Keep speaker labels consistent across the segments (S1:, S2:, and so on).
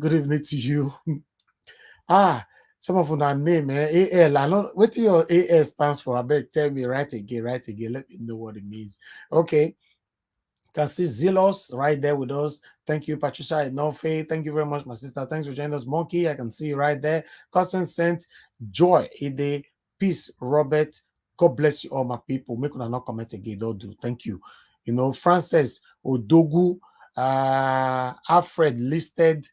S1: Good evening to you. Some of them are name AL. I know what your AL stands for. I beg, tell me right again. Let me know what it means. Okay. Can see Zelos right there with us. Thank you, Patricia Enofe. Thank you very much, my sister. Thanks for joining us. Monkey, I can see you right there. Cousin Saint, Joy, Ede, Peace, Robert. God bless you all, my people. Make una not comment again. Don't do. Thank you. You know, Frances, Odogu, Alfred listed,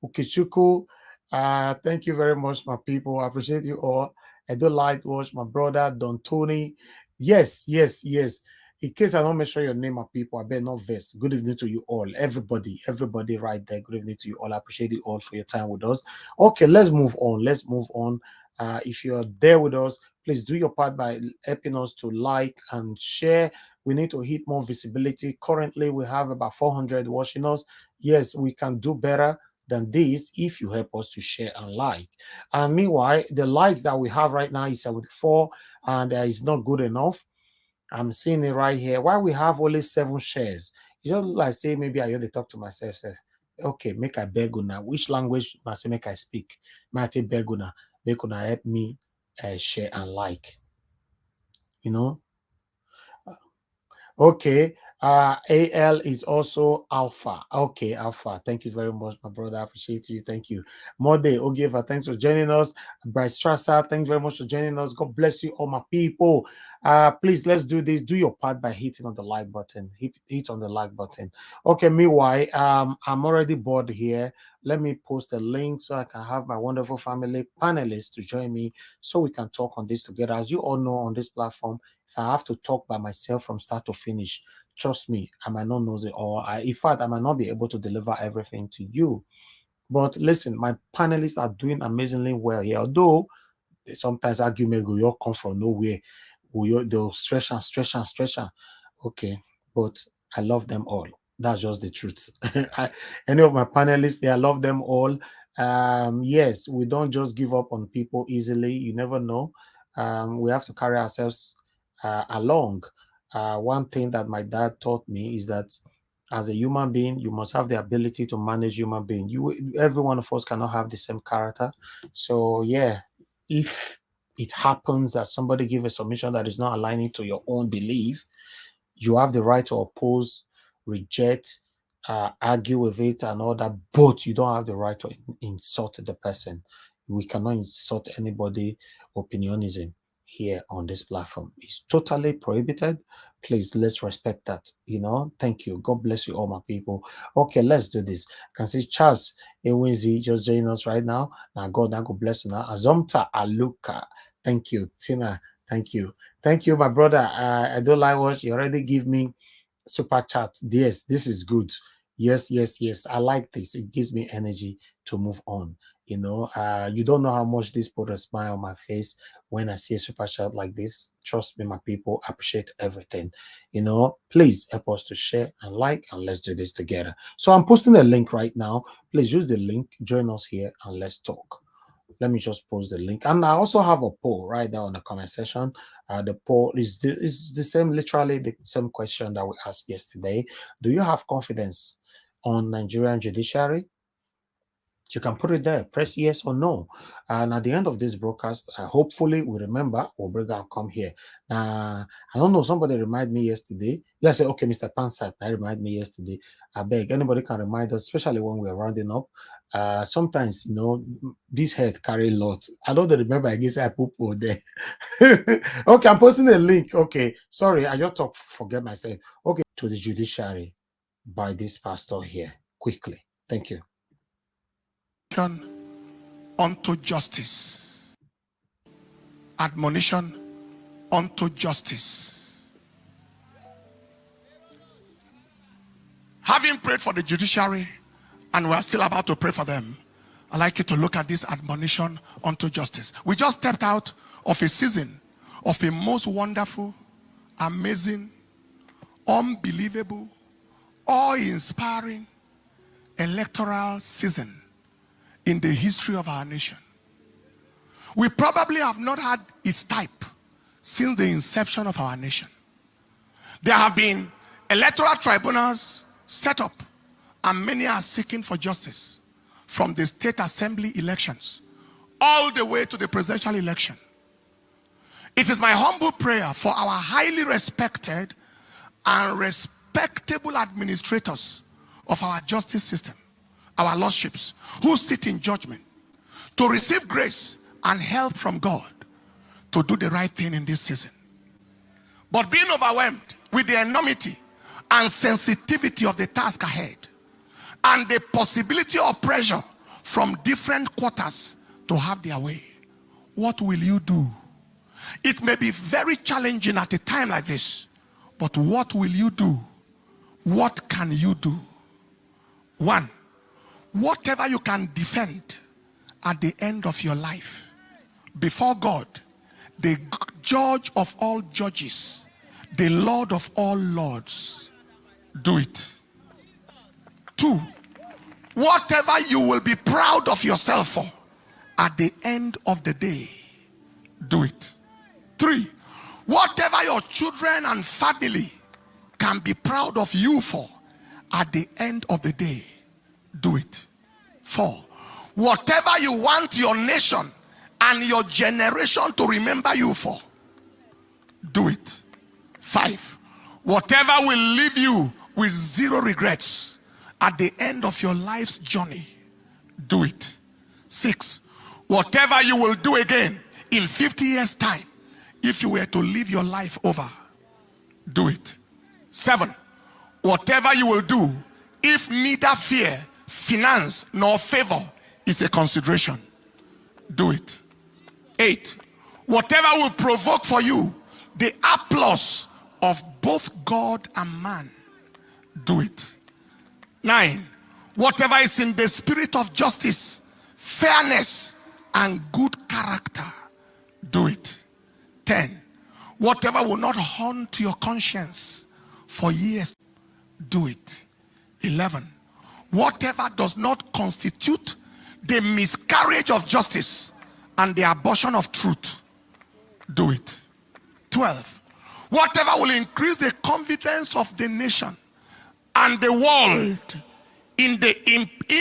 S1: Ukichuku. Thank you very much, my people. I appreciate you all. I do like watch my brother Don Tony. Yes. In case I don't mention your name of people, I better not vex. Good evening to you all. Everybody right there. Good evening to you all. I appreciate you all for your time with us. Okay, let's move on. If you're there with us, please do your part by helping us to like and share. We need to hit more visibility. Currently, we have about 400 watching us. Yes, we can do better than this if you help us to share and like. And meanwhile, the likes that we have right now is 74, and it's not good enough. I'm seeing it right here. Why we have only 7 shares? You just like say maybe I only talk to myself. Okay, make I beg una. Which language must I make I speak? Might I beg una? Make una help me share and like. You know. Okay. AL is also Alpha. Okay, Alpha. Thank you very much, my brother. I appreciate you. Thank you. Mode Ogiva, thanks for joining us. Bryce Strasser, thanks very much for joining us. God bless you, all my people. Please, let's do this. Do your part by hitting on the like button. Hit on the like button. Okay, meanwhile, I'm already bored here. Let me post a link so I can have my wonderful family panelists to join me so we can talk on this together. As you all know, on this platform, if I have to talk by myself from start to finish, trust me, I might not know it all. In fact, I might not be able to deliver everything to you. But listen, my panelists are doing amazingly well here. Although sometimes argument will come from nowhere. They'll stretch. Okay, but I love them all. That's just the truth. Any of my panelists, I love them all. Yes, we don't just give up on people easily. You never know. We have to carry ourselves along. One thing that my dad taught me is that as a human being, you must have the ability to manage human being. Every one of us cannot have the same character. So yeah, if it happens that somebody give a submission that is not aligning to your own belief, you have the right to oppose, reject, argue with it and all that, but you don't have the right to insult the person. We cannot insult anybody. Opinionism here on this platform is totally prohibited. Please, let's respect that. Thank you. God bless you all, my people. Okay, let's do this. I can see Charles Ewinzi just joining us right now. Now God bless you now. Azomta Aluka, thank you. Tina, thank you. Thank you, my brother. I don't like what you already give me super chat. Yes, this is good. Yes. I like this. It gives me energy to move on. You don't know how much this put a smile on my face when I see a super chat like this. Trust me, my people, appreciate everything. Please help us to share and like, and let's do this together. So I'm posting a link right now. Please use the link, join us here, and let's talk. Let me just post the link. And I also have a poll right there on the comment section. The poll is the same, literally the same question that we asked yesterday. Do you have confidence on Nigerian judiciary? You can put it there, press yes or no. And at the end of this broadcast, hopefully we remember, Obrega come here. I don't know, somebody reminded me yesterday. Let's say, okay, Mr. Pansat, that reminded me yesterday. I beg, anybody can remind us, especially when we're rounding up. Sometimes, this head carry a lot. I don't remember, I guess I put there. Okay, I'm posting a link. Okay, sorry, I just forget myself. Okay, to the judiciary by this pastor here, quickly. Thank you.
S2: Unto justice. Admonition unto justice. Having prayed for the judiciary, and we're still about to pray for them, I'd like you to look at this admonition unto justice. We just stepped out of a season of a most wonderful, amazing, unbelievable, awe-inspiring electoral season in the history of our nation. We probably have not had its type since the inception of our nation. There have been electoral tribunals set up, and many are seeking for justice from the state assembly elections all the way to the presidential election. It is my humble prayer for our highly respected and respectable administrators of our justice system, our lordships, who sit in judgment, to receive grace and help from God to do the right thing in this season. But being overwhelmed with the enormity and sensitivity of the task ahead, and the possibility of pressure from different quarters to have their way, what will you do? It may be very challenging at a time like this, but what will you do? What can you do? One, whatever you can defend at the end of your life before God, the judge of all judges, the Lord of all lords, do it. Two, whatever you will be proud of yourself for at the end of the day, do it. Three, whatever your children and family can be proud of you for at the end of the day, do it. Four, whatever you want your nation and your generation to remember you for, do it. Five, whatever will leave you with zero regrets at the end of your life's journey, do it. Six, whatever you will do again in 50 years' time, if you were to live your life over, do it. Seven, whatever you will do if neither fear, finance, nor favor is a consideration, do it. Eight, whatever will provoke for you the applause of both God and man, do it. Nine, whatever is in the spirit of justice, fairness, and good character, do it. 10, whatever will not haunt your conscience for years, do it. 11, whatever does not constitute the miscarriage of justice and the abortion of truth, do it. 12, whatever will increase the confidence of the nation and the world in the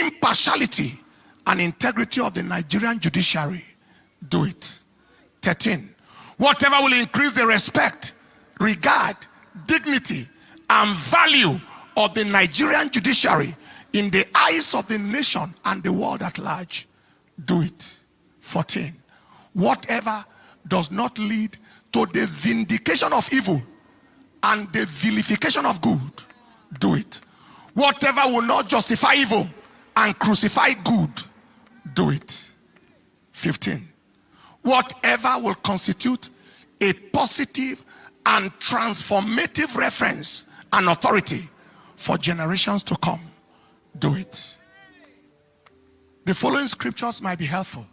S2: impartiality and integrity of the Nigerian judiciary, do it. 13, whatever will increase the respect, regard, dignity, and value of the Nigerian judiciary in the eyes of the nation and the world at large, do it. 14, whatever does not lead to the vindication of evil and the vilification of good, do it. Whatever will not justify evil and crucify good, do it. 15, whatever will constitute a positive and transformative reference and authority for generations to come, do it. The following scriptures might be helpful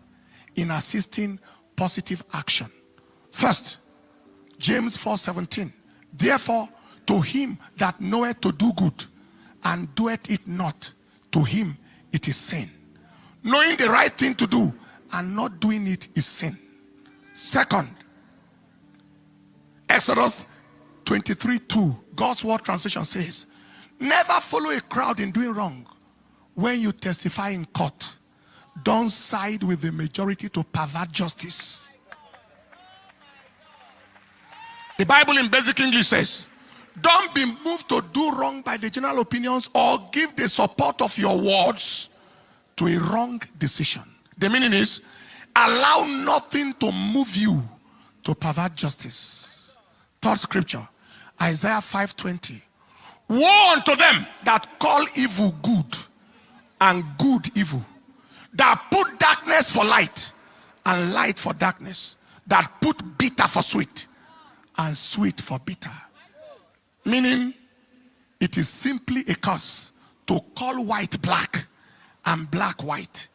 S2: in assisting positive action. First, James 4:17. Therefore, to him that knoweth to do good and doeth it not, to him it is sin. Knowing the right thing to do and not doing it is sin. Second, Exodus 23:2, God's word translation says, never follow a crowd in doing wrong. When you testify in court, don't side with the majority to pervert justice. The Bible in basic English says, don't be moved to do wrong by the general opinions or give the support of your words to a wrong decision. The meaning is, allow nothing to move you to pervert justice. Third scripture, Isaiah 5:20. Woe unto them that call evil good and good evil, that put darkness for light and light for darkness, that put bitter for sweet and sweet for bitter. Meaning, it is simply a curse to call white black and black white,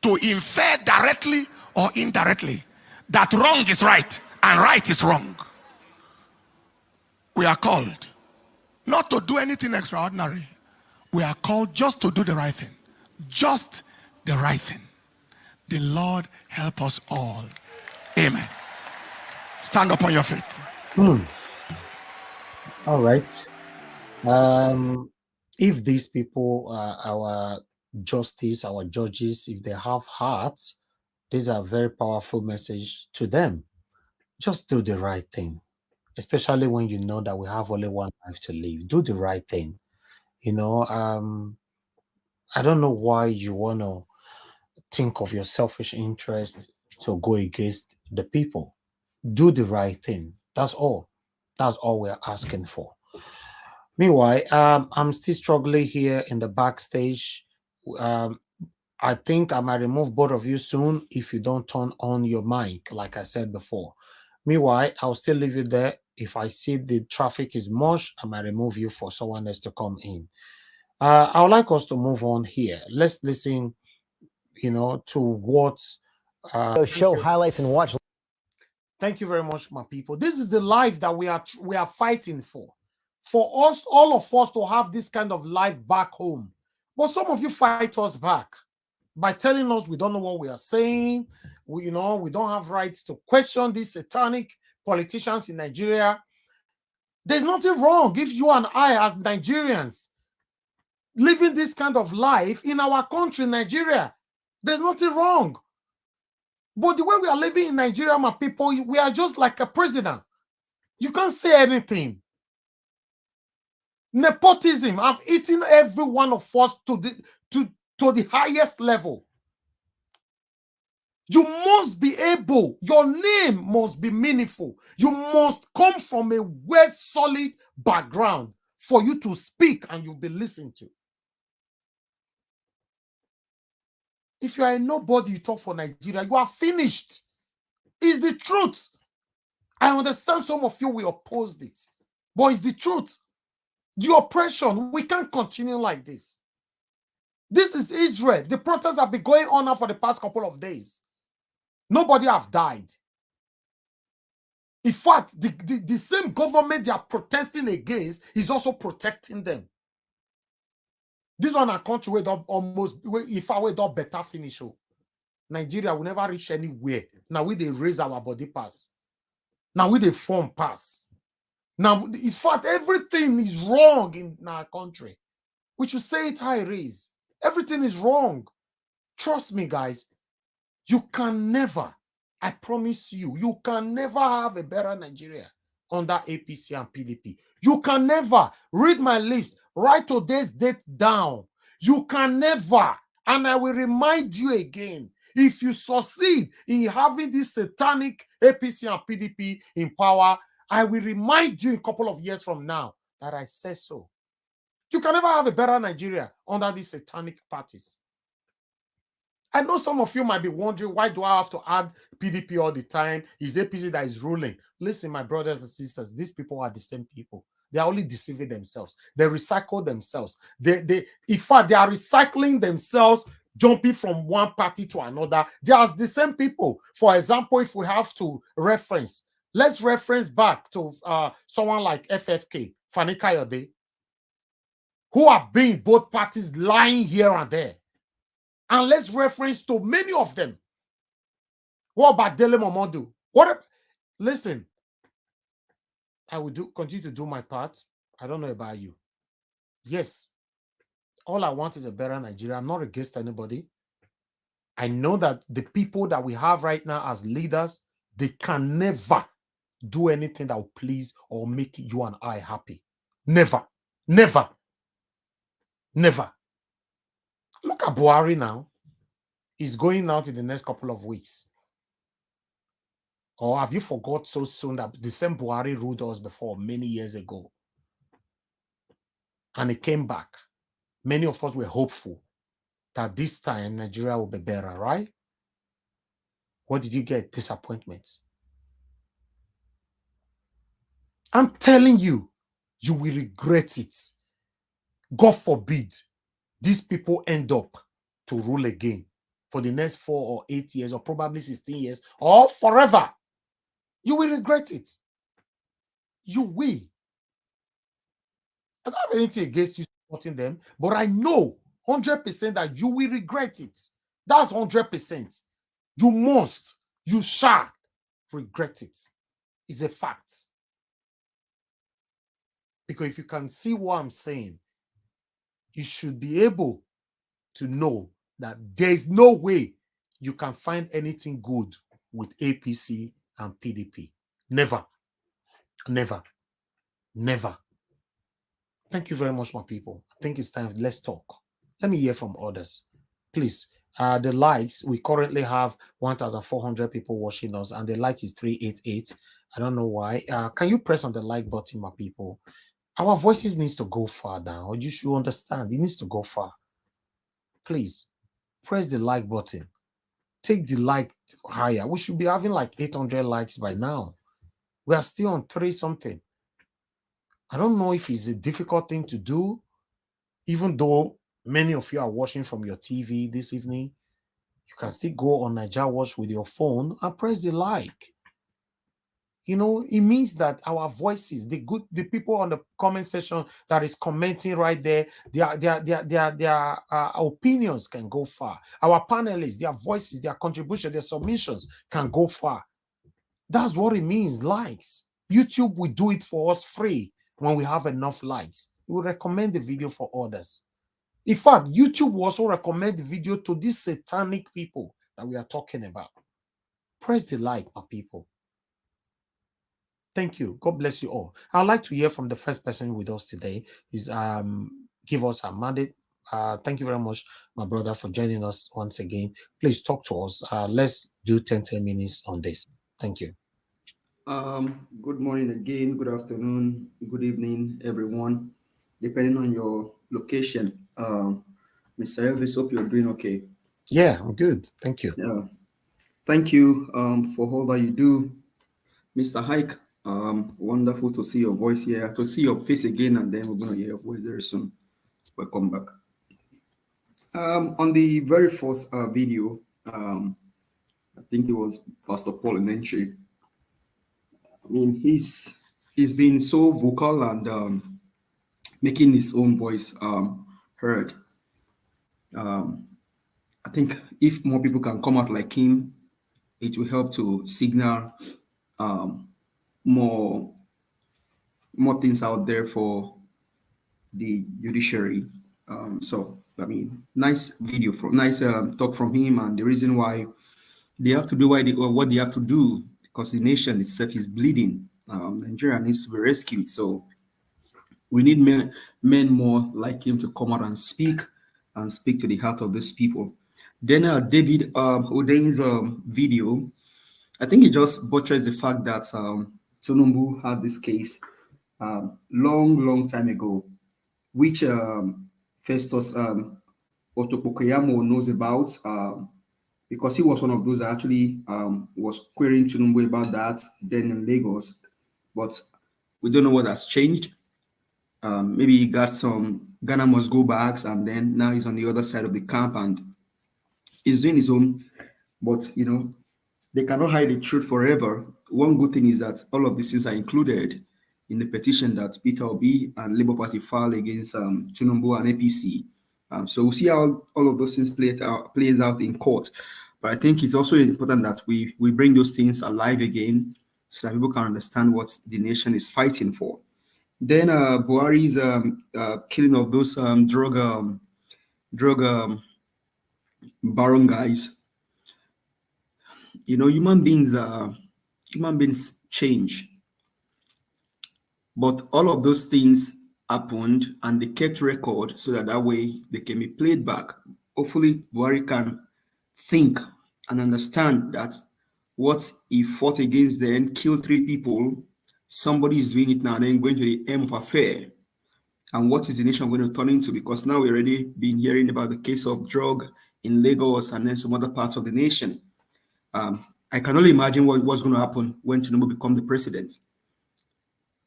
S2: to infer directly or indirectly that wrong is right and right is wrong. We are called not to do anything extraordinary. We are called just to do the right thing. Just the right thing. The Lord help us all. Amen. Stand up on your feet.
S1: All right. If these people are our justice, our judges, if they have hearts, these are very powerful message to them. Just do the right thing, especially when you know that we have only one life to live. Do the right thing. You know, I don't know why you want to think of your selfish interest to go against the people. Do the right thing. That's all. That's all we're asking for. Meanwhile, I'm still struggling here in the backstage. Um, I think I might remove both of you soon if you don't turn on your mic, like I said before. Meanwhile, I'll still leave you there. If I see the traffic is much, I might remove you for someone else to come in. I would like us to move on here. Let's listen, to what.
S3: Show highlights and watch.
S1: Thank you very much, my people. This is the life that we are fighting for. For us, all of us, to have this kind of life back home. But some of you fight us back by telling us we don't know what we are saying. We don't have rights to question these satanic politicians in Nigeria. There's nothing wrong if you and I, as Nigerians, living this kind of life in our country, Nigeria. There's nothing wrong. But the way we are living in Nigeria, my people, we are just like a president. You can't say anything. Nepotism have eaten every one of us to the highest level. You must be able, your name must be meaningful. You must come from a well solid background for you to speak and you'll be listened to. If you are a nobody, you talk for Nigeria, you are finished. It's the truth. I understand some of you will oppose it, but it's the truth. The oppression, we can't continue like this. This is Israel. The protests have been going on now for the past couple of days. Nobody have died. In fact, the same government they are protesting against is also protecting them. This one a country where if I were not better finish. Nigeria will never reach anywhere. Now we they raise our body pass. Now we they form pass. Now, in fact, everything is wrong in our country. We should say it how it is. Everything is wrong. Trust me, guys. You can never, I promise you, you can never have a better Nigeria under APC and PDP. You can never, read my lips, write today's date down. You can never, and I will remind you again, if you succeed in having this satanic APC and PDP in power, I will remind you a couple of years from now that I said so. You can never have a better Nigeria under these satanic parties. I know some of you might be wondering, why do I have to add PDP all the time? Is APC that is ruling? Listen, my brothers and sisters, these people are the same people. They are only deceiving themselves. They recycle themselves. In fact, they are recycling themselves, jumping from one party to another. They are the same people. For example, if we have to reference, let's reference back to someone like FFK, Fani Kayode, who have been both parties lying here and there. And let's reference to many of them. What about Dele Momodu? Listen, I will continue to do my part. I don't know about you. Yes, all I want is a better Nigeria. I'm not against anybody. I know that the people that we have right now as leaders, they can never do anything that will please or make you and I happy. Never. Never. Never. Look at Buhari now. He's going out in the next couple of weeks. Or have you forgot so soon that the same Buhari ruled us before many years ago? And he came back. Many of us were hopeful that this time Nigeria will be better, right? What did you get? Disappointments. I'm telling you, you will regret it. God forbid these people end up to rule again for the next 4 or 8 years, or probably 16 years, or forever. You will regret it. You will. I don't have anything against you supporting them, but I know 100% that you will regret it. That's 100%. You must, you shall regret it. It's a fact. Because if you can see what I'm saying, you should be able to know that there is no way you can find anything good with APC and PDP. Never. Never. Never. Thank you very much, my people. I think it's time. Let's talk. Let me hear from others. Please. The likes, we currently have 1,400 people watching us, and the like is 388. I don't know why. Can you press on the like button, my people? Our voices needs to go far now. You should understand. It needs to go far. Please press the like button. Take the like higher. We should be having like 800 likes by now. We are still on 3 something. I don't know if it's a difficult thing to do, even though many of you are watching from your TV this evening. You can still go on Nigeria Watch with your phone and press the like. You know, it means that our voices, the people on the comment section that is commenting right there, their opinions can go far. Our panelists, their voices, their contribution, their submissions can go far. That's what it means, likes. YouTube will do it for us free when we have enough likes. It will recommend the video for others. In fact, YouTube will also recommend the video to these satanic people that we are talking about. Press the like, my people. Thank you. God bless you all. I'd like to hear from the first person with us today. Is give us a mandate. Thank you very much, my brother, for joining us once again. Please talk to us. Let's do 10 minutes on this. Thank you.
S4: Good morning again, good afternoon, good evening, everyone, depending on your location. Mr. Elvis, hope you're doing okay.
S1: Yeah, I'm good. Thank you.
S4: Thank you for all that you do. Mr. Hike, wonderful to see your voice here, to see your face again, and then we're going to hear your voice very soon. Welcome back. On the very first video, I think it was Pastor Paul Enenche. I mean, he's been so vocal and making his own voice heard. I think if more people can come out like him, it will help to signal more things out there for the judiciary. So I mean, nice video nice talk from him, and the reason why they have to do what they have to do, because the nation itself is bleeding. Nigeria needs to be rescued. So we need men more like him to come out and speak to the heart of these people. Then David Oden's video, I think it just butchers the fact that Tinubu had this case long time ago, which Festus Otopokoyamo knows about, because he was one of those that actually was querying Tinubu about that then in Lagos. But we don't know what has changed. Maybe he got some Ghana must go backs, and then now he's on the other side of the camp and he's doing his own. But you know, they cannot hide the truth forever. One good thing is that all of these things are included in the petition that Peter Obi and Labour Party filed against Tinubu and APC. So we'll see how all of those things plays out in court. But I think it's also important that we bring those things alive again, so that people can understand what the nation is fighting for. Then Buhari's killing of those drug baron guys. You know, human beings change, but all of those things happened and they kept record so that way they can be played back. Hopefully Buhari can think and understand that what he fought against then, killed 3 people, somebody is doing it now and then going to the end of affair. And what is the nation going to turn into? Because now we've already been hearing about the case of drug in Lagos and then some other parts of the nation. I can only imagine what's going to happen when Tinubu becomes the president.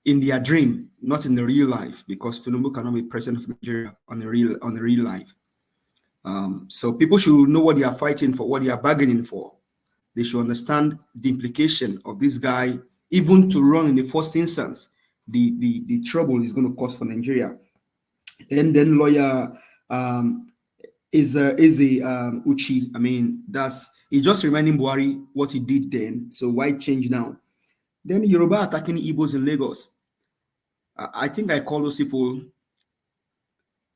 S4: In their dream, not in the real life, because Tinubu cannot be president of Nigeria on the real life. So people should know what they are fighting for, what they are bargaining for. They should understand the implication of this guy, even to run in the first instance, the trouble is going to cause for Nigeria. And then lawyer is Uchi. I mean, it's just reminding Buhari what he did then. So why change now? Then Yoruba attacking Igbos in Lagos. I think I call those people,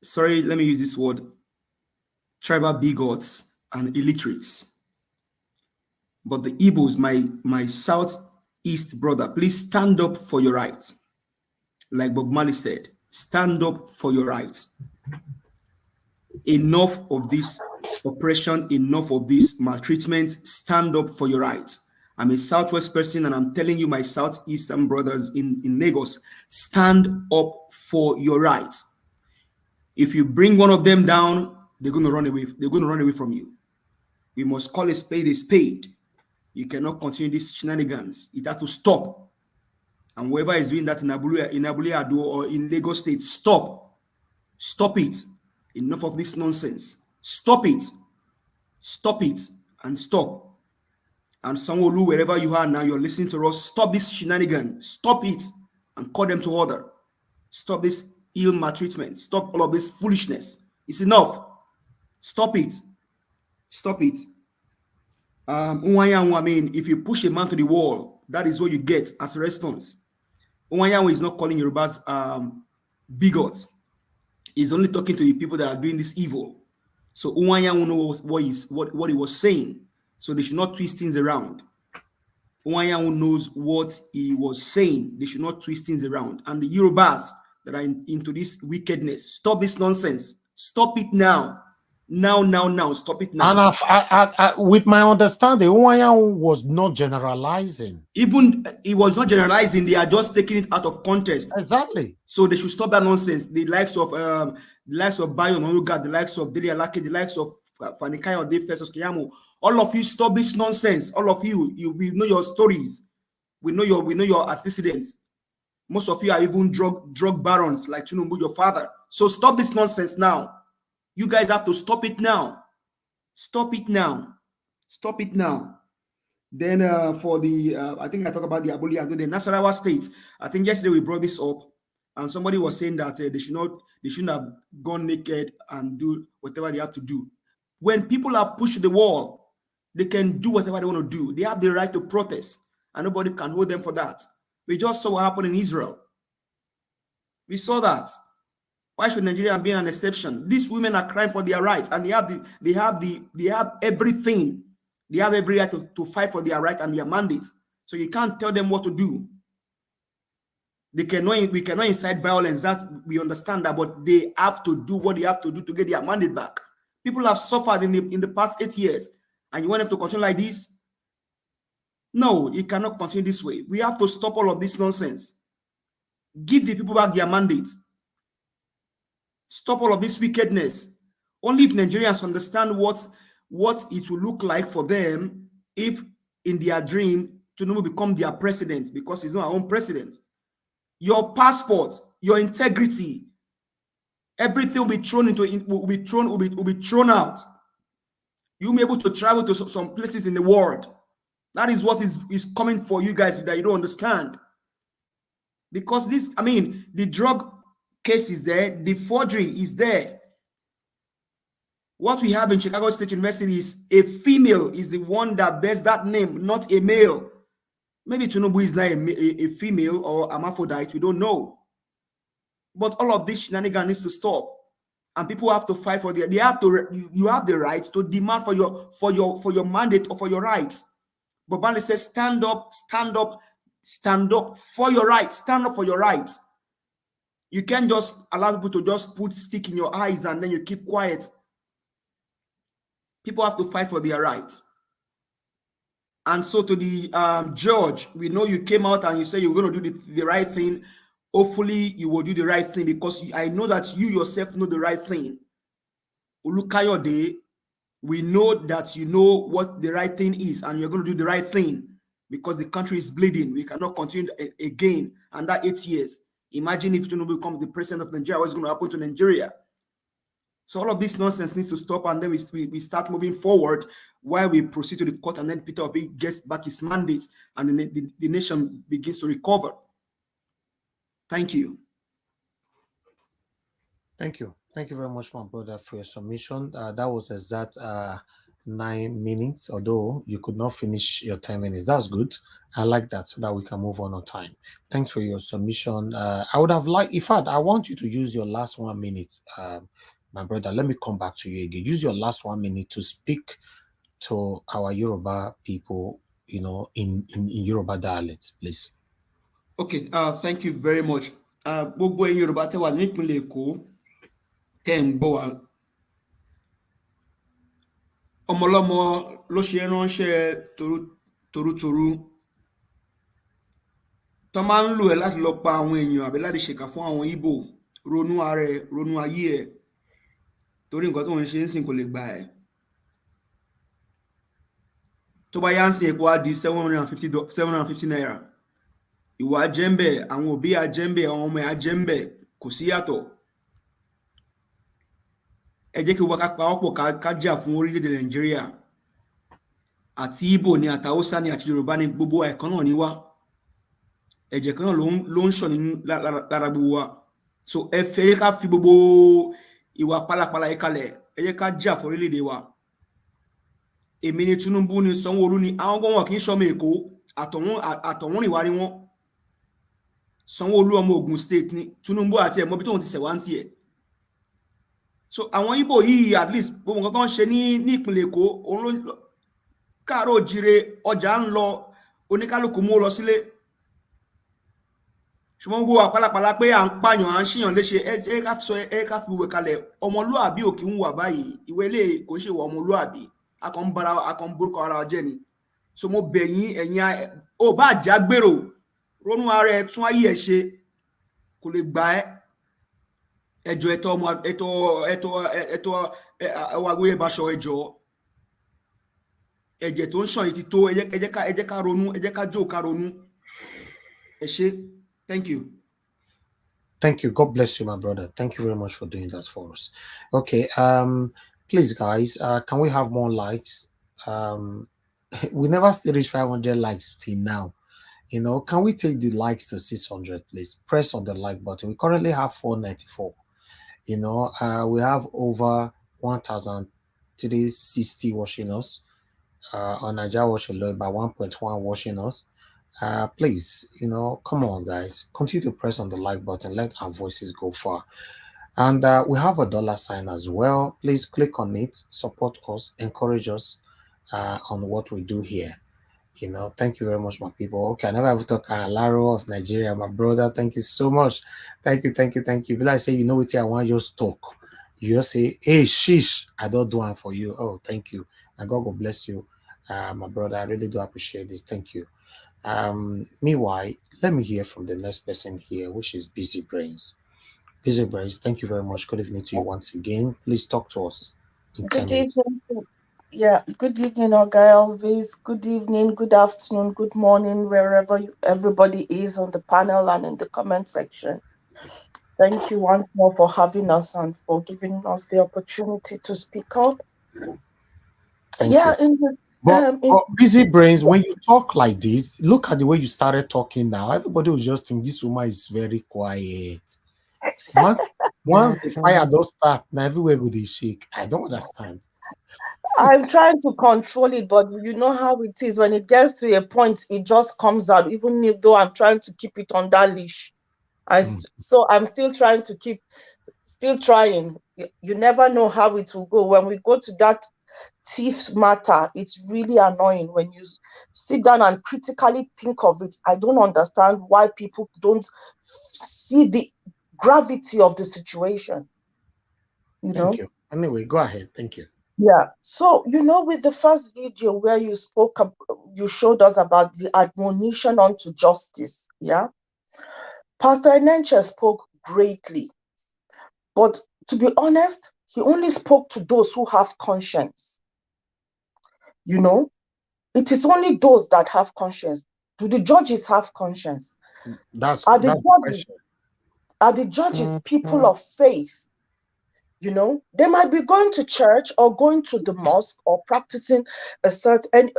S4: sorry, let me use this word, tribal bigots, and illiterates. But the Igbos, my southeast brother, please stand up for your rights. Like Bob Marley said, stand up for your rights. Enough of this oppression, enough of this maltreatment. Stand up for your rights. I'm a Southwest person, and I'm telling you, my Southeastern brothers in Lagos, stand up for your rights. If you bring one of them down, they're going to run away. They're going to run away from you. We must call a spade a spade. You cannot continue these shenanigans. It has to stop. And whoever is doing that in Abule Ado or in Lagos State, stop. Stop it. Enough of this nonsense. Stop it. Stop it and stop. And Sanwo-Olu, wherever you are now, you're listening to us, stop this shenanigans. Stop it and call them to order. Stop this ill maltreatment. Stop all of this foolishness. It's enough. Stop it. Stop it. I mean, if you push a man to the wall, that is what you get as a response. Unwanyanwu is not calling Yorubas bigots. He's only talking to the people that are doing this evil. So Unwanyanwu knows what he was saying. So they should not twist things around. Unwanyanwu knows what he was saying. They should not twist things around. And the Yorubas that are into this wickedness, stop this nonsense. Stop it now. Now. Stop it now.
S1: And with my understanding, Unwanyanwu was not generalizing.
S4: Even he was not generalizing. They are just taking it out of context.
S1: Exactly.
S4: So they should stop that nonsense. The likes of Bayo Noruga, the likes of Dele Alake, the likes of Fanikayo De Festus Kiyamo. All of you, stop this nonsense. All of you, we know your stories. We know your antecedents. Most of you are even drug barons like Tinubu, your father. So stop this nonsense now. You guys have to stop it now. Stop it now. Stop it now. Then for the, I think I talked about the Abule Ado, the Nasarawa State. I think yesterday we brought this up, and somebody was saying that they shouldn't have gone naked and do whatever they have to do. When people are pushed to the wall, they can do whatever they want to do. They have the right to protest, and nobody can hold them for that. We just saw what happened in Israel. We saw that. Why should Nigeria be an exception? These women are crying for their rights, and they have everything. They have every right to fight for their right and their mandate. So you can't tell them what to do. We cannot incite violence. We understand that, but they have to do what they have to do to get their mandate back. People have suffered in the past 8 years, and you want them to continue like this? No, it cannot continue this way. We have to stop all of this nonsense. Give the people back their mandate. Stop all of this wickedness. Only if Nigerians understand what it will look like for them if in their dream Tinubu become their president, because he's not our own president. Your passport, your integrity, everything will be thrown out. You'll be able to travel to some places in the world. That is what is coming for you guys that you don't understand. Because the drug case is there, the forgery is there. What we have in Chicago State University is a female is the one that bears that name, not a male. Maybe Tinubu is not a female or hermaphrodite, we don't know. But all of this shenanigans needs to stop. And people have to fight for you have the right to demand for your mandate or for your rights. But Bali says, stand up for your rights, stand up for your rights. You can't just allow people to just put stick in your eyes and then you keep quiet. People have to fight for their rights. And so to the judge, we know you came out and you said you're going to do the right thing. Hopefully you will do the right thing, because I know that you yourself know the right thing. Olukayode, we know that you know what the right thing is and you're going to do the right thing, because the country is bleeding. We cannot continue again under 8 years. Imagine if Tinubu becomes the president of Nigeria, what's going to happen to Nigeria? So all of this nonsense needs to stop, and then we start moving forward while we proceed to the court, and then Peter Obi gets back his mandate, and the nation begins to recover. Thank you.
S1: Thank you. Thank you very much, my brother, for your submission. That was exact 9 minutes, although you could not finish your 10 minutes. That's good. I like that, so that we can move on time. Thanks for your submission. I would have liked, in fact, I want you to use your last 1 minute my brother, let me come back to you again. Use your last 1 minute to speak to our Yoruba people, you know, in Yoruba dialect, please.
S4: Okay, thank you very much. Gbogbo ẹ̀yin Yorùbá tẹ́ wà nípínlẹ̀ Èkó tẹ́ ń gbọ́ wa. Ọmọlọ́mọ ló ṣe ránṣẹ́ torútorú. Tọ́ máa ń lò ẹ́ láti lọ pa àwọn èèyàn àbí láti ṣèkà fún àwọn Ìgbò. Ronú ara ẹ̀, ronú ayé ẹ̀. Torí nǹkan tó ń ṣe ń sìn kò lè gbà ẹ́. Tó bá yá ń sìn epo á di 750 naira. Ìwà ajẹ́ńbẹ̀, àwọn òbí ajẹ́ńbẹ̀, àwọn ọmọ ajẹ́ńbẹ̀, kò sí yàtọ̀. Ẹ jẹ́ kí wọ́n ká pawọ́pọ̀ ká jà fún orílẹ̀-èdè Nàìjíríà. Àti Ìgbò ni, àti Haúsá ni, àti Yorùbá ni, gbogbo ẹ̀kan náà ni wá. Ẹ̀jẹ̀ kan náà ló ń ṣàn nínú lára gbogbo wa. So ẹ fẹ́ ká fi gbogbo ìwà pálapàla yìí kalẹ̀. Ẹ jẹ́ ká jà fún orílẹ̀-èdè wa. Èmi ni Tinubu ni Sanwó-Olú ni, àwọn gan wọn kì í ṣọmọ Èkó, àtọ̀wọ́n ìwà ni wọ́n. Sanwó-Olú ọmọ Ògùn State ni, Tinubu àti ẹ̀mọ́ bí tóun ti ṣẹ̀wá ń tiẹ̀. So àwọn Ìgbò yìí at least gbogbo nǹkan tó ń ṣe ní ìpínlẹ̀ Èkó, òun ló káàárọ̀ oòjíire, ọjà ń lọ, oníkálukú mú lọ sílé. Ṣùgbọ́n gbogbo àpálapàla pé à ń pààyàn, à ń ṣìyàn léṣe, ẹ ká fi ìwé kalẹ̀. Ọmọlúàbí ò kí ń wà báyìí. Ìwé ilé kò ń ṣe ìwà ọmọlúàbí. A kàn ń borúkọ ara wa jẹ́ ni. So mo bẹ̀ yín, ẹ̀yin ò bá jà gbèrò, ronú ara ẹ, tún ayé ẹ ṣe, kò lè gbà ẹ́. Ẹjọ́ ẹ̀tọ́ ẹwà gbé báṣọ ẹjọ́. Ẹ̀jẹ̀ tó ń ṣàn yìí ti tó. Ẹ jẹ́ ká ronú, ẹ jẹ́ ká jó ká ronú. Ẹ ṣé. Thank you.
S1: Thank you. God bless you, my brother. Thank you very much for doing that for us. Okay. Please, guys, can we have more likes? We never still reach 500 likes till now. You know, can we take the likes to 600, please? Press on the like button. We currently have 494. You know, we have over 1,360 watching us. On Nigeria watching by 1.1 watching us. Please, you know, come on, guys. Continue to press on the like button. Let our voices go far. And we have a $sign as well. Please click on it. Support us. Encourage us on what we do here. You know, thank you very much, my people. Okay, I never ever talk Laro of Nigeria, my brother. Thank you so much. Thank you. But I say, you know what I want you to talk. You just say, hey, sheesh, I don't do one for you. Oh, thank you. And God will bless you, my brother. I really do appreciate this. Thank you. Meanwhile, let me hear from the next person here, which is Busy Brains. Busy Brains, thank you very much. Good evening to you once again. Please talk to us.
S5: Good evening. Yeah, good evening, Oga Elvis. Good evening, good afternoon, good morning, wherever everybody is on the panel and in the comment section. Thank you once more for having us and for giving us the opportunity to speak up.
S1: Thank you. But Busy Brains, when you talk like this, look at the way you started talking now. Everybody will just think this woman is very quiet. Once the fire does start, now everywhere will they shake. I don't understand.
S5: I'm trying to control it, but you know how it is. When it gets to a point, it just comes out, even though I'm trying to keep it on that leash. So I'm still trying to still trying. You never know how it will go. When we go to that thief matter, it's really annoying when you sit down and critically think of it. I don't understand why people don't see the gravity of the situation.
S1: Thank you. Anyway, go ahead. Thank you.
S5: Yeah. So, you know, with the first video where you you showed us about the admonition unto justice. Yeah. Pastor Enenche spoke greatly. But to be honest, he only spoke to those who have conscience. You know, it is only those that have conscience. Do the judges have conscience? Are the judges people of faith? You know, they might be going to church or going to the mosque or practicing a certain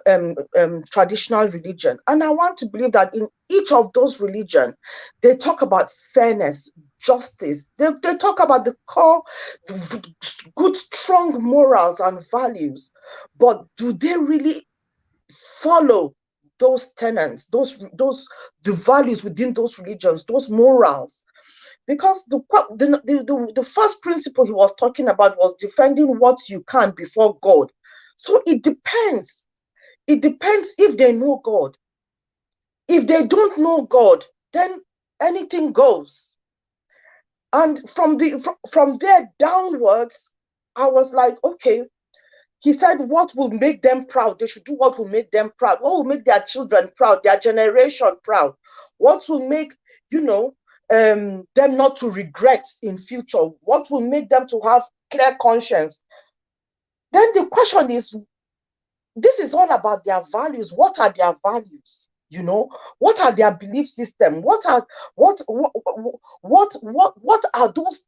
S5: traditional religion. And I want to believe that in each of those religions, they talk about fairness, justice. They talk about the core, good, strong morals and values. But do they really follow those tenets, the values within those religions, those morals? Because the first principle he was talking about was defending what you can before God. So it depends. It depends if they know God. If they don't know God, then anything goes. And from there downwards, I was like, okay. He said, what will make them proud? They should do what will make them proud. What will make their children proud, their generation proud? What will make, them not to regret in future? What will make them to have clear conscience? Then the question is, this is all about their values. What are their values? What are their belief system? What are those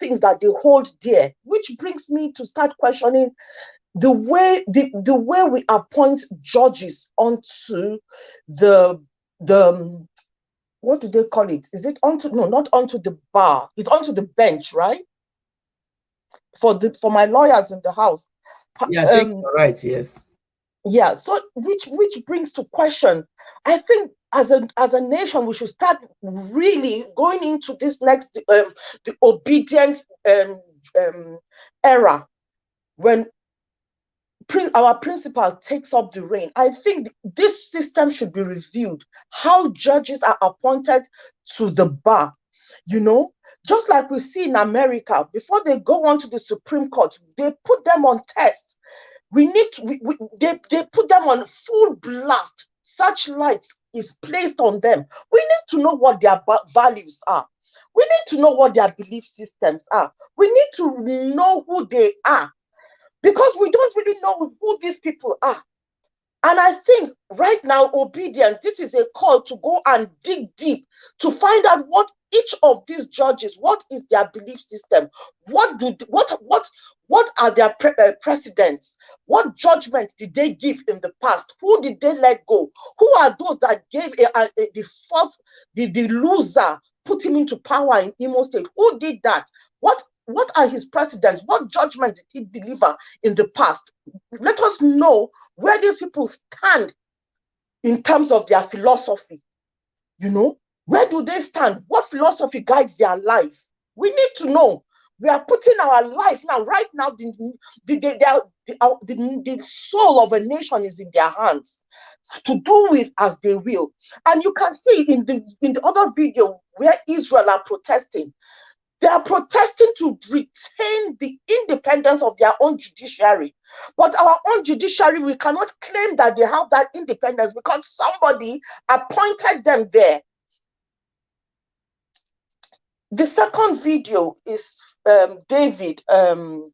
S5: things that they hold dear? Which brings me to start questioning the way we appoint judges onto the what do they call it? Is it onto not onto the bar? It's onto the bench, right? For my lawyers in the house.
S6: Yeah, I think you're right. Yes.
S5: Yeah. So which brings to question. I think as a nation, we should start really going into this next the obedience era when our principal takes up the reign. I think this system should be reviewed. How judges are appointed to the bar, just like we see in America, before they go on to the Supreme Court, they put them on test. They put them on full blast. Searchlight is placed on them. We need to know what their values are. We need to know what their belief systems are. We need to know who they are, because we don't really know who these people are. And I think right now, obedience, this is a call to go and dig deep to find out what each of these judges, what is their belief system? What are their precedents? What judgment did they give in the past? Who did they let go? Who are those that gave the loser, put him into power in Imo State? Who did that? What are his precedents? What judgment did he deliver in the past? Let us know where these people stand in terms of their philosophy. Where do they stand? What philosophy guides their life? We need to know. We are putting our life now, right now, the soul of a nation is in their hands to do with as they will. And you can see in the other video where Israel are protesting. They are protesting to retain the independence of their own judiciary. But our own judiciary, we cannot claim that they have that independence because somebody appointed them there. The second video is David
S1: Hundain,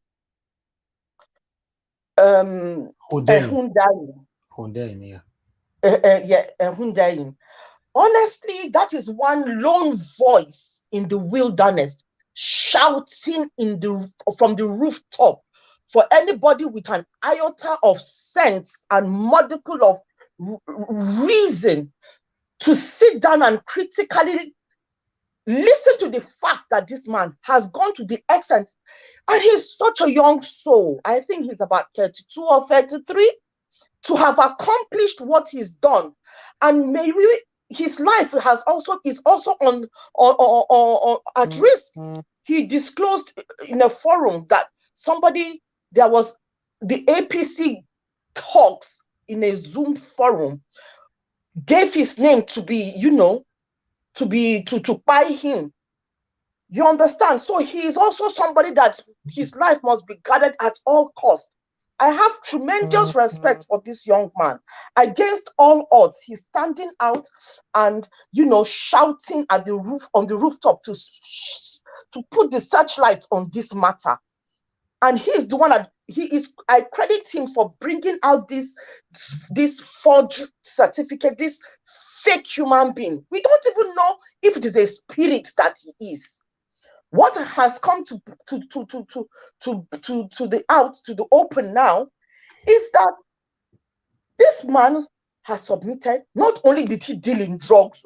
S5: Hundain. Honestly, that is one lone voice in the wilderness shouting from the rooftop for anybody with an iota of sense and modicum of reason to sit down and critically listen to the fact that this man has gone to the extent, and he's such a young soul. I think he's about 32 or 33 to have accomplished what he's done, and maybe his life is also at risk. He disclosed in a forum that there was the APC talks in a Zoom forum, gave his name to be, to buy him. You understand? So he is also somebody that his life must be guarded at all costs. I have tremendous respect for this young man. Against all odds, he's standing out and, shouting at on the rooftop to put the searchlight on this matter. And he's the one that I credit him for bringing out this forged certificate, this fake human being. We don't even know if it is a spirit that he is. What has come to the open now is that this man has submitted. Not only did he deal in drugs,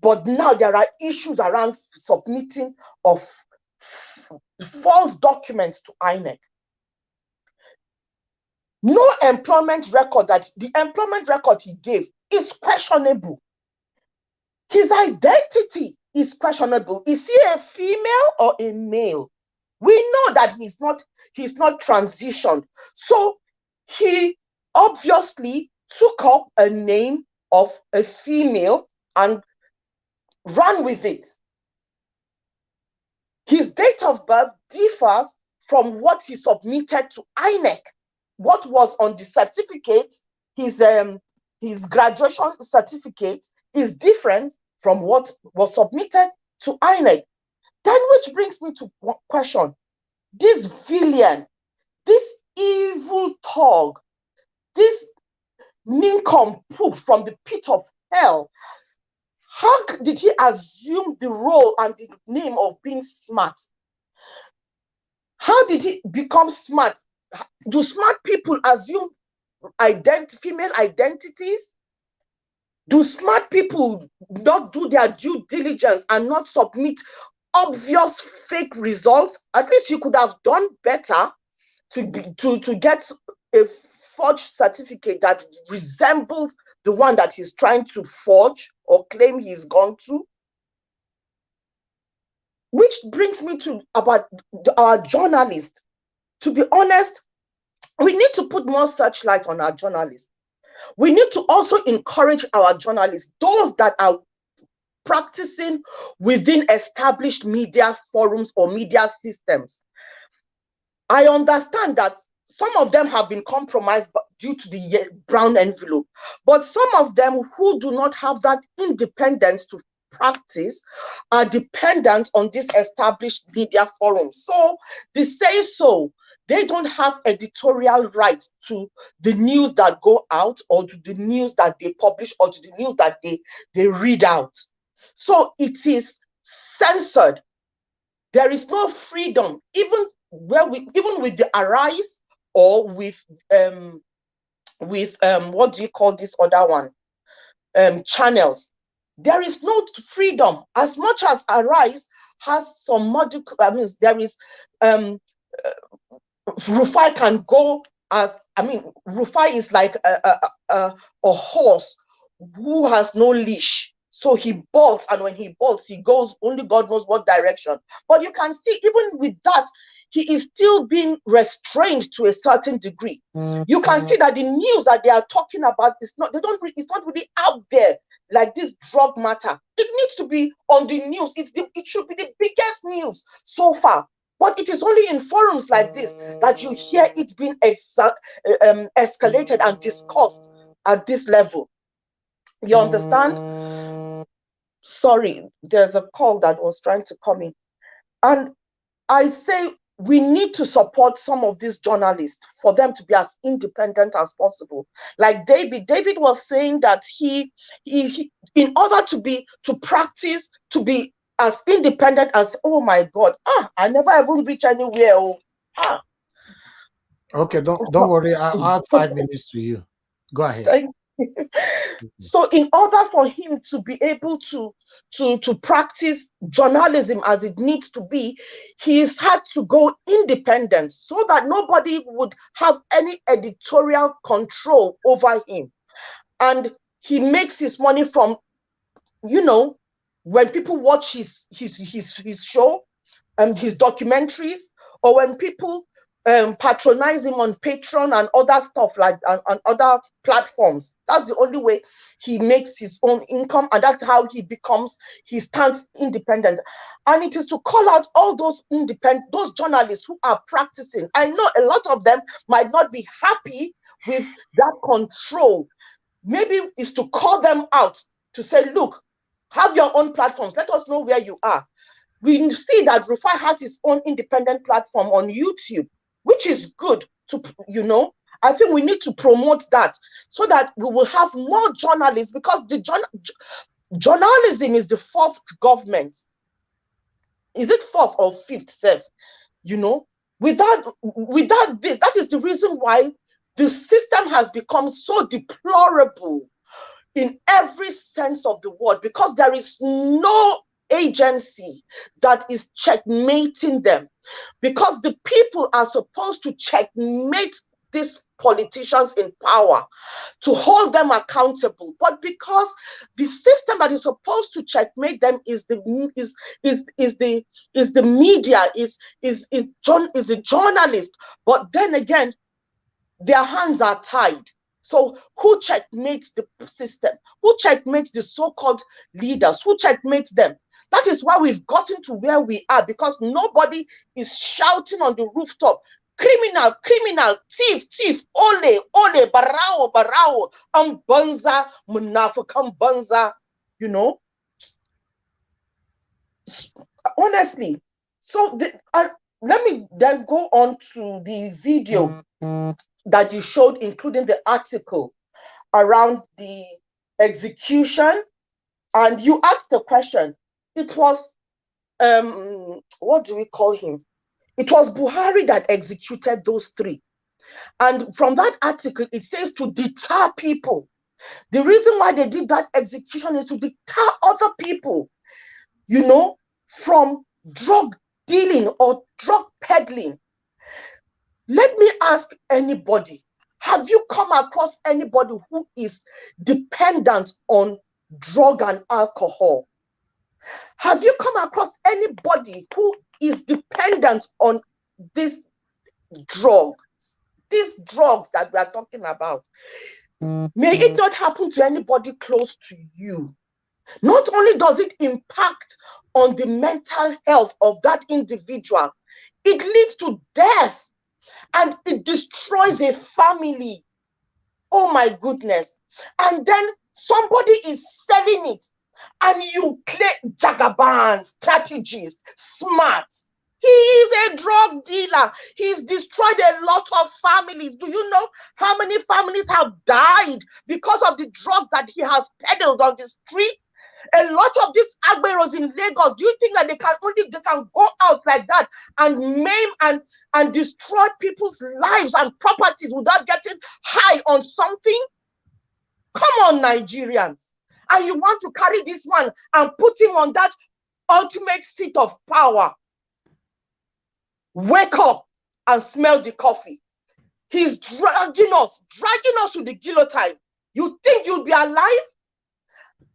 S5: but now there are issues around submitting of false documents to INEC. No employment record, the employment record he gave is questionable. His identity is questionable. Is he a female or a male? We know that he's not transitioned. So he obviously took up a name of a female and ran with it. His date of birth differs from what he submitted to INEC. What was on the certificate, his graduation certificate, is different from what was submitted to INEC. Then, which brings me to one question. This villain, this evil thug, this nincompoop from the pit of hell, how did he assume the role and the name of being smart? How did he become smart? Do smart people assume female identities? Do smart people not do their due diligence and not submit obvious fake results? At least you could have done better to get a forged certificate that resembles the one that he's trying to forge or claim he's gone to. Which brings me to about our journalists. To be honest, we need to put more searchlight on our journalists. We need to also encourage our journalists, those that are practicing within established media forums or media systems. I understand that some of them have been compromised due to the brown envelope, but some of them who do not have that independence to practice are dependent on this established media forums. So they say so. They don't have editorial rights to the news that go out or to the news that they publish or to the news that they read out. So it is censored. There is no freedom, even with the Arise or with what do you call this other one? Channels. There is no freedom. As much as Arise has some modicum, there is Rufai can go as, Rufai is like a horse who has no leash. So he bolts, and when he bolts, he goes only God knows what direction. But you can see, even with that, he is still being restrained to a certain degree. You can see that the news that they are talking about it's not really out there like this drug matter. It needs to be on the news. It should be the biggest news so far. But it is only in forums like this that you hear it being escalated and discussed at this level. You understand? Sorry, there's a call that was trying to come in. And I say we need to support some of these journalists for them to be as independent as possible. Like David was saying that he in order to practice, to be as independent as, oh my God, I never even reach anywhere.
S1: Okay, don't worry. I'll add 5 minutes to you. Go ahead.
S5: Thank you. So in order for him to be able to practice journalism as it needs to be, he's had to go independent so that nobody would have any editorial control over him. And he makes his money from, when people watch his show and his documentaries, or when people patronize him on Patreon and other stuff like on other platforms. That's the only way he makes his own income, and that's how he stands independent. And it is to call out all those those journalists who are practicing. I know a lot of them might not be happy with that control. Maybe it's to call them out to say, look, have your own platforms. Let us know where you are. We see that Rufai has his own independent platform on YouTube, which is good to, I think we need to promote that so that we will have more journalists, because the journalism is the fourth government. Is it fourth or fifth, Seth? Without this, that is the reason why the system has become so deplorable in every sense of the word, because there is no agency that is checkmating them, because the people are supposed to checkmate these politicians in power, to hold them accountable. But because the system that is supposed to checkmate them is the media, is the journalist. But then again, their hands are tied. So who checkmates the system? Who checkmates the so-called leaders? Who checkmates them? That is why we've gotten to where we are, because nobody is shouting on the rooftop, criminal, criminal, thief, thief, ole, ole, barao, barao, banza, munafu, banza, you know. Honestly. So let me then go on to the video that you showed, including the article around the execution. And you asked the question. It was, what do we call him? It was Buhari that executed those three. And from that article, it says to deter people. The reason why they did that execution is to deter other people, you know, from drug dealing or drug peddling. Let me ask anybody, have you come across anybody who is dependent on drug and alcohol? Have you come across anybody who is dependent on these drugs that we are talking about? May it not happen to anybody close to you. Not only does it impact on the mental health of that individual, it leads to death and it destroys a family. Oh my goodness. And then somebody is selling it and you claim Jagaban, strategist, smart. He is a drug dealer. He's destroyed a lot of families. Do you know how many families have died because of the drugs that he has peddled on the street? A lot of these agberos in Lagos, do you think that they can go out like that and maim and destroy people's lives and properties without getting high on something? Come on, Nigerians. And you want to carry this one and put him on that ultimate seat of power. Wake up and smell the coffee. He's dragging us to the guillotine. You think you'll be alive?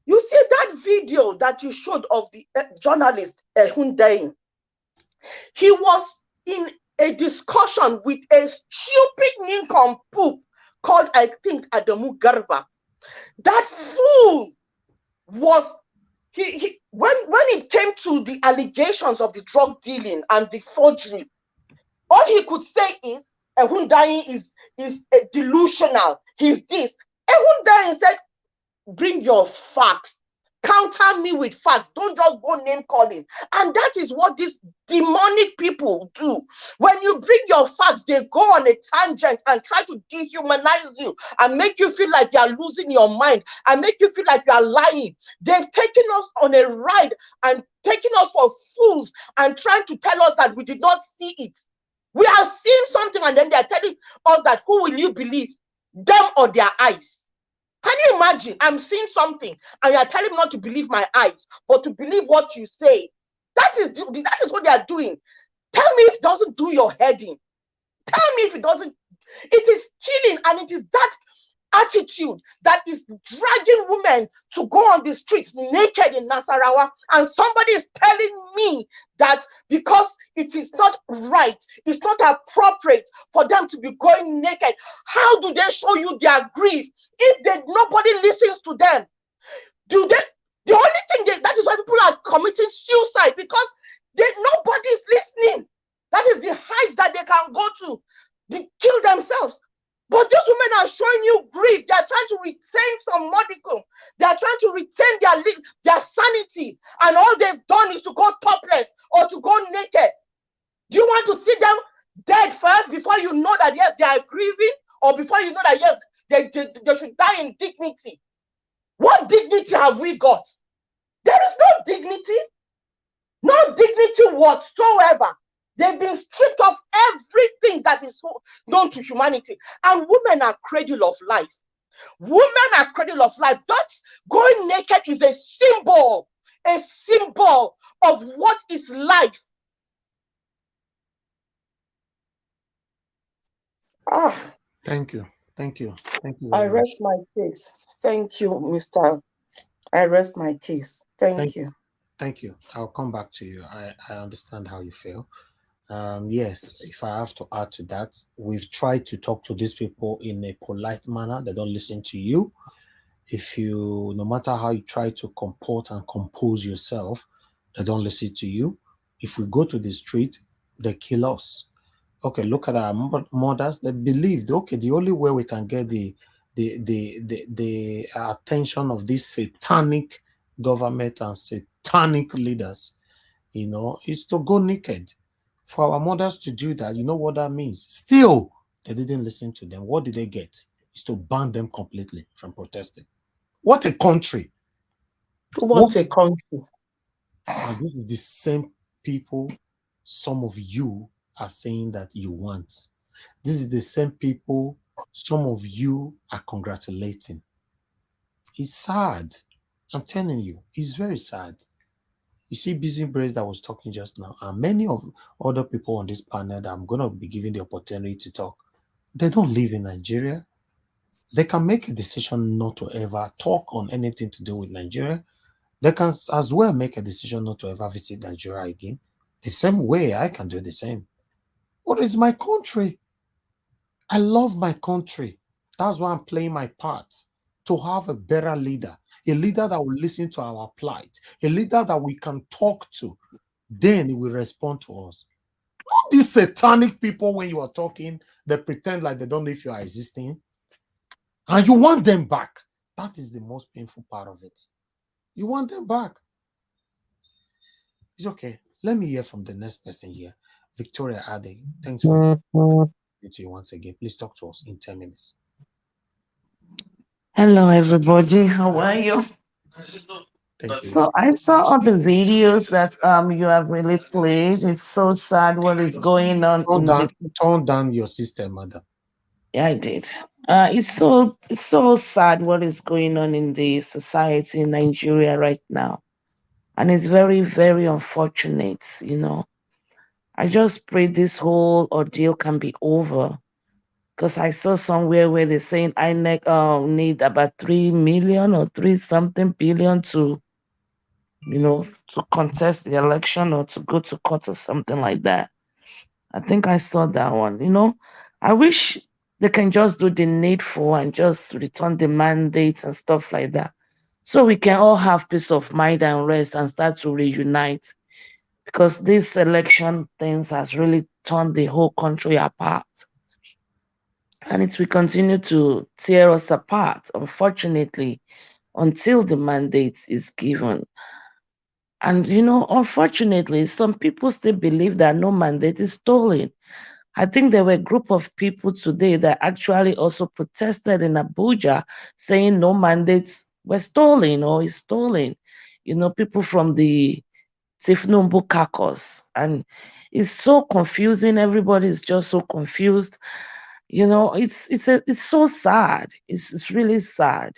S5: You see that video that you showed of the journalist Hundain. He was in a discussion with a stupid nincompoop called, I think, Adamu Garba. That fool was, when it came to the allegations of the drug dealing and the forgery, all he could say is, Hundain is delusional. He's this. Hundain said, bring your facts. Counter me with facts. Don't just go name calling. And that is what these demonic people do. When you bring your facts, they go on a tangent and try to dehumanize you and make you feel like you are losing your mind and make you feel like you are lying. They've taken us on a ride and taken us for fools and trying to tell us that we did not see it. We are seeing something and then they are telling us that who will you believe, them or their eyes? Can you imagine? I'm seeing something and you're telling me not to believe my eyes, but to believe what you say. That is what they are doing. Tell me if it doesn't do your head in. Tell me if it doesn't. It is killing, and it is that attitude that is dragging women to go on the streets naked in Nasarawa, and somebody is telling me that because it is not right, it's not appropriate for them to be going naked. How do they show you their grief if nobody listens to them? The only thing that is why people are committing suicide, because nobody is listening. That is the heights that they can go to. They kill themselves. But these women are showing you grief. They are trying to retain some modicum. They are trying to retain their sanity. And all they've done is to go topless or to go naked. Do you want to see them dead first before you know that, yes, they are grieving? Or before you know that, yes, they should die in dignity? What dignity have we got? There is no dignity. No dignity whatsoever. They've been stripped of everything that is known to humanity. And women are cradle of life. Women are cradle of life. That going naked is a symbol of what is life.
S1: Thank you. Thank you. Thank you
S5: I
S1: very much.
S5: rest my case. Thank you, Mr. I rest my case. Thank you.
S1: Thank you. I'll come back to you. I understand how you feel. Yes, if I have to add to that, we've tried to talk to these people in a polite manner. They don't listen to you. If you, no matter how you try to comport and compose yourself, they don't listen to you. If we go to the street, they kill us. Okay, look at our mothers. They believed, okay, the only way we can get the attention of this satanic government and satanic leaders, is to go naked. For our mothers to do that, you know what that means? Still, they didn't listen to them. What did they get? Is to ban them completely from protesting. What a country.
S5: What a country.
S1: And this is the same people some of you are saying that you want. This is the same people some of you are congratulating. It's sad. I'm telling you, it's very sad. You see, Busy Brace that was talking just now, and many of other people on this panel that I'm going to be giving the opportunity to talk, they don't live in Nigeria. They can make a decision not to ever talk on anything to do with Nigeria. They can as well make a decision not to ever visit Nigeria again. The same way I can do the same. But it's my country. I love my country. That's why I'm playing my part to have a better leader, a leader that will listen to our plight, a leader that we can talk to. Then he will respond to us. Not these satanic people, when you are talking, they pretend like they don't know if you are existing. And you want them back. That is the most painful part of it. You want them back. It's okay. Let me hear from the next person here. Victoria Ade. Thanks for to you once again. Please talk to us in 10 minutes.
S7: Hello, everybody. How are you?
S1: Thank you.
S7: So I saw all the videos that you have really played. It's so sad what is going on in this.
S1: Turn down your system, madam.
S7: Yeah, I did. It's so sad what is going on in the society in Nigeria right now, and it's very, very unfortunate. I just pray this whole ordeal can be over, because I saw somewhere where they're saying INEC need about 3 million or 3 something billion to contest the election or to go to court or something like that. I think I saw that one. I wish they can just do the needful and just return the mandates and stuff like that, so we can all have peace of mind and rest and start to reunite, because this election things has really torn the whole country apart, and it will continue to tear us apart, unfortunately, until the mandate is given. And unfortunately, some people still believe that no mandate is stolen. I think there were a group of people today that actually also protested in Abuja, saying no mandates were stolen or is stolen. People from the Tifnumbu caucus. And it's so confusing. Everybody is just so confused. It's so sad. It's really sad,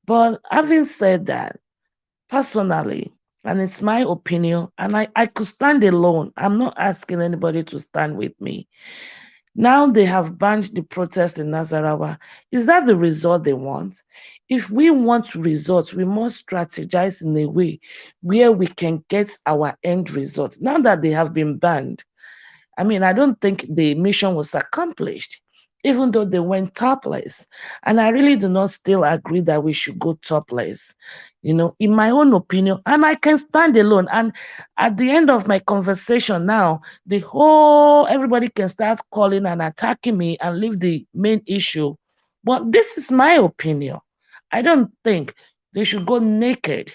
S7: But having said that, personally, and it's my opinion, and I could stand alone. I'm not asking anybody to stand with me. Now they have banned the protest in Nasarawa. Is that the result they want? If we want results, we must strategize in a way where we can get our end result. Now that they have been banned, I don't think the mission was accomplished, even though they went topless. And I really do not still agree that we should go topless, in my own opinion. And I can stand alone. And at the end of my conversation now, everybody can start calling and attacking me and leave the main issue. But this is my opinion. I don't think they should go naked.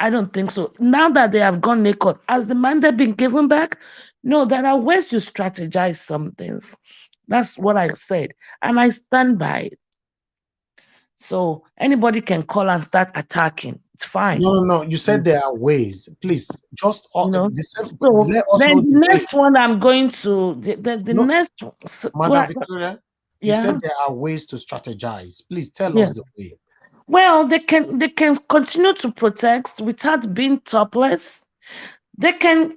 S7: I don't think so. Now that they have gone naked, has the mandate been given back? No, there are ways to strategize some things. That's what I said. And I stand by it. So anybody can call and start attacking. It's fine.
S1: No. You said there are ways. Please, just
S7: So
S1: let us
S7: then
S1: know
S7: the next one I'm going to the
S1: No,
S7: next
S1: Madam Victoria, you
S7: yeah.
S1: said there are ways to strategize. Please tell
S7: Yeah.
S1: us the way.
S7: Well, they can continue to protest without being topless. They can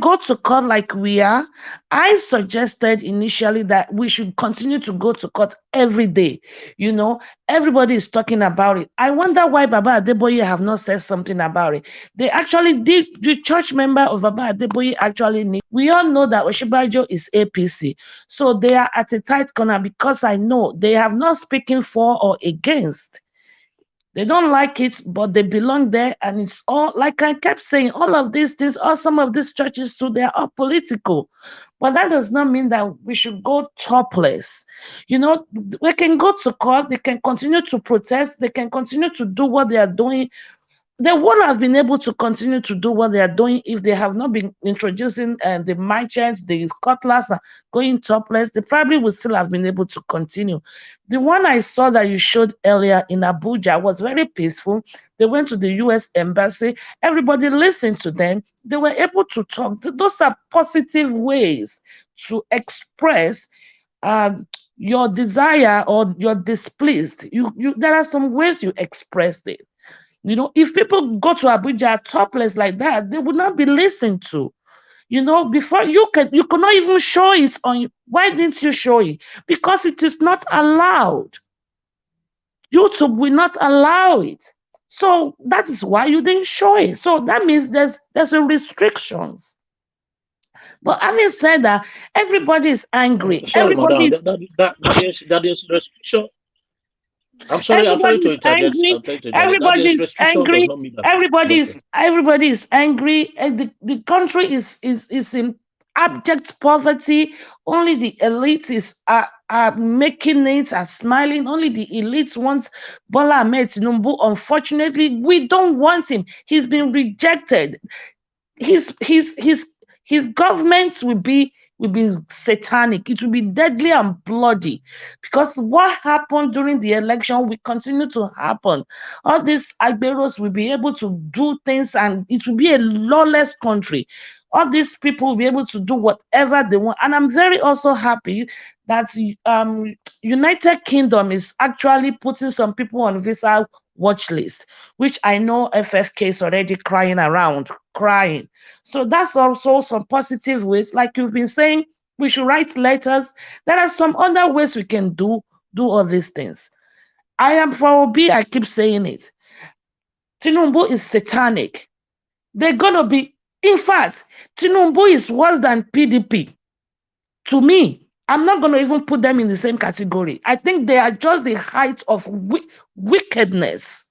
S7: go to court like we are. I suggested initially that we should continue to go to court every day. You know, everybody is talking about it. I wonder why Baba Adeboye have not said something about it. They actually did. The church member of Baba Adeboye actually need. We all know that Oshibajo is APC, so they are at a tight corner because I know they have not speaking for or against. They don't like it, but they belong there, and it's all like I kept saying. All of these things, or some of these churches too, they are all political. But that does not mean that we should go topless. You know, we can go to court. They can continue to protest. They can continue to do what they are doing. They would have been able to continue to do what they are doing if they have not been introducing the merchants, the cutlass, going topless. They probably would still have been able to continue. The one I saw that you showed earlier in Abuja was very peaceful. They went to the US Embassy. Everybody listened to them. They were able to talk. Those are positive ways to express your desire or you're displeased. There are some ways you express it. You know, if people go to Abuja topless like that, they would not be listened to. You know, before you could not even show it on. Why didn't you show it? Because it is not allowed. YouTube will not allow it. So that is why you didn't show it. So that means there's a restrictions. But having said that, everybody is angry.
S8: Sorry,
S7: Everybody
S8: madam. That is restriction. I'm sorry to interject. That is restriction does not mean that.
S7: Everybody is angry. The country is in abject poverty. Only the elites are making it, are smiling. Only the elites want Bola Ahmed Tinubu. Unfortunately, we don't want him. He's been rejected. His government will be satanic. It will be deadly and bloody, because what happened during the election will continue to happen. All these IGBOs will be able to do things, and it will be a lawless country. All these people will be able to do whatever they want. And I'm very also happy that United Kingdom is actually putting some people on visa watch list, which I know FFK is already crying. So that's also some positive ways. Like you've been saying, we should write letters. There are some other ways we can do all these things. I am for Obi, I keep saying it. Tinubu is satanic. They're gonna be, in fact, Tinubu is worse than PDP. To me, I'm not going to even put them in the same category. I think they are just the height of wickedness.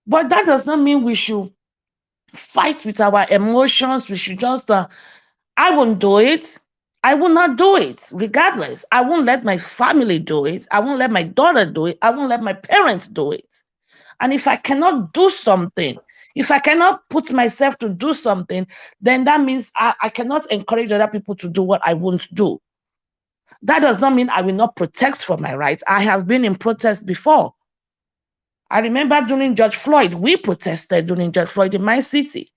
S7: But that does not mean we should fight with our emotions. We should just, I won't do it. I will not do it, regardless. I won't let my family do it. I won't let my daughter do it. I won't let my parents do it. And if I cannot do something, if I cannot put myself to do something, then that means I cannot encourage other people to do what I won't do. That does not mean I will not protest for my rights. I have been in protest before. I remember during George Floyd, we protested during George Floyd in my city.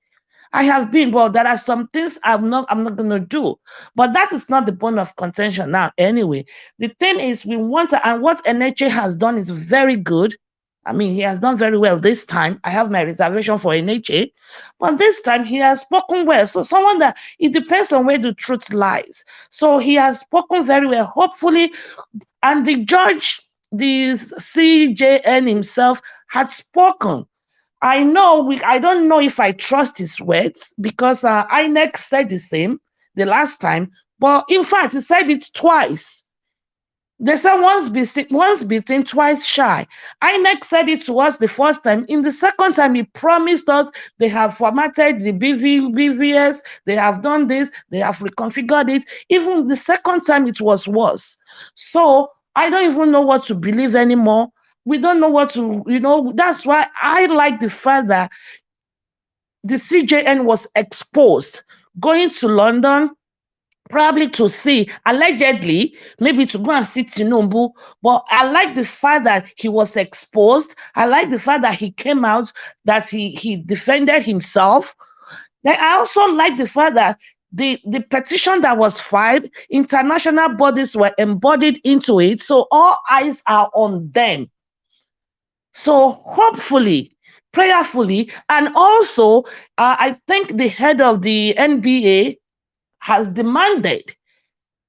S7: I have been, well, there are some things I'm not going to do. But that is not the point of contention now anyway. The thing is, we want to, and what NHA has done is very good. I mean, he has done very well this time. I have my reservation for NHA, but this time he has spoken well. So someone that, it depends on where the truth lies. So he has spoken very well, hopefully. And the judge, the CJN himself had spoken. I don't know if I trust his words, because INEC said the same the last time, but in fact, he said it twice. They said once bitten, twice shy. INEC said it to us the first time. In the second time, he promised us they have formatted the BVS, they have done this, they have reconfigured it. Even the second time, it was worse. So I don't even know what to believe anymore. We don't know what to, that's why I like the fact that the CJN was exposed, going to London, probably to see, allegedly, maybe to go and see Tinubu. But I like the fact that he was exposed. I like the fact that he came out, that he defended himself. Then I also like the fact that the petition that was filed, international bodies were embodied into it. So all eyes are on them. So hopefully, prayerfully. And also, I think the head of the NBA has demanded,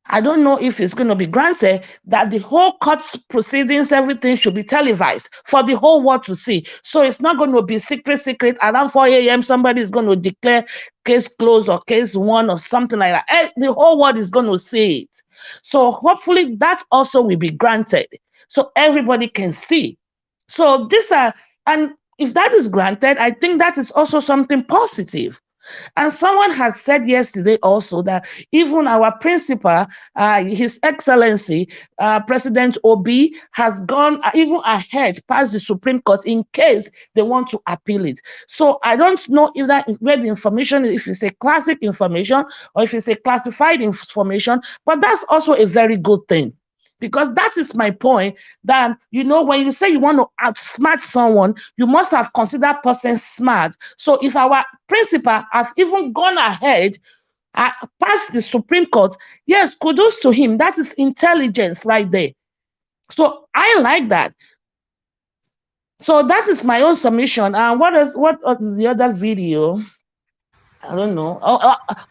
S7: I don't know if it's going to be granted, that the whole court proceedings, everything should be televised for the whole world to see. So it's not going to be secret. Around 4 a.m., somebody is going to declare case closed or case won or something like that. The whole world is going to see it. So hopefully that also will be granted, so everybody can see. So and if that is granted, I think that is also something positive. And someone has said yesterday also that even our principal, His Excellency, President Obi, has gone even ahead past the Supreme Court in case they want to appeal it. So I don't know where the information, if it's a classic information or if it's a classified information, but that's also a very good thing. Because that is my point, that, when you say you want to outsmart someone, you must have considered person smart. So if our principal has even gone ahead, past the Supreme Court, yes, kudos to him. That is intelligence right there. So I like that. So that is my own submission. And what is the other video? I don't know.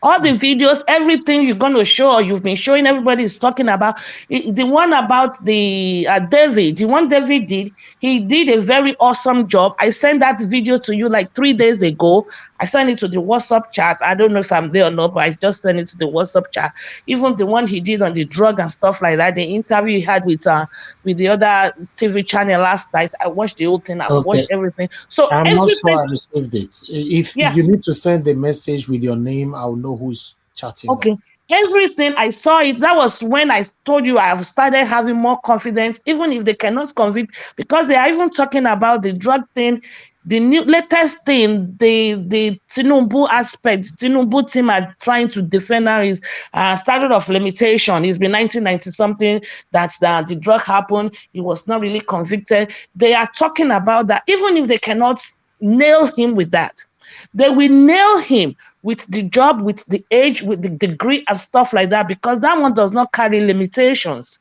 S7: All the videos, everything you're going to show, or you've been showing, everybody is talking about. The one about the David, the one David did, he did a very awesome job. I sent that video to you like 3 days ago. I sent it to the WhatsApp chat. I don't know if I'm there or not, but I just sent it to the WhatsApp chat. Even the one he did on the drug and stuff like that, the interview he had with the other TV channel last night, I watched the whole thing. I've watched everything. So
S1: I'm not sure I received it. If you need to send the message with your name, I'll know who's chatting.
S7: Okay. Everything, I saw it. That was when I told you I have started having more confidence, even if they cannot convict, because they are even talking about the drug thing, the new latest thing, the Tinubu aspect. Tinubu team are trying to defend his statute of limitation. It's been 1990 something that the drug happened. He was not really convicted. They are talking about that. Even if they cannot nail him with that, they will nail him with the job, with the age, with the degree and stuff like that, because that one does not carry limitations.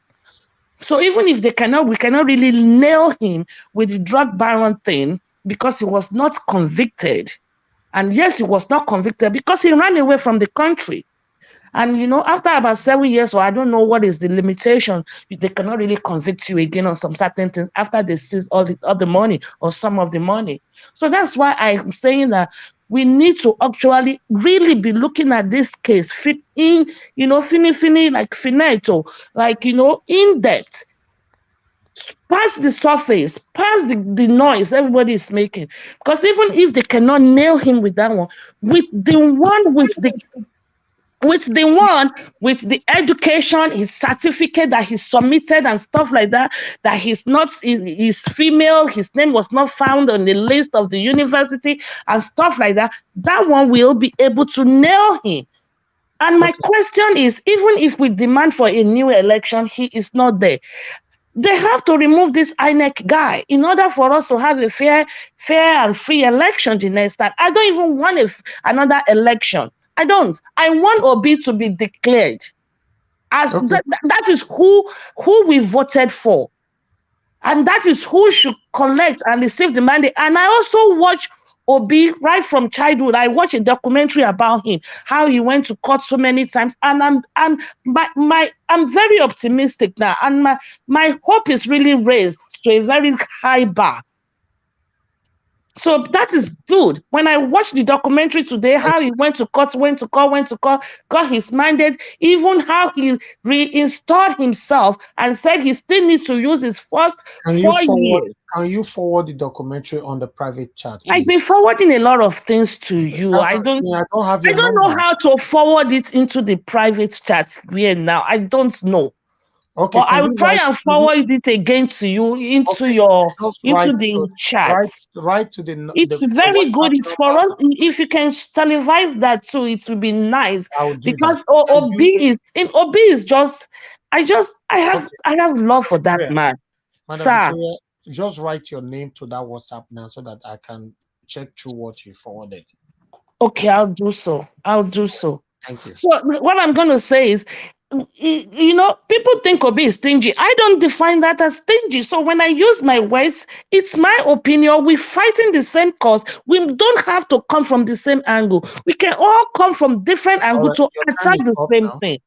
S7: So even if we cannot really nail him with the drug baron thing, because he was not convicted. And yes, he was not convicted because he ran away from the country. And after about 7 years, or I don't know what is the limitation, they cannot really convict you again on some certain things after they seize all the money or some of the money. So that's why I'm saying that we need to actually really be looking at this case in, like finito, like, in depth, past the surface, past the noise everybody is making. Because even if they cannot nail him with that one, with the one with the education, his certificate that he submitted and stuff like that, that he's female, his name was not found on the list of the university and stuff like that, that one will be able to nail him. And my question is, even if we demand for a new election, he is not there. They have to remove this INEC guy in order for us to have a fair and free election the next time. I don't even want another election. I don't. I want Obi to be declared as that is who we voted for, and that is who should collect and receive the mandate. And I also watch Obi right from childhood. I watched a documentary about him, how he went to court so many times, and I'm very optimistic now, and my hope is really raised to a very high bar. So that is good. When I watched the documentary today, how he went to court, got his mandate, even how he reinstalled himself and said he still needs to use his first 4 years.
S1: Can you forward the documentary on the private chat, please?
S7: I've been forwarding a lot of things to you. I don't know how to forward it into the private chat here now. I don't know. Okay, but I will try and forward it again to you into the chat.
S1: Right to the.
S7: It's very good. It's for us. If you can televise that too, it will be nice. Because Obi is just. I have love for that man.
S1: Madam
S7: Sir,
S1: Victoria, just write your name to that WhatsApp now so that I can check through what you forwarded.
S7: Okay, I'll do so.
S1: Thank you.
S7: So what I'm going to say is, you know, people think Obi is stingy. I don't define that as stingy. So when I use my words, it's my opinion. We're fighting the same cause. We don't have to come from the same angle. We can all come from different angles to attack the same thing.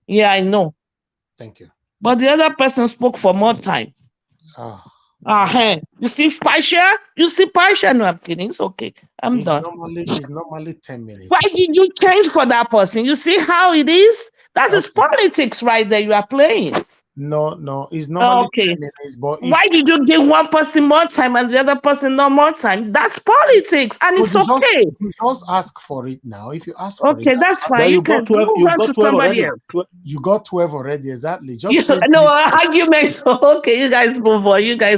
S7: Yeah, I know.
S1: Thank you.
S7: But the other person spoke for more time. You see partial? You see partial? No, I'm kidding. It's okay. I'm done.
S1: It's normally 10 minutes.
S7: Why did you change for that person? You see how it is? That is politics right there you are playing.
S1: No, it's normally 10 minutes. But
S7: why did you give one person more time and the other person no more time? That's politics, and it's okay.
S1: You just ask for it now. If you ask
S7: for it, that's fine. You can move on to somebody else.
S1: You got 12 already, exactly.
S7: Just no argument. Okay, you guys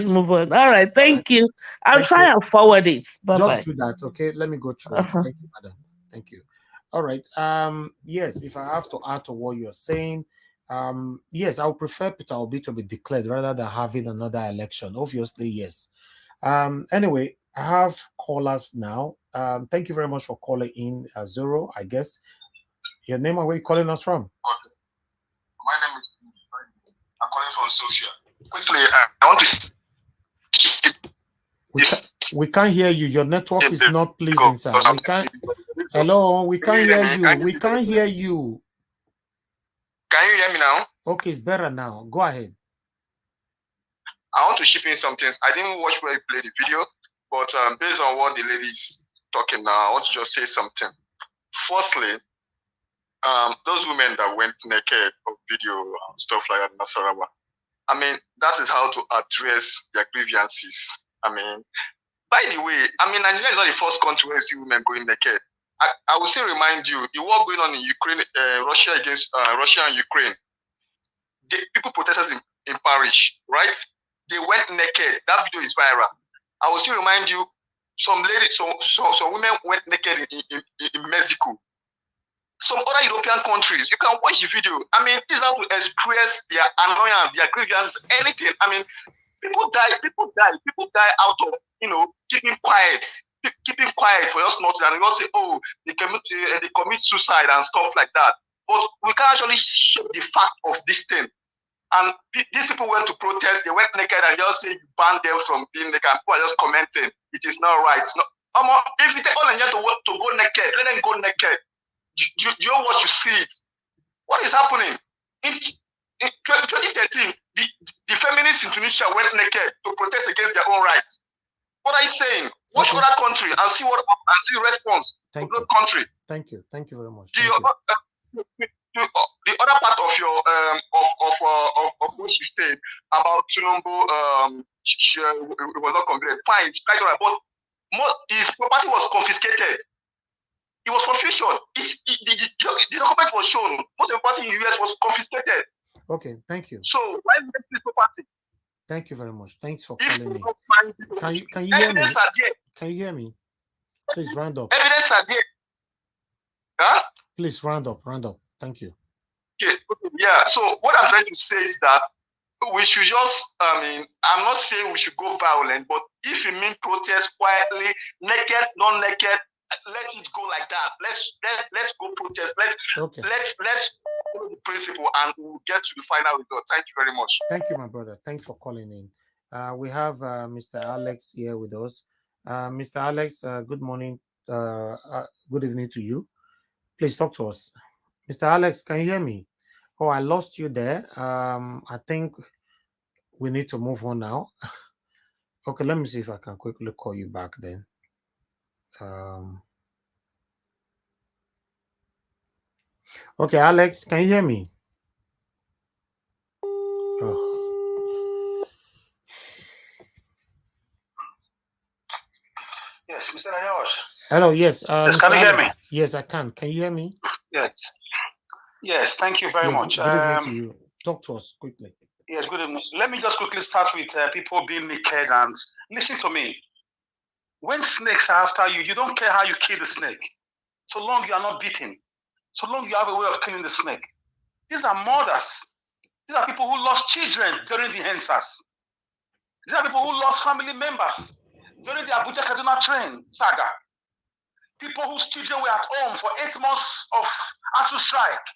S7: move on. All right, thank you. I'll try and forward it. Bye-bye.
S1: Just do that, okay? Let me go through it. Thank you, madam. Thank you. All right. Yes, if I have to add to what you're saying, yes, I would prefer Peter Obi to be declared rather than having another election. Obviously, yes. Anyway, I have callers now. Thank you very much for calling in, Zoro, I guess. Your name and where you calling us from?
S9: My name is I'm calling from Sofia. Quickly, I want to
S1: we can't hear you. Your network is not pleasing, sir. We can't. Hello, we can't hear you. We can't hear you.
S9: Can you hear me now?
S1: Okay, it's better now. Go ahead.
S9: I want to chip in some things. I didn't watch where you played the video, but based on what the lady is talking now, I want to just say something. Firstly, those women that went naked for video and stuff like that in Nasarawa, I mean, that is how to address their grievances. I mean, by the way, Nigeria is not the first country where you see women going naked. I will still remind you, the war going on in Ukraine, Russia against Russia and Ukraine, people protesters in Paris, right? They went naked. That video is viral. I will still remind you, some women went naked in Mexico. Some other European countries, you can watch the video. I mean, this is how to express their annoyance, their grievances, anything. I mean, people die out of, keeping quiet for just nothing, and you all say, oh, they commit suicide and stuff like that. But we can actually shape the fact of this thing. And these people went to protest, they went naked, and just say you ban them from being naked. And people are just commenting, it is not right. It's not. If you take all Nigeria to go naked, let them go naked. Do you know what you see it? What is happening? In 2013, the feminists in Tunisia went naked to protest against their own rights. What are you saying? Watch other country and see what and see response to that country.
S1: Thank you very much.
S9: The other part of your of what she said about Tinubu, it was not completed. Fine, quite all right, but his property was confiscated. It was confusion. The document was shown. Most of the property in the US was confiscated.
S1: Okay, thank you.
S9: So why is this property?
S1: Thank you very much. Thanks for calling me. Can you hear me? Can you hear me? Please round up.
S9: Evidence are there. Huh?
S1: Please round up. Thank you.
S9: Okay. Yeah. So what I'm trying to say is that we should just, I'm not saying we should go violent, but if you mean protest quietly, naked, non-naked, let it go like that. Let's go protest. Let's follow the principle, and we'll get to the final result. Thank you very much.
S1: Thank you, my brother. Thanks for calling in. We have Mr. Alex here with us. Mr. Alex, good morning. Good evening to you. Please talk to us. Mr. Alex, can you hear me? Oh, I lost you there. I think we need to move on now. Okay, let me see if I can quickly call you back then. Okay, Alex, can you hear me?
S10: Yes, Mr. Nayawash.
S1: Hello, yes.
S10: Yes, can you hear me?
S1: Yes, I can. Can you hear me?
S10: Yes, thank you very much.
S1: Good evening to you. Talk to us quickly.
S10: Yes, good evening. Let me just quickly start with people being naked, and listen to me. When snakes are after you, you don't care how you kill the snake. So long you are not beaten. So long you have a way of killing the snake. These are murders. These are people who lost children during the Hensas. These are people who lost family members during the Abuja Kaduna train saga. People whose children were at home for 8 months of ASU strike.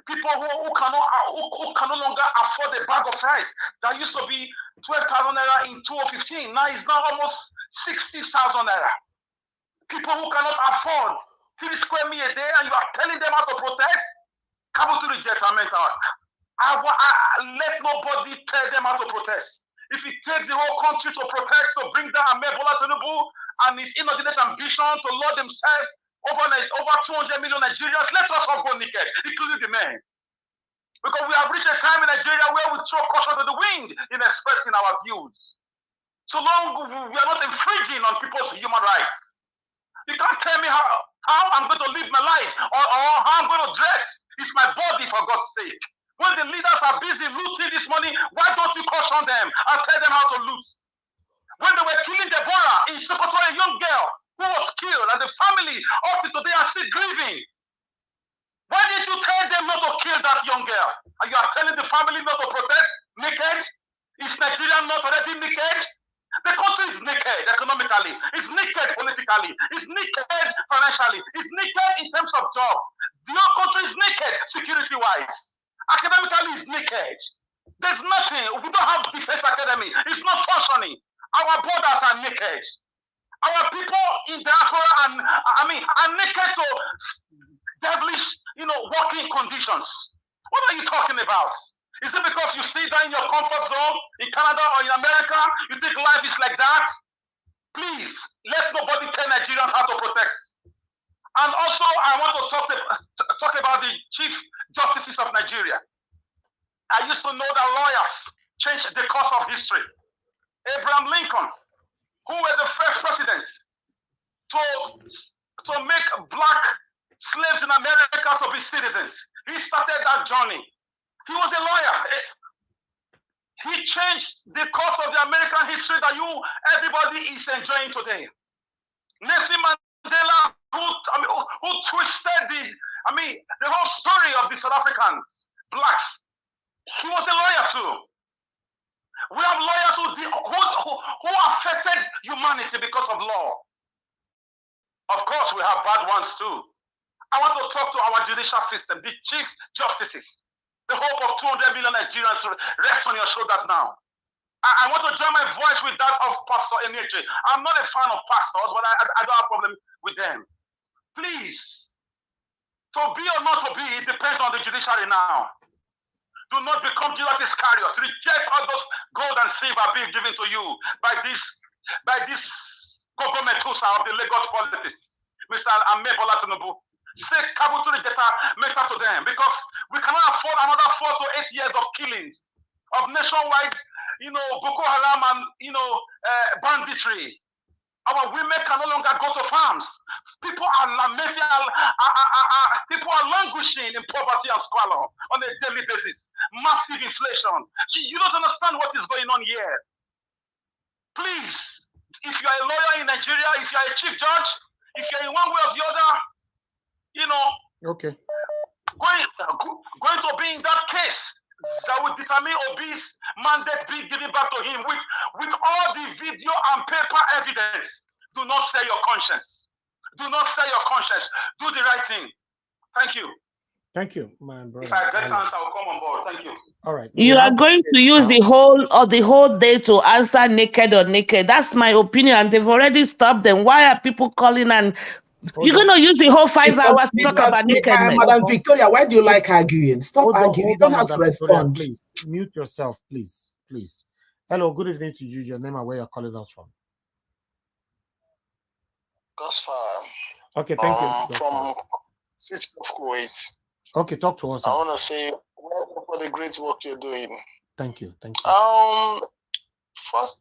S10: People who can no longer afford a bag of rice that used to be 12,000 naira in 2015. Now it's now almost 60,000 naira. People who cannot afford 3 square meals a day, and you are telling them how to protest? Kabuto reject our mental. Let nobody tell them how to protest. If it takes the whole country to protest, to bring down Bola Tinubu and his inordinate ambition to lord himself over 200 million Nigerians, let us all go naked, including the men. Because we have reached a time in Nigeria where we throw caution to the wind in expressing our views. So long we are not infringing on people's human rights. You can't tell me how I'm going to live my life or how I'm going to dress. It's my body, for God's sake. When the leaders are busy looting this money, why don't you caution them and tell them how to loot? When they were killing Deborah in Sokoto, a young girl who was killed, and the family up to today are still grieving. Why did you tell them not to kill that young girl? And you are telling the family not to protest naked? Is Nigeria not already naked? The country is naked economically, it's naked politically, it's naked financially, it's naked in terms of job. The whole country is naked security-wise. Academically, it's naked. There's nothing. We don't have defense academy. It's not functioning. Our borders are naked. Our people in diaspora are naked to devilish, working conditions. What are you talking about? Is it because you sit down in your comfort zone in Canada or in America, you think life is like that? Please, let nobody tell Nigerians how to protest. And also, I want to talk about the Chief Justices of Nigeria. I used to know that lawyers changed the course of history. Abraham Lincoln, who were the first presidents to make black slaves in America to be citizens. He started that journey. He was a lawyer. He changed the course of the American history that everybody is enjoying today. Nelson Mandela, who twisted the whole story of the South Africans, blacks. He was a lawyer too. We have lawyers who affected humanity because of law. Of course, we have bad ones too. I want to talk to our judicial system, the chief justices. The hope of 200 million Nigerians rests on your shoulders now. I want to join my voice with that of Pastor Eneche. I'm not a fan of pastors, but I don't have a problem with them. Please, to be or not to be, it depends on the judiciary now. Do not become Judas Iscariot. Reject all those gold and silver being given to you by this government of the Lagos politics, Mr. Bola Tinubu. Say Kabuto matter to them, because we cannot afford another 4 to 8 years of killings of nationwide, Boko Haram and banditry. Our women can no longer go to farms. People are lamenting, people are languishing in poverty and squalor on a daily basis. Massive inflation. You don't understand what is going on here. Please, if you are a lawyer in Nigeria, if you are a chief judge, if you are in one way or the other,
S1: okay,
S10: going to be in that case that would determine Obi's mandate being given back to him with all the video and paper evidence. Do not sell your conscience. Do not sell your conscience. Do the right thing. Thank you.
S1: Thank you, my brother.
S10: If I get an answer, I'll come on board. Thank you.
S1: All right.
S7: You are going to use the whole day to answer naked or naked. That's my opinion, and they've already stopped them. Why are people calling and you're going to use the whole 5 hours to talk about nakedness?
S6: Madam Victoria, why do you like arguing? Stop arguing. You don't have to respond.
S1: Victoria, please mute yourself, please. Hello, good evening to you. Your name and where you're calling us from.
S9: Gospel.
S1: Okay, thank you.
S9: From City of Kuwait.
S1: Okay, talk to us.
S9: I want to say welcome for the great work you're doing.
S1: Thank you.
S9: First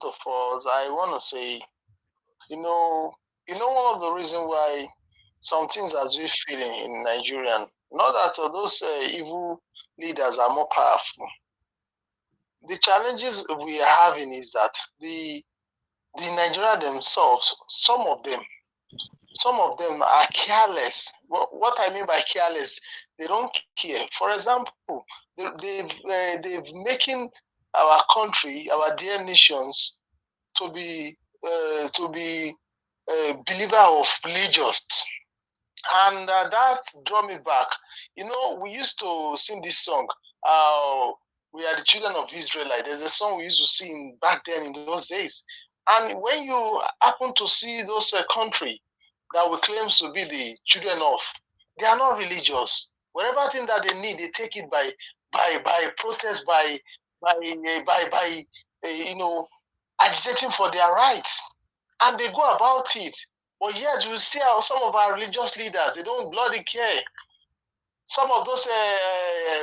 S9: of all, I want to say, one of the reasons why some things are really feeling in Nigeria, not that those evil leaders are more powerful. The challenges we are having is that the Nigeria themselves, some of them are careless. What I mean by careless, they don't care. For example, they've making our country, our dear nations, to be believer of religious. And that drew me back. You know, we used to sing this song. We are the children of Israel. Like, there's a song we used to sing back then in those days. And when you happen to see those country that we claim to be the children of, they are not religious. Whatever thing that they need, they take it by protest, by you know, agitating for their rights, and they go about it. But yet you see how some of our religious leaders, they don't bloody care. Some of those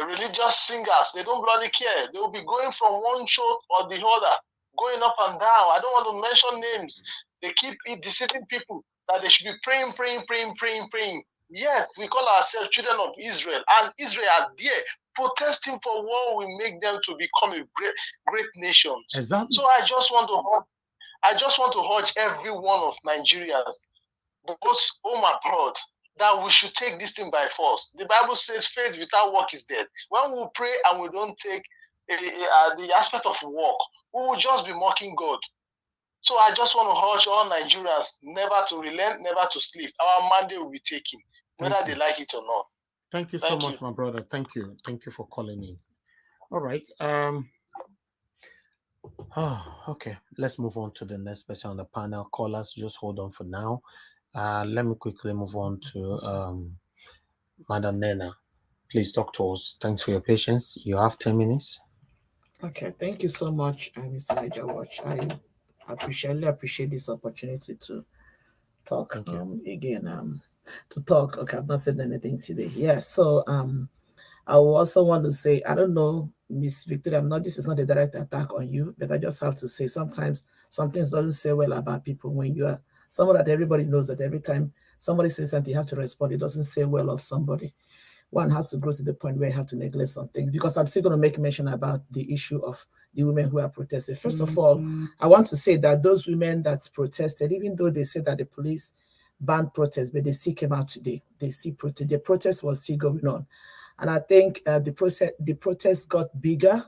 S9: religious singers, they don't bloody care. They will be going from one show or the other, going up and down. I don't want to mention names. They keep deceiving people that they should be praying. Yes, we call ourselves children of Israel, and Israel are there protesting for what will make them to become a great nation.
S1: Exactly.
S9: So I just want to urge every one of Nigerians, both home and abroad, that we should take this thing by force. The Bible says faith without work is dead. When we pray and we don't take the aspect of work, we will just be mocking God. So I just want to urge all Nigerians never to relent, never to sleep. Our mandate will be taken, whether they like it or not.
S1: Thank you so much, my brother. Thank you. Thank you for calling in. All right. Okay. Let's move on to the next person on the panel. Callers, just hold on for now. Let me quickly move on to Madam Nena. Please talk to us. Thanks for your patience. You have 10 minutes.
S6: Okay, thank you so much, Mr. Niger Watch. I appreciate this opportunity to talk again. To talk. Okay, I've not said anything today. Yeah, so I will also want to say, I don't know, Miss Victoria, this is not a direct attack on you, but I just have to say sometimes some things don't say well about people when you are someone that everybody knows that every time somebody says something, you have to respond. It doesn't say well of somebody. One has to grow to the point where you have to neglect some things, because I'm still going to make mention about the issue of the women who are protesting. First of all, I want to say that those women that protested, even though they said that the police banned protests, but they still came out today. They still protest. The protest was still going on. And I think the protest got bigger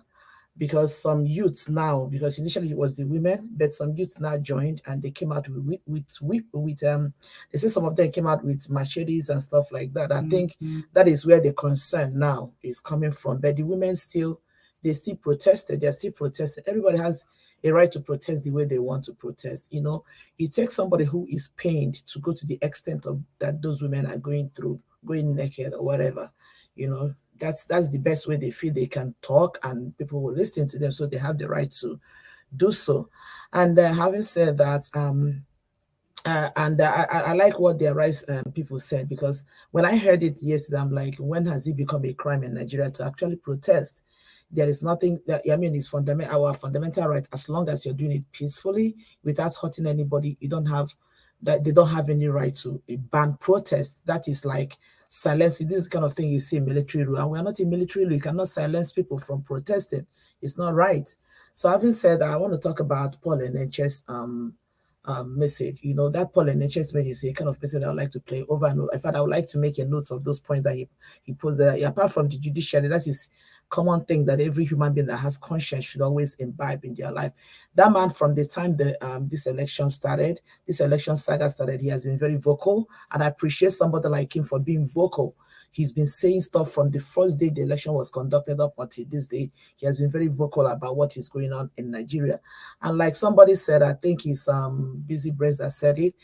S6: because some youths now, because initially it was the women, but some youths now joined and they came out with they say some of them came out with machetes and stuff like that. I think that is where the concern now is coming from. But the women they still protested. They're still protesting. Everybody has a right to protest the way they want to protest. You know, it takes somebody who is pained to go to the extent of that those women are going through, going naked or whatever. You know, that's the best way they feel they can talk and people will listen to them, so they have the right to do so. And having said that, I like what the Arise people said, because when I heard it yesterday, I'm like, when has it become a crime in Nigeria to actually protest? There is nothing that, I mean, it's our fundamental right. As long as you're doing it peacefully without hurting anybody, they don't have any right to ban protests. That is like silencing. This kind of thing you see in military rule, and we're not in military rule. You cannot silence people from protesting. It's not right. So having said that, I want to talk about Paul Enenche's message. You know, that Paul Enenche's message is a kind of person that I would like to play over and over. In fact, I would like to make a note of those points that he posed there. Apart from the judiciary, that is common thing that every human being that has conscience should always imbibe in their life. That man, from the time this election saga started, he has been very vocal, and I appreciate somebody like him for being vocal. He's been saying stuff from the first day the election was conducted up until this day. He has been very vocal about what is going on in Nigeria. And like somebody said, I think it's Busy Brains that said it,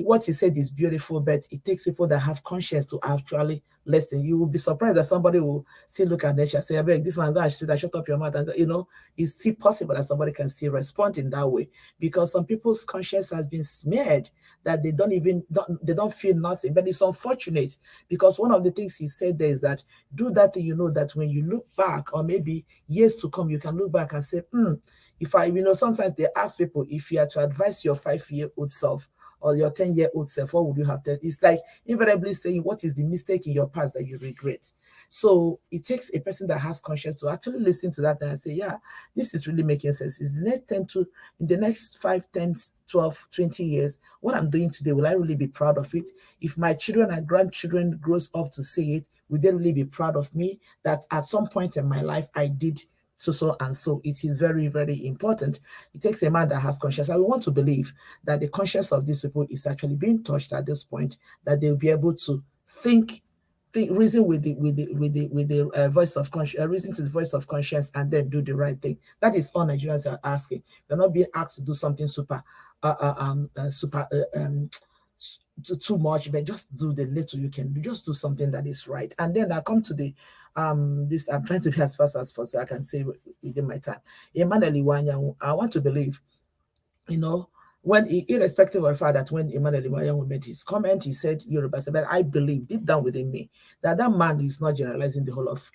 S6: what he said is beautiful, but it takes people that have conscience to actually listen. You will be surprised that somebody will still look at nature and say, I beg, this man, gosh, shut up your mouth. And, you know, it's still possible that somebody can still respond in that way, because some people's conscience has been smeared that they don't feel nothing. But it's unfortunate, because one of the things he said there is that do that thing, you know, that when you look back, or maybe years to come, you can look back and say, sometimes they ask people, if you are to advise your 5-year-old self or your 10-year-old self, what would you have done? It's like invariably saying, what is the mistake in your past that you regret? So it takes a person that has conscience to actually listen to that and say, yeah, this is really making sense. In the next 5, 10, 12, 20 years, what I'm doing today, will I really be proud of it? If my children and grandchildren grows up to see it, will they really be proud of me that at some point in my life I did so and so. It is very, very important. It takes a man that has conscience. I want to believe that the conscience of these people is actually being touched at this point, that they'll be able to reason with the voice of conscience, reason to the voice of conscience, and then do the right thing. That is all Nigerians are asking. They're not being asked to do something too much, but just do the little you can do. Just do something that is right. And then I come to the this. I'm trying to be as fast as possible. I can say within my time. Emmanuel Iwanya, I want to believe, when irrespective of the fact that when Emmanuel Iwanya made his comment, he said Yorubas, but I believe deep down within me that man is not generalizing the whole of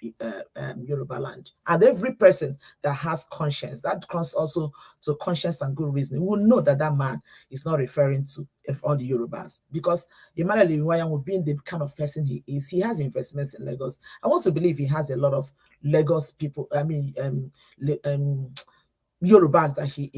S6: Yoruba land. And every person that has conscience, that comes also to conscience and good reasoning, will know that man is not referring to all the Yorubas, because Emmanuel Iwanya would be in the kind of person he is. He has investments in Lagos. I want to believe he has a lot of Lagos people. I mean, Yorubas that he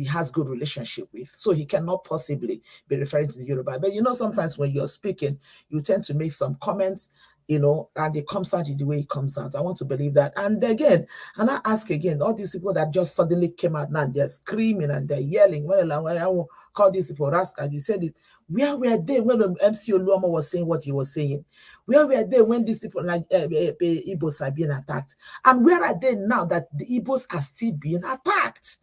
S6: has good relationship with, so he cannot possibly be referring to the Yoruba. But sometimes when you're speaking, you tend to make some comments, and it comes out the way it comes out. I want to believe that. And again, and I ask again, all these people that just suddenly came out now, they're screaming and they're yelling. Well, I will call these people rascals. You said it. Where were they when MC Oluomo was saying what he was saying? Where were they when these people like Igbos are being attacked? And where are they now that the Igbos are still being attacked?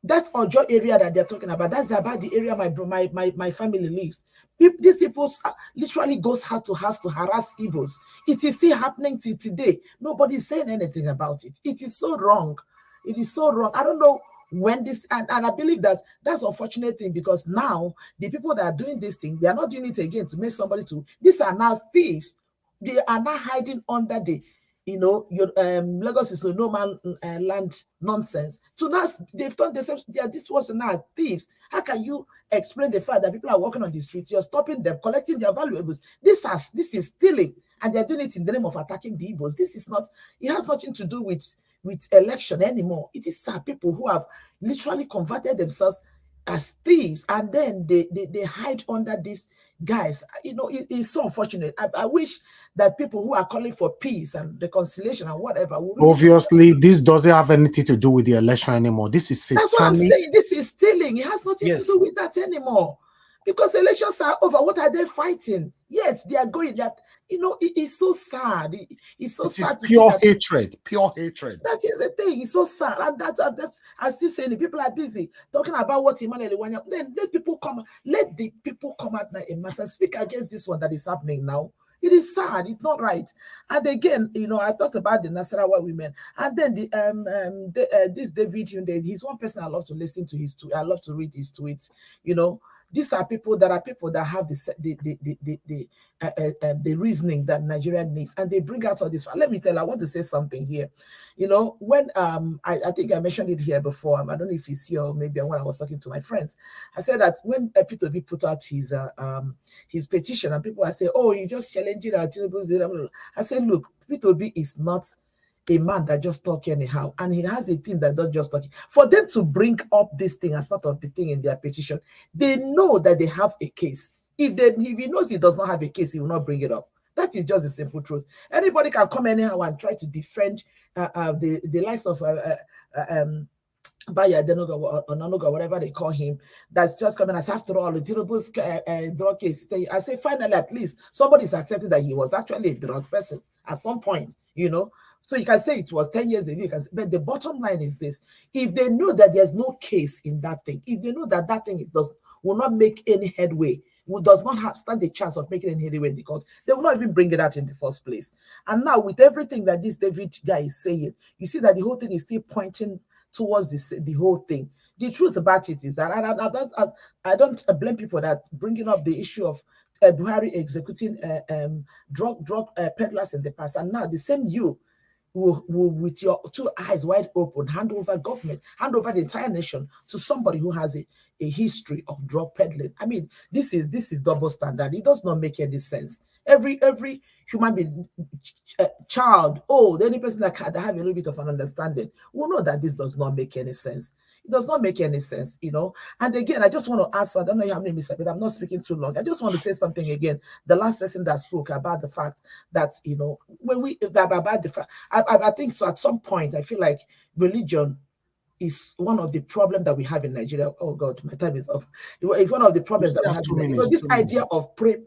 S6: That Ojo area that they're talking about, that's about the area my family lives. These people literally goes house to harass Igbos. It is still happening till today. Nobody's saying anything about it. It is so wrong. It is so wrong. I don't know when this, and I believe that's an unfortunate thing, because now the people that are doing this thing, they are not doing it again to make somebody to, these are now thieves. They are now hiding under the, Lagos is no man land nonsense. So now they've done themselves, this was now thieves. How can you explain the fact that people are walking on the streets, you're stopping them, collecting their valuables? This is stealing, and they're doing it in the name of attacking the Igbos. This is not, it has nothing to do with election anymore. It is people who have literally converted themselves as thieves, and then they hide under these guys. It's so unfortunate. I wish that people who are calling for peace and reconciliation and whatever
S1: really, obviously this doesn't have anything to do with the election anymore. This is satanic.
S6: That's what I'm saying. This is stealing. It has nothing to do with that anymore, because elections are over. What are they fighting? Yes, they are going. That it's so sad. It's so sad to
S1: pure
S6: see that
S1: hatred. Pure hatred.
S6: That is the thing. It's so sad, and that's I'm still saying the people are busy talking about what Emmanuel Iwanya. Then let the people come out now in mass and speak against this one that is happening now. It is sad. It's not right. And again, I talked about the Nasarawa women, and then this David Hyundai. He's one person I love to listen to his. I love to read his tweets. These are people that have the reasoning that Nigeria needs, and they bring out all this. Let me tell you, I want to say something here. When I think I mentioned it here before. I don't know if it's here or maybe when I was talking to my friends, I said that when P2B put out his petition, and people are saying, "Oh, he's just challenging Tinubu." I said, "Look, P2B is not a man that just talk anyhow, and he has a team that don't just talk. For them to bring up this thing as part of the thing in their petition, they know that they have a case. If he knows he does not have a case, he will not bring it up. That is just the simple truth. Anybody can come anyhow and try to defend the likes of Baya Denoga or Onoga, whatever they call him, that's just coming as after all the Tinubu's drug case. I say finally, at least somebody's accepted that he was actually a drug person at some point, So you can say it was 10 years ago, but the bottom line is this: if they know that there's no case in that thing, if they know that that thing will not make any headway, does not stand a chance of making any headway in the court, they will not even bring it out in the first place. And now with everything that this David guy is saying, you see that the whole thing is still pointing towards the whole thing. The truth about it is that I don't blame people that bringing up the issue of Buhari executing drug peddlers in the past, and now the same you will with your two eyes wide open hand over government, hand over the entire nation to somebody who has a history of drug peddling. I mean, this is double standard. It does not make any sense. Every human being, child, any person that have a little bit of an understanding will know that this does not make any sense. It does not make any sense, you know. And again, I just want to ask, I don't know how many minutes, but I'm not speaking too long. I just want to say something again. The last person that spoke about the fact that, you know, when about the fact, I think so at some point, I feel like religion is one of the problems that we have in Nigeria. Oh God, my time is up. It's one of the problems that we have in Nigeria. You know, this idea of pray.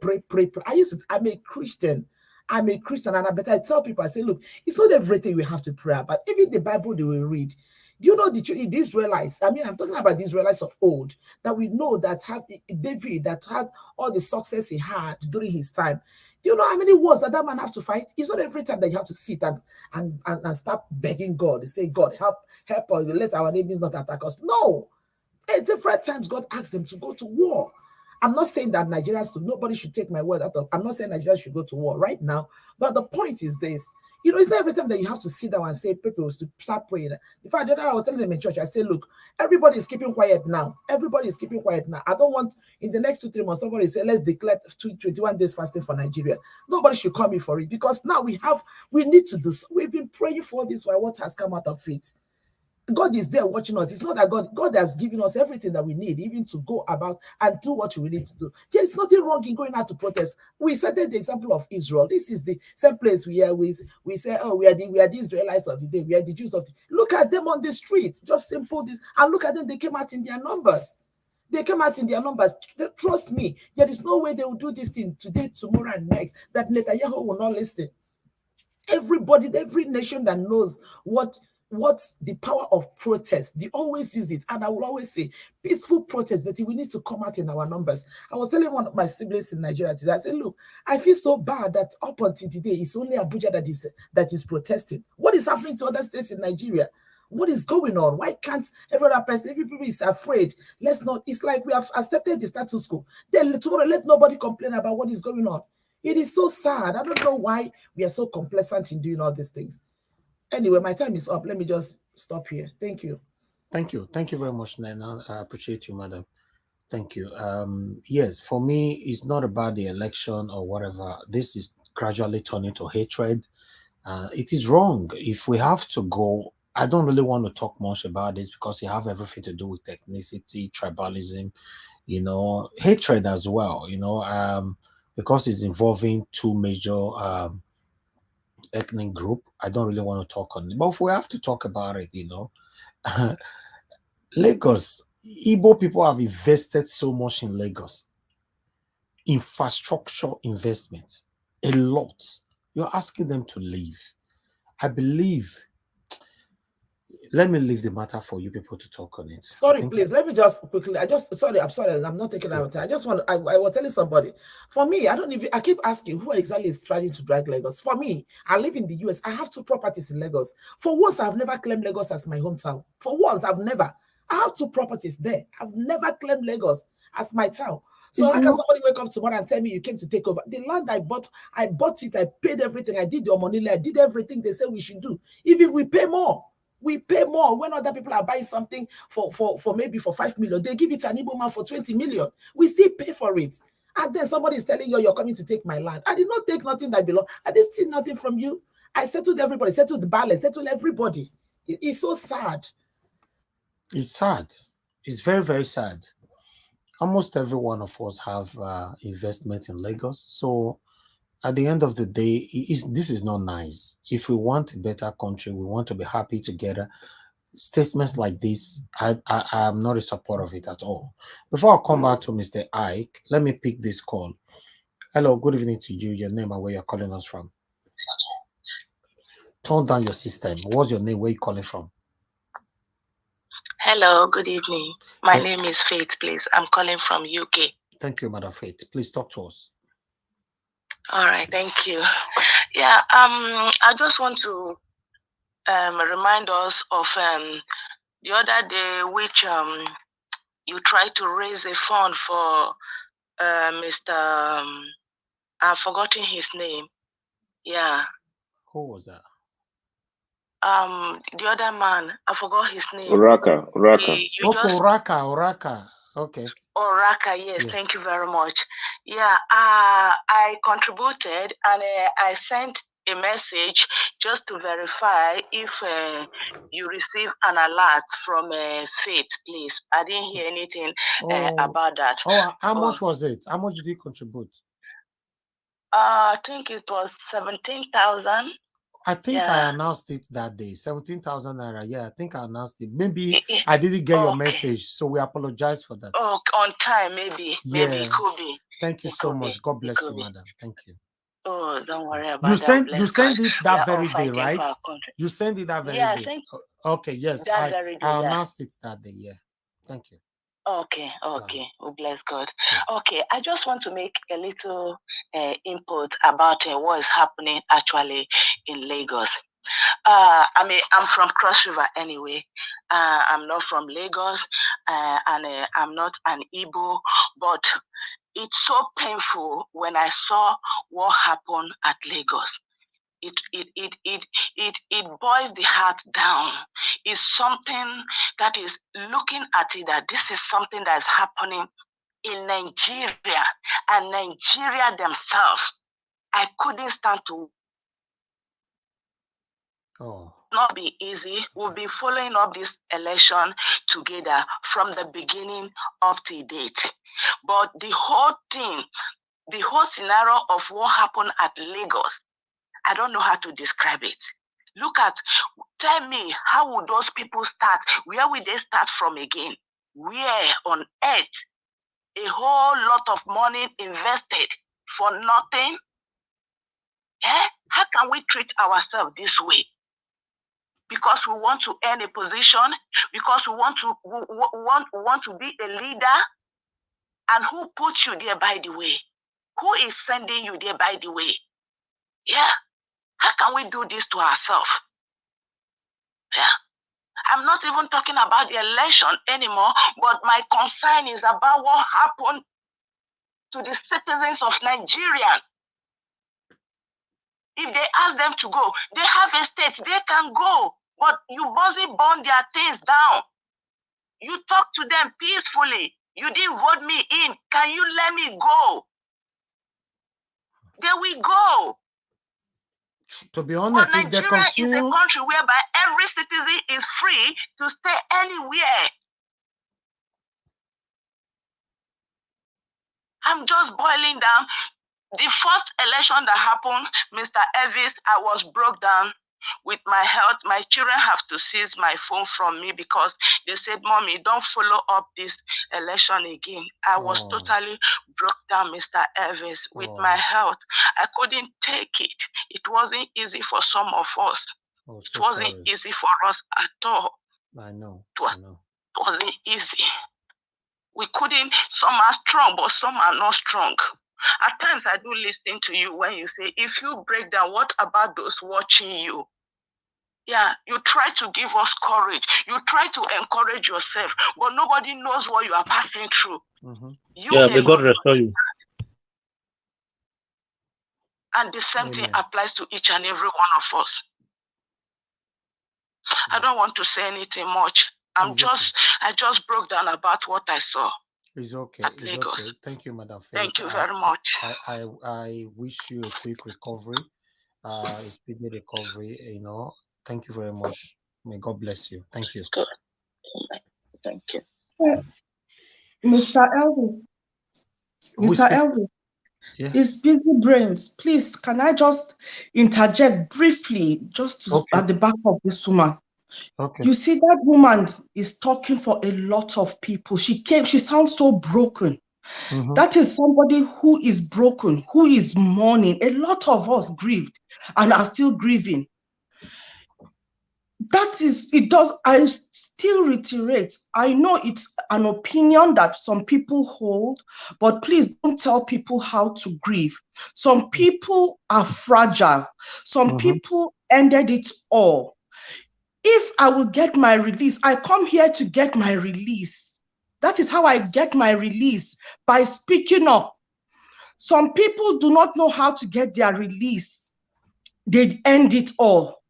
S6: I'm a Christian. But I tell people, I say, look, it's not everything we have to pray about. Even the Bible they will read. Do you know the Israelites? I mean, I'm talking about the Israelites of old that we know that had David, that had all the success he had during his time. Do you know how many wars that man have to fight? It's not every time that you have to sit and start begging God. Say, God, help us, let our enemies not attack us. No. At different times, God asks them to go to war. I'm not saying that Nigerians, nobody should take my word out of. I'm not saying Nigerians should go to war right now. But the point is this. You know, it's not every time that you have to sit down and say, people to start praying. In fact, I was telling them in church, I say, look, everybody is keeping quiet now. Everybody is keeping quiet now. I don't want, in the next 2-3 months, somebody say, let's declare 21 days fasting for Nigeria. Nobody should call me for it, because now we need to do so. We've been praying for this while what has come out of it. God is there watching us. It's not that God has given us everything that we need, even to go about and do what we need to do. There is nothing wrong in going out to protest. We cited the example of Israel. This is the same place we say, oh, we are the Israelites of the day. We are the Jews of the day. Look at them on the street. Just simple this. And look at them. They came out in their numbers. They came out in their numbers. Trust me, there is no way they will do this thing today, tomorrow, and next that Netanyahu will not listen. Everybody, every nation that knows what's the power of protest, they always use it. And I will always say peaceful protest, but we need to come out in our numbers. I was telling one of my siblings in Nigeria today, I said, look, I feel so bad that up until today, it's only Abuja that is protesting. What is happening to other states in Nigeria? What is going on? Why can't every other person, everybody is afraid? Let's not, it's like we have accepted the status quo. Then tomorrow, let nobody complain about what is going on. It is so sad. I don't know why we are so complacent in doing all these things. Anyway, my time is up. Let me just stop here. Thank you.
S1: Thank you. Thank you very much, Nana. I appreciate you, madam. Thank you. Yes, for me, it's not about the election or whatever. This is gradually turning to hatred. It is wrong. If we have to go, I don't really want to talk much about this because it have everything to do with ethnicity, tribalism, you know, hatred as well, you know, because it's involving two major ethnic group. I don't really want to talk on it, but if we have to talk about it, you know, Lagos, Igbo people have invested so much in Lagos. Infrastructure investment, a lot. You're asking them to leave. I believe. Let me leave the matter for you people to talk on it.
S6: Sorry, please. Let me just quickly. I'm sorry. I'm not taking out time. I just want. I was telling somebody. For me, I keep asking who exactly is trying to drag Lagos. For me, I live in the US. I have 2 properties in Lagos. For once, I've never claimed Lagos as my hometown. For once, I've never. I have 2 properties there. I've never claimed Lagos as my town. So how can somebody wake up tomorrow and tell me you came to take over? The land I bought it. I paid everything. I did your money. I did everything they said we should do. Even we pay more. We pay more when other people are buying something for maybe for 5 million. They give it to an Igbo man for 20 million. We still pay for it. And then somebody is telling you, you're coming to take my land. I did not take nothing that belongs. I did steal nothing from you. I settled everybody, settled the balance, settled everybody. It's so sad.
S1: It's sad. It's very, very sad. Almost every one of us have investment in Lagos. So at the end of the day, this is not nice. If we want a better country, we want to be happy together. Statements like this, I'm not a supporter of it at all. Before I come back to Mr. Ike, let me pick this call. Hello, good evening to you. Your name and where you're calling us from. Turn down your system. What's your name? Where you calling from?
S11: Hello, good evening. My name is Faith, please. I'm calling from UK.
S1: Thank you, Madam Faith. Please talk to us.
S11: All right, thank you. Yeah, I just want to remind us of the other day, which you tried to raise a fund for Mr. I've forgotten his name. Yeah.
S1: Who was that?
S11: The other man, I forgot his name.
S12: Uraka.
S1: Uraka. Okay.
S11: Raka, yes, thank you very much. Yeah, I contributed and I sent a message just to verify if you receive an alert from Faith, please. I didn't hear anything about that.
S1: Oh, how much was it? How much did you contribute?
S11: I think it was 17,000.
S1: I think I announced it that day. 17,000 naira. Yeah, I think I announced it. Maybe I didn't get your message, so we apologize for that.
S11: Oh, on time, maybe.
S1: Yeah.
S11: Maybe it could be.
S1: Thank you so much. God bless you, madam. Thank you.
S11: Oh, don't worry about that.
S1: You send it that very day, right? You send it that very day. Okay, yes. I announced it that day. Yeah. Thank you.
S11: Okay. Oh, bless God. Okay, I just want to make a little input about what is happening actually in Lagos. I mean, I'm from Cross River anyway. I'm not from Lagos, and I'm not an Igbo, but it's so painful when I saw what happened at Lagos. It boils the heart down. It's something that is looking at it that this is something that is happening in Nigeria and Nigeria themselves. I couldn't stand to. Not be easy. We'll be following up this election together from the beginning up to date. But the whole thing, the whole scenario of what happened at Lagos, I don't know how to describe it. Look at, tell me, how would those people start? Where will they start from again? Where on earth? A whole lot of money invested for nothing? How can we treat ourselves this way? Because we want to earn a position, because we want to be a leader. And who put you there, by the way? Who is sending you there, by the way? Yeah. How can we do this to ourselves? Yeah. I'm not even talking about the election anymore, but my concern is about what happened to the citizens of Nigeria. If they ask them to go, they have a state, they can go. But you busy burn their things down. You talk to them peacefully. You didn't vote me in. Can you let me go? There we go.
S1: To be honest,
S11: but
S1: if they
S11: Nigeria
S1: continue,
S11: is a country whereby every citizen is free to stay anywhere. I'm just boiling down. The first election that happened, Mr. Elvis, I was broke down with my health. My children have to seize my phone from me because they said, Mommy, don't follow up this election again. I was totally broke down, Mr. Elvis, with my health. I couldn't take it. It wasn't easy for some of us. It wasn't easy for us at all.
S1: I know.
S11: It wasn't easy. We couldn't, some are strong, but some are not strong. At times I do listen to you when you say, if you break down, what about those watching you? Yeah, you try to give us courage. You try to encourage yourself, but nobody knows what you are passing through.
S8: May God restore you.
S11: And the same thing applies to each and every one of us. I don't want to say anything much. I just broke down about what I saw.
S1: It's okay. It's okay. Thank you, Madam Faith.
S11: Thank you very much.
S1: I wish you a quick recovery, a speedy recovery. You know, thank you very much. May God bless you. Thank you.
S11: Good. Thank you.
S5: Mr. Elvis. Mr. Elvis.
S1: Yeah.
S5: It's busy brains. Please, can I just interject briefly, just at the back of this woman?
S1: Okay.
S5: You see, that woman is talking for a lot of people. She sounds so broken. That is somebody who is broken, who is mourning. A lot of us grieved and are still grieving. I still reiterate, I know it's an opinion that some people hold, but please don't tell people how to grieve. Some people are fragile. Some people ended it all. If I will get my release, I come here to get my release. That is how I get my release, by speaking up. Some people do not know how to get their release. They end it all.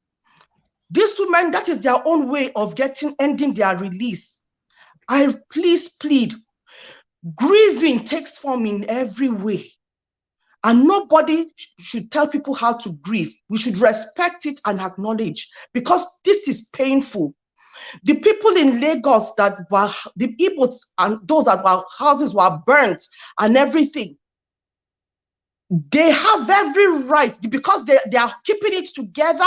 S5: These women, that is their own way of ending their release. I please plead, Grieving takes form in every way. And nobody should tell people how to grieve. We should respect it and acknowledge, because this is painful. The people in Lagos that were, the Igbos and those that were houses were burnt and everything, they have every right, because they are keeping it together.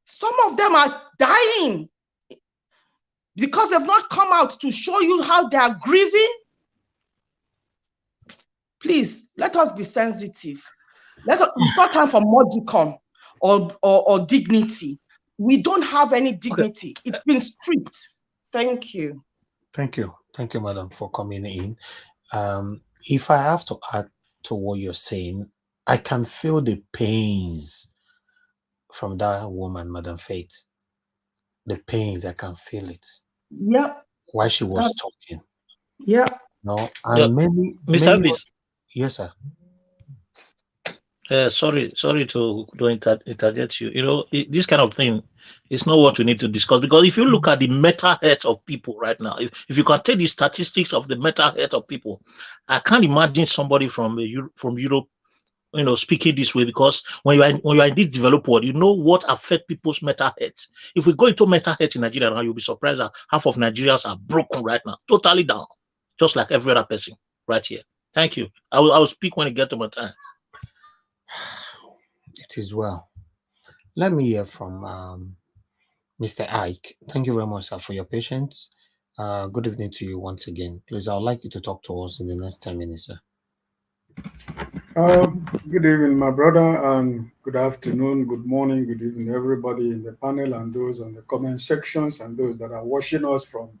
S5: Some of them are dying because they've not come out to show you how they are grieving. Please, let us be sensitive. It's not time for modicum or dignity. We don't have any dignity. Okay. It's been stripped. Thank you.
S1: Thank you. Thank you, madam, for coming in. If I have to add to what you're saying, I can feel the pains from that woman, Madam Faith. The pains, I can feel it.
S5: Yeah.
S1: While she was talking.
S5: Yeah.
S1: No, and many. Yes, sir.
S8: Sorry to interject you. You know, this kind of thing is not what we need to discuss, because if you look at the mental health of people right now, if you can take the statistics of the mental health of people, I can't imagine somebody from Europe, you know, speaking this way, because when you are in this developed world, you know what affects people's mental health. If we go into mental health in Nigeria now, you'll be surprised that half of Nigerians are broken right now, totally down, just like every other person right here. Thank you. I will speak when it gets to my time.
S1: It is well. Let me hear from Mr. Ike. Thank you very much, sir, for your patience. Good evening to you once again. Please, I would like you to talk to us in the next 10 minutes, sir.
S12: Good evening, my brother, and good afternoon, good morning, good evening, everybody in the panel, and those on the comment sections, and those that are watching us from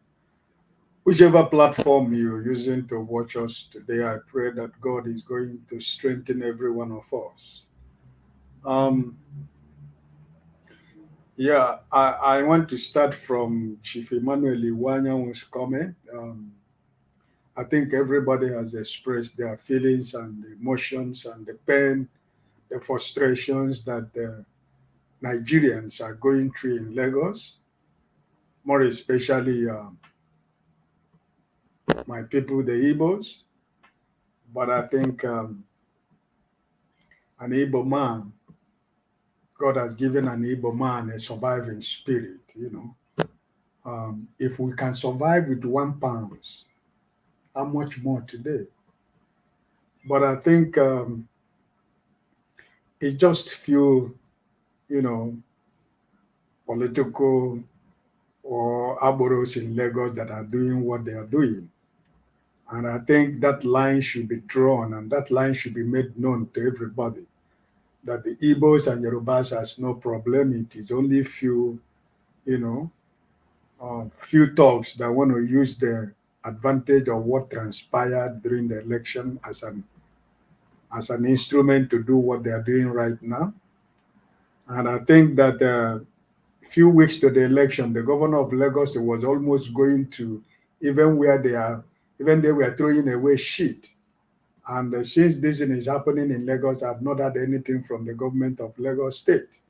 S12: whichever platform you're using to watch us today. I pray that God is going to strengthen every one of us. I want to start from Chief Emmanuel Iwanyan's comment. I think everybody has expressed their feelings and emotions and the pain, the frustrations that the Nigerians are going through in Lagos, more especially my people, the Igbos. But I think an Igbo man, God has given an Igbo man a surviving spirit, you know. If we can survive with £1, how much more today? But I think it's just few, you know, political or aboros in Lagos that are doing what they are doing. And I think that line should be drawn, and that line should be made known to everybody, that the Igbos and Yorubas has no problem. It is only few, you know, few talks that want to use the advantage of what transpired during the election as an instrument to do what they are doing right now. And I think that a few weeks to the election, the governor of Lagos was almost going to, even they were throwing away shit. And since this is happening in Lagos, I've not had anything from the government of Lagos State.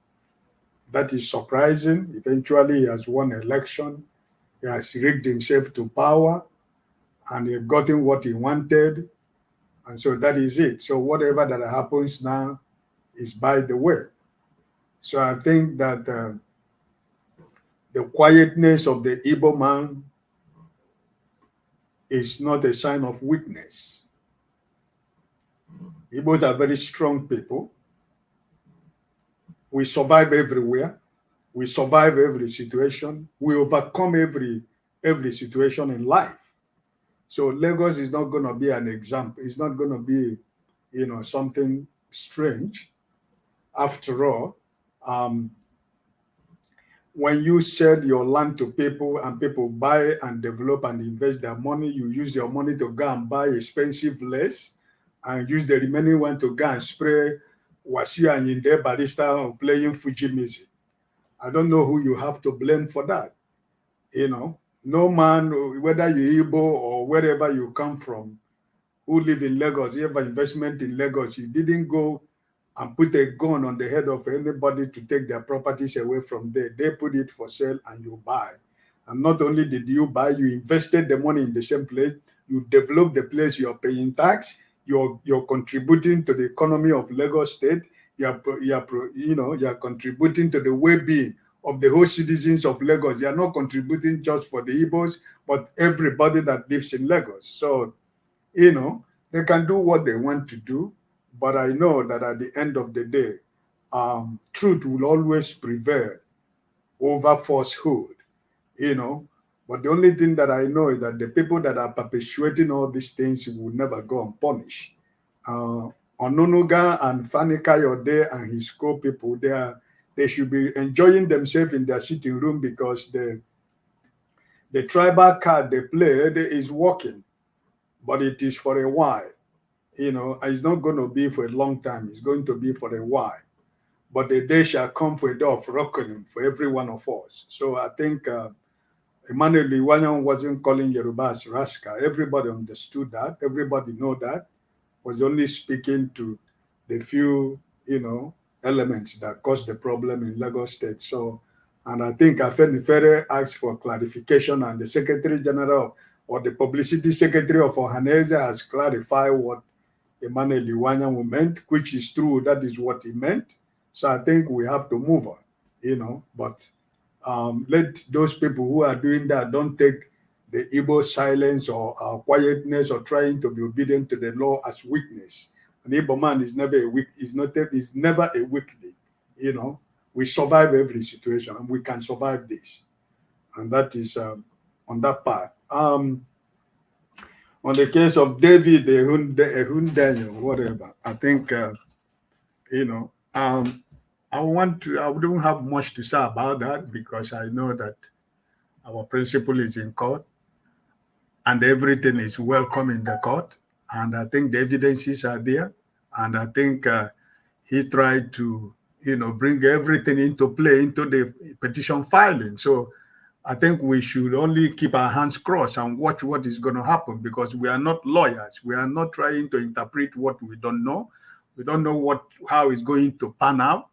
S12: That is surprising. Eventually, he has won election. He has rigged himself to power, and he has gotten what he wanted. And so that is it. So whatever that happens now is by the way. So I think that the quietness of the Igbo man is not a sign of weakness. Igbos are very strong people. We survive everywhere. We survive every situation. We overcome every situation in life. So Lagos is not going to be an example. It's not going to be, you know, something strange. After all, when you sell your land to people and people buy and develop and invest their money, you use your money to go and buy expensive lace and use the remaining one to go and spray Wasiu and Yinde Barrister or playing Fuji music. I don't know who you have to blame for that. You know, no man, whether you're Igbo or wherever you come from, who live in Lagos, you have an investment in Lagos, you didn't go and put a gun on the head of anybody to take their properties away from there. They put it for sale and you buy. And not only did you buy, you invested the money in the same place. you develop the place, you're paying tax, you're contributing to the economy of Lagos State, you're contributing to the well-being of the whole citizens of Lagos. They are not contributing just for the Igbos, but everybody that lives in Lagos. So, they can do what they want to do, but I know that at the end of the day, truth will always prevail over falsehood, But the only thing that I know is that the people that are perpetuating all these things will never go unpunished. Ononuga and Fani Kayode and his co-people, they should be enjoying themselves in their sitting room because the tribal card they played is working, but it is for a while. It's not going to be for a long time. It's going to be for a while. But the day shall come for a day of reckoning for every one of us. So I think Emmanuel Iwanyan wasn't calling Yorubas rascal. Everybody understood that. Everybody know that. Was only speaking to the few, elements that caused the problem in Lagos State. So, and I think Afenifere asked for clarification, and the Secretary General or the Publicity Secretary of Ohaneze has clarified what Emmanuel Iwanyan meant, which is true. That is what he meant. So I think we have to move on, but let those people who are doing that don't take the Igbo silence or quietness or trying to be obedient to the law as weakness. An Igbo man is never a weak, is never a weakling. We survive every situation and we can survive this. And that is on that part. On the case of David, Ehun Daniel, whatever, I think, I wouldn't have much to say about that because I know that our principal is in court and everything is welcome in the court. And I think the evidences are there. And I think he tried to, bring everything into play into the petition filing. So I think we should only keep our hands crossed and watch what is going to happen because we are not lawyers. We are not trying to interpret what we don't know. We don't know how it's going to pan out.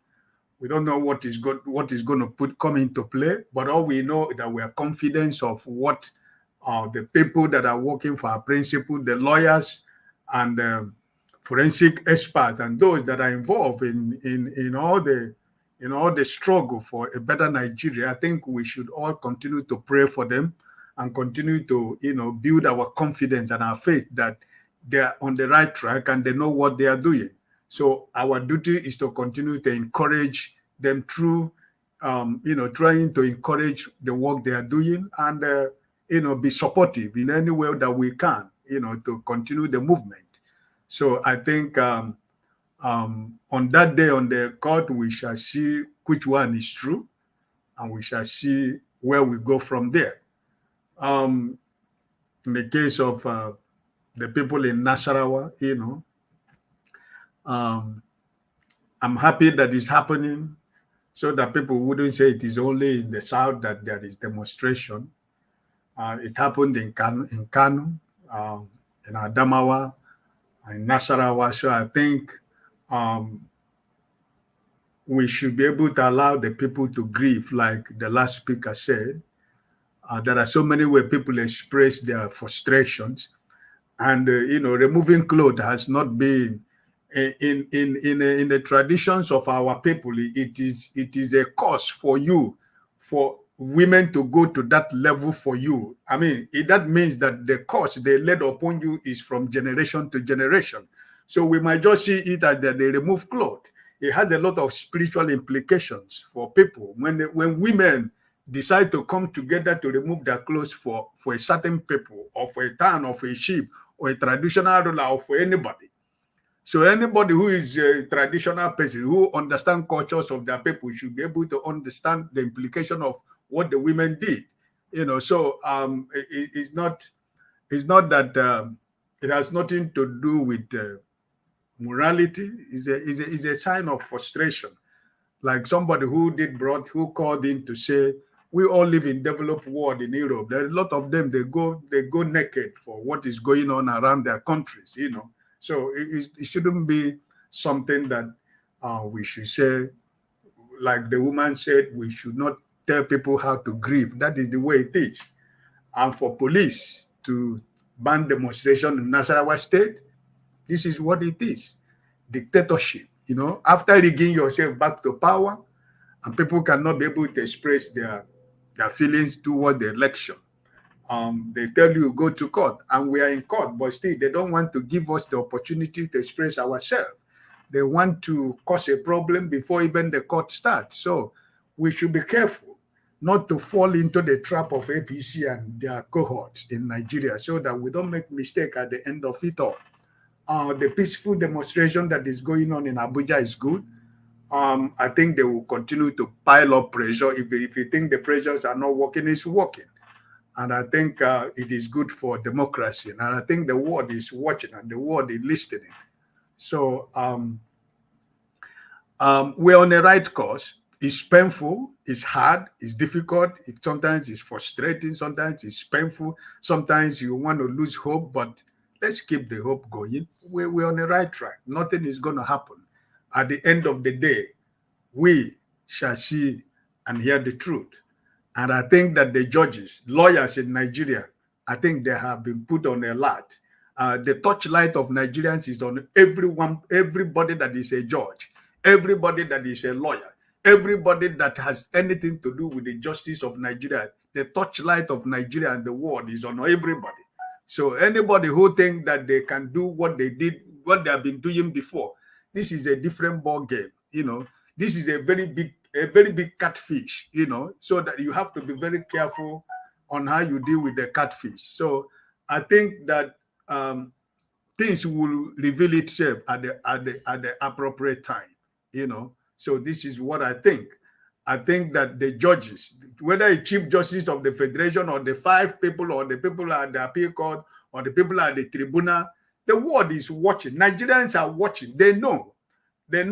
S12: We don't know what is going to come into play, but all we know is that we are confident of what the people that are working for our principal, the lawyers and forensic experts, and those that are involved in all the struggle for a better Nigeria. I think we should all continue to pray for them and continue to build our confidence and our faith that they are on the right track and they know what they are doing. So our duty is to continue to encourage them through, trying to encourage the work they are doing and, be supportive in any way that we can, to continue the movement. So I think on that day on the court, we shall see which one is true and we shall see where we go from there. In the case of the people in Nasarawa, I'm happy that it's happening so that people wouldn't say it is only in the South that there is demonstration. It happened in Kano, in Adamawa, in Nasarawa. So I think we should be able to allow the people to grieve, like the last speaker said. There are so many ways people express their frustrations. And, removing clothes has not been in the traditions of our people. It is a cause for you, for women to go to that level for you. I mean, that means that the curse they laid upon you is from generation to generation. So we might just see it as that they remove clothes. It has a lot of spiritual implications for people. When women decide to come together to remove their clothes for a certain people or for a town or for a sheep or a traditional ruler or for anybody. So anybody who is a traditional person who understands cultures of their people should be able to understand the implication of what the women did. So it's not that it has nothing to do with morality. It's a sign of frustration. Like somebody who called in to say, we all live in developed world in Europe. There are a lot of them, they go naked for what is going on around their countries, So it shouldn't be something that we should say, like the woman said, we should not tell people how to grieve. That is the way it is. And for police to ban demonstration in Nasarawa State. This is what it is. Dictatorship, you know, after rigging yourself back to power, and people cannot be able to express their feelings toward the election. They tell you go to court, and we are in court, but still they don't want to give us the opportunity to express ourselves. They want to cause a problem before even the court starts. So we should be careful not to fall into the trap of APC and their cohorts in Nigeria, so that we don't make mistake at the end of it all. The peaceful demonstration that is going on in Abuja is good. I think they will continue to pile up pressure. If you think the pressures are not working, it's working. And I think it is good for democracy. And I think the world is watching and the world is listening. So we're on the right course. It's painful, it's hard, it's difficult. Sometimes it's frustrating, sometimes it's painful. Sometimes you want to lose hope, but let's keep the hope going. We're on the right track. Nothing is going to happen. At the end of the day, we shall see and hear the truth. And I think that the judges, lawyers in Nigeria, I think they have been put on alert. The torchlight of Nigerians is on everybody that is a judge, everybody that is a lawyer, everybody that has anything to do with the justice of Nigeria. The torchlight of Nigeria and the world is on everybody. So anybody who think that they can do what they did, what they have been doing before, this is a different ball game. You know, this is a very big catfish. You know, so that you have to be very careful on how you deal with the catfish. So I think that things will reveal itself at the appropriate time. You know, so this is what I think. I think that the judges, whether a chief justice of the federation or the 5 people or the people at the appeal court or the people at the tribunal, the world is watching. Nigerians are watching. They know, you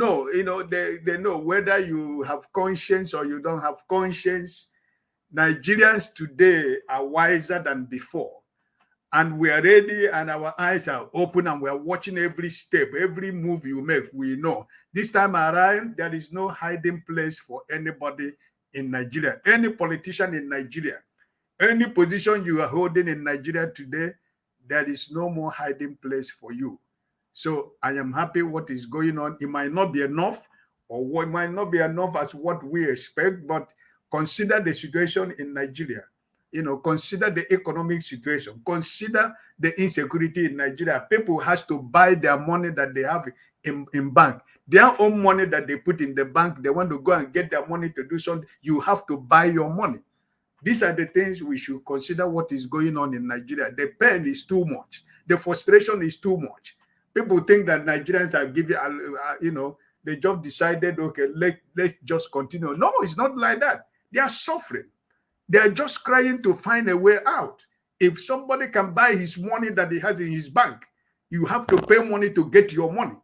S12: know, they know whether you have conscience or you don't have conscience. Nigerians today are wiser than before. And we are ready and our eyes are open and we are watching every step, every move you make, we know. This time around, there is no hiding place for anybody in Nigeria. Any politician in Nigeria, any position you are holding in Nigeria today, there is no more hiding place for you. So I am happy what is going on. It might not be enough, or it might not be enough as what we expect, but consider the situation in Nigeria. You know, consider the economic situation, consider the insecurity in Nigeria. People has to buy their money that they have in bank. Their own money that they put in the bank, they want to go and get their money to do something. You have to buy your money. These are the things we should consider what is going on in Nigeria. The pain is too much. The frustration is too much. People think that Nigerians are giving, you know, they just decided, okay, let's just continue. No, it's not like that. They are suffering. They are just trying to find a way out. If somebody can buy his money that he has in his bank, you have to pay money to get your money.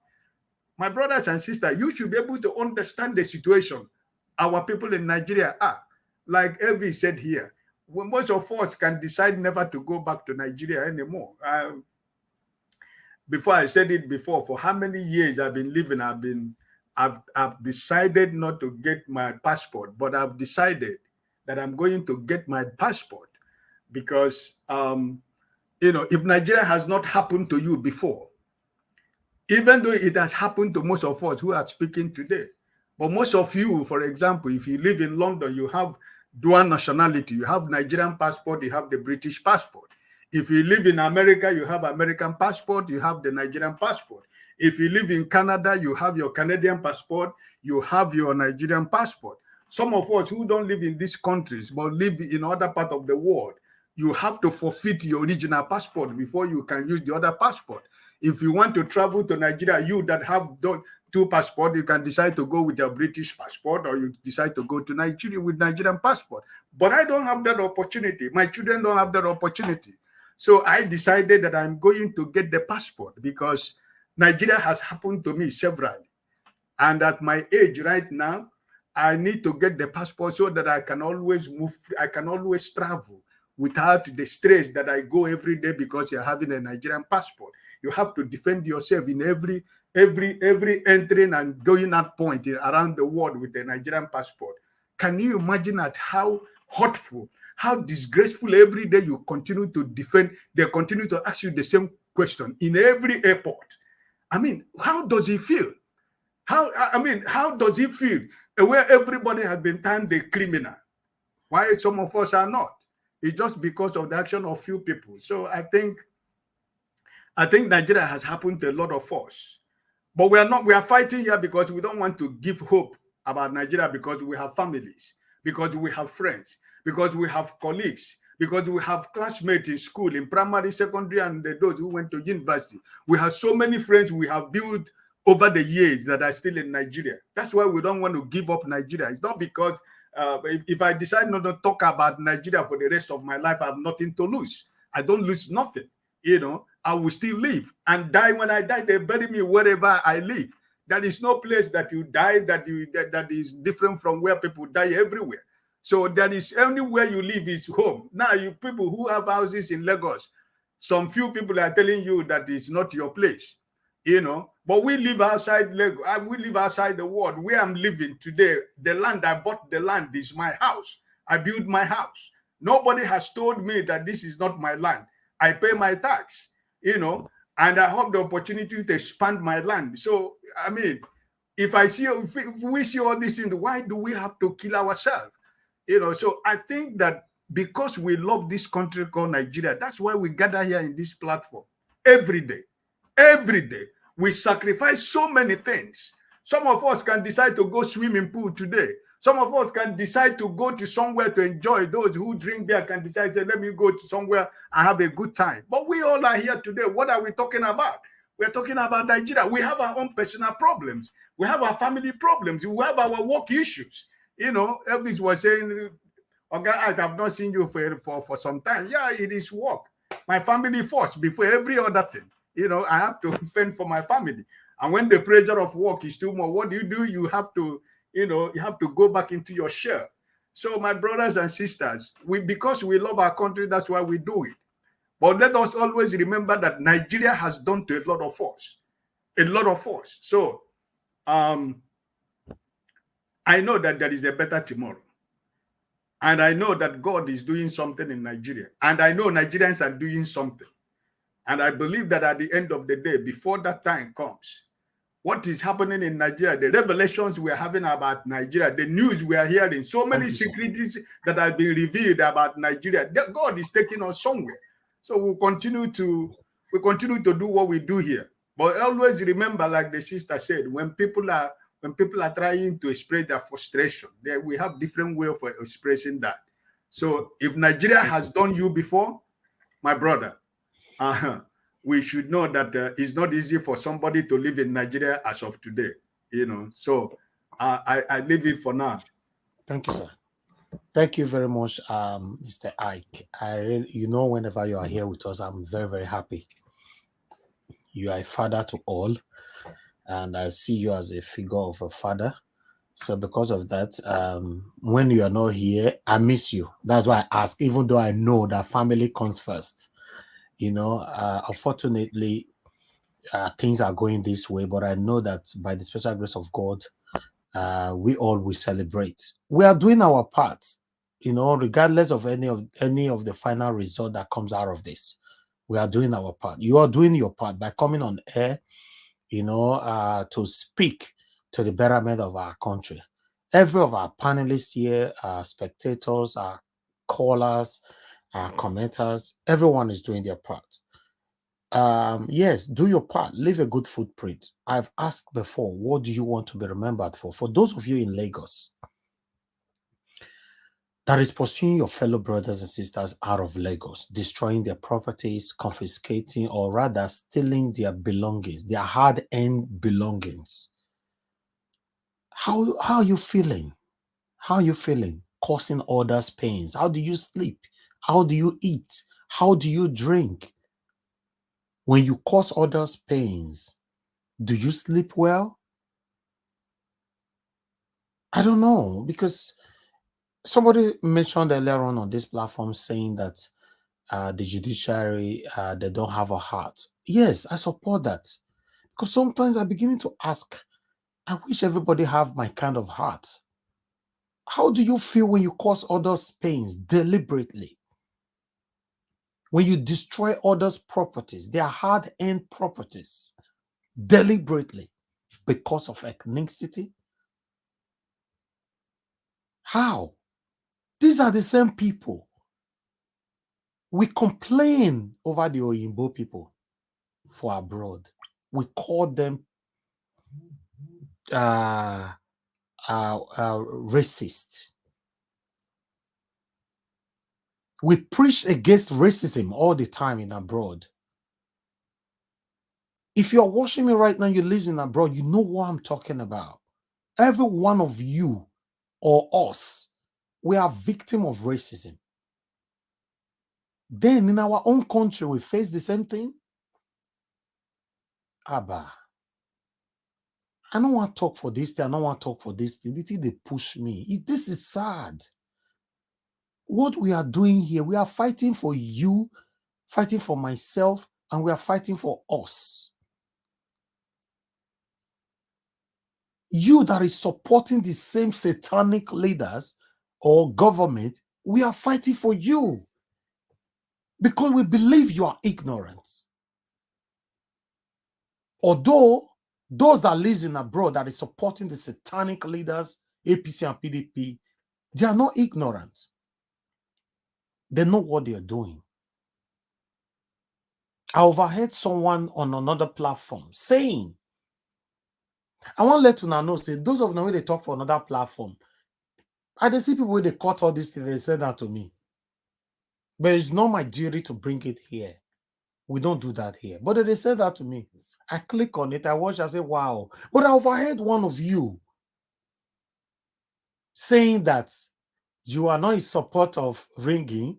S12: My brothers and sisters, you should be able to understand the situation our people in Nigeria are. Like Evie said here, when most of us can decide never to go back to Nigeria anymore. Before I said it before, for how many years I've been living, I've decided not to get my passport, but I've decided that I'm going to get my passport because, you know, if Nigeria has not happened to you before, even though it has happened to most of us who are speaking today, but most of you, for example, if you live in London, you have dual nationality, you have Nigerian passport, you have the British passport. If you live in America, you have American passport, you have the Nigerian passport. If you live in Canada, you have your Canadian passport, you have your Nigerian passport. Some of us who don't live in these countries, but live in other parts of the world, you have to forfeit your original passport before you can use the other passport. If you want to travel to Nigeria, you that have 2 passports, you can decide to go with your British passport or you decide to go to Nigeria with Nigerian passport. But I don't have that opportunity. My children don't have that opportunity. So I decided that I'm going to get the passport because Nigeria has happened to me severally. And at my age right now, I need to get the passport so that I can always move, I can always travel without the stress that I go every day because you're having a Nigerian passport. You have to defend yourself in every entering and going out point around the world with a Nigerian passport. Can you imagine at how hurtful, how disgraceful. Every day you continue to defend, they continue to ask you the same question in every airport. I mean, how does he feel? How does he feel where everybody has been termed a criminal? Why some of us are not? It's just because of the action of few people. So I think Nigeria has happened to a lot of us. But we are fighting here because we don't want to give hope about Nigeria, because we have families, because we have friends, because we have colleagues, because we have classmates in school, in primary, secondary, and those who went to university. We have so many friends we have built over the years that are still in Nigeria. That's why we don't want to give up Nigeria. It's not because if I decide not to talk about Nigeria for the rest of my life, I have nothing to lose. I don't lose nothing. I will still live and die. When I die, they bury me wherever I live. There is no place that you die that is different from where people die everywhere. So there is anywhere you live is home. Now, you people who have houses in Lagos, some few people are telling you that it's not your place, But we live outside Lagos. We live outside the world. Where I'm living today, the land I bought, the land is my house. I built my house. Nobody has told me that this is not my land. I pay my tax, and I have the opportunity to expand my land. So, I mean, if we see all these things, why do we have to kill ourselves? So I think that because we love this country called Nigeria, that's why we gather here in this platform every day. Every day, we sacrifice so many things. Some of us can decide to go swimming pool today. Some of us can decide to go to somewhere to enjoy. Those who drink beer can decide, say, let me go to somewhere and have a good time. But we all are here today. What are we talking about? We're talking about Nigeria. We have our own personal problems. We have our family problems. We have our work issues. Elvis was saying, okay, I have not seen you for some time. Yeah, it is work. My family first before every other thing. I have to fend for my family. And when the pressure of work is too much, what do? You have to, you have to go back into your shell. So my brothers and sisters, because we love our country, that's why we do it. But let us always remember that Nigeria has done to a lot of us. A lot of us. So I know that there is a better tomorrow. And I know that God is doing something in Nigeria. And I know Nigerians are doing something. And I believe that at the end of the day, before that time comes, what is happening in Nigeria, the revelations we are having about Nigeria, the news we are hearing, so many secrets that have been revealed about Nigeria, God is taking us somewhere. So we'll continue to do what we do here. But always remember, like the sister said, when people are trying to express their frustration, we have different ways of expressing that. So if Nigeria has done you before, my brother, we should know that it's not easy for somebody to live in Nigeria as of today, So I leave it for now.
S1: Thank you, sir. Thank you very much, Mr. Ike. Whenever you are here with us, I'm very, very happy. You are a father to all, and I see you as a figure of a father. So because of that, when you are not here, I miss you. That's why I ask, even though I know that family comes first. Unfortunately, things are going this way, but I know that by the special grace of God, we all will celebrate. We are doing our part, regardless of any of the final result that comes out of this. We are doing our part. You are doing your part by coming on air, to speak to the betterment of our country. Every of our panelists here, our spectators, our callers, our commenters, everyone is doing their part. Yes, do your part. Leave a good footprint. I've asked before, what do you want to be remembered for? For those of you in Lagos that is pursuing your fellow brothers and sisters out of Lagos, destroying their properties, confiscating, or rather stealing their belongings, their hard-earned belongings. How are you feeling? How are you feeling? Causing others pains. How do you sleep? How do you eat? How do you drink? When you cause others pains, do you sleep well? I don't know, because somebody mentioned earlier on this platform saying that the judiciary, they don't have a heart. Yes, I support that. Because sometimes I'm beginning to ask, I wish everybody have my kind of heart. How do you feel when you cause others pains deliberately? When you destroy others' properties, their hard-earned properties, deliberately because of ethnicity? How? These are the same people. We complain over the Oyinbo people for abroad. We call them racist. We preach against racism all the time in abroad. If you're watching me right now, you live in abroad, you know what I'm talking about. Every one of you or us, we are victim of racism. Then in our own country, we face the same thing. Abba, I don't want to talk for this thing. I don't want to talk for this thing. They push me. This is sad. What we are doing here, we are fighting for you, fighting for myself, and we are fighting for us. You that is supporting the same satanic leaders or government, we are fighting for you because we believe you are ignorant. Although those that live in abroad that is supporting the satanic leaders, APC and PDP, they are not ignorant. They know what they are doing. I overheard someone on another platform saying, I want to let you know, say, those of them when they talk for another platform, I they see people when they cut all these things, they say that to me. But it's not my duty to bring it here. We don't do that here. But they said that to me. I click on it, I watch, I say, wow. But I overheard one of you saying that you are not in support of ringing,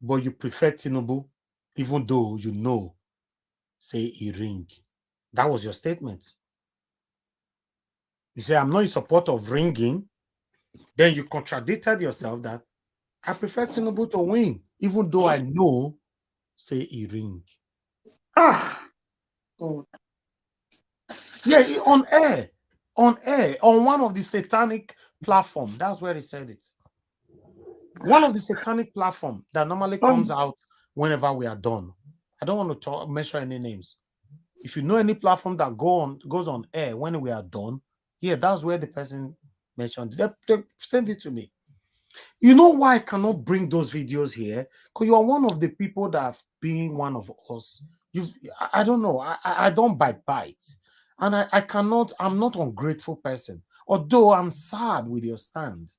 S1: but you prefer Tinubu, even though you know, say he ring. That was your statement. You say, I'm not in support of ringing. Then you contradicted yourself that I prefer Tinubu to win, even though I know, say he ring.
S5: Ah, God.
S1: Yeah, on on one of the satanic platform. That's where he said it. One of the satanic platform that normally comes out whenever we are done. I don't want to mention any names. If you know any platform that goes on air when we are done, yeah, that's where the person mentioned. They send it to me. You know why I cannot bring those videos here? Because you are one of the people that have been one of us. I don't know. I don't bite. And I cannot, I'm not an ungrateful person. Although I'm sad with your stand.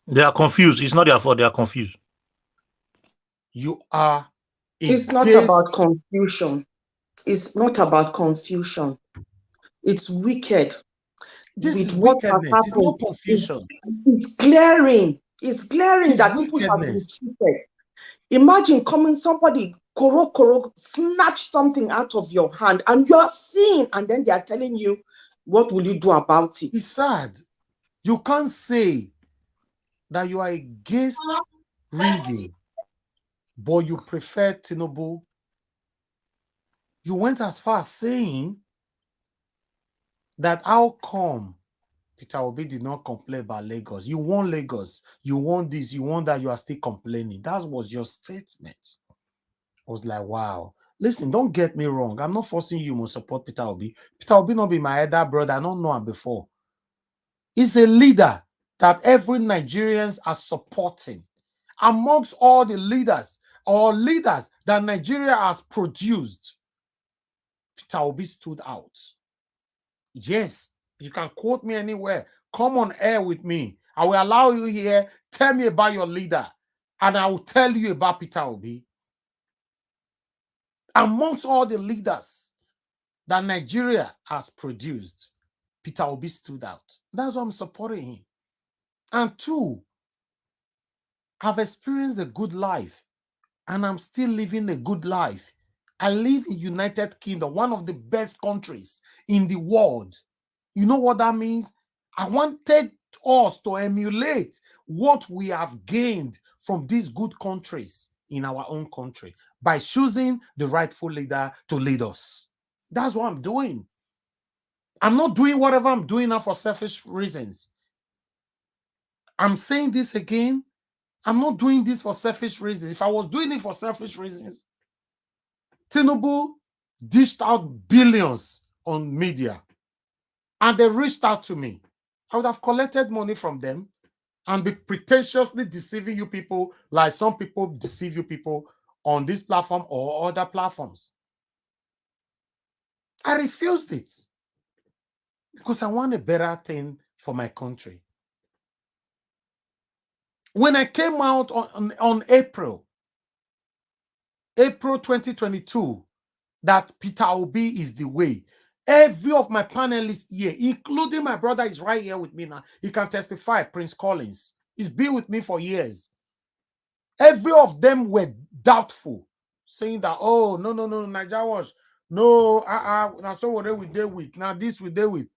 S8: They are confused. It's not their fault. They are confused.
S1: You are
S5: It's not about confusion. It's not about confusion. It's wicked.
S1: This
S5: with
S1: is
S5: what has
S1: wickedness. It's
S5: happened.
S1: not confusion.
S5: It's glaring. It's glaring
S1: It's
S5: that people have been
S1: wickedness.
S5: cheated. Imagine coming somebody koro snatch something out of your hand and you're seeing, and then they are telling you, what will you do about it?
S1: It's sad. You can't say that you are against ringing, but you prefer Tinubu. You went as far as saying that how come Peter Obi did not complain about Lagos? You want Lagos, you want this, you want that, you are still complaining. That was your statement. I was like, wow. Listen, don't get me wrong. I'm not forcing you to support Peter Obi. Peter Obi not be my elder brother. I don't know him before. He's a leader that every Nigerians are supporting. Amongst all the leaders or leaders that Nigeria has produced, Peter Obi stood out. Yes, you can quote me anywhere. Come on air with me. I will allow you here. Tell me about your leader, and I will tell you about Peter Obi. Amongst all the leaders that Nigeria has produced, Peter Obi stood out. That's why I'm supporting him. And two, I've experienced a good life, and I'm still living a good life. I live in United Kingdom, one of the best countries in the world. You know what that means? I wanted us to emulate what we have gained from these good countries in our own country by choosing the rightful leader to lead us. That's what I'm doing. I'm not doing whatever I'm doing now for selfish reasons. I'm saying this again. I'm not doing this for selfish reasons. If I was doing it for selfish reasons, Tinubu dished out billions on media and they reached out to me. I would have collected money from them and be pretentiously deceiving you people like some people deceive you people on this platform or other platforms. I refused it because I want a better thing for my country. When I came out on April 2022, that Peter Obi is the way, every of my panelists here, including my brother, is right here with me now. He can testify, Prince Collins. He's been with me for years. Every of them were doubtful, saying that, oh, no, Niger was, no, now so what we deal with, now this we deal with.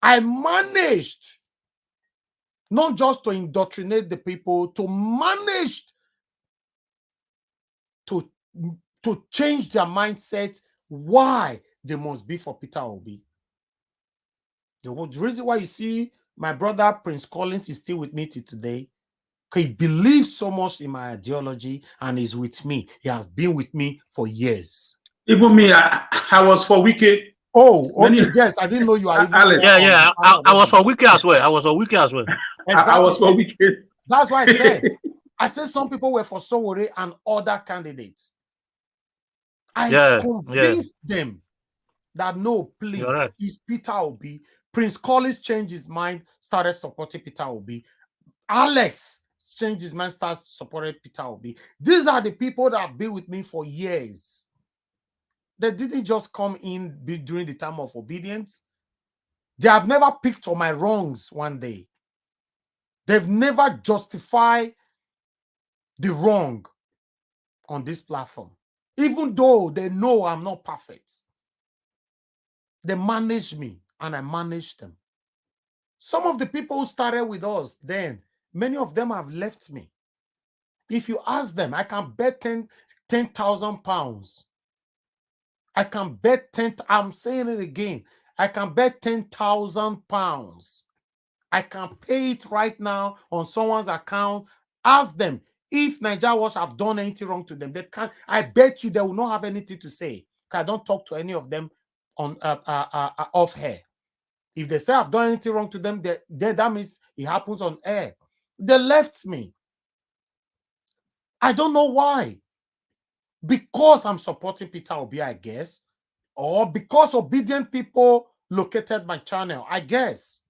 S1: I managed not just to indoctrinate the people, to manage to change their mindset why they must be for Peter Obi. The reason why you see my brother Prince Collins is still with me till today, he believes so much in my ideology and is with me. He has been with me for years.
S13: Even me, I was for Wiki.
S1: Oh, okay. Yes, I didn't know you are even.
S8: I was for Wiki as well.
S1: Exactly.
S13: I was for Wiki.
S1: That's why I said some people were for Sowore and other candidates. I convinced them that no, please, it's Peter Obi. Prince Collins changed his mind, started supporting Peter Obi. Alex changed his mind, started supporting Peter Obi. These are the people that have been with me for years. They didn't just come in during the time of obedience. They have never picked on my wrongs one day. They've never justified the wrong on this platform. Even though they know I'm not perfect. They manage me and I manage them. Some of the people who started with us then, many of them have left me. If you ask them, I can bet 10,000 pounds. I can bet I'm saying it again. I can bet 10,000 pounds. I can pay it right now on someone's account. Ask them if Niger Watch have done anything wrong to them. They can't. I bet you they will not have anything to say. I don't talk to any of them on off air. If they say I've done anything wrong to them, that means it happens on air. They left me. I don't know why. Because I'm supporting Peter Obi, I guess, or because obedient people located my channel, I guess.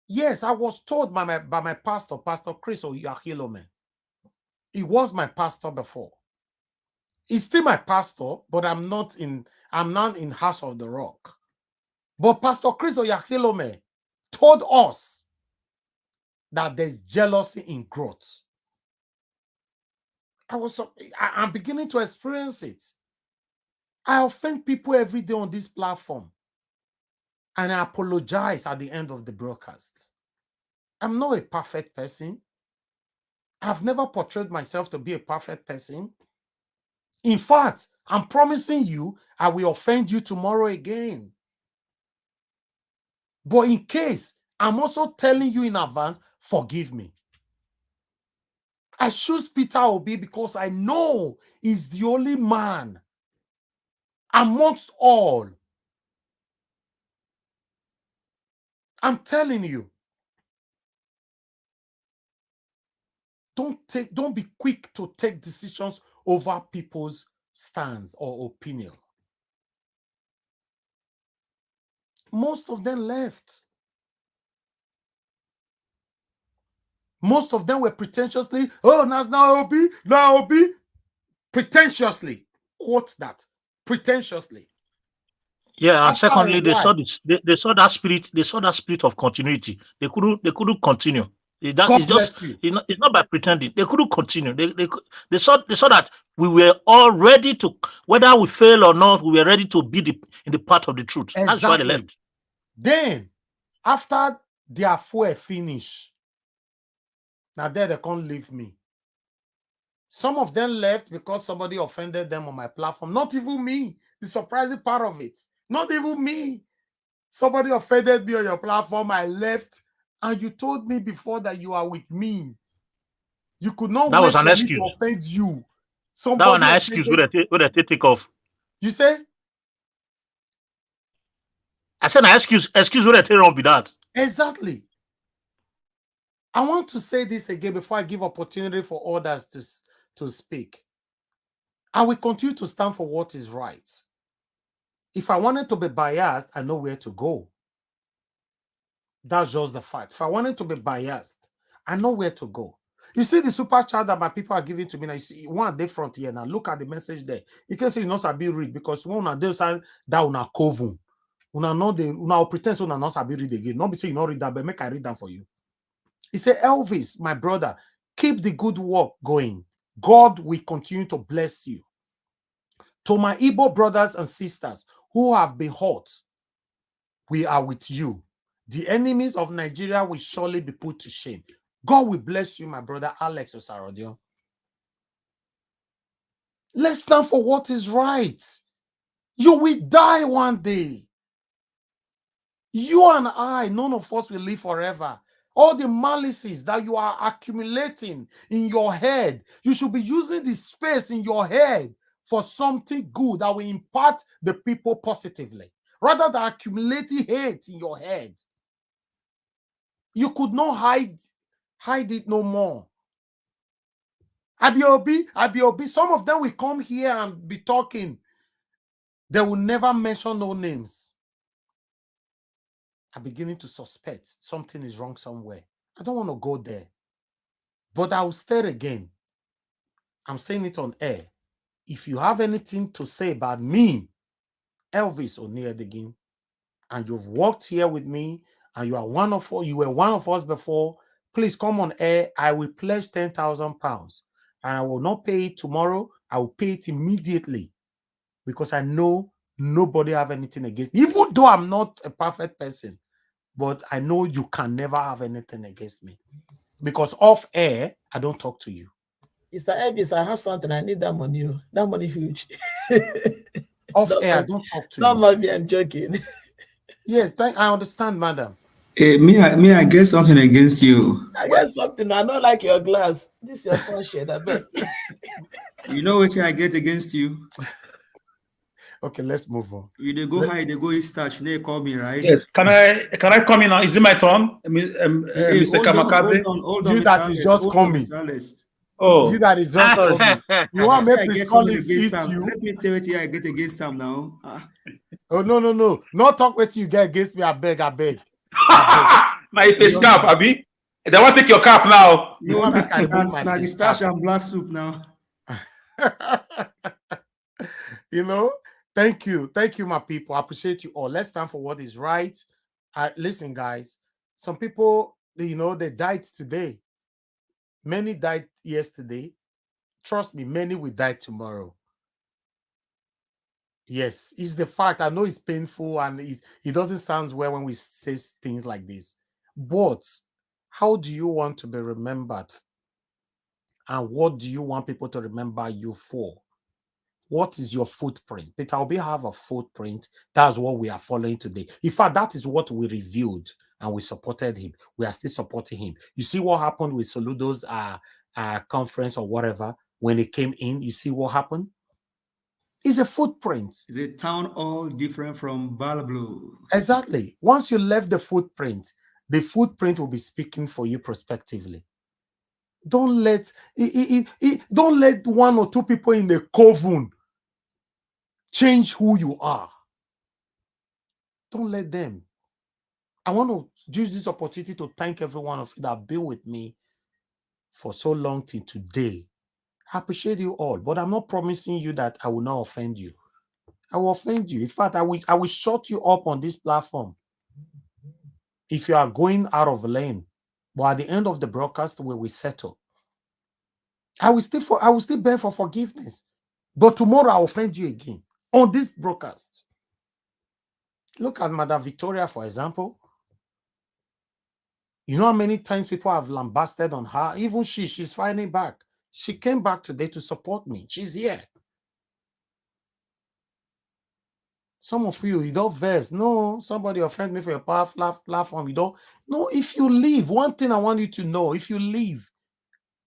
S1: Yes, I was told by my pastor, Pastor Chris Oyahilome. He was my pastor before. He's still my pastor, but I'm not in House of the Rock. But Pastor Chris Oyahilome told us that there's jealousy in growth. I'm beginning to experience it. I offend people every day on this platform. And I apologize at the end of the broadcast. I'm not a perfect person. I've never portrayed myself to be a perfect person. In fact, I'm promising you, I will offend you tomorrow again. But in case, I'm also telling you in advance, forgive me. I choose Peter Obi because I know he's the only man amongst all. I'm telling you. Don't be quick to take decisions over people's stance or opinion. Most of them left. Most of them were pretentiously, oh, now Obi, pretentiously. Quote that. Pretentiously.
S8: Yeah, and secondly, they saw this. They saw that spirit. They saw that spirit of continuity. They couldn't continue. It's not by pretending. They couldn't continue. They saw that we were all ready to, whether we fail or not, we were ready to be in the path of the truth.
S1: Exactly.
S8: That's why they left.
S1: Then, after their fuel finish, now there they can't leave me. Some of them left because somebody offended them on my platform. Not even me. The surprising part of it. Not even me. Somebody offended me on your platform. I left And you told me before that you are with me. You could not
S8: That
S1: wait
S8: was an
S1: for
S8: excuse.
S1: me to offend you.
S8: That one an excuse would they take off.
S1: You say?
S8: I said an excuse would they take off with that.
S1: Exactly. I want to say this again before I give opportunity for others to speak. I will continue to stand for what is right. If I wanted to be biased, I know where to go. That's just the fact. If I wanted to be biased, I know where to go. You see the super chat that my people are giving to me now. You see one day front here now. Look at the message there. You can see you not sabi read because one of those that una coven. Una know the una pretend so una not sabi read again. Not be say you not read that, but make I read that for you. He said, Elvis, my brother, keep the good work going. God will continue to bless you. To my Igbo brothers and sisters who have been hurt, we are with you. The enemies of Nigeria will surely be put to shame. God will bless you, my brother Alex Osarodio. Let's stand for what is right. You will die one day. You and I, none of us will live forever. All the malices that you are accumulating in your head, you should be using the space in your head for something good that will impact the people positively, rather than accumulating hate in your head. You could not hide it no more. Abiobi, some of them will come here and be talking. They will never mention no names. I'm beginning to suspect something is wrong somewhere. I don't want to go there. But I will stare again. I'm saying it on air. If you have anything to say about me, Elvis Oniedegin, and you've worked here with me, and you were one of us before, please come on air. I will pledge 10,000 pounds. And I will not pay it tomorrow. I will pay it immediately. Because I know nobody have anything against me. Even though I'm not a perfect person, but I know you can never have anything against me. Because off air, I don't talk to you.
S6: Mr. Elvis, I have something. I need that money. That money huge.
S1: Off air, I don't talk to you.
S6: Don't mind me, I'm joking.
S1: Yes, I understand, madam.
S4: Me, I get something against you.
S6: I get something. I don't like your glass. This is your sunshade, I bet.
S4: You know what I get against you?
S1: Okay, let's move on.
S4: You they go high, they go east touch. They call me, right?
S13: Yes. Can I come in now? Is it my turn, Mr. Kamakaze?
S4: Hold on,
S1: you
S4: Mr.
S1: that
S4: Alex.
S1: is just
S4: Hold
S1: coming.
S4: on, Mr. Alex.
S13: Oh,
S1: You that is just coming. You want to make Chris Collins eat you?
S4: Let me tell you what I get against him now.
S1: Oh, no. Not talk what you get against me. I beg.
S13: My face cap, Abi. They want to take your cap now.
S4: No, now the stash and black soup now.
S1: You know, thank you, my people. I appreciate you all. Let's stand for what is right. Listen, guys, some people, you know, they died today. Many died yesterday. Trust me, many will die tomorrow. Yes, it's the fact. I know it's painful and it doesn't sound well when we say things like this. But how do you want to be remembered? And what do you want people to remember you for? What is your footprint? Peter Obi have a footprint. That's what we are following today. In fact, that is what we reviewed and we supported him. We are still supporting him. You see what happened with Soludo's conference or whatever when he came in? You see what happened? It's a footprint.
S4: It's a town all different from Balablu.
S1: Exactly. Once you left the footprint will be speaking for you prospectively. Don't let one or two people in the coven change who you are. Don't let them. I want to use this opportunity to thank every one of you that have been with me for so long till today. I appreciate you all, but I'm not promising you that I will not offend you. I will offend you. In fact, I will shut you up on this platform if you are going out of lane. But at the end of the broadcast, we will settle. I will still beg for forgiveness. But tomorrow I'll offend you again on this broadcast. Look at Madam Victoria, for example. You know how many times people have lambasted on her? Even she's fighting back. She came back today to support me. She's here. Some of you don't verse. No, somebody offend me for your platform. You don't. No, if you leave, one thing I want you to know, if you leave,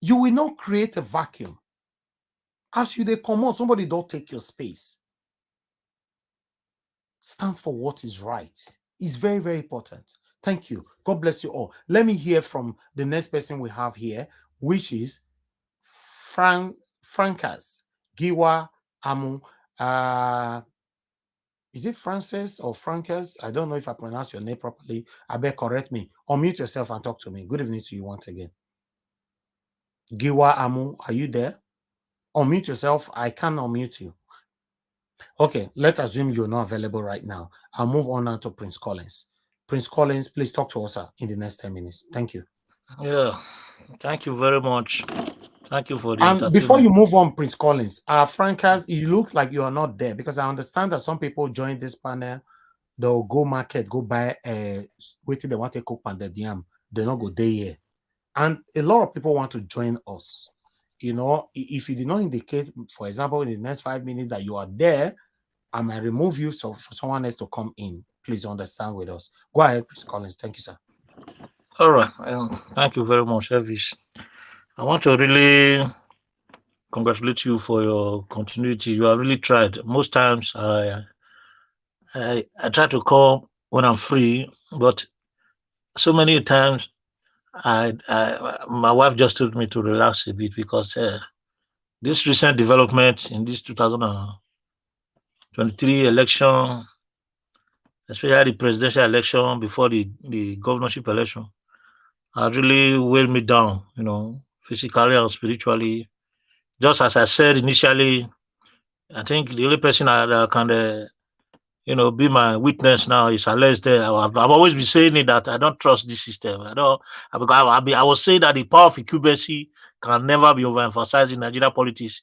S1: you will not create a vacuum. As you they come out, somebody don't take your space. Stand for what is right. It's very, very important. Thank you. God bless you all. Let me hear from the next person we have here, which is Frankas Giwa Amu. Is it Francis or Frankas? I don't know if I pronounce your name properly. I beg correct me. Unmute yourself and talk to me. Good evening to you once again. Giwa Amu, are you there? Unmute yourself. I can't unmute you. Okay, let's assume you're not available right now. I'll move on now to Prince Collins. Prince Collins, please talk to us in the next 10 minutes. Thank you.
S8: Yeah, thank you very much. Thank you for the
S1: And before you move on, Prince Collins, Frankas, it looks like you are not there because I understand that some people join this panel, they'll go market, go buy wait till they want to cook pounded yam. They'll not go there here. And a lot of people want to join us. You know, if you did not indicate, for example, in the next 5 minutes that you are there, I might remove you so for someone else to come in. Please understand with us. Go ahead, Prince Collins. Thank you, sir.
S8: All right. Thank you very much, Elvis. I want to really congratulate you for your continuity. You have really tried. Most times I try to call when I'm free, but so many times my wife just told me to relax a bit because this recent development in this 2023 election, especially the presidential election before the governorship election, has really weighed me down, you know, physically and spiritually. Just as I said initially, I think the only person that can, you know, be my witness now is Alex there. I've always been saying it that I don't trust this system. I was saying that the power of incumbency can never be overemphasized in Nigeria politics.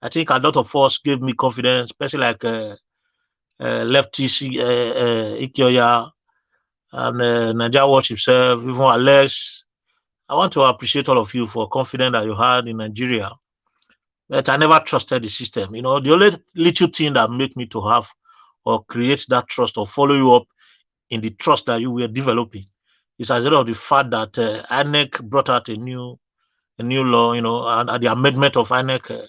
S8: I think a lot of us gave me confidence, especially like Lefty Ikioya and Nigeria Watch himself, even Alex. I want to appreciate all of you for confidence that you had in Nigeria. But I never trusted the system. You know, the only little thing that made me to have or create that trust or follow you up in the trust that you were developing is as a result of the fact that INEC brought out a new law, you know, and the amendment of INEC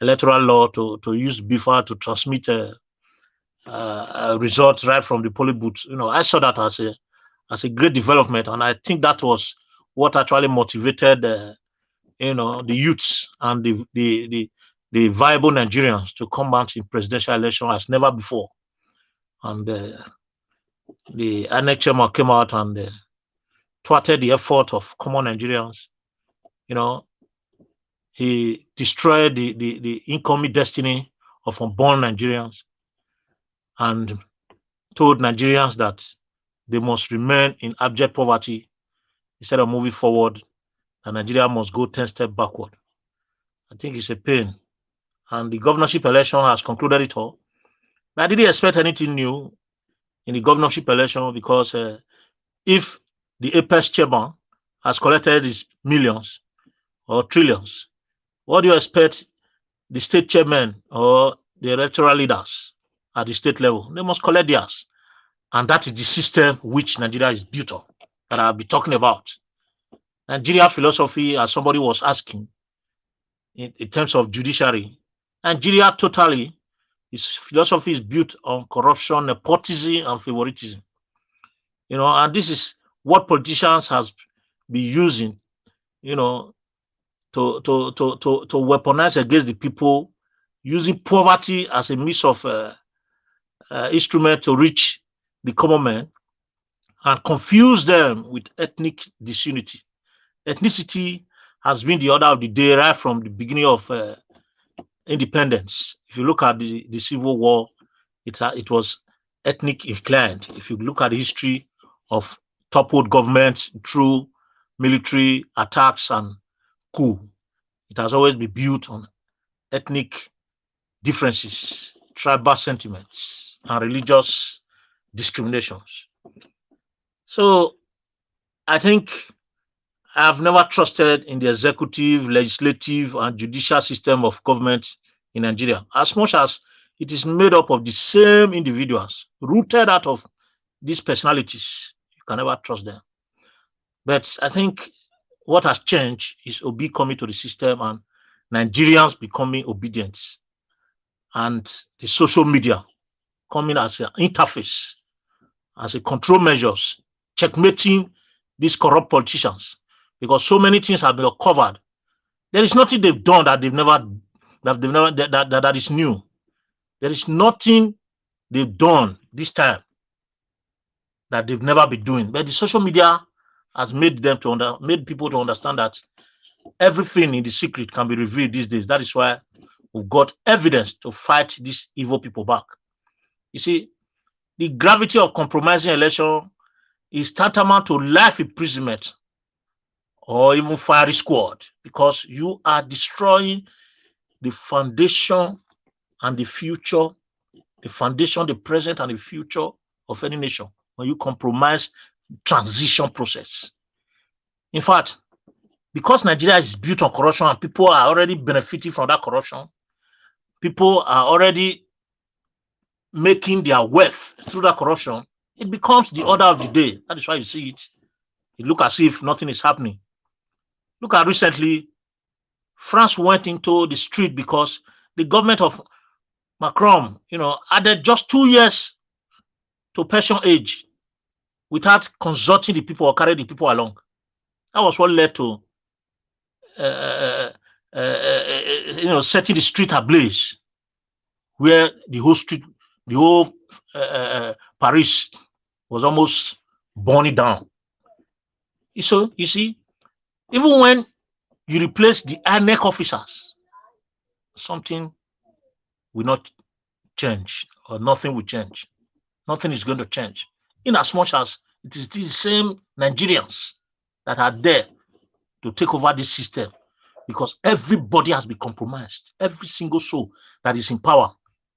S8: electoral law to use BIFA to transmit results right from the polling booth. You know, I saw that as a great development, and I think that was what actually motivated, you know, the youths and the viable Nigerians to come out in presidential election as never before. And the INEC chairman came out and thwarted the effort of common Nigerians. You know, he destroyed the incoming destiny of unborn Nigerians and told Nigerians that they must remain in abject poverty instead of moving forward, and Nigeria must go 10 steps backward. I think it's a pain. And the governorship election has concluded it all. But I didn't expect anything new in the governorship election because if the Apex chairman has collected his millions or trillions, what do you expect the state chairman or the electoral leaders at the state level? They must collect theirs. And that is the system which Nigeria is built on, that I'll be talking about. Nigeria philosophy, as somebody was asking, in terms of judiciary, Nigeria totally, its philosophy is built on corruption, nepotism, and favoritism. You know, and this is what politicians has been using, you know, to weaponize against the people, using poverty as a means of instrument to reach the common man and confuse them with ethnic disunity. Ethnicity has been the order of the day right from the beginning of independence. If you look at the Civil War, it was ethnic inclined. If you look at the history of toppled governments through military attacks and coup, it has always been built on ethnic differences, tribal sentiments, and religious discriminations. So I think I've never trusted in the executive, legislative, and judicial system of government in Nigeria, as much as it is made up of the same individuals, rooted out of these personalities. You can never trust them. But I think what has changed is Obi coming to the system and Nigerians becoming obedient, and the social media coming as an interface, as a control measures, checkmating these corrupt politicians, because so many things have been uncovered. There is nothing they've done that that is new. There is nothing they've done this time that they've never been doing. But the social media has made them made people to understand that everything in the secret can be revealed these days. That is why we've got evidence to fight these evil people back. You see, the gravity of compromising election is tantamount to life imprisonment or even fiery squad, because you are destroying the foundation and the future, the foundation, the present and the future of any nation when you compromise transition process. In fact, because Nigeria is built on corruption and people are already benefiting from that corruption, people are already making their wealth through that corruption, it becomes the order of the day. That is why you see it. It looks as if nothing is happening. Look at recently, France went into the street because the government of Macron, added just 2 years to pension age without consulting the people or carrying the people along. That was what led to setting the street ablaze, where the whole Paris was almost burning down. So you see, even when you replace the INEC officers, something will not change, or nothing will change. Nothing is going to change, in as much as it is these same Nigerians that are there to take over this system, because everybody has been compromised. Every single soul that is in power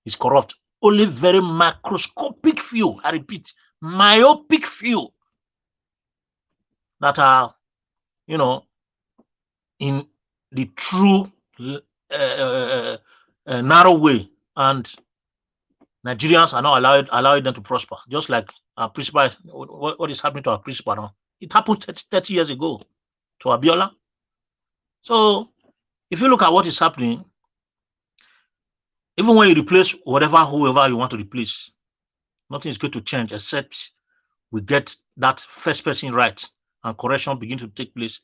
S8: is corrupt. Only very microscopic few, I repeat, myopic few that are, in the true narrow way, and Nigerians are not allowing them to prosper. Just like our principal, what is happening to our principal now? It happened 30 years ago to Abiola. So if you look at what is happening, even when you replace whoever you want to replace, nothing is going to change except we get that first person right and correction begin to take place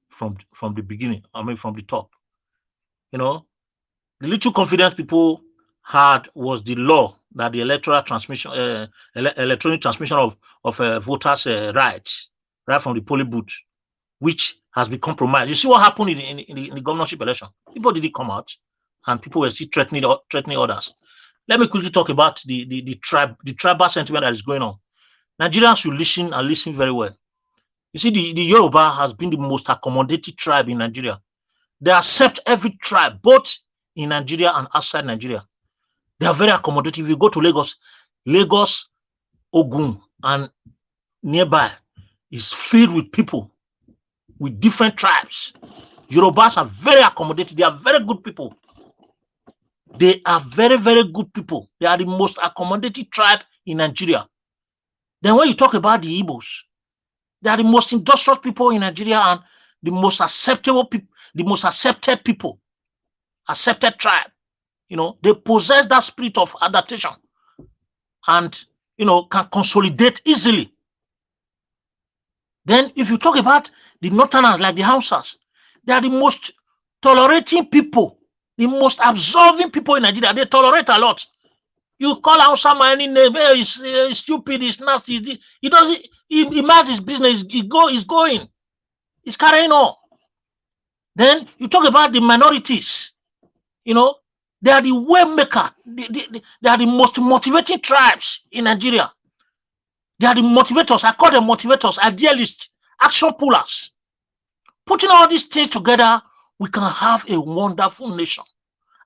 S8: from the beginning. From the top. The little confidence people had was the law that the electronic transmission of voters' rights right from the polling booth, which has been compromised. You see what happened in the governorship election? People didn't come out, and people were still threatening others. Let me quickly talk about the tribal sentiment that is going on. Nigerians should listen and listen very well. You see, the Yoruba has been the most accommodating tribe in Nigeria. They accept every tribe, both in Nigeria and outside Nigeria. They are very accommodating. If you go to Lagos, Ogun, and nearby is filled with people with different tribes. Yorubas are very accommodating. They are very good people. They are very, very good people. They are the most accommodating tribe in Nigeria. Then when you talk about the Igbos, they are the most industrious people in Nigeria and the most acceptable people, the most accepted people, accepted tribe. They possess that spirit of adaptation and, can consolidate easily. Then if you talk about the Northerners, like the Hausas, they are the most tolerating people, the most absorbing people in Nigeria. They tolerate a lot. You call Hausa any name, he's stupid, he's nasty. He doesn't. He minds his business. He's going. He's carrying on. Then you talk about the minorities. They are the way maker. They are the most motivating tribes in Nigeria. They are the motivators. I call them motivators, idealists, action pullers. Putting all these things together, we can have a wonderful nation.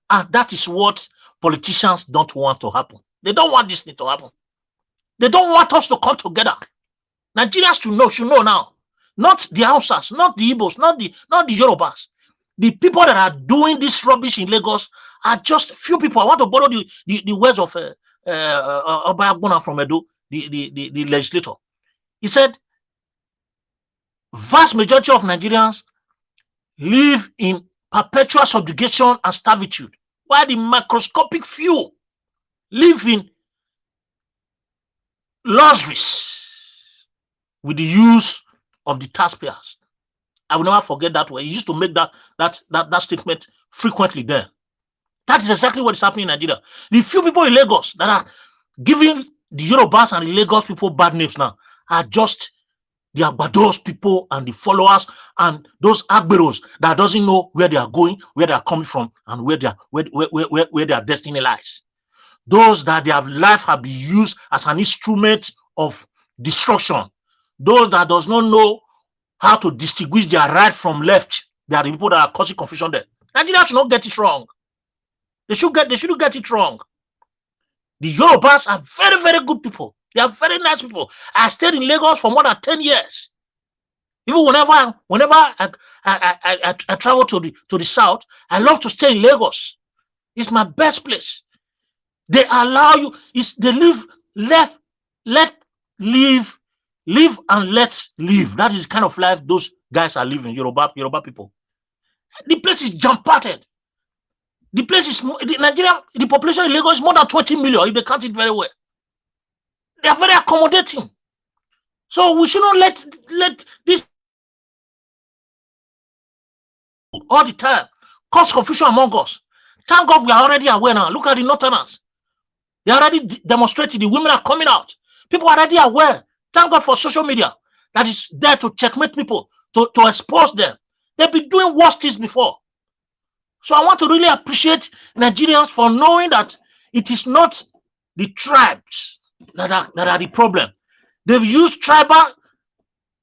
S8: And that is what politicians don't want to happen. They don't want this thing to happen. They don't want us to come together. Nigerians should know now. Not the Hausas, not the Igbos, not the Yorubas. The people that are doing this rubbish in Lagos are just few people. I want to borrow the words of Obayagbona from Edo, the legislator. He said, vast majority of Nigerians live in perpetual subjugation and servitude, while the microscopic few live in luxuries with the use of the taxpayers. I will never forget that way. He used to make that statement frequently there. That is exactly what is happening in Nigeria. The few people in Lagos that are giving the Yorubas and the Lagos people bad names now are just the Agbados people and the followers and those Agberos that doesn't know where they are going, where they are coming from, and where their destiny lies. Those that their life have been used as an instrument of destruction. Those that does not know how to distinguish their right from left. They are the people that are causing confusion there. Nigeria should not get it wrong. They shouldn't get it wrong. The Yorubas are very, very good people. They are very nice people. I stayed in Lagos for more than 10 years. Even whenever I travel to the south, I love to stay in Lagos. It's my best place. They allow you, they live and let live. That is the kind of life those guys are living, Yoruba people. The place is jam-packed. The place is Nigeria, the population in Lagos is more than 20 million, if they count it very well. They are very accommodating. So we should not let this all the time cause confusion among us. Thank God we are already aware now. Look at the Northerners. They already demonstrated. The women are coming out. People are already aware. Thank God for social media that is there to checkmate people, to expose them. They've been doing worse things before. So I want to really appreciate Nigerians for knowing that it is not the tribes that are the problem. They've used tribal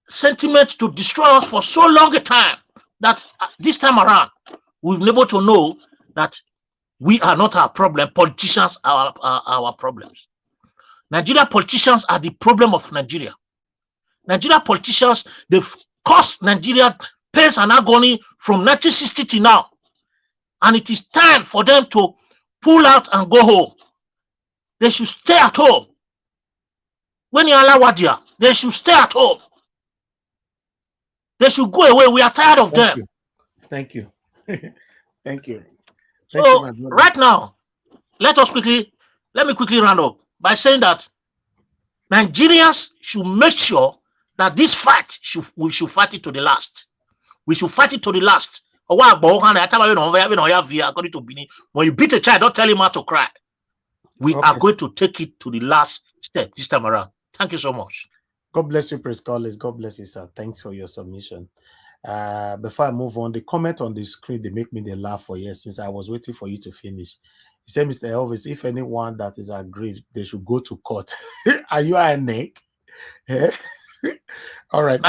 S8: sentiment to destroy us for so long a time that this time around we've been able to know that we are not our problem. Politicians are our problems. Nigeria politicians are the problem of Nigeria. Nigeria politicians, they've caused Nigeria pain and agony from 1960 to now. And it is time for them to pull out and go home. They should stay at home. When you allow Wadia, they should stay at home. They should go away. We are tired of them.
S1: Thank you. Thank you.
S8: So right now, let me quickly round up by saying that Nigerians should make sure that this fight, we should fight it to the last. We should fight it to the last. According to Bini, when you beat a child, don't tell him how to cry. We are going to take it to the last step this time around. Thank you so much.
S1: God bless you, Praise College. God bless you, sir. Thanks for your submission. Before I move on, the comment on the screen, they make me laugh for years since I was waiting for you to finish. He said, Mr. Elvis, if anyone that is aggrieved, they should go to court. Are you a neck? All right.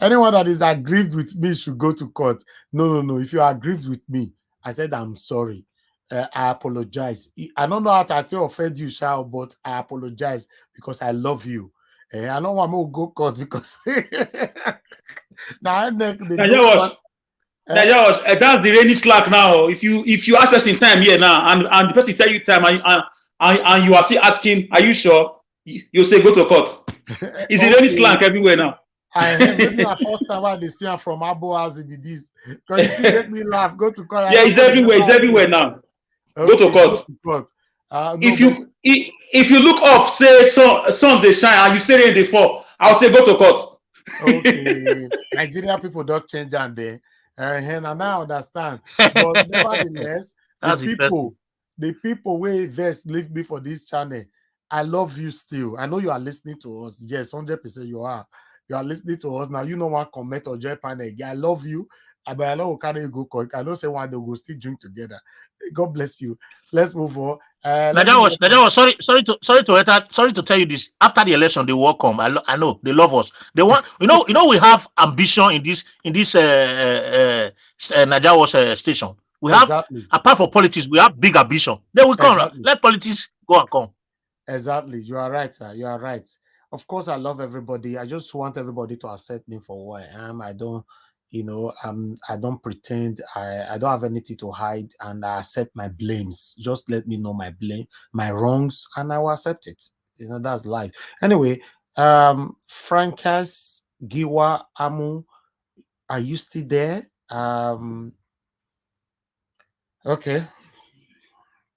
S1: Anyone that is aggrieved with me should go to court. No. If you are aggrieved with me, I said, I'm sorry. I apologize. I don't know how to offend you, Shao, but I apologize because I love you. I don't want to go court because now that's
S13: the rainy slack now. If you ask person time here now and the person tell you time and you are still asking, are you sure? You say go to court. It's a rainy slack everywhere now.
S1: I heard maybe the first time I see her from Abo House it be this because it make me laugh. Go to court.
S13: Yeah, it's everywhere. It's everywhere now. Okay, go to court. If you look up, say sun they shine, and you say rain they fall, I'll say go to court.
S1: Okay, Nigeria people don't change and they and I now understand. But nevertheless, the people where invest leave me for this channel. I love you still. I know you are listening to us. Yes, 100% you are. You are listening to us now. You know what comment or join panel. I love you. But I know carry go cook. I know say one day we'll still drink together. God bless you. Let's move on.
S8: Sorry to tell you this. After the election, they will come. I know they love us. They want we have ambition in this Nigeria station. We have apart from politics, we have big ambition. They will come. Let politics go and come.
S1: Exactly. You are right, sir. You are right. Of course, I love everybody. I just want everybody to accept me for who I am. I don't pretend. I don't have anything to hide, and I accept my blames. Just let me know my wrongs, and I will accept it. you know, that's life. Anyway, Frankas Giwa Amu, are you still there? Okay,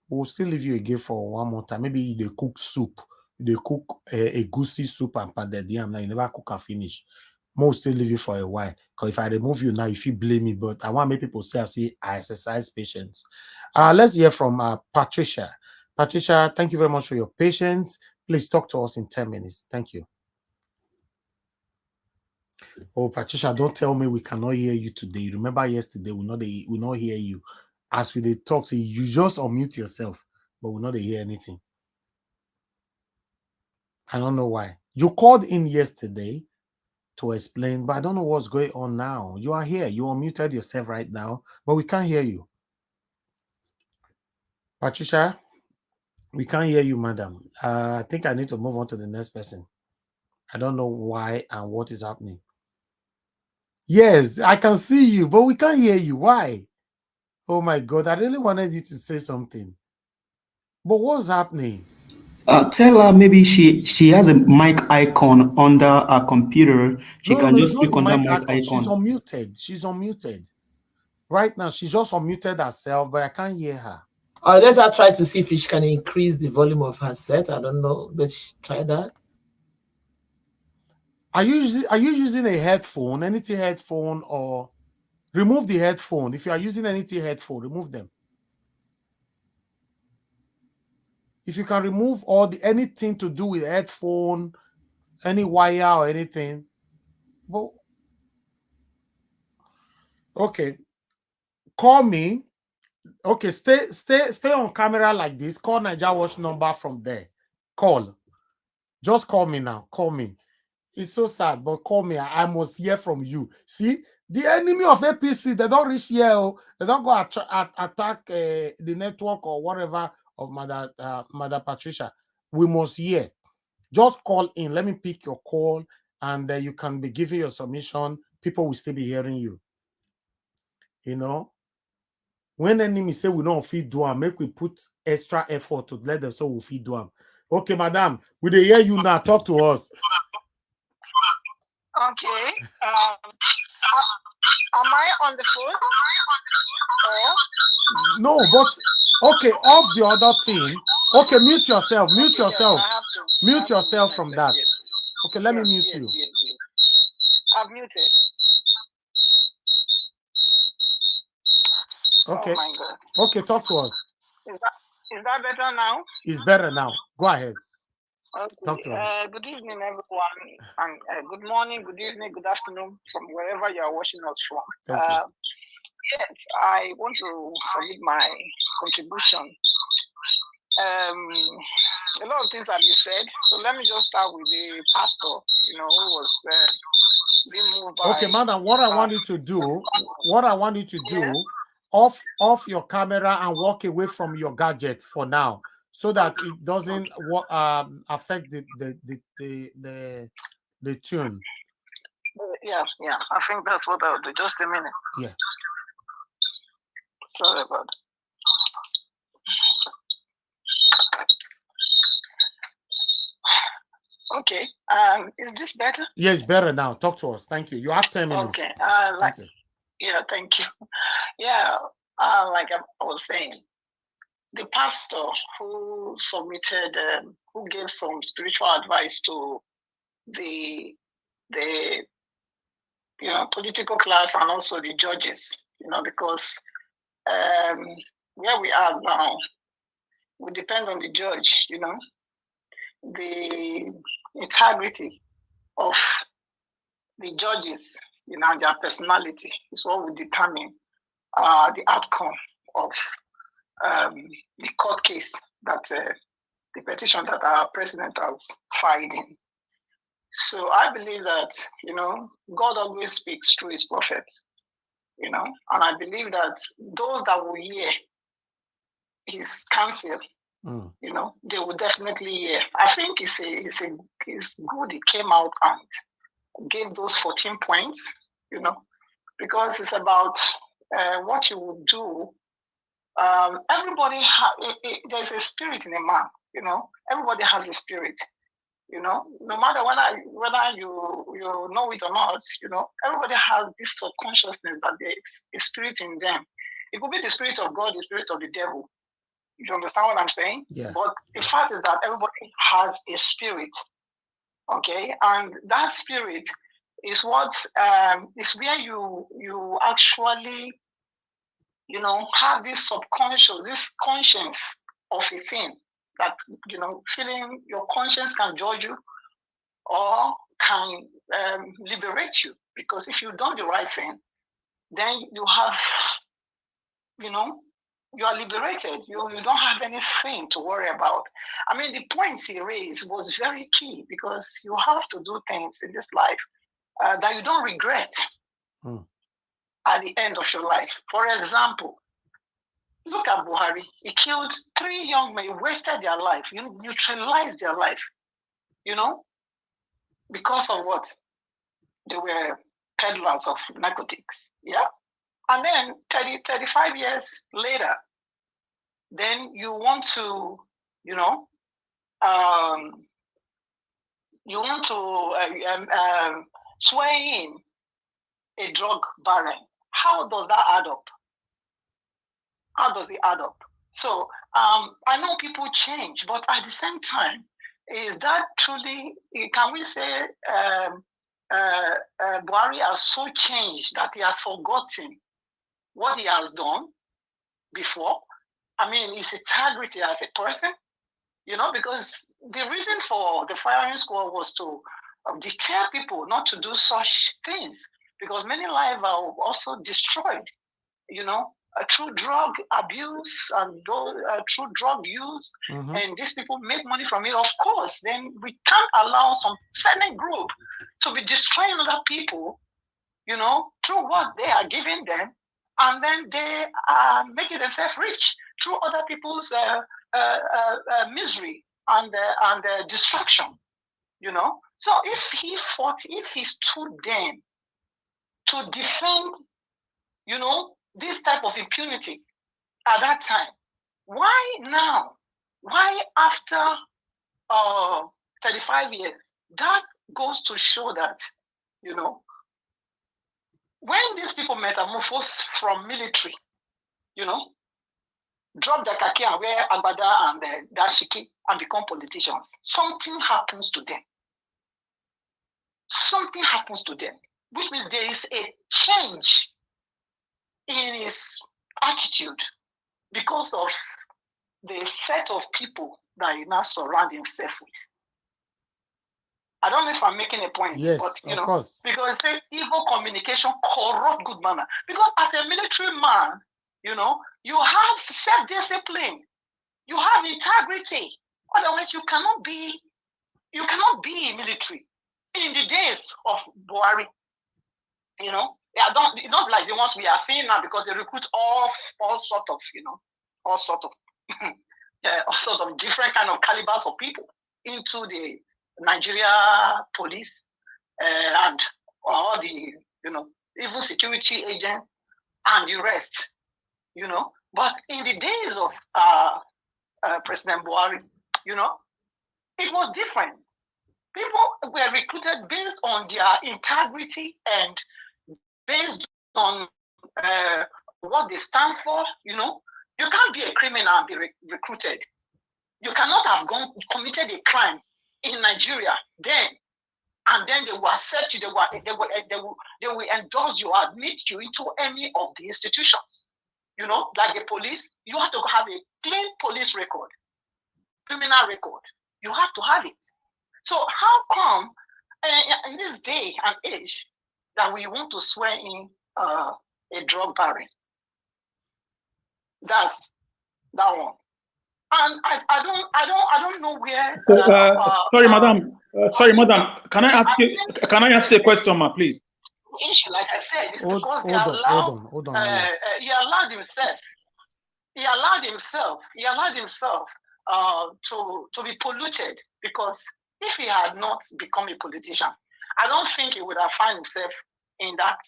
S1: we'll still leave you again for one more time. Maybe they cook soup, they cook a goosey soup and pounded yam. Now you never cook and finish. Most still leave you for a while. Because if I remove you now, if you blame me, but I want to make people say I exercise patience. Let's hear from Patricia. Patricia, thank you very much for your patience. Please talk to us in 10 minutes. Thank you. Oh, Patricia, don't tell me we cannot hear you today. Remember yesterday, we not hear you. As we they talk to you, you just unmute yourself, but we not hear anything. I don't know why. You called in yesterday to explain, but I don't know what's going on now. You are here. You unmuted yourself right now, but we can't hear you. Patricia, we can't hear you, madam. I think I need to move on to the next person. I don't know why and what is happening. Yes, I can see you, but we can't hear you. Why? Oh my God, I really wanted you to say something. But what's happening?
S4: Tell her maybe she has a mic icon under her computer. She can just click on that mic icon.
S1: She's unmuted. She's unmuted. Right now, she's just unmuted herself, but I can't hear her.
S6: Let her try to see if she can increase the volume of her set. I don't know. Let's try that.
S1: Are you using a headphone, anything headphone, or remove the headphone? If you are using anything headphone, remove them. If you can remove anything to do with headphone, any wire or anything. Well, okay. Call me. Okay, stay on camera like this. Call Naija Watch number from there. Call. Just call me now. Call me. It's so sad, but call me. I must hear from you. See, the enemy of APC, they don't reach here. They don't go attack the network or whatever of Mother Patricia. We must hear. Just call in. Let me pick your call, and you can be giving your submission. People will still be hearing you. You know, when enemy say we don't feed do them, make we put extra effort to let them so we feed do them. Okay, madam, we dey hear you now. Talk to us.
S11: Okay. Am I on the phone?
S1: No, but okay, off the other thing. Okay, mute yourself. Mute yourself. Mute yourself from that. Okay, let me mute you.
S11: Yes. I've muted.
S1: Okay.
S11: Oh my God.
S1: Okay, talk to us.
S11: Is that better now?
S1: It's better now. Go ahead.
S11: Okay.
S1: Talk to us.
S11: Good evening, everyone, and good morning, good evening, good afternoon from wherever you are watching us from.
S1: Thank you.
S11: Yes, I want to submit my contribution. A lot of things have been said, so let me just start with the pastor, who was being moved by.
S1: Okay, madam, what I want you to do,
S11: Yes?
S1: off your camera and walk away from your gadget for now, so that it doesn't affect the tune.
S11: Yeah, I think that's what I'll do. Just a minute.
S1: Yeah.
S11: Sorry about that. Okay. Is this better?
S1: Yes, better now. Talk to us. Thank you. You have 10 minutes.
S11: Okay.
S1: Thank you.
S11: Yeah, thank you. Yeah, like I was saying, the pastor who submitted, who gave some spiritual advice to the political class and also the judges, because where we are now, we depend on the judge, the integrity of the judges, their personality is what will determine the outcome of the court case that the petition that our president has filed in. So I believe that, God always speaks through his prophet, and I believe that those that will hear his counsel, they will definitely hear. I think it's good he came out and gave those 14 points, because it's about what you would do. Everybody, there's a spirit in a man, You know, everybody has a spirit. You know, no matter whether you know it or not, you know, everybody has this subconsciousness that there is a spirit in them. It could be the spirit of God, the spirit of the devil. You understand what I'm saying?
S1: Yeah.
S11: But the fact is that everybody has a spirit. Okay, and that spirit is what is where you actually, you know, have this subconscious, this conscience of a thing that, you know, feeling your conscience can judge you or can liberate you. Because if you've done the right thing, then you have, you know, you are liberated. You don't have anything to worry about. I mean, the points he raised was very key, because you have to do things in this life that you don't regret at the end of your life. For example, look at Buhari. He killed 3 young men, he wasted their life, you neutralized their life, you know, because of what? They were peddlers of narcotics. Yeah. And then 35 years later, then you want to, you know, swear in a drug baron. How does that add up? How does it add up? So I know people change, but at the same time, is that truly, can we say Buhari has so changed that he has forgotten what he has done before? I mean, his integrity as a person, you know, because the reason for the firing squad was to deter people not to do such things, because many lives are also destroyed, you know, through drug abuse and through drug use, and these people make money from it. Of course, then we can't allow some certain group to be destroying other people, you know, through what they are giving them, and then they are making themselves rich through other people's misery and destruction, you know. So if he stood then to defend, you know, this type of impunity at that time, why now? Why after 35 years? That goes to show that, you know, when these people metamorphose from military, you know, drop the kaki and wear agbada and dashiki and become politicians, something happens to them. Something happens to them, which means there is a change in his attitude because of the set of people that he now surround himself with. I don't know if I'm making a point,
S1: yes,
S11: but you know,
S1: course.
S11: because say evil communication corrupt good manner. Because as a military man, you know, you have self-discipline, you have integrity. Otherwise, you cannot be military. In the days of Buhari, you know, it's not like the ones we are seeing now, because they recruit all sort of, you know, all sort of different kind of calibers of people into the Nigeria police and all the, you know, even security agents and the rest, you know. But in the days of President Buhari, you know, it was different. People were recruited based on their integrity and based on what they stand for, you know. You can't be a criminal and be recruited. You cannot have committed a crime in Nigeria then, and then they will accept you, they will endorse you, admit you into any of the institutions. You know, like the police, you have to have a clean police record, criminal record. You have to have it. So how come in this day and age that we want to swear in a drug baron? That's that one. And I don't know where.
S13: Sorry, madam. Sorry, madam. Can I ask you a question, ma, please?
S11: Issue, like I said, is because
S1: hold on.
S11: He allowed himself to be polluted, because if he had not become a politician, I don't think he would have found himself in that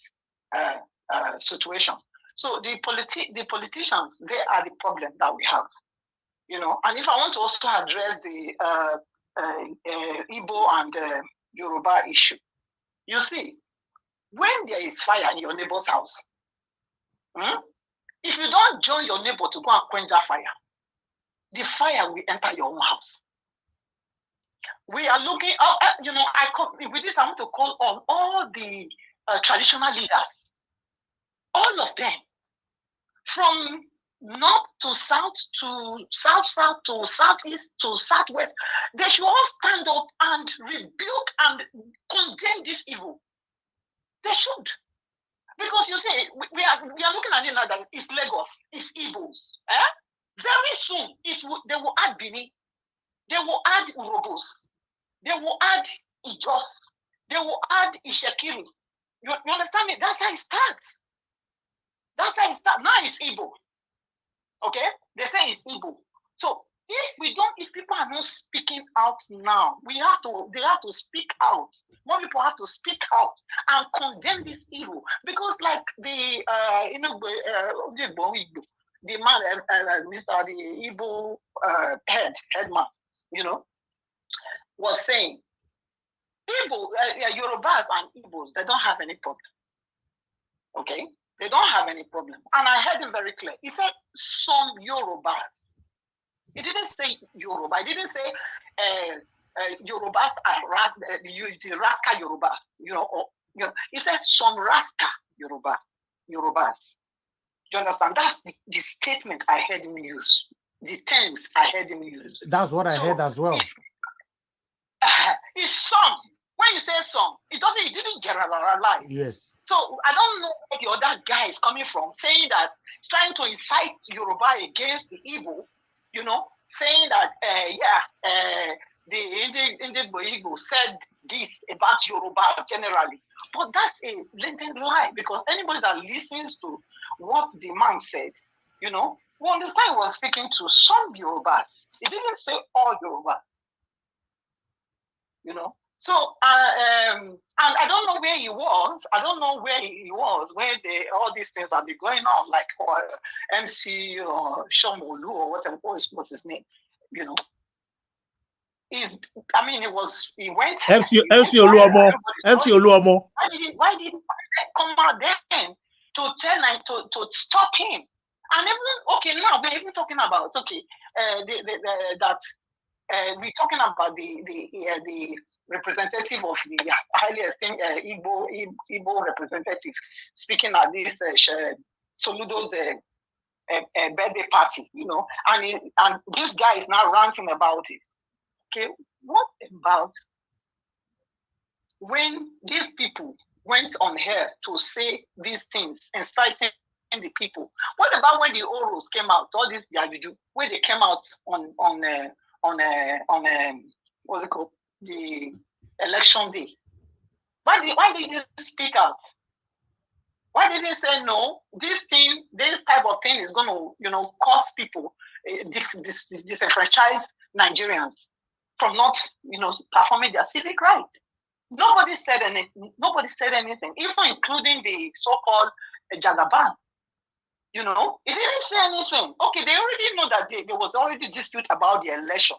S11: situation. So the politicians, they are the problem that we have. you know. And if I want to also address the Igbo and Yoruba issue, you see, when there is fire in your neighbor's house, if you don't join your neighbor to go and quench that fire, the fire will enter your own house. We are looking, you know, with this, I want to call on all the traditional leaders, all of them, from north to south to south to southeast to southwest. They should all stand up and rebuke and condemn this evil. They should. Because you see, we are looking at it now that it's Lagos, it's Igbos. Very soon, they will add Bini, they will add Urobos, they will add Ijos, they will add Ishekiri. You understand me? That's how it starts. That's how it starts. Now it's Igbo. Okay? They say it's Igbo. So if people are not speaking out now, they have to speak out. More people have to speak out and condemn this evil. Because like the man, Mr. the Igbo headman, you know, was saying, Yorubas and Igbos, they don't have any problem. Okay? They don't have any problem. And I heard him very clear. He said some Yorubas. He didn't say Yoruba. He didn't say Yorubas are the Raska Yoruba. You know, he said some Raska Yorubas. You understand? That's the statement I heard him use. The terms I heard him use.
S1: That's what I heard as well.
S11: It's some. When you say some, it didn't generalize.
S1: Yes.
S11: So I don't know where the other guy is coming from, saying that he's trying to incite Yoruba against the Igbo, you know, saying that the Indian Igbo said this about Yoruba generally. But that's a blatant lie, because anybody that listens to what the man said, you know, will understand he was speaking to some Yorubas. He didn't say all Yorubas. You know. So, and I don't know where he was. I don't know where he was, where all these things have been going on, like MC or Shomolu or whatever was his name. You know, he went.
S8: MC Oluomo.
S11: Why did he come out then to tell and to stop him? And even now we're even talking about we're talking about the representative of the highly esteemed Igbo representative speaking at this Soludo's birthday party, you know, and this guy is now ranting about it. Okay, what about when these people went on here to say these things, inciting the people? What about when the Oros came out? All this where they came out on what's it called? The election day. Why did you speak out? Why did they say no? This type of thing is going to, you know, cause people disenfranchise Nigerians from not, you know, performing their civic right. Nobody said anything. Nobody said anything, even including the so-called Jagaban. You know, it didn't say anything. Okay, they already know that there was already dispute about the election.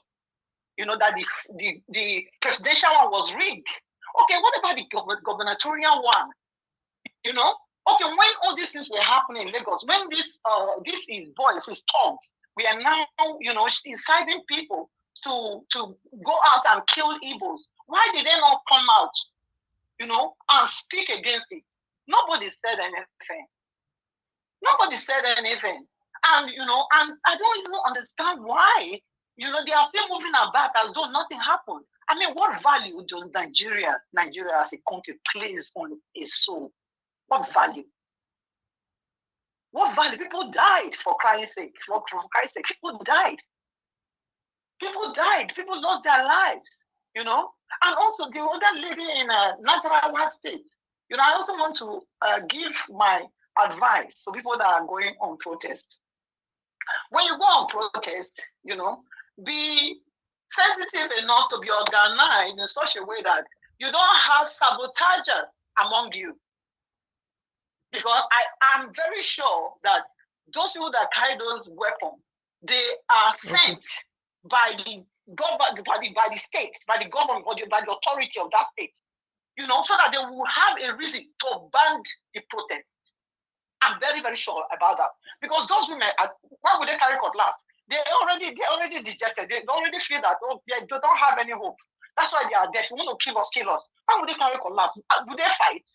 S11: You know, that the presidential one was rigged. Okay, what about the gubernatorial one? You know, okay, when all these things were happening in Lagos, when this is boys, his thugs, we are now, you know, inciting people to go out and kill Igbos. Why did they not come out, you know, and speak against it? Nobody said anything. Nobody said anything. And, you know, and I don't even understand why. You know, they are still moving about as though nothing happened. I mean, what value does Nigeria as a country place on a soul? What value? What value? People died for Christ's sake. For Christ's sake, people died. People died. People lost their lives. You know, and also the other lady in Nasarawa State. You know, I also want to give my advice to people that are going on protest. When you go on protest, you know, be sensitive enough to be organized in such a way that you don't have sabotagers among you. Because I'm very sure that those people that carry those weapons, They are sent by the government, by the state, by the government, by the authority of that state, you know, so that they will have a reason to ban the protest. I'm very, very sure about that. Because those women, why would they carry cutlass? They're already dejected. They already feel that they don't have any hope. That's why they are there. If you want to kill us, kill us. Why would they carry cutlass? Would they fight?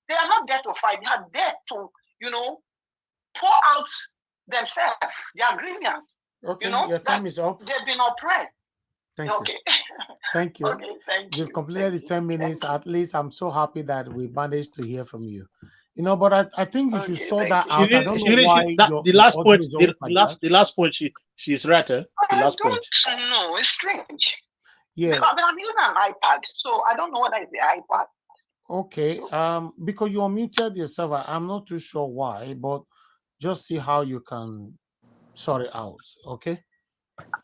S11: They are not there to fight. They are there to, you know, pour out themselves, their grievance.
S1: Okay,
S11: you know,
S1: your time is up.
S11: They've been oppressed.
S1: Thank you.
S11: Thank you.
S1: Okay,
S11: thank you.
S1: We've completed the 10 minutes. At least I'm so happy that we managed to hear from you. You know, but I think you should sort that out. I don't know why
S8: the last point. The last point. She's right. The last point.
S11: No, it's strange.
S1: Yeah.
S11: Because I'm using an iPad, so I don't know what is the iPad.
S1: Okay. Because you unmuted yourself. I'm not too sure why, but just see how you can sort it out. Okay.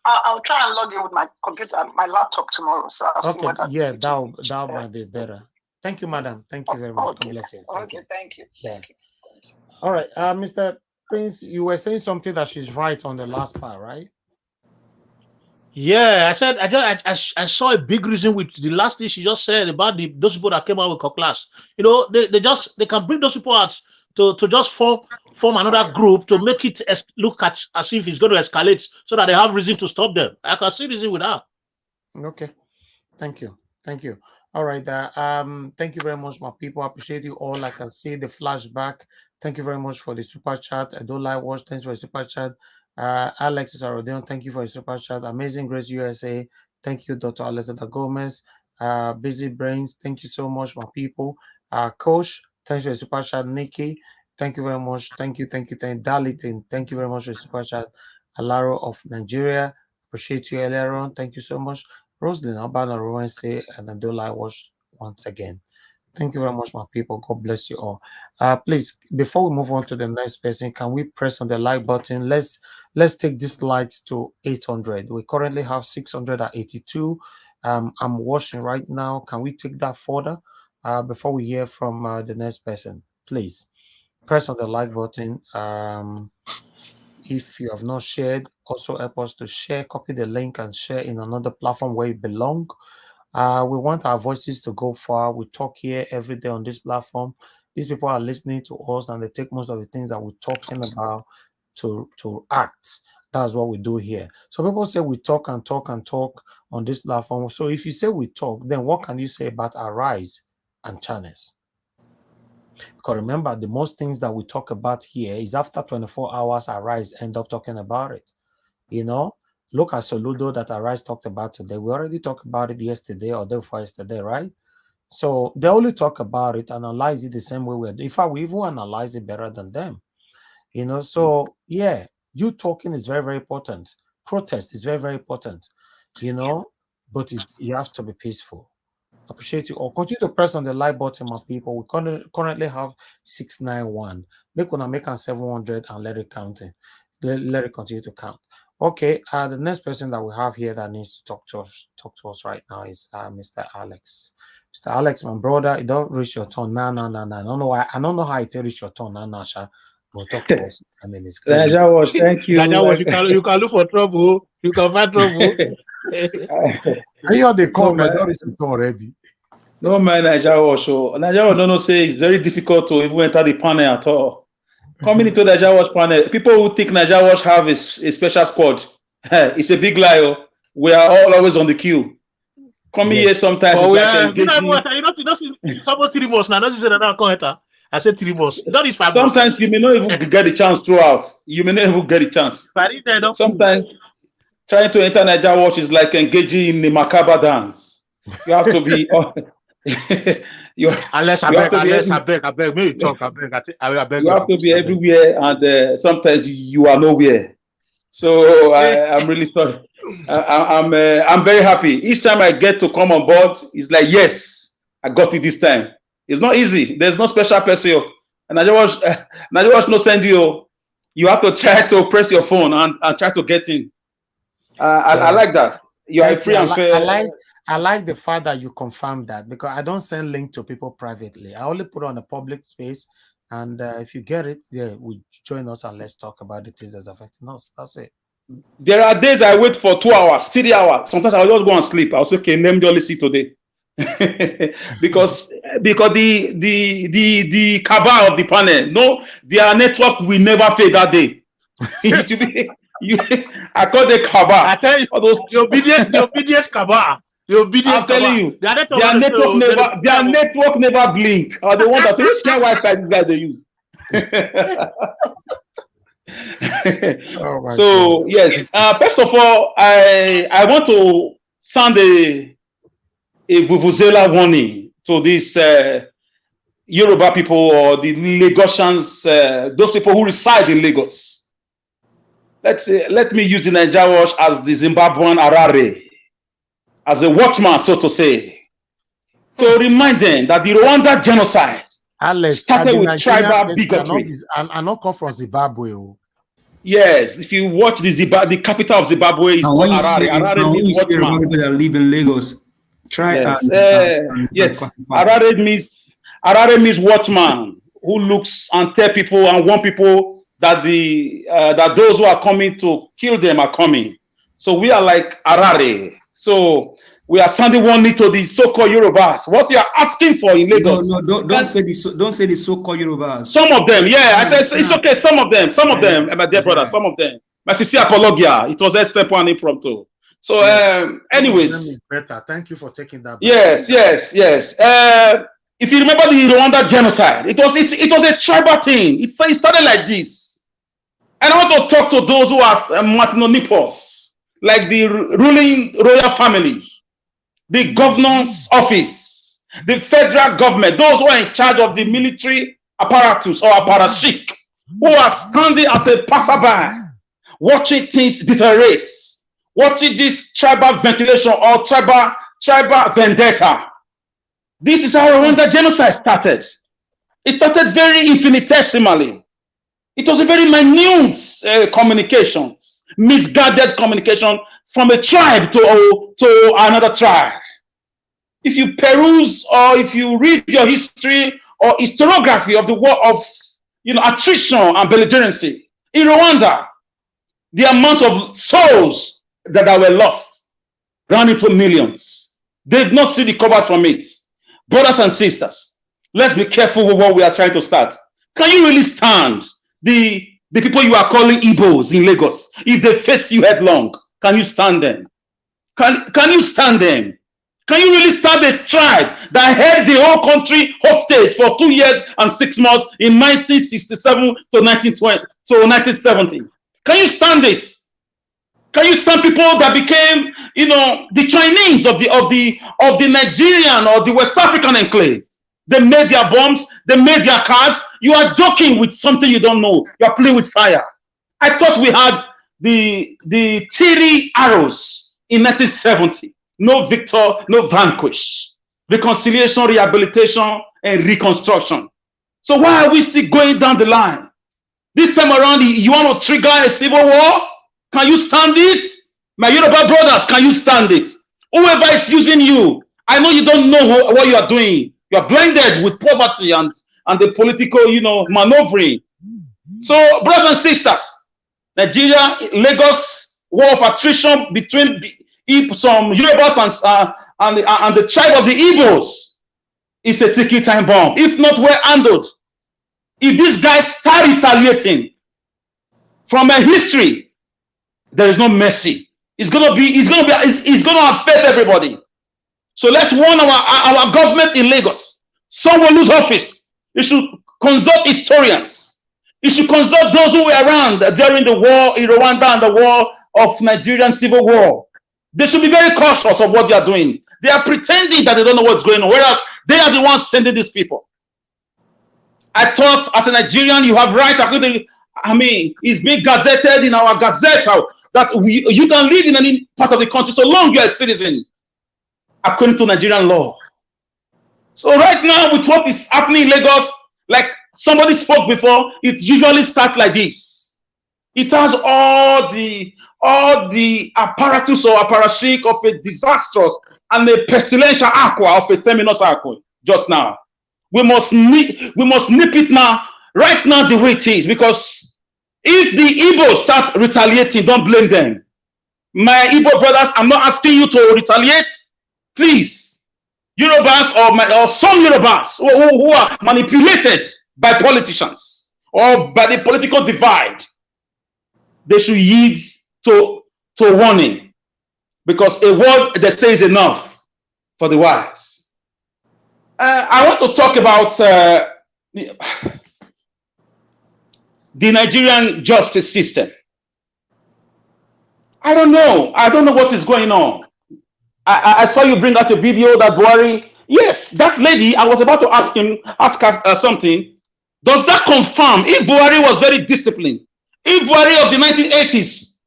S11: I'll try and log in with my computer, my laptop tomorrow. So I'll see what
S1: that might be better. Thank you, madam. Thank you very much. God bless you.
S11: Thank you.
S1: Yeah. All right, Mr. Prince, you were saying something that she's right on the last part, right?
S8: Yeah, I said I saw a big reason with the last thing she just said about those people that came out with cutlass. You know, they can bring those people out to just form another group to make it look as if it's going to escalate, so that they have reason to stop them. I can see reason with that.
S1: Okay, thank you. All right, thank you very much, my people. I appreciate you all. I can see the flashback. Thank you very much for the super chat. I don't like watch. Thanks for the super chat. Alexis Arodion, thank you for the super chat. Amazing Grace USA, thank you, Dr. Alexander Gomez. Busy Brains, thank you so much, my people. Coach, thanks for the super chat. Nikki, thank you very much. Thank you. Dalitin, thank you very much for the super chat. Alaro of Nigeria, appreciate you earlier on. Thank you so much. Roslyn Albana Rowense and Adola Watch once again. Thank you very much, my people. God bless you all. Please, before we move on to the next person, can we press on the like button? Let's take this likes to 800. We currently have 682. I'm watching right now. Can we take that further before we hear from the next person? Please press on the like button. If you have not shared, also help us to share, copy the link and share in another platform where you belong. We want our voices to go far. We talk here every day on this platform. These people are listening to us and they take most of the things that we're talking about to act. That's what we do here. So people say we talk and talk and talk on this platform. So if you say we talk, then what can you say about Arise and channels? Because remember, the most things that we talk about here is after 24 hours, Arise end up talking about it. You know, look at Soludo that Arise talked about today. We already talked about it yesterday or day before yesterday, right? So they only talk about it, analyze it the same way we do. In fact, we even analyze it better than them. You know, so yeah, you talking is very, very important. Protest is very, very important, you know, but you have to be peaceful. Appreciate you all. Continue to press on the like button, my people. We currently have 691. Make 700 and let it count in. Let it continue to count. Okay, the next person that we have here that needs to talk to us right now is Mr. Alex. Mr. Alex, my brother, it don't reach your turn. No. I don't know why. I don't know how it reach your turn. No, Sha. We'll talk to us. I mean, it's
S13: thank you.
S8: You can look for trouble. You can find trouble.
S1: They come. I don't reach your turn already.
S13: No man, Nigeria show. Nigeria don't say it's very difficult to even enter the panel at all. Coming into the Nigeria Watch panel, people who think Nigeria Watch have a special squad, it's a big lie. We are all always on the queue. Coming here sometimes.
S8: Oh, yeah. You know, someone 3 months now. Not just that come enter. I said 3 months. Not 5 months.
S13: Sometimes you may not even get the chance throughout. You may not even get the chance. Sometimes trying to enter Nigeria Watch is like engaging in the macabre dance. You have to be. You have to be everywhere, and sometimes you are nowhere. So I'm really sorry. I'm very happy. Each time I get to come on board, it's like, yes, I got it this time. It's not easy. There's no special person. And I just no send you. You have to try to press your phone and try to get in. I like that. You are free and fair.
S1: I like the fact that you confirm that, because I don't send link to people privately. I only put it on a public space, and if you get it, yeah, we join us and let's talk about the things that's affecting us. That's it.
S13: There are days I wait for 2 hours, 3 hours. Sometimes I'll just go and sleep. I'll say, okay, let me just listen today. because the cabal of the panel, no, their network will never fail that day. It will be, I call the cabal.
S8: I tell you, the obedient cabal. The obedient
S13: I'm telling you, their network never blink. Or the ones that say, which kind of Wi-Fi this guy they use?
S1: Oh
S13: So
S1: God.
S13: yes, first of all, I want to sound a vuvuzela warning to these Yoruba people or the Lagosians, those people who reside in Lagos. Let me use the Nigeria watch as the Zimbabwean Harare, as a watchman, so to say, to remind them that the Rwanda genocide started with tribal bigotry.
S1: And not come from Zimbabwe.
S13: Yes, if you watch the capital of Zimbabwe is called Harare. Harare means watchman.
S4: People that live in Lagos,
S13: Yes, yes. Harare means watchman, who looks and tell people and warn people that that those who are coming to kill them are coming. So we are like Harare. So we are sending warning to the so-called Yorubas. What you are asking for in Lagos?
S4: No, don't say the so-called Yorubas.
S13: Some of them, yeah. I said it's okay. Some of them, my dear brother, some of them. My sincere apologia. It was Stateman impromptu. So, anyways,
S1: is better. Thank you for taking that back.
S13: Yes. If you remember the Rwanda genocide, it was a tribal thing. It started like this. And I want to talk to those who are Martinonipos, like the ruling royal family, the governor's office, the federal government, those who are in charge of the military apparatus or apparatchik, who are standing as a passerby, watching things deteriorate, watching this tribal ventilation or tribal vendetta. This is how Rwanda genocide started. It started very infinitesimally. It was a very minute communications, misguided communication from a tribe to another tribe. If you peruse or if you read your history or historiography of the war of attrition and belligerency in Rwanda, the amount of souls that were lost ran into millions. They've not seen recovered from it. Brothers and sisters, let's be careful with what we are trying to start. Can you really stand the people you are calling Igbos in Lagos? If they face you headlong, can you stand them? Can you stand them? Can you really stand a tribe that held the whole country hostage for 2 years and 6 months in 1967 to 1970? Can you stand it? Can you stand people that became, the Chinese of the Nigerian or the West African enclave? They made their bombs, they made their cars. You are joking with something you don't know. You are playing with fire. I thought we had the Tiri arrows in 1970. No victor, no vanquish. Reconciliation, rehabilitation, and reconstruction. So why are we still going down the line? This time around, you want to trigger a civil war? Can you stand it? My Yoruba brothers, can you stand it? Whoever is using you, I know you don't know what you are doing. You are blinded with poverty and the political, maneuvering. So, brothers and sisters, Nigeria, Lagos, war of attrition between some Yorubas and the tribe of the Igbos is a ticking time bomb. If not well handled, if these guys start retaliating from a history, there is no mercy. It's gonna affect everybody. So let's warn our government in Lagos. Someone lose office. You should consult historians. You should consult those who were around during the war in Rwanda and the war of Nigerian civil war. They should be very cautious of what they are doing. They are pretending that they don't know what's going on, whereas they are the ones sending these people. I thought as a Nigerian, you have right. It's being gazetted in our gazette that you can live in any part of the country so long you are a citizen, according to Nigerian law. So right now, with what is happening in Lagos, like somebody spoke before, it usually starts like this. It has all the apparatus or apparatchik of a disastrous and a pestilential aqua of a terminus aqua just now. We must nip it now, right now, the way it is, because If the Igbo start retaliating, don't blame them. My Igbo brothers, I'm not asking you to retaliate. Please, Yorubas or some Yorubas who are manipulated by politicians or by the political divide, they should yield to warning, because a word they say is enough for the wise. I want to talk about the Nigerian justice system. I don't know what is going on. I saw you bring out a video that Buhari. Yes, that lady. I was about to ask her something. Does that confirm if Buhari was very disciplined? If Buhari of the 1980s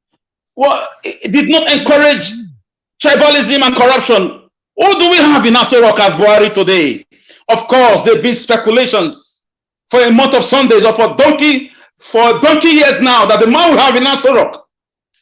S13: did not encourage tribalism and corruption, who do we have in Aso Rock as Buhari today? Of course, there have been speculations for a month of Sundays or for donkey years now that the man we have in Aso Rock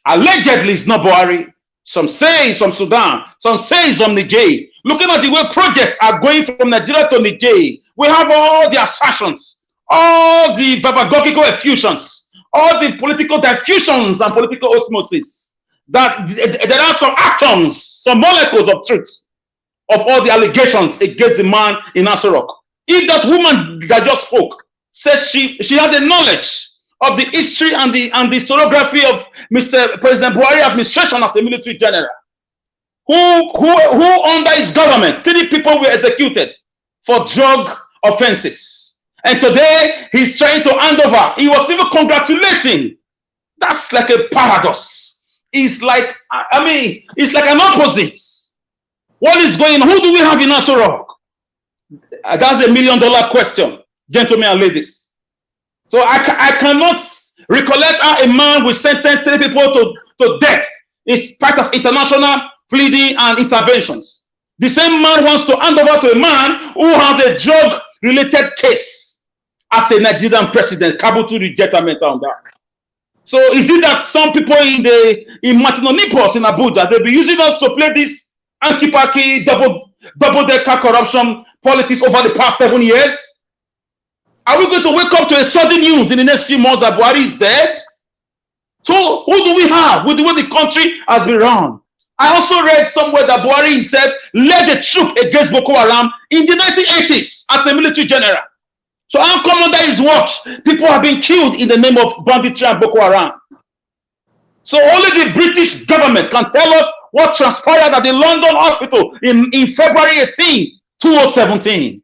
S13: allegedly is not Buhari. Some say it's from Sudan, some say it's from Niger. Looking at the way projects are going from Nigeria to Niger, we have all the assertions, all the pedagogical effusions, all the political diffusions and political osmosis, that there are some atoms, some molecules of truth of all the allegations against the man in Aso Rock. If that woman that just spoke says she had the knowledge of the history and the historiography of Mr. President Buhari administration as a military general, who under his government 3 people were executed for drug offenses, and today he's trying to hand over. He was even congratulating. That's like a paradox. It's like, I mean, it's like an opposite. What is going on? Who do we have in Aso Rock? That's $1 million question, gentlemen and ladies. So I cannot recollect how a man will sentence 3 people to death in spite of international pleading and interventions. The same man wants to hand over to a man who has a drug-related case as a Nigerian president. Kabutu rejectment on that. So is it that some people in Martinonipos in Abuja, they'll be using us to play this anti-party double-decker corruption politics over the past 7 years? Are we going to wake up to a sudden news in the next few months that Buhari is dead? So who do we have with the way the country has been run? I also read somewhere that Buhari himself led a troop against Boko Haram in the 1980s as a military general. So how come under his watch, people have been killed in the name of banditry and Boko Haram? So only the British government can tell us what transpired at the London hospital in February 18, 2017.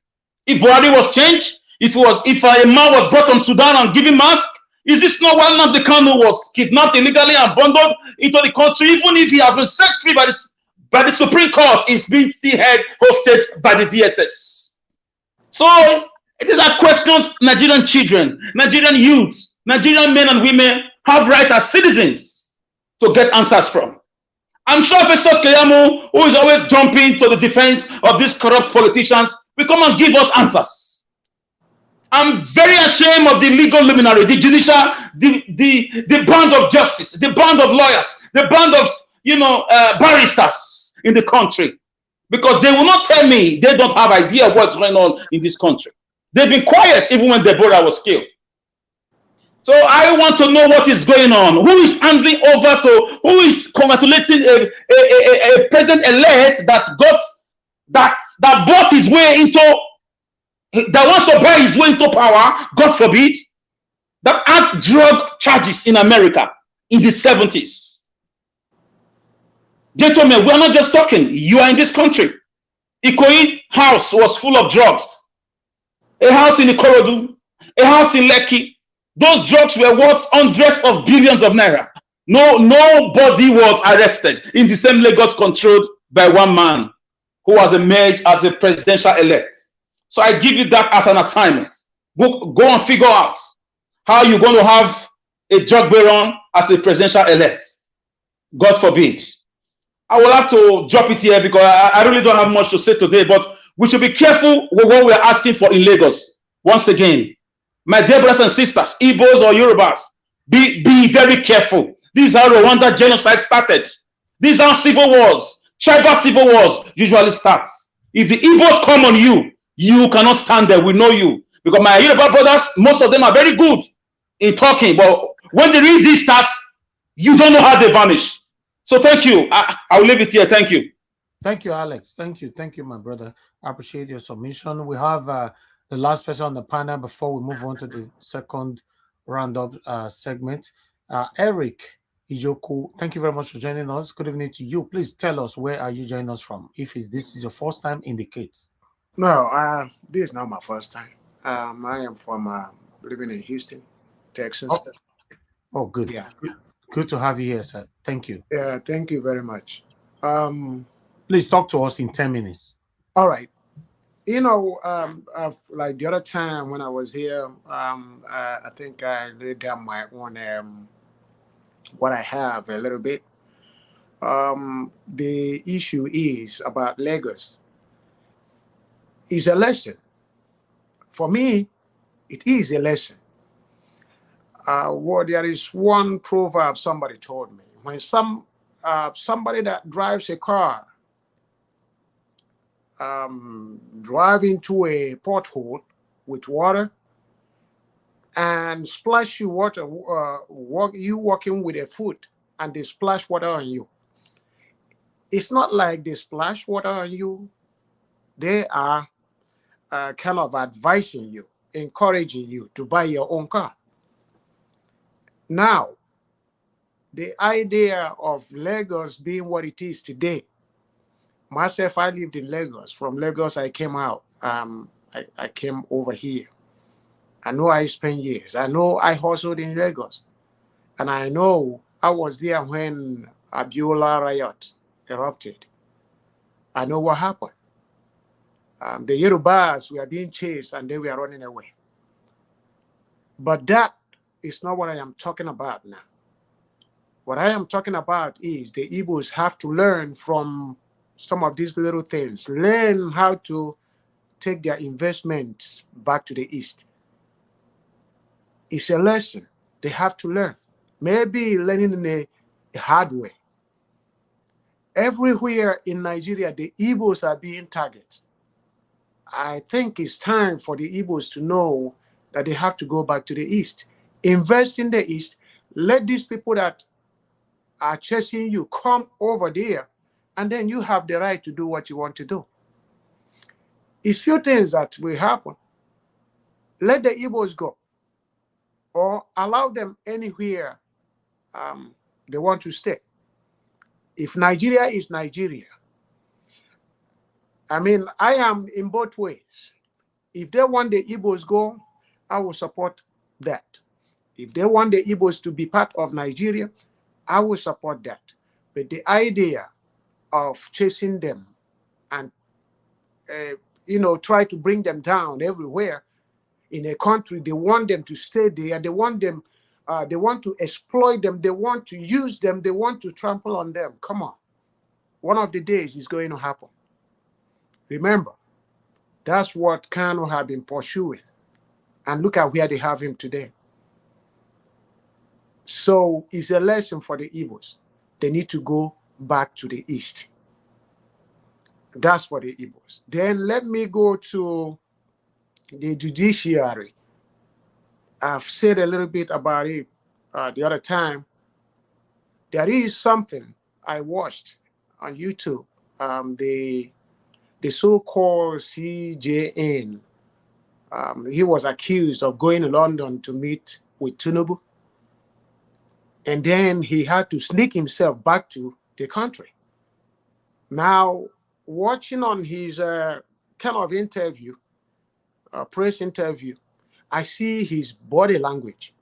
S13: If Buhari was changed, if a man was brought from Sudan and given mask, is this not why Nnamdi Kanu was kidnapped illegally and bundled into the country? Even if he has been set free by the Supreme Court, is being still held hostage by the DSS. So these are questions Nigerian children, Nigerian youths, Nigerian men and women have right as citizens to get answers from. I'm sure Festus Keyamo, who is always jumping to the defense of these corrupt politicians, will come and give us answers. I'm very ashamed of the legal luminary, the judicial, the band of justice, the band of lawyers, the band of barristers in the country, because they will not tell me they don't have idea of what's going on in this country. They've been quiet even when Deborah was killed. So I want to know what is going on. Who is handing over to? Who is congratulating a president-elect that bought his way into? That wants to buy his way into power, God forbid, that has drug charges in America in the 70s. Gentlemen, we are not just talking. You are in this country. Ikoyi house was full of drugs. A house in Ikorodu, a house in Lekki. Those drugs were worth hundreds of billions of naira. Nobody was arrested in the same Lagos controlled by one man who was emerged as a presidential elect. So I give you that as an assignment. Go and figure out how you're going to have a drug baron as a presidential elect. God forbid. I will have to drop it here because I really don't have much to say today, but we should be careful with what we're asking for in Lagos. Once again, my dear brothers and sisters, Igbos or Yorubas, be very careful. These are Rwanda genocide started. These are civil wars. Tribal civil wars usually start. If the Igbos come on you, you cannot stand there. We know you. Because my Yoruba brothers, most of them are very good in talking. But When the real deal starts, you don't know how they vanish. So thank you. I'll leave it here. Thank you.
S1: Thank you, Alex. Thank you, my brother. I appreciate your submission. We have the last person on the panel before we move on to the second roundup segment. Eric Ijoku, thank you very much for joining us. Good evening to you. Please tell us, where are you joining us from? If this is your first time, indicate.
S14: No, this is not my first time. I am from living in Houston, Texas.
S1: Oh, good.
S14: Yeah.
S1: Good to have you here, sir. Thank you.
S14: Yeah, thank you very much.
S1: Please talk to us in 10 minutes.
S14: All right. You know, like the other time when I was here, I think I laid down my own what I have a little bit. The issue is about Lagos. It's a lesson. For me, it is a lesson. There is one proverb somebody told me. When somebody that drives a car drive into a pothole with water and splash you water, you walking with a foot and they splash water on you. It's not like they splash water on you. They are kind of advising you, encouraging you to buy your own car. Now, the idea of Lagos being what it is today, myself, I lived in Lagos. From Lagos, I came out. I came over here. I know I spent years. I know I hustled in Lagos. And I know I was there when Abiola riot erupted. I know what happened. The Yorubas were being chased and they were running away. But that is not what I am talking about now. What I am talking about is the Igbos have to learn from some of these little things, learn how to take their investments back to the East. It's a lesson they have to learn. Maybe learning in a hard way. Everywhere in Nigeria, the Igbos are being targeted. I think it's time for the Igbos to know that they have to go back to the East. Invest in the East. Let these people that are chasing you come over there, and then you have the right to do what you want to do. It's few things that will happen. Let the Igbos go, or allow them anywhere they want to stay. If Nigeria is Nigeria, I mean, I am in both ways. If they want the Igbos go, I will support that. If they want the Igbos to be part of Nigeria, I will support that. But the idea of chasing them and try to bring them down everywhere in a country, they want them to stay there. They want them. They want to exploit them. They want to use them. They want to trample on them. Come on, one of the days is going to happen. Remember, that's what Kanu have been pursuing, and look at where they have him today. So it's a lesson for the Igbos. They need to go back to the East. That's for the Igbos. Then let me go to the judiciary. I've said a little bit about it the other time. There is something I watched on YouTube. The so-called CJN. He was accused of going to London to meet with Tinubu. And then he had to sneak himself back to the country. Now, watching on his kind of interview, press interview, I see his body language.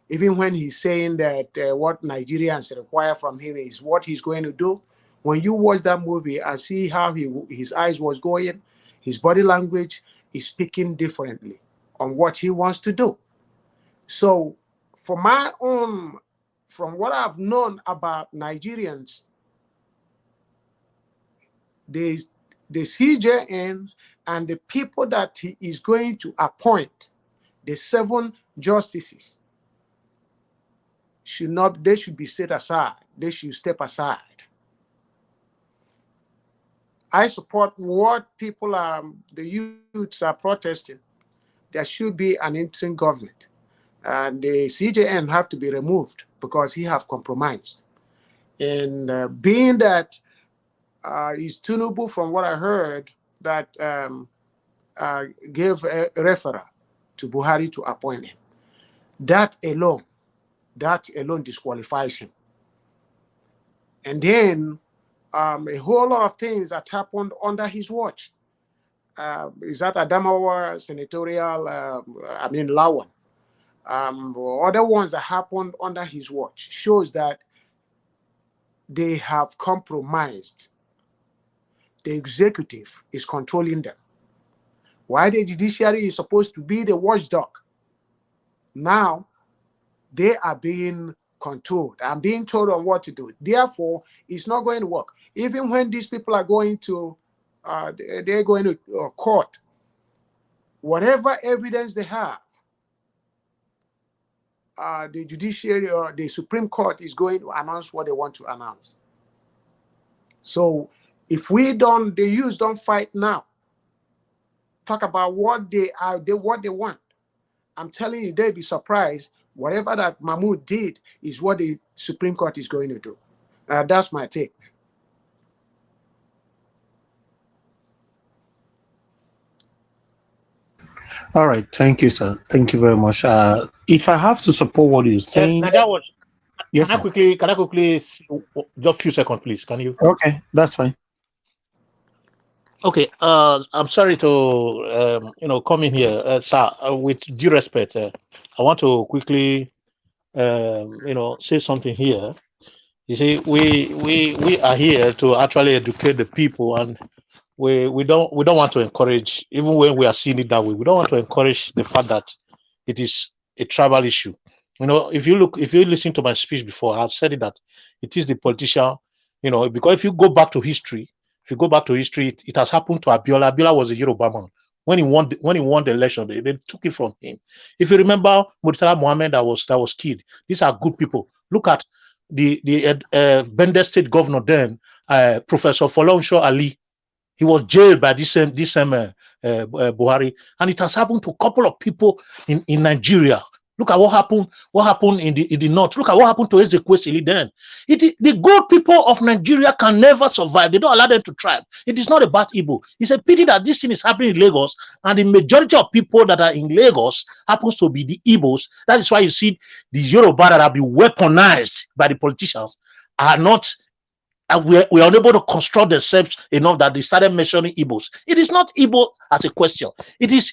S14: Even when he's saying that what Nigerians require from him is what he's going to do. When you watch that movie and see how his eyes was going, his body language is speaking differently on what he wants to do. So for my own, from what I've known about Nigerians, the CJN and the people that he is going to appoint, the 7 justices, they should be set aside. They should step aside. I support what the youths are protesting. There should be an interim government. and the CJN have to be removed because he have compromised. And being that is Tinubu, from what I heard, that gave a referral to Buhari to appoint him. That alone disqualifies him. And then a whole lot of things that happened under his watch. Is that Adamawa senatorial, Lawan. Other ones that happened under his watch shows that they have compromised. The executive is controlling them. Why the judiciary is supposed to be the watchdog? Now, they are being controlled. I'm being told on what to do. Therefore, it's not going to work. Even when these people are going to, they're going to court, whatever evidence they have, the judiciary or the Supreme Court is going to announce what they want to announce. So if we don't, the youth don't fight now, talk about what they are, what they want, I'm telling you, they'll be surprised. Whatever that Mahmoud did is what the Supreme Court is going to do. That's my take.
S1: All right, thank you, sir. Thank you very much. If I have to support what you're saying, yes,
S8: can I quickly, just a few seconds, please? Can you?
S1: Okay, that's fine.
S8: Okay, I'm sorry to come in here, sir. With due respect, I want to quickly say something here. You see, we are here to actually educate the people, and we don't want to encourage, even when we are seeing it that way, we don't want to encourage the fact that it is a tribal issue. If you listen to my speech before, I've said it that it is the politician, because if you go back to history, it has happened to Abiola. Abiola was a Yoruba man. When he won the election, they took it from him. If you remember Murtala Mohammed that was killed, these are good people. Look at the Bender State governor then, Professor Folonsho Ali. He was jailed by this same Buhari, and it has happened to a couple of people in Nigeria. Look at what happened in the north. Look at what happened to Ezekwesili then. The good people of Nigeria can never survive. They don't allow them to thrive. It is not about Igbo. It's a pity that this thing is happening in Lagos, and the majority of people that are in Lagos happens to be the Igbos. That is why you see the Yoruba that have been weaponized by the politicians are not. We are unable to construct themselves enough that they started mentioning Igbos. It is not Igbo as a question. It is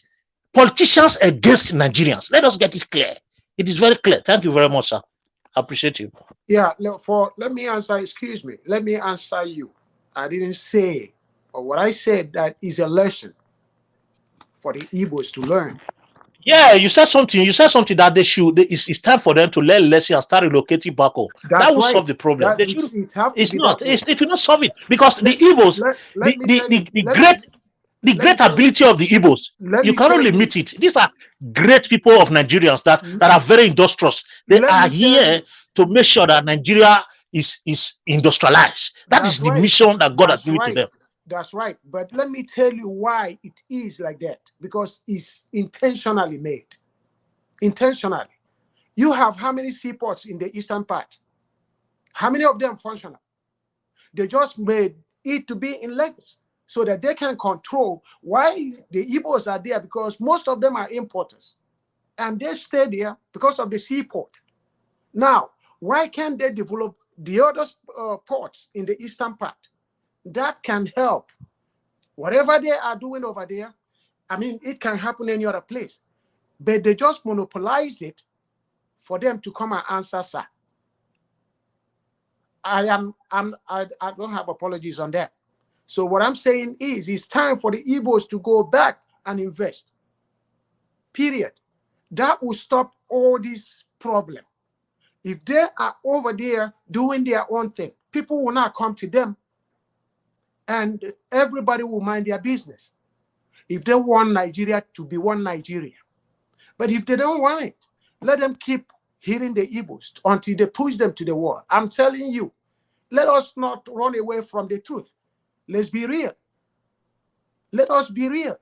S8: politicians against Nigerians. Let us get it clear. It is very clear. Thank you very much, sir. I appreciate you.
S14: Yeah, let me answer, excuse me. Let me answer you. I didn't say, or what I said, that is a lesson for the Igbos to learn.
S8: Yeah, you said something. You said something that it's time for them to learn lesson and start relocating back home. That will solve the problem. It will not solve it because the Igbos, the great ability of the Igbos, you cannot limit it. These are great people of Nigerians that are very industrious. They are here to make sure that Nigeria is industrialized. That is the mission that God has given to them.
S14: That's right. But let me tell you why it is like that. Because it's intentionally made. Intentionally. You have how many seaports in the eastern part? How many of them functional? They just made it to be in Lagos so that they can control why the Igbos are there, because most of them are importers. And they stay there because of the seaport. Now, why can't they develop the other ports in the eastern part? That can help. Whatever they are doing over there, I mean, it can happen any other place. But they just monopolize it for them to come and answer, sir. I don't have apologies on that. So what I'm saying is, it's time for the Igbos to go back and invest. Period. That will stop all this problem. If they are over there doing their own thing, people will not come to them. And everybody will mind their business if they want Nigeria to be one Nigeria. But if they don't want it, let them keep hitting the Igbos until they push them to the wall. I'm telling you, let us not run away from the truth. Let's be real. Let us be real.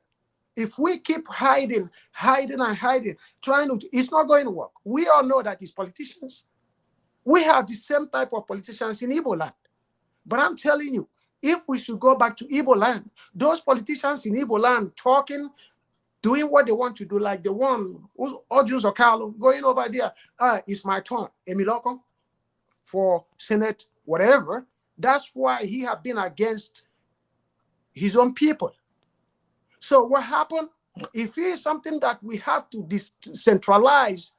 S14: If we keep hiding, trying to, it's not going to work. We all know that these politicians, we have the same type of politicians in Igbo land. But I'm telling you, if we should go back to Igbo land, those politicians in Igbo land talking, doing what they want to do, like the one who's Ojus Okalo going over there, it's my turn, Emiloko, for Senate, whatever. That's why he have been against his own people. So what happened? If it is something that we have to decentralize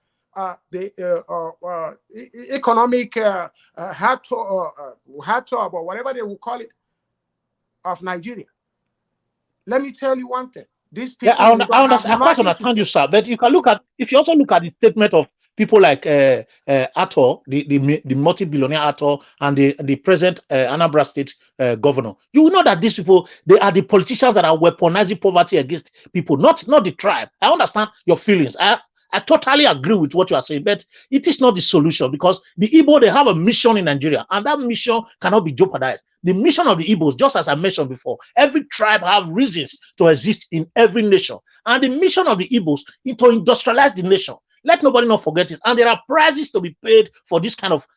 S14: the economic hard top or whatever they will call it of Nigeria, let me tell you one thing. These people
S8: I understand. I quite
S14: nothing to
S8: understand
S14: say.
S8: you, sir. But you can look at, if you also look at the statement of people like Ato, the multi-billionaire Ato, and the present Anambra State governor, you will know that these people, they are the politicians that are weaponizing poverty against people, not the tribe. I understand your feelings. I totally agree with what you are saying, but it is not the solution, because the Igbo, they have a mission in Nigeria, and that mission cannot be jeopardized. The mission of the Igbos, just as I mentioned before, every tribe have reasons to exist in every nation, and the mission of the Igbos is to industrialize the nation. Let nobody not forget it. And there are prices to be paid for this kind of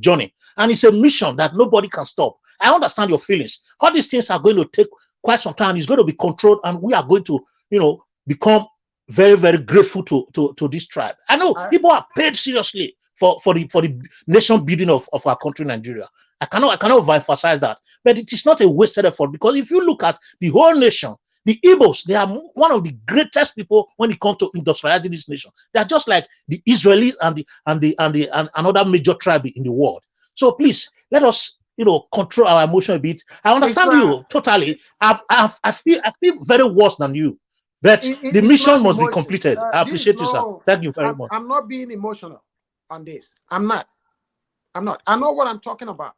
S8: journey, and it's a mission that nobody can stop. I understand your feelings. All these things are going to take quite some time. It's going to be controlled, and we are going to, become very, very grateful to this tribe. I know people are paid seriously for the nation building of our country, Nigeria. I cannot emphasize that, but it is not a wasted effort, because if you look at the whole nation, the Igbos, they are one of the greatest people when it comes to industrializing this nation. They are just like the Israelis and another major tribe in the world. So please let us, control our emotion a bit. I understand you totally. I feel very worse than you. But the mission must be completed. I appreciate you, sir. Thank you very much.
S14: I'm not being emotional on this. I'm not. I know what I'm talking about.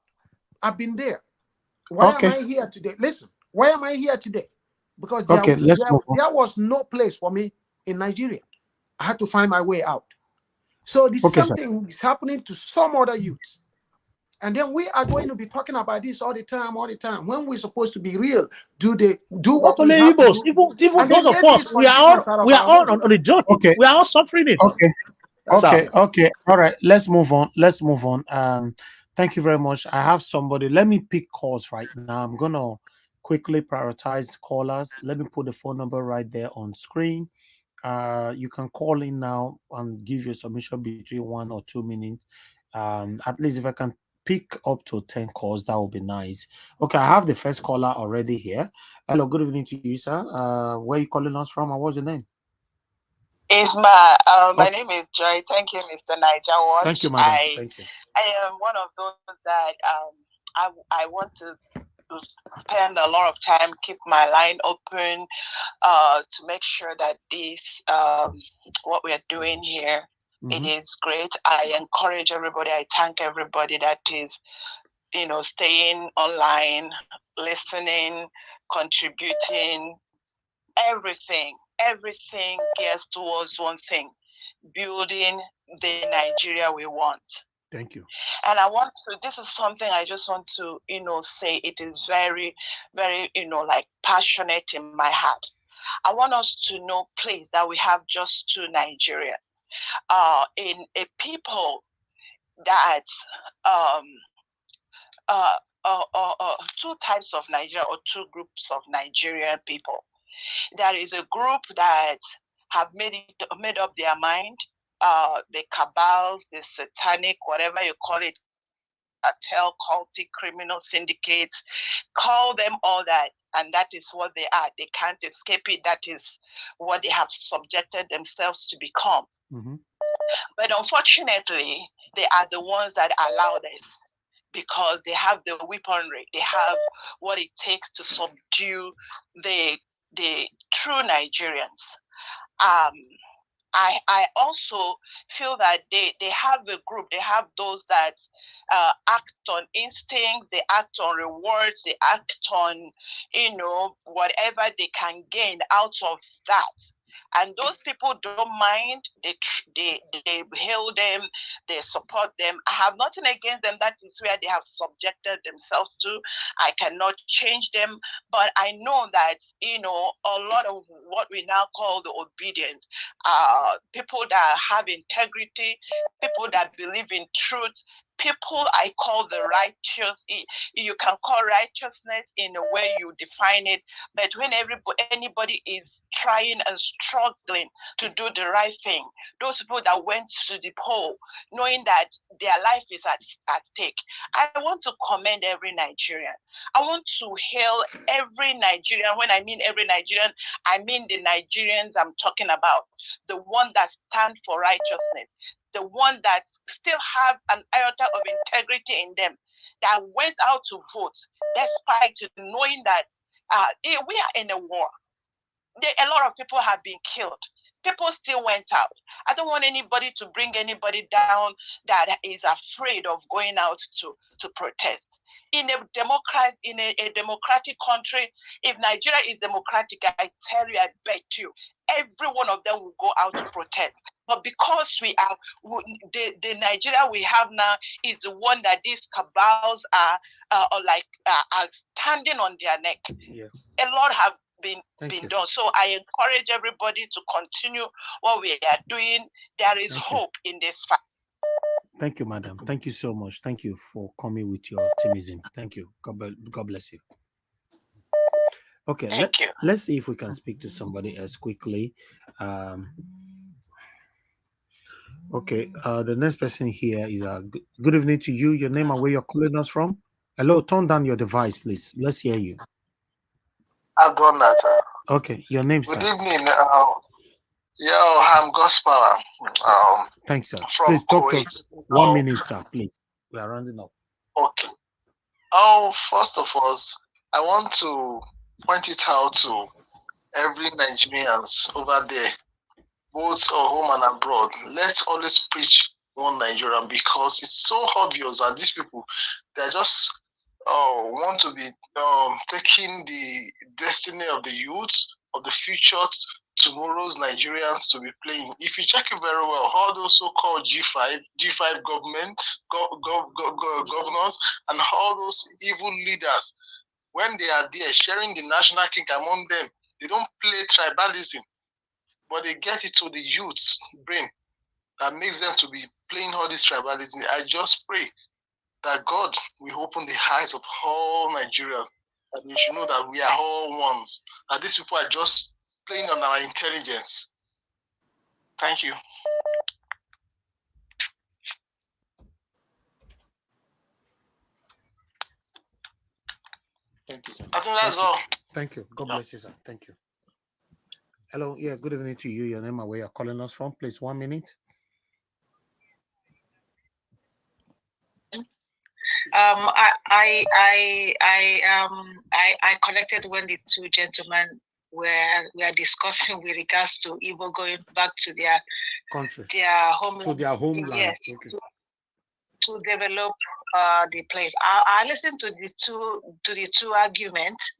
S14: I've been there. Why am I here today? Listen, why am I here today? Because there was no place for me in Nigeria. I had to find my way out. So this something is happening to some other youths. And then we are going to be talking about this all the time, when we're supposed to be real. Do what we have to do.
S8: Even those of us, we are all on the journey.
S1: Okay.
S8: We are all suffering it.
S1: Okay. All right. Let's move on. Thank you very much. I have somebody. Let me pick calls right now. I'm gonna quickly prioritize callers. Let me put the phone number right there on screen. You can call in now and give your submission between 1 or 2 minutes. At least if I can pick up to 10 calls, that would be nice. Okay, I have the first caller already here. Hello, good evening to you, sir. Where are you calling us from, and what's your name?
S15: My name is Joy. Thank you, Mr. Niger Watch.
S1: Thank you, madam. Thank you.
S15: I am one of those that I want to spend a lot of time, keep my line open, to make sure that this what we are doing here, it is great. I encourage everybody. I thank everybody that is, staying online, listening, contributing. Everything gears towards one thing: building the Nigeria we want.
S1: Thank you.
S15: And this is something I just want to, say it is very, very, passionate in my heart. I want us to know, please, that we have just two Nigeria. In a people that, two types of Nigeria, or two groups of Nigerian people. There is a group that have made up their mind, the cabals, the satanic, whatever you call it, cartel, cultic, criminal syndicates, call them all that, and that is what they are. They can't escape it. That is what they have subjected themselves to become. But unfortunately, they are the ones that allow this, because they have the weaponry. They have what it takes to subdue the true Nigerians. I also feel that they have a group. They have those that act on instincts. They act on rewards. They act on, whatever they can gain out of that. And those people don't mind. They hail them, they support them. I have nothing against them. That is where they have subjected themselves to. I cannot change them, but I know that, you know, a lot of what we now call the obedient, people that have integrity, people that believe in truth, people I call the righteous. You can call righteousness in a way you define it, but when anybody is trying and struggling to do the right thing, those people that went to the poll knowing that their life is at stake, I want to commend every Nigerian. I want to hail every Nigerian. When I mean every Nigerian, I mean the Nigerians I'm talking about, the one that stand for righteousness, the one that still have an iota of integrity in them, that went out to vote despite knowing that we are in a war. A lot of people have been killed. People still went out. I don't want anybody to bring anybody down that is afraid of going out to protest. In a democratic country, if Nigeria is democratic, I tell you, I bet you, every one of them will go out to protest. But because we are the Nigeria we have now is the one that these cabals are standing on their neck.
S1: Yeah.
S15: A lot have been
S1: you.
S15: done. So I encourage everybody to continue what we are doing. There is hope in this fight.
S1: Thank you, madam. Thank you so much. Thank you for coming with your optimism. Thank you. God bless you. Okay, let's see if we can speak to somebody else quickly. Okay, the next person here is good evening to you. Your name and where you're calling us from. Hello, turn down your device, please. Let's hear you.
S16: I've done that.
S1: Okay, your name, sir.
S16: Good evening. I'm Gospel.
S1: Thanks, sir.
S16: From
S1: Please talk
S16: Kuwait.
S1: to us 1 minute, sir. Please. We are rounding up.
S16: Okay. First of all, I want to point it out to every Nigerians over there, both home and abroad. Let's always preach one Nigerian, because it's so obvious that these people, they're just want to be taking the destiny of the youth of the future, tomorrow's Nigerians to be playing. If you check it very well, all those so-called G5 government, governors, and all those evil leaders, when they are there sharing the national cake among them, they don't play tribalism, but they get it to the youth's brain that makes them to be playing all this tribalism. I just pray that God will open the eyes of all Nigerians, and we should know that we are all ones, that these people are just playing on our intelligence. Thank you.
S1: Thank you, sir.
S16: I think that's all.
S1: Thank you. God bless you, sir. Thank you. Hello. Yeah, good evening to you. Your name and where you're calling us from, please. 1 minute.
S17: I connected when the two gentlemen were discussing with regards to Igbo going back to their
S1: country,
S17: their homeland.
S1: To their homeland.
S17: Yes,
S1: okay.
S17: to develop the place. I listened to the two arguments,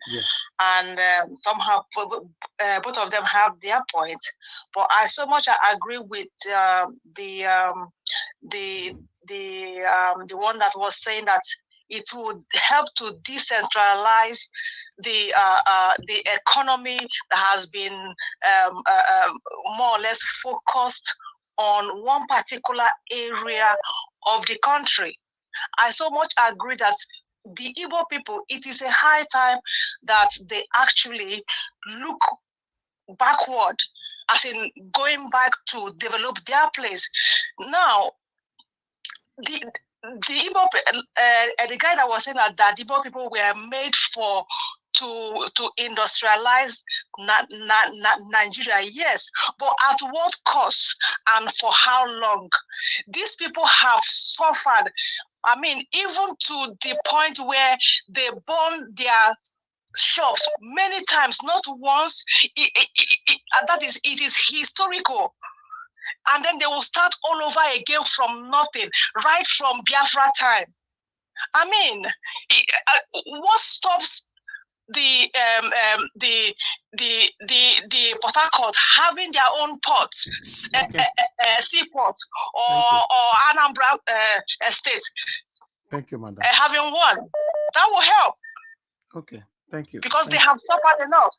S17: and somehow both of them have their points. But I so much agree with the one that was saying that it would help to decentralize the economy that has been more or less focused on one particular area of the country. I so much agree that the Igbo people, it is a high time that they actually look backward, as in going back to develop their place. Now, the Igbo, the guy that was saying that the Igbo people were made to industrialize Nigeria, yes, but at what cost and for how long? These people have suffered. I mean, even to the point where they burn their shops many times, not once. It is historical. And then they will start all over again from nothing, right from Biafra time. I mean, what stops the Port Harcourt having their own port, seaport, or Anambra state.
S1: Thank you, madam.
S17: Having one, that will help.
S1: Okay, thank you.
S17: Because they have suffered enough.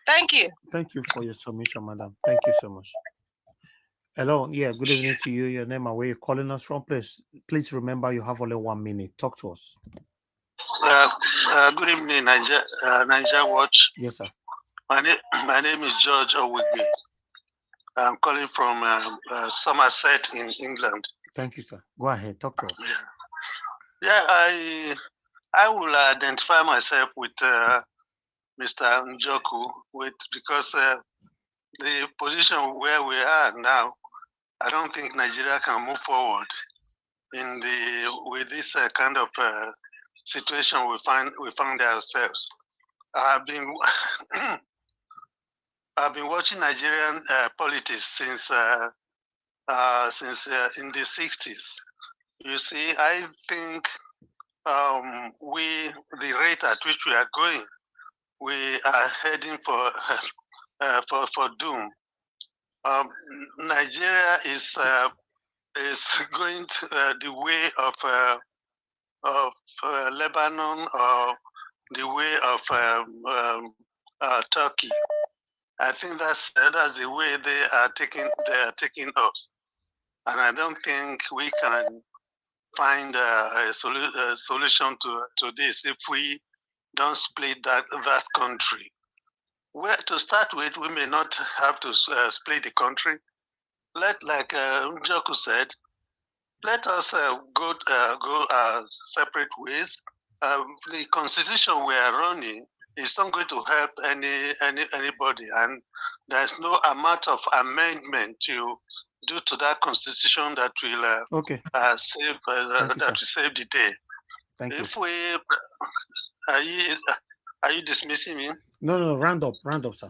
S17: Thank you.
S1: Thank you for your submission, madam. Thank you so much. Hello, yeah, good evening to you. Your name and where you're calling us from, please. Please remember you have only 1 minute. Talk to us.
S18: Good evening, Niger Watch.
S1: Yes, sir.
S18: My name is George Owigbe. I'm calling from Somerset in England.
S1: Thank you, sir. Go ahead, talk to us.
S18: Yeah, I will identify myself with Mr. Njoku because the position where we are now, I don't think Nigeria can move forward with this kind of situation we found ourselves. I've been watching Nigerian politics since in the 60s. You see, I think the rate at which we are going, we are heading for doom. Nigeria is going the way of Lebanon or the way of Turkey. I think that's the way they are taking us, and I don't think we can find a solution to this if we don't split that country. Where to start with, we may not have to split the country. Like Njoku said, let us go our separate ways. The constitution we are running is not going to help anybody, and there's no amount of amendment to do to that constitution that will save the day.
S1: Thank you.
S18: If we are you dismissing me?
S1: No, round up, sir.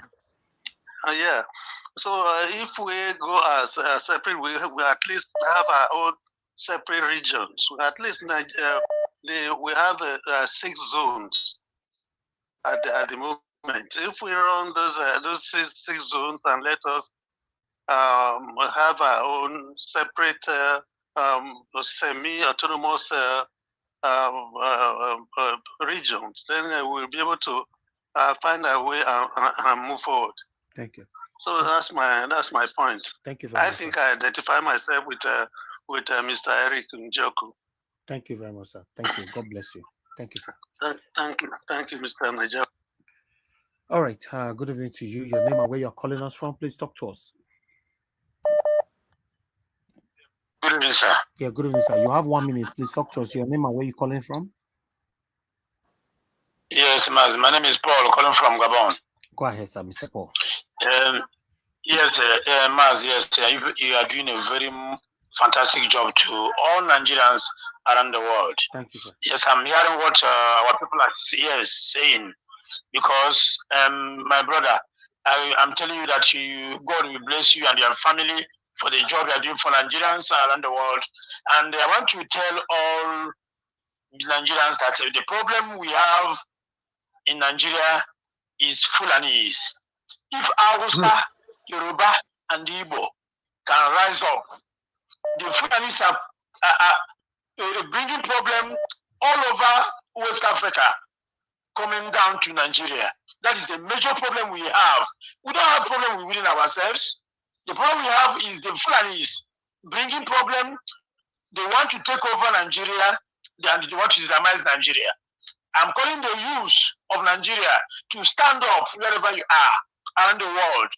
S18: Yeah. So if we go as separate, we at least have our own separate regions. At least we have 6 zones at the moment. If we run those 6 zones and let us have our own separate semi-autonomous regions, then we'll be able to find our way and move forward.
S1: Thank you.
S18: So that's my point.
S1: Thank you very much.
S18: I think I identify myself with Mr. Eric Njoku.
S1: Thank you very much, sir. Thank you. God bless you. Thank you, sir.
S18: Thank you, Mr. Niger.
S1: All right. Good evening to you. Your name and where you're calling us from. Please talk to us.
S19: Good evening, sir.
S1: Yeah, good evening, sir. You have 1 minute. Please talk to us. Your name and where you're calling from.
S19: Yes, Maz. My name is Paul, calling from Gabon.
S1: Go ahead, sir, Mr. Paul.
S19: Yes, Maz. Yes, you are doing a very fantastic job to all Nigerians around the world.
S1: Thank you, sir.
S19: Yes, I'm hearing what our people are saying, because my brother, I'm telling you that God will bless you and your family for the job you are doing for Nigerians around the world. And I want to tell all Nigerians that the problem we have in Nigeria is Fulanis. If Hausa, Yoruba, and Igbo can rise up, the Fulanis are bringing problem all over West Africa coming down to Nigeria. That is the major problem we have. We don't have problem within ourselves. The problem we have is the Fulanis bringing problem. They want to take over Nigeria and they want to Islamize Nigeria. I'm calling the youth of Nigeria to stand up wherever you are around the world.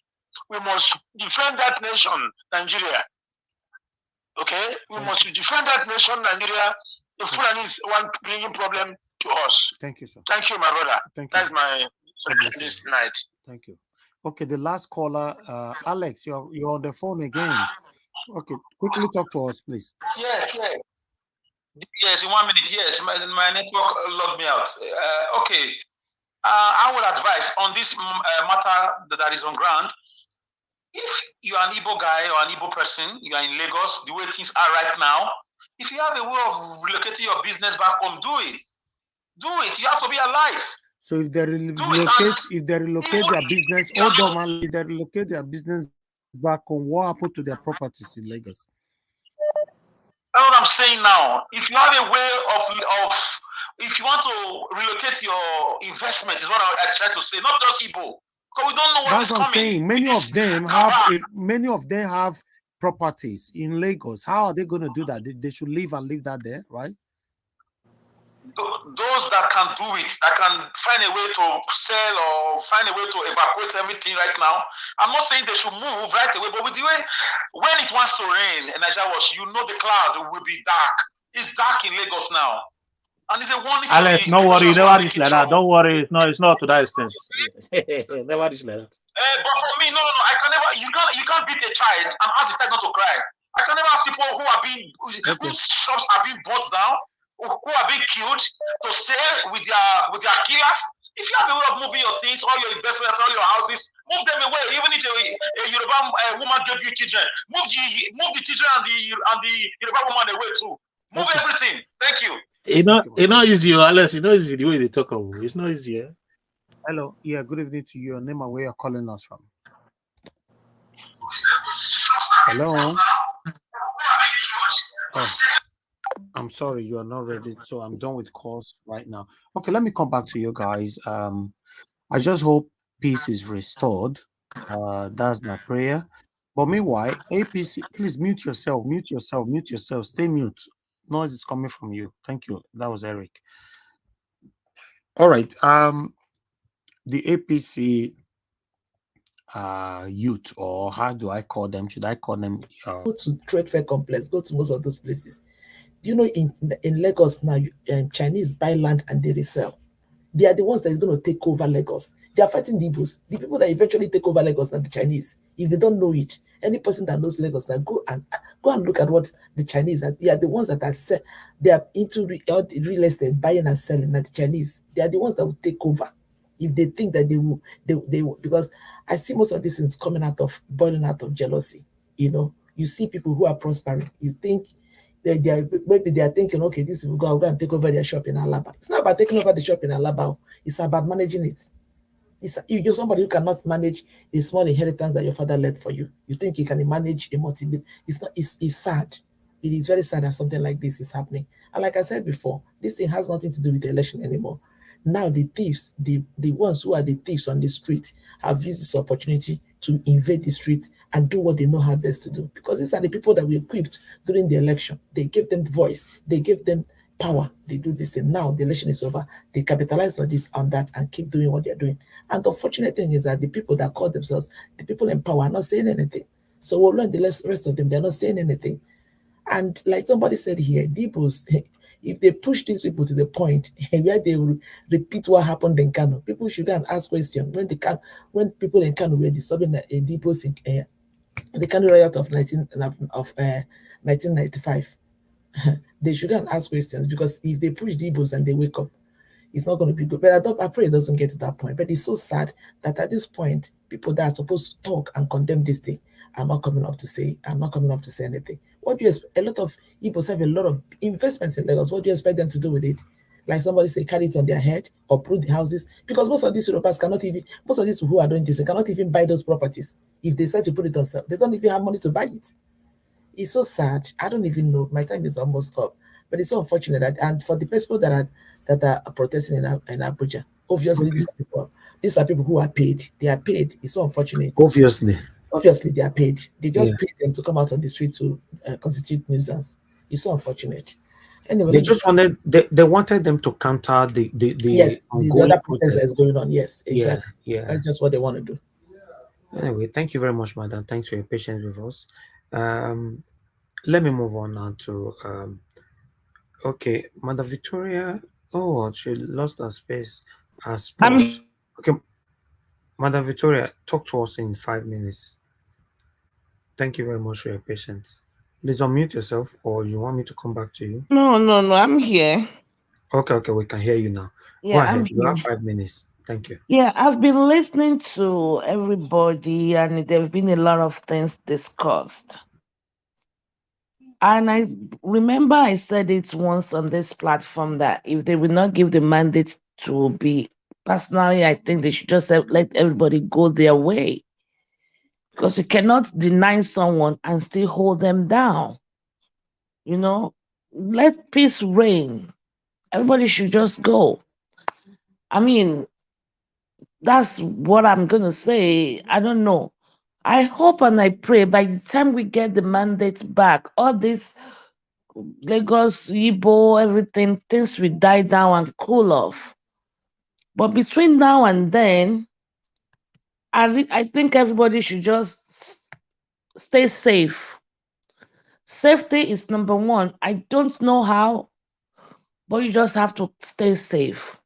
S19: We must defend that nation, Nigeria. Okay? We must defend that nation, Nigeria. The Fulanis want bringing problem to us.
S1: Thank you, sir.
S19: Thank you, my brother.
S1: Thank you.
S19: That's my this night.
S1: Thank you. Okay, the last caller, Alex, you're on the phone again. Okay, quickly talk to us, please.
S10: Yes, in 1 minute. Yes, my network logged me out. Okay, I would advise on this matter that is on ground. If you are an Igbo guy or an Igbo person, you are in Lagos, the way things are right now, if you have a way of relocating your business back home, do it. Do it. You have to be alive.
S1: So if they relocate their business, hold on, man, if they relocate their business back home, what happened to their properties in Lagos?
S10: That's what I'm saying now. If you have a way of if you want to relocate your investment, is what I try to say, not just Igbo. Because we don't know what
S1: That's
S10: is
S1: what I'm
S10: coming.
S1: saying. Many of them have properties in Lagos. How are they going to do that? They should leave that there, right?
S10: Those that can do it, that can find a way to sell or find a way to evacuate everything right now. I'm not saying they should move right away, but with the way when it wants to rain in Nigeria, the cloud will be dark. It's dark in Lagos now. And it's a warning to
S8: Alex,
S10: the
S8: no worry, you never
S10: Lagosians
S8: reach like that. Don't worry, it's not to that extent. Never reach like that.
S10: But for me, no, I can never. You can't beat a child and ask the child not to cry. I can never ask people whose shops are being burnt down, who are being killed, to stay with their killers. If you have a way of moving your things, all your investment, all your houses, move them away. Even if a Yoruba woman gave you children, move the children and the Yoruba woman away too. Move everything. Thank you.
S8: It's not easy, Alex. It's not easy the way they talk about. It's not easy. Yeah?
S1: Hello. Yeah, good evening to you. Your name and where you're calling us from. Hello. Oh, I'm sorry, you are not ready. So I'm done with calls right now. Okay, let me come back to you guys. I just hope peace is restored. That's my prayer. But meanwhile, APC, please mute yourself, stay mute. Noise is coming from you. Thank you. That was Eric. All right. The APC youth, or how do I call them? Should I call them?
S6: Go to Trade Fair Complex, go to most of those places. Do you know in Lagos now, Chinese buy land and they resell? They are the ones that is going to take over Lagos. They are fighting the Igbos. The people that eventually take over Lagos are the Chinese. If they don't know it, any person that knows Lagos now, go and look at what the Chinese are. They are the ones that are they are into real estate, buying and selling. And the Chinese, they are the ones that will take over. If they think that they will, because I see most of these things boiling out of jealousy. You see people who are prospering. You think maybe they are thinking, okay, this will go and take over their shop in Alaba. It's not about taking over the shop in Alaba. It's about managing it. You're somebody who cannot manage a small inheritance that your father left for you. You think you can manage a multi-billion. It's sad. It is very sad that something like this is happening. And like I said before, this thing has nothing to do with the election anymore. Now the thieves, the ones who are the thieves on the street, have used this opportunity to invade the streets and do what they know how best to do. Because these are the people that we equipped during the election. They gave them voice. They gave them power. They do this thing. Now the election is over. They capitalize on this, on that, and keep doing what they're doing. And the unfortunate thing is that the people that call themselves the people in power are not saying anything. So we'll learn the rest of them. They're not saying anything. And like somebody said here, Dibos, if they push these people to the point where they will repeat what happened in Kano, people should go and ask questions. When people in Kano were disturbing Dibos in the Kano riot of 1995, they should go and ask questions, because if they push Dibos and they wake up, it's not going to be good. But I pray it doesn't get to that point. But it's so sad that at this point, people that are supposed to talk and condemn this thing are not coming up to say anything. What do you expect? A lot of Igbos have a lot of investments in Lagos. What do you expect them to do with it? Like somebody say, carry it on their head or uproot the houses? Because most of these Yorubas most of these who are doing this, they cannot even buy those properties. If they decide to put it on sale, they don't even have money to buy it. It's so sad. I don't even know. My time is almost up. But it's so unfortunate that, and for the people that are protesting in Abuja, obviously these are people who are paid. They are paid. It's so unfortunate.
S1: Obviously
S6: they are paid. They just paid them to come out on the street to constitute nuisance. It's so unfortunate. Anyway,
S1: they wanted them to counter the
S6: other protest that's going on. Yes, exactly.
S1: Yeah.
S6: That's just what they want to do.
S1: Anyway, thank you very much, madam. Thanks for your patience with us. Let me move on now to okay, Mother Victoria. Oh, she lost her space. Okay, Mother Victoria, talk to us in 5 minutes. Thank you very much for your patience. Please unmute yourself, or you want me to come back to you?
S7: No, I'm here.
S1: Okay, we can hear you now.
S7: Yeah,
S1: go ahead.
S7: I'm
S1: You
S7: here.
S1: have 5 minutes. Thank you.
S7: Yeah, I've been listening to everybody, and there have been a lot of things discussed. And I remember I said it once on this platform that if they will not give the mandate to be Personally, I think they should just let everybody go their way, because you cannot deny someone and still hold them down. You know, let peace reign. Everybody should just go. I mean, that's what I'm going to say. I don't know. I hope and I pray by the time we get the mandates back, all this Lagos, Igbo, everything, things will die down and cool off. But between now and then, I think everybody should just stay safe. Safety is number one. I don't know how, but you just have to stay safe.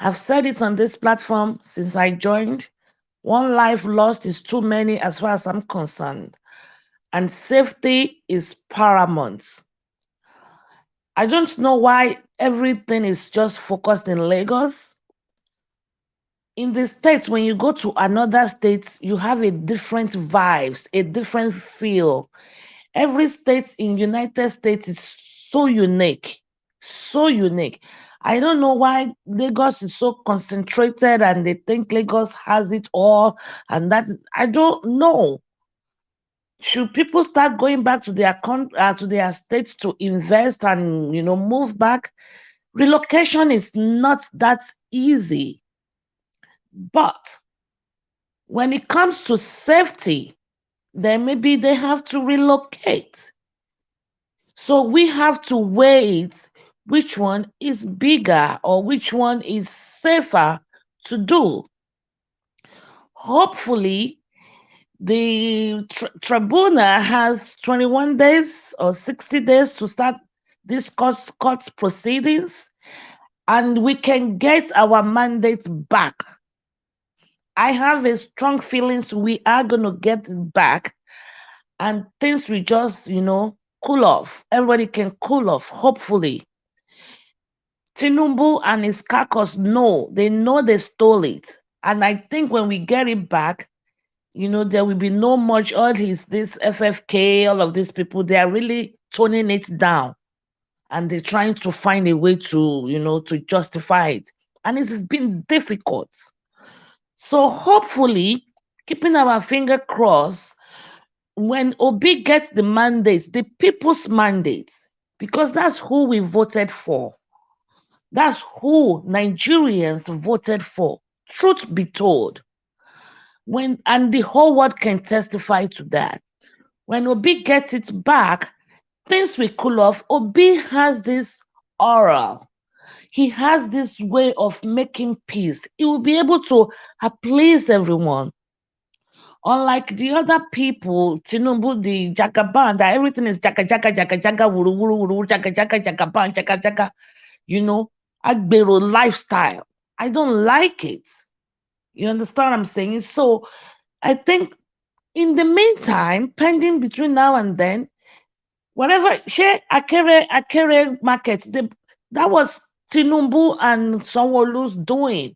S7: I've said it on this platform since I joined. One life lost is too many as far as I'm concerned. And safety is paramount. I don't know why everything is just focused in Lagos. In the States, when you go to another state, you have a different vibes, a different feel. Every state in United States is so unique, so unique. I don't know why Lagos is so concentrated and they think Lagos has it all, and that I don't know. Should people start going back to their states to invest and move back? Relocation is not that easy. But when it comes to safety, then maybe they have to relocate. So we have to wait which one is bigger or which one is safer to do. Hopefully, the tribunal has 21 days or 60 days to start these court proceedings, and we can get our mandate back. I have a strong feelings we are going to get it back, and things will just, cool off. Everybody can cool off, hopefully. Tinubu and his caucus know they stole it. And I think when we get it back, there will be no much, all this FFK, all of these people, they are really toning it down. And they're trying to find a way to justify it. And it's been difficult. So hopefully, keeping our finger crossed, when Obi gets the mandates, the people's mandates, because that's who we voted for. That's who Nigerians voted for. Truth be told. And the whole world can testify to that. When Obi gets it back, things will cool off. Obi has this aura. He has this way of making peace. He will be able to please everyone. Unlike the other people, Tinubu, the Jagaban, that everything is jaga, wuru, wuru, wuru, Jagaban, jaga, Agbero lifestyle. I don't like it. You understand what I'm saying? So I think in the meantime, pending between now and then, whatever, Akere market, that was Tinubu and Sanwo-Olu's doing.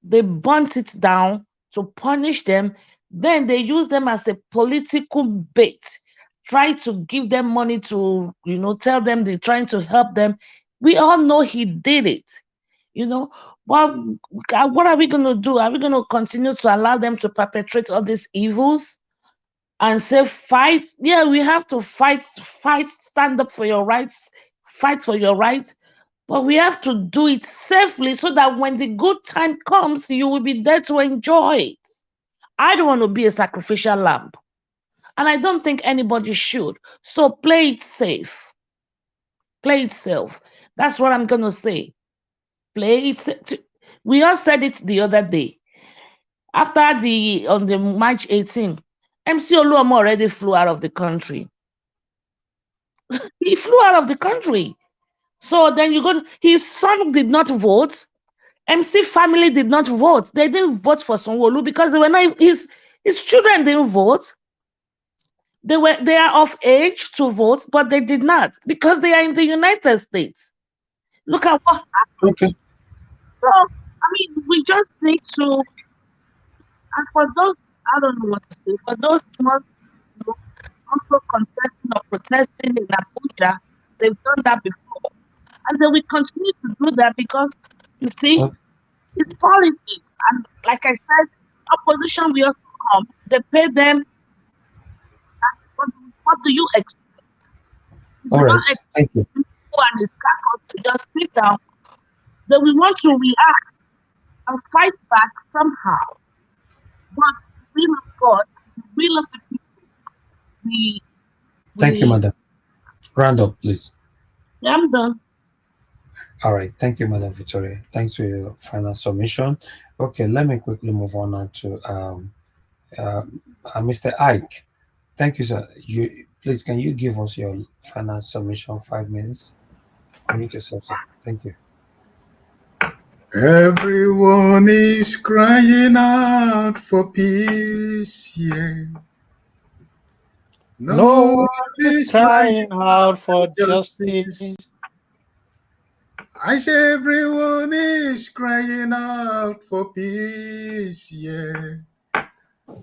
S7: They burnt it down to punish them. Then they use them as a political bait, try to give them money to, tell them they're trying to help them. We all know he did it. What are we going to do? Are we going to continue to allow them to perpetrate all these evils and say fight? Yeah, we have to fight, stand up for your rights, fight for your rights. But we have to do it safely so that when the good time comes, you will be there to enjoy it. I don't want to be a sacrificial lamb. And I don't think anybody should. So play it safe. Play it safe. That's what I'm going to say. Play it safe. We all said it the other day. After on the March 18, MC Oluomo already flew out of the country. He flew out of the country. So then his son did not vote. MC family did not vote. They didn't vote for Sanwo-Olu because they were not, his children didn't vote. They are of age to vote, but they did not because they are in the United States. Look at what happened.
S1: Okay.
S7: So we just need to, and for those, I don't know what to say, for those ones also contesting or protesting in Abuja, they've done that before. And then we continue to do that because, you see, It's politics. And like I said, opposition will also come. They pay them. What do you expect?
S1: All right. Thank you.
S7: People and the to just sit down. They will want to react and fight back somehow. But the will of God, the will of the people,
S1: Thank you, madam. Round up, please.
S7: Yeah, I'm done.
S1: All right. Thank you, Madam Victoria. Thanks for your final submission. Okay, let me quickly move on now to Mr. Ike. Thank you, sir. Please, can you give us your final submission, 5 minutes? Unmute yourself, sir. Thank you.
S12: Everyone is crying out for peace, yeah.
S8: No one is crying out for justice.
S12: I say everyone is crying out for peace, yeah.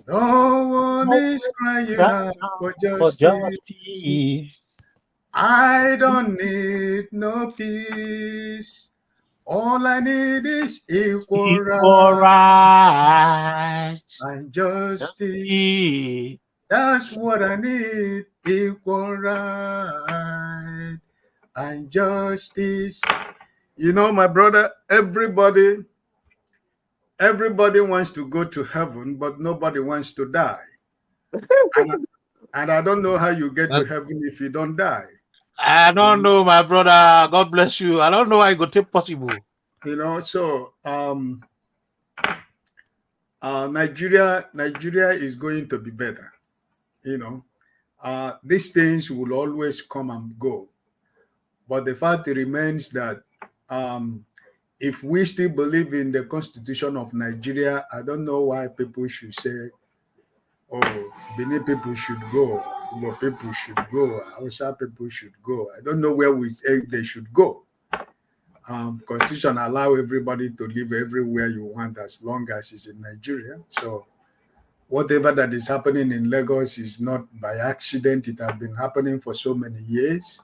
S12: No one is crying out for justice. I don't need no peace. All I need is equal rights and justice. That's what I need, equal rights and justice. You know, my brother, everybody wants to go to heaven, but nobody wants to die. And I don't know how you get to heaven if you don't die.
S8: I don't know, my brother. God bless you. I don't know how it could take possible.
S12: You know, so Nigeria is going to be better. You know, these things will always come and go. But the fact remains that if we still believe in the Constitution of Nigeria, I don't know why people should say, oh, Benin people should go, Igbo people should go, Hausa people should go. I don't know where we say they should go. Constitution allow everybody to live everywhere you want as long as it's in Nigeria. So whatever that is happening in Lagos is not by accident. It has been happening for so many years.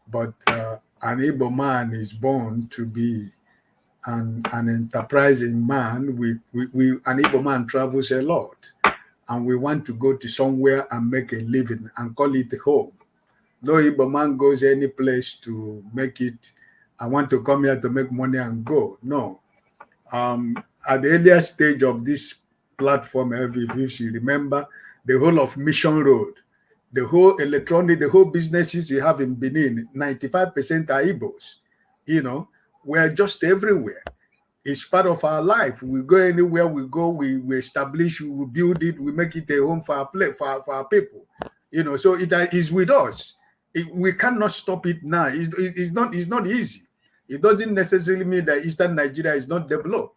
S12: But an Igbo man is born to be an enterprising man. An Igbo man travels a lot, and we want to go to somewhere and make a living and call it a home. No Igbo man goes any place to make it, I want to come here to make money and go. No. At the earlier stage of this platform, if you remember, the whole of Mission Road, the whole electronic, the whole businesses you have in Benin, 95% are Igbos. You know, we're just everywhere. It's part of our life. We go anywhere we go, we establish, we build it, we make it a home for our for our people. You know, so it is with us. We cannot stop it now. It's not easy. It doesn't necessarily mean that Eastern Nigeria is not developed.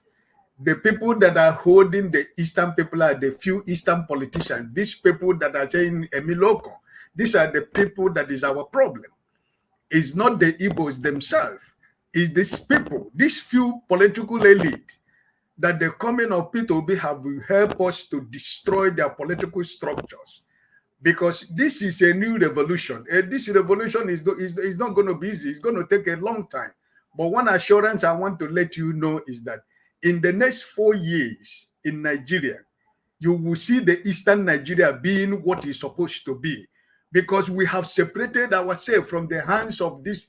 S12: The people that are holding the Eastern people are the few Eastern politicians. These people that are saying Emiloko, these are the people that is our problem. It's not the Igbos themselves. It's these people, these few political elite that the coming of Peter Obi have helped us to destroy their political structures. Because this is a new revolution. This revolution is not going to be easy. It's going to take a long time. But one assurance I want to let you know is that in the next 4 years in Nigeria, you will see the Eastern Nigeria being what it's supposed to be. Because we have separated ourselves from the hands of these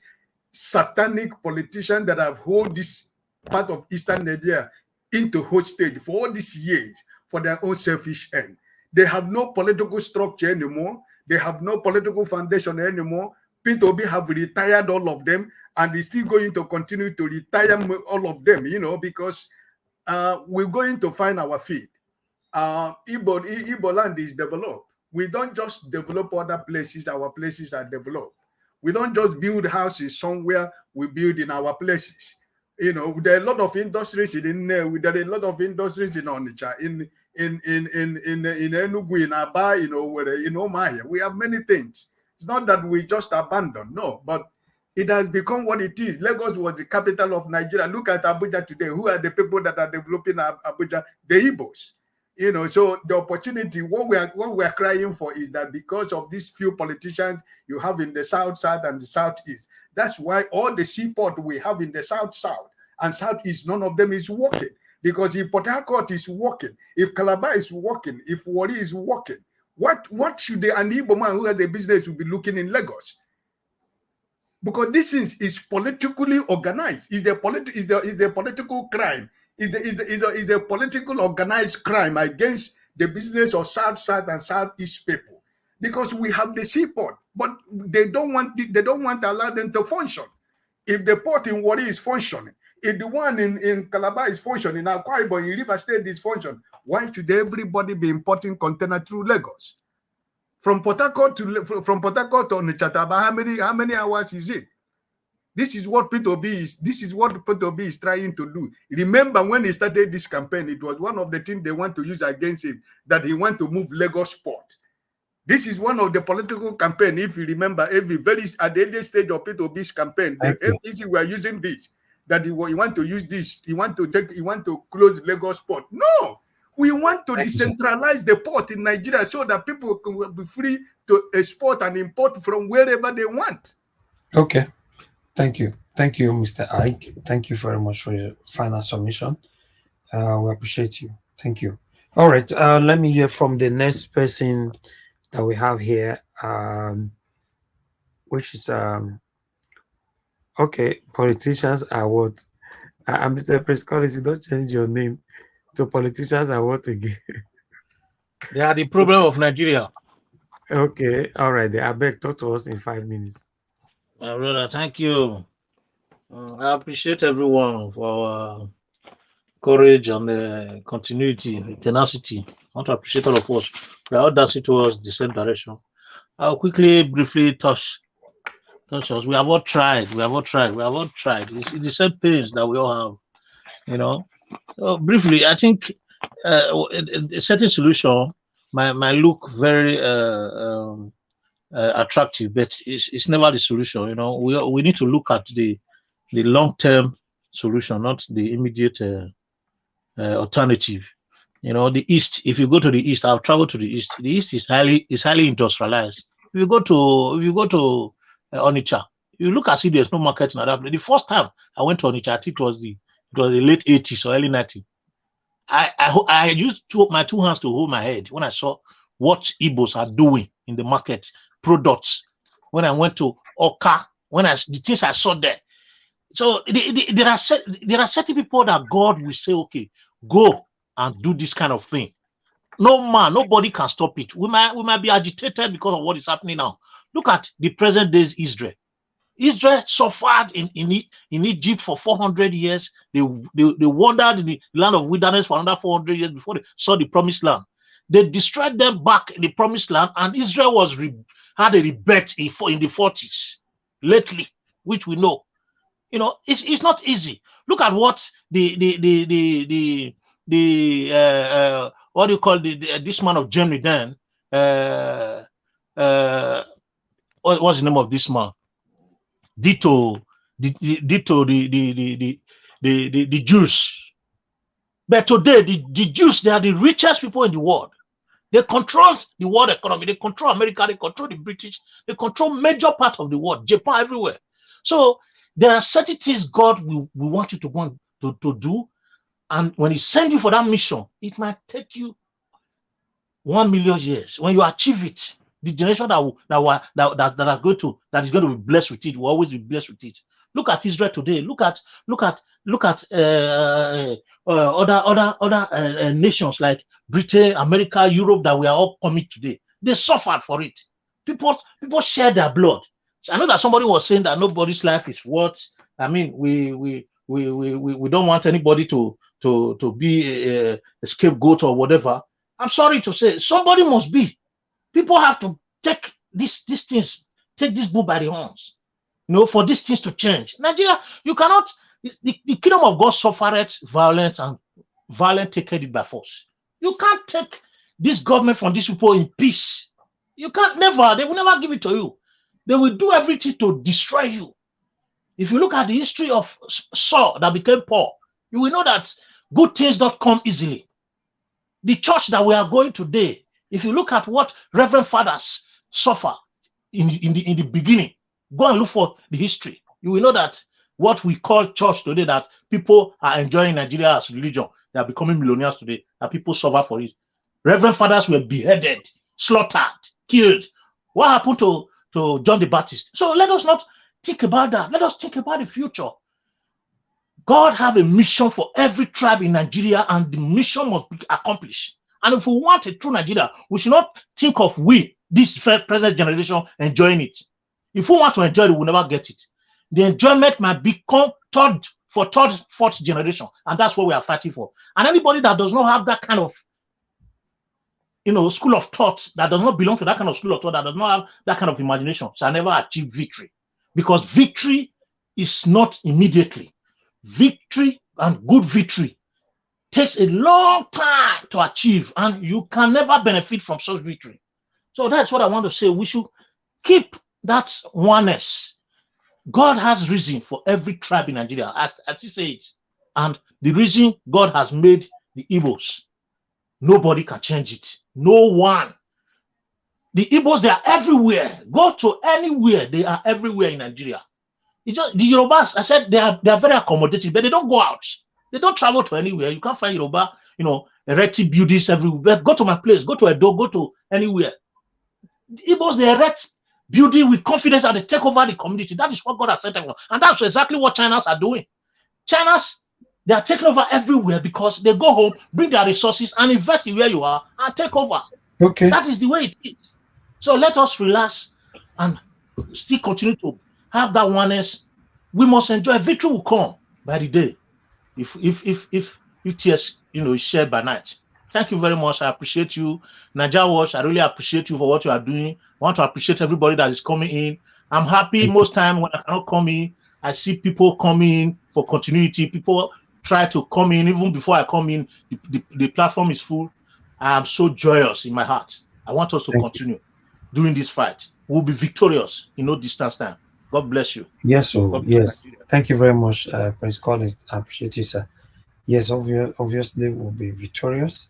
S12: satanic politicians that have held this part of Eastern Nigeria into hostage for all these years for their own selfish end. They have no political structure anymore. They have no political foundation anymore. Peter Obi have retired all of them, and he's still going to continue to retire all of them, you know, because we're going to find our feet. Igbo land is developed. We don't just develop other places, our places are developed. We don't just build houses somewhere, we build in our places. You know, there are a lot of industries in there. There are a lot of industries in Onitsha, in Enugu, in Aba, you know, where in Omaya. We have many things. It's not that we just abandon, no, but it has become what it is. Lagos was the capital of Nigeria. Look at Abuja today. Who are the people that are developing Abuja? The Igbos. You know, so the opportunity, what we are crying for is that because of these few politicians you have in the south and the southeast, that's why all the seaport we have in the south and Southeast, none of them is working. Because if Port Harcourt is working, if Calabar is working, if Warri is working, what should an Igbo man who has a business will be looking in Lagos? Because this is politically organized. Is a political crime. Is a political organized crime against the business of South and Southeast people. Because we have the seaport, but they don't want to allow them to function. If the port in Warri is functioning, if the one in Calabar is functioning, Akwa Ibom in River State is functioning, why should everybody be importing container through Lagos? From Port Harcourt to Onitsha, how many hours is it? This is what P2B is trying to do. Remember when he started this campaign, it was one of the things they want to use against him, that he want to move Lagos port. This is one of the political campaign, if you remember, at the early stage of P2B's campaign, the FDC were using this, that he want to use this, he want to close Lagos port. No, we want to decentralize the port in Nigeria so that people can be free to export and import from wherever they want.
S1: Okay. Thank you, Mr. Ike. Thank you very much for your final submission. We appreciate you. Thank you. All right, let me hear from the next person that we have here, which is okay. Politicians are what? Mr. Prescott, you don't change your name to politicians are what again?
S8: They are the problem of Nigeria.
S1: Okay, all right. I beg, talk to us in 5 minutes.
S8: My brother, thank you. I appreciate everyone for courage and continuity, tenacity. I want to appreciate all of us. We are audacity towards the same direction. I'll quickly, briefly touch us. We have all tried. It's the same pains that we all have, So briefly, I think a certain solution might look very attractive, but it's never the solution. We need to look at the long-term solution, not the immediate alternative. The East. If you go to the East, I've traveled to the East. The East is highly industrialized. If you go to Onitsha, you look as if there's no market in that place. The first time I went to Onitsha, I think it was the late 80s or early 90s. I used my two hands to hold my head when I saw what Igbos are doing in the market, products. When I went to Oka, the things I saw there. So there are certain people that God will say, okay, go and do this kind of thing. Nobody can stop it. We might be agitated because of what is happening now. Look at the present day's Israel. Israel suffered in Egypt for 400 years. They wandered in the land of wilderness for another 400 years before they saw the promised land. They destroyed them back in the promised land, and Israel had a rebirth in the 40s lately, which we know. It's not easy. Look at what what do you call this man of Germany then? What's the name of this man? Ditto the Jews. But today the Jews, they are the richest people in the world. They control the world economy. They control America. They control the British. They control major part of the world, Japan, everywhere. So there are certain things God will want you to do, and when He sends you for that mission, it might take you 1 million years. When you achieve it, the generation that is going to be blessed with it will always be blessed with it. Look at Israel today. Look at other nations like Britain, America, Europe that we are all coming today. They suffered for it. People shed their blood. So I know that somebody was saying that nobody's life is worth. I mean, we don't want anybody to be a scapegoat or whatever. I'm sorry to say, somebody must be. People have to take these things, take this bull by the horns, for these things to change. Nigeria, you cannot. The kingdom of God suffered violence, and violence taken it by force. You can't take this government from these people in peace. You can't. Never. They will never give it to you. They will do everything to destroy you. If you look at the history of Saul that became Paul, you will know that good things don't come easily. The church that we are going today, if you look at what Reverend Fathers suffer in the beginning, go and look for the history. You will know that what we call church today, that people are enjoying Nigeria as religion. They are becoming millionaires today, that people suffer for it. Reverend fathers were beheaded, slaughtered, killed. What happened to John the Baptist? So let us not think about that. Let us think about the future. God have a mission for every tribe in Nigeria, and the mission must be accomplished. And if we want a true Nigeria, we should not think of we, this present generation, enjoying it. If we want to enjoy it, we will never get it. The enjoyment might become third, fourth generation, and that's what we are fighting for. And anybody that does not have that kind of, school of thought, that does not belong to that kind of school of thought, that does not have that kind of imagination, shall never achieve victory. Because victory is not immediately. Victory, and good victory, takes a long time to achieve, and you can never benefit from such victory. So that's what I want to say. We should keep that oneness. God has reason for every tribe in Nigeria, as he says. And the reason God has made the Igbos, nobody can change it. No one. The Igbos, they are everywhere. Go to anywhere, they are everywhere in Nigeria. It's just the Yorubas, I said, they are very accommodating, but they don't go out. They don't travel to anywhere. You can't find Yoruba, erecting buildings everywhere. Go to my place, go to Edo, go to anywhere. The Igbos, they erect building with confidence, and they take over the community. That is what God has sent them. And that's exactly what China's are doing. China's, they are taking over everywhere because they go home, bring their resources, and invest in where you are, and take over.
S1: Okay.
S8: That is the way it is. So let us relax and still continue to have that oneness. We must enjoy. Victory will come by the day if tears is shared by night. Thank you very much. I appreciate you, Naija Watch. I really appreciate you for what you are doing. I want to appreciate everybody that is coming in. I'm happy most time when I cannot come in, I see people coming in for continuity. People try to come in even before I come in. The platform is full. I am so joyous in my heart. I want us to continue doing this fight. We'll be victorious in no distance time. God bless you.
S1: Yes, so yes. Thank you very much, Prince Collins. I appreciate you, sir. Yes, obviously we'll be victorious.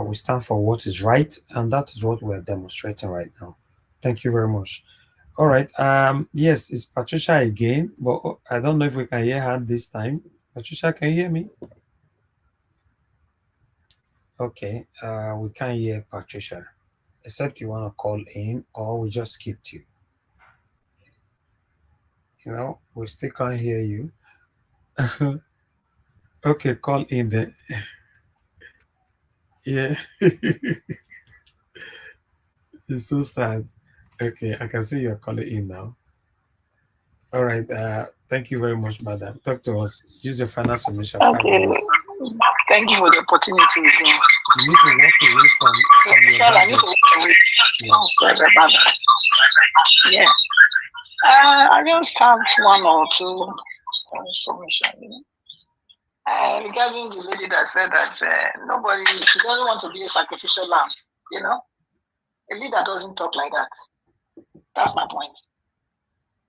S1: We stand for what is right, and that is what we're demonstrating right now. Thank you very much. All right. Yes, it's Patricia again, but I don't know if we can hear her this time. Patricia, can you hear me? Okay. We can't hear Patricia, except you want to call in, or we just skipped you. We still can't hear you. Okay, call in then. Yeah. It's so sad. Okay, I can see you're calling in now. All right. Thank you very much, madam. Talk to us. Use your final submission.
S11: Okay. Thank you for the opportunity.
S1: You need to walk away from your
S11: I need to walk away.
S1: Yeah.
S11: Oh, sorry about that. Yeah. I just have one or two submission. Regarding the lady that said that she doesn't want to be a sacrificial lamb, a leader doesn't talk like that. That's my point.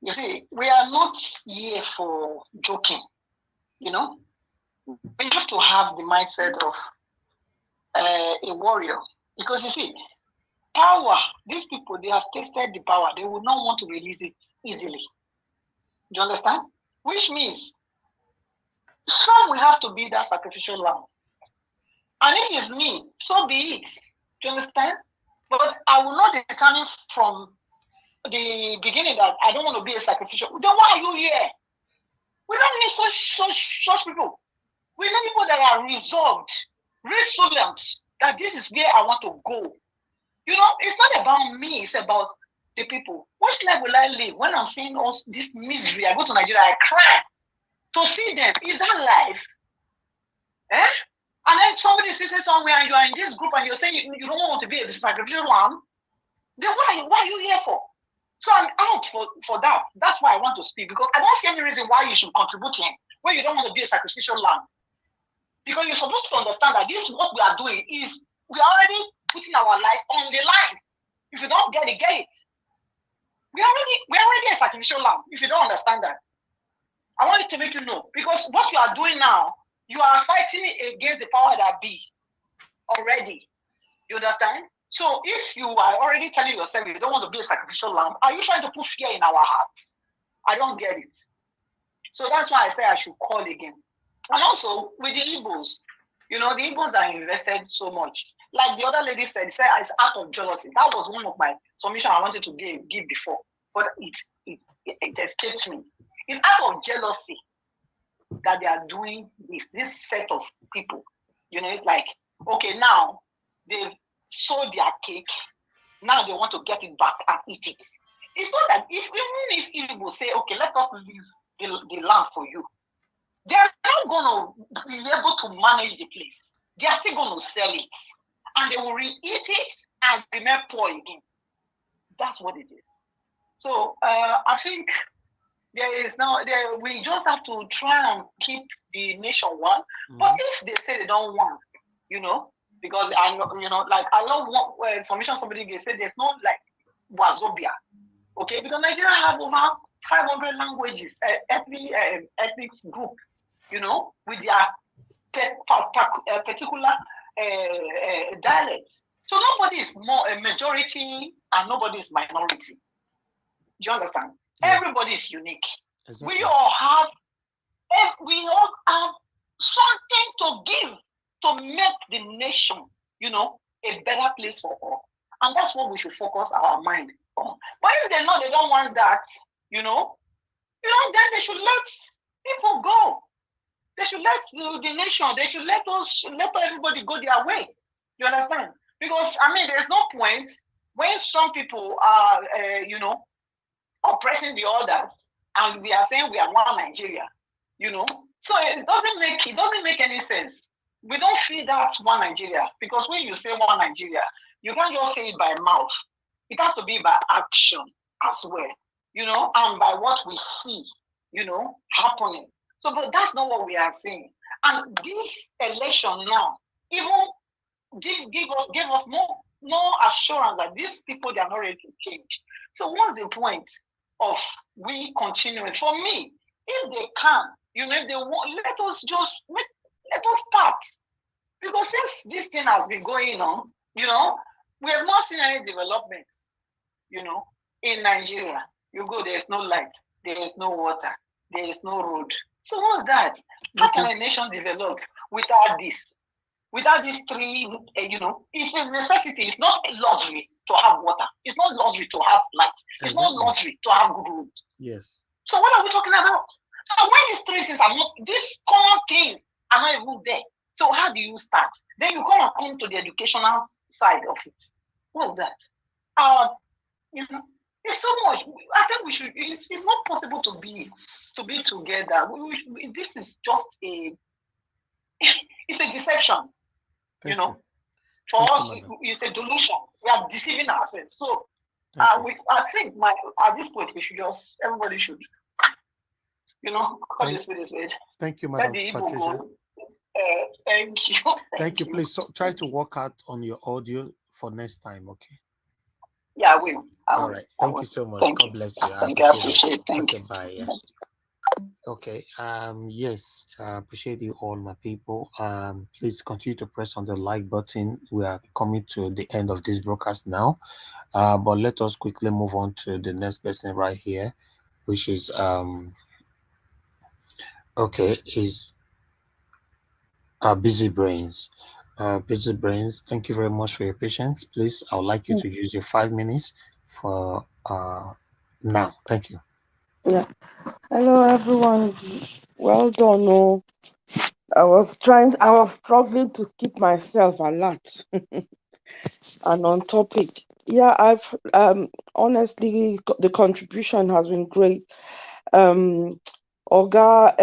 S11: You see, we are not here for joking, We have to have the mindset of a warrior. Because you see, power, these people, they have tasted the power. They would not want to release it easily. Do you understand? Which means some will have to be that sacrificial lamb. And if it's me, so be it. Do you understand? But I will not determine from the beginning that I don't want to be a sacrificial. Then why are you here? We don't need such people. We need people that are resolved, resolute, that this is where I want to go. It's not about me, it's about the people. What life will I live when I'm seeing all this misery? I go to Nigeria, I cry to see them. Is that life? And then somebody sits somewhere and you are in this group and you're saying you don't want to be a sacrificial lamb. Then why are you here for? So I'm out for that. That's why I want to speak, because I don't see any reason why you should contribute to him when you don't want to be a sacrificial lamb. Because you're supposed to understand that this is what we are doing is we are already putting our life on the line. If you don't get it, get it. We're already a sacrificial lamb. If you don't understand that, I want you to make you know, because what you are doing now, you are fighting against the power that be already. You understand? So if you are already telling yourself you don't want to be a sacrificial lamb, are you trying to put fear in our hearts? I don't get it.
S15: So that's why I say I should call again. And also with the Igbos, you know, the Igbos are invested so much. Like the other lady said it's out of jealousy. That was one of my submission I wanted to give before, but it escaped me. It's out of jealousy that they are doing this set of people. You know, it's like, okay, now they've sold their cake. Now they want to get it back and eat it. It's not that even if Igbo say, okay, let us leave the land for you, they are not going to be able to manage the place. They are still going to sell it. And they will re-eat it and remain poor again. That's what it is. So I think we just have to try and keep the nation one. But if they say they don't want, you know, because I know, you know, like I love somebody said there's no like Wazobia, okay? Because Nigeria have over 500 languages, ethnic group, you know, with their particular dialects. So nobody is more a majority and nobody is minority. Do you understand? Yeah. Everybody is unique. Exactly. We all have something to give to make the nation, you know, a better place for all. And that's what we should focus our mind on. But if they know they don't want that, you know, then they should let people go. They should let the nation, they should let everybody go their way. You understand? Because, I mean, there's no point when some people are, you know, oppressing the others, and we are saying we are one Nigeria, you know. So it doesn't make any sense. We don't feel that one Nigeria, because when you say one Nigeria, you can't just say it by mouth. It has to be by action as well, you know, and by what we see, you know, happening. So, but that's not what we are saying. And this election now, even give us more assurance that these people, they are not ready to change. So what's the point of we continuing? For me, if they can, you know, if they want, let us start. Because since this thing has been going on, you know, we have not seen any developments, you know, in Nigeria. You go, there is no light, there is no water, there is no road. So what's that? How can a nation develop without this? Without these three, you know, it's a necessity. It's not a luxury to have water. It's not luxury to have light. It's not luxury to have good road.
S1: Yes.
S15: So what are we talking about? So when these three things are not, these common things are not even there. So how do you start? Then you come to the educational side of it. What's that? You know, it's so much. I think we should. It's not possible to be together. This is just it's a deception. You know, for us, it's a delusion. We are deceiving ourselves. So, I think at this point, everybody should, you know, call this with his head.
S1: Thank you, Madam Patricia.
S15: Thank you.
S1: Thank you. Please try to work out on your audio for next time, okay?
S15: Yeah, I will.
S1: All right. Thank you so much. God bless you. I appreciate it. Thank you. Bye. Yeah. Okay. Yes. I appreciate you all, my people. Please continue to press on the like button. We are coming to the end of this broadcast now. But let us quickly move on to the next person right here, which is Busy Brains. Busy Brains, thank you very much for your patience. Please, I would like you to use your 5 minutes for now. Thank you.
S5: Yeah. Hello, everyone. Well done. Oh, I was struggling to keep myself alert and on topic. Yeah, I've honestly, the contribution has been great. Oga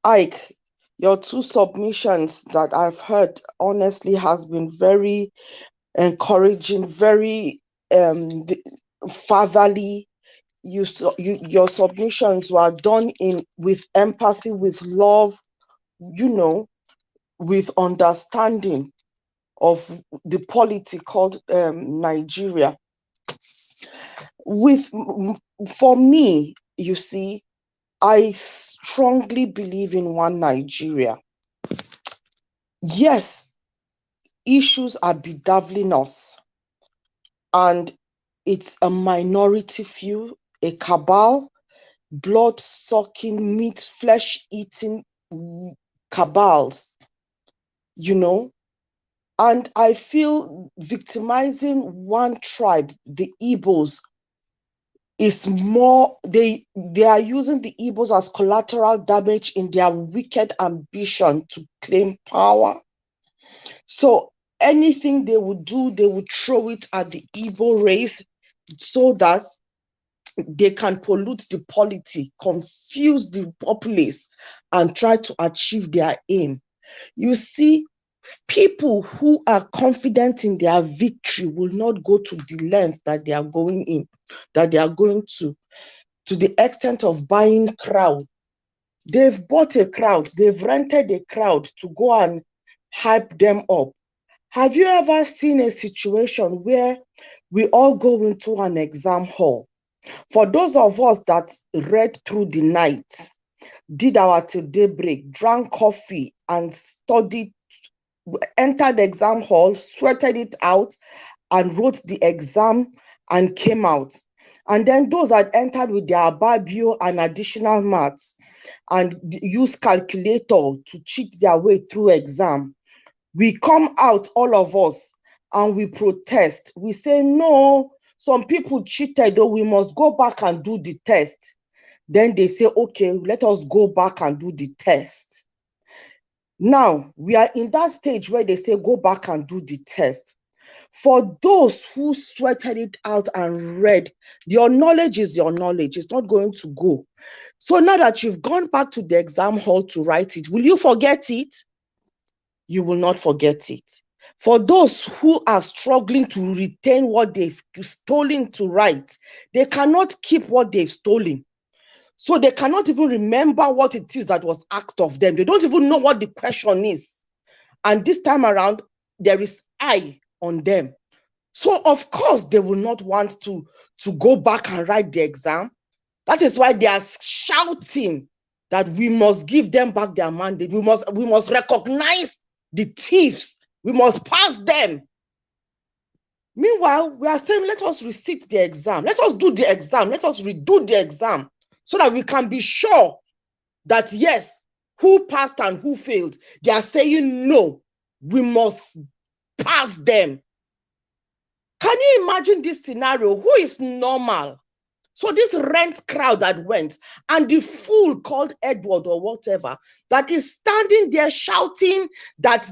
S5: Ike, your two submissions that I've heard honestly has been very encouraging, very fatherly. Your submissions were done with empathy, with love, you know, with understanding of the polity called Nigeria. For me, you see, I strongly believe in one Nigeria. Yes, issues are bedeviling us, and it's a minority few, a cabal blood-sucking, meat, flesh-eating cabals, you know. And I feel victimizing one tribe, the Igbos, is more, they are using the Igbos as collateral damage in their wicked ambition to claim power. So anything they would do, they would throw it at the Igbo race so that they can pollute the polity, confuse the populace, and try to achieve their aim. You see, people who are confident in their victory will not go to the length that they are going in, that they are going to the extent of buying crowd. They've bought a crowd, they've rented a crowd to go and hype them up. Have you ever seen a situation where we all go into an exam hall? For those of us that read through the night, did our till daybreak, drank coffee and studied, entered the exam hall, sweated it out and wrote the exam and came out. And then those that entered with their Babio and additional maths and used calculator to cheat their way through exam, we come out, all of us, and we protest. We say, no, some people cheated, though we must go back and do the test. Then they say, okay, let us go back and do the test. Now, we are in that stage where they say, go back and do the test. For those who sweated it out and read, your knowledge is your knowledge. It's not going to go. So now that you've gone back to the exam hall to write it, will you forget it? You will not forget it. For those who are struggling to retain what they've stolen to write, they cannot keep what they've stolen. So they cannot even remember what it is that was asked of them. They don't even know what the question is. And this time around, there is eye on them. So of course, they will not want to go back and write the exam. That is why they are shouting that we must give them back their mandate. We must recognize the thieves. We must pass them. Meanwhile, we are saying, let us resit the exam. Let us do the exam. Let us redo the exam so that we can be sure that, yes, who passed and who failed. They are saying, no, we must pass them. Can you imagine this scenario? Who is normal? So this rent crowd that went, and the fool called Edward or whatever, that is standing there shouting that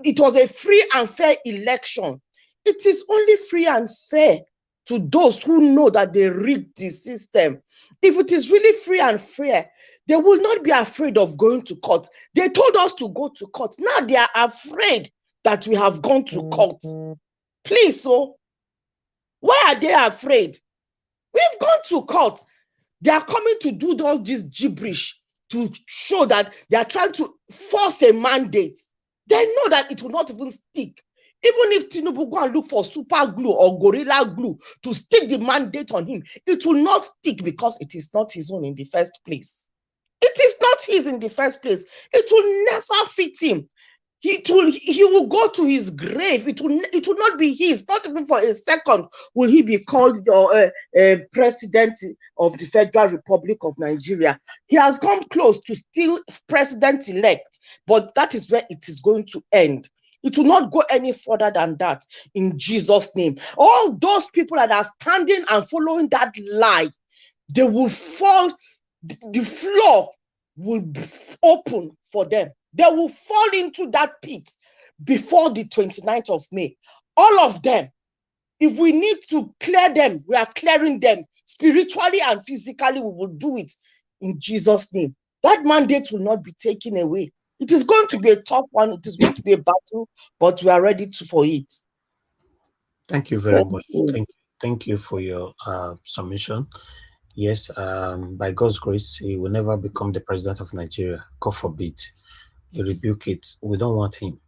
S5: it was a free and fair election. It is only free and fair to those who know that they rigged the system. If it is really free and fair, they will not be afraid of going to court. They told us to go to court. Now they are afraid that we have gone to court. Please, so why are they afraid? We've gone to court. They are coming to do all this gibberish to show that they are trying to force a mandate. They know that it will not even stick. Even if Tinubu go and look for super glue or gorilla glue to stick the mandate on him, it will not stick because it is not his own in the first place. It is not his in the first place. It will never fit him. He will go to his grave. It will not be his. Not even for a second will he be called president of the Federal Republic of Nigeria. He has come close to still president-elect, but that is where it is going to end. It will not go any further than that in Jesus' name. All those people that are standing and following that lie, they will fall. The floor will open for them. They will fall into that pit before the 29th of May. All of them. If we need to clear them, we are clearing them. Spiritually and physically, we will do it in Jesus' name. That mandate will not be taken away. It is going to be a tough one. It is going to be a battle, but we are ready for it.
S1: Thank you very much. Thank you for your submission. Yes, by God's grace, he will never become the president of Nigeria. God forbid. You rebuke it. We don't want him.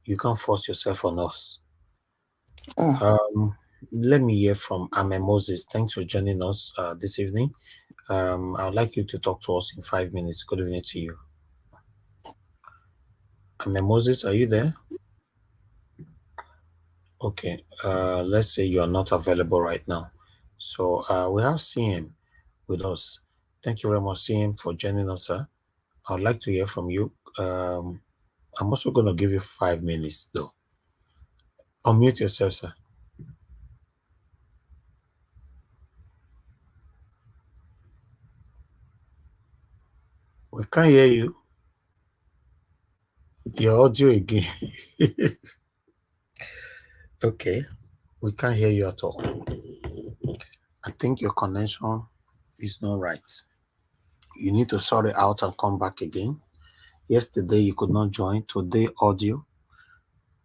S1: You can't force yourself on us. Let me hear from Ame Moses. Thanks for joining us this evening. I'd like you to talk to us in 5 minutes. Good evening to you. Ame Moses, are you there? Okay. Let's say you are not available right now. So we have CM with us. Thank you very much, CM, for joining us, sir. I'd like to hear from you. I'm also going to give you 5 minutes, though. Unmute yourself, sir. We can't hear you. Your audio again. Okay. We can't hear you at all. I think your connection is not right. You need to sort it out and come back again. Yesterday, you could not join. Today, audio.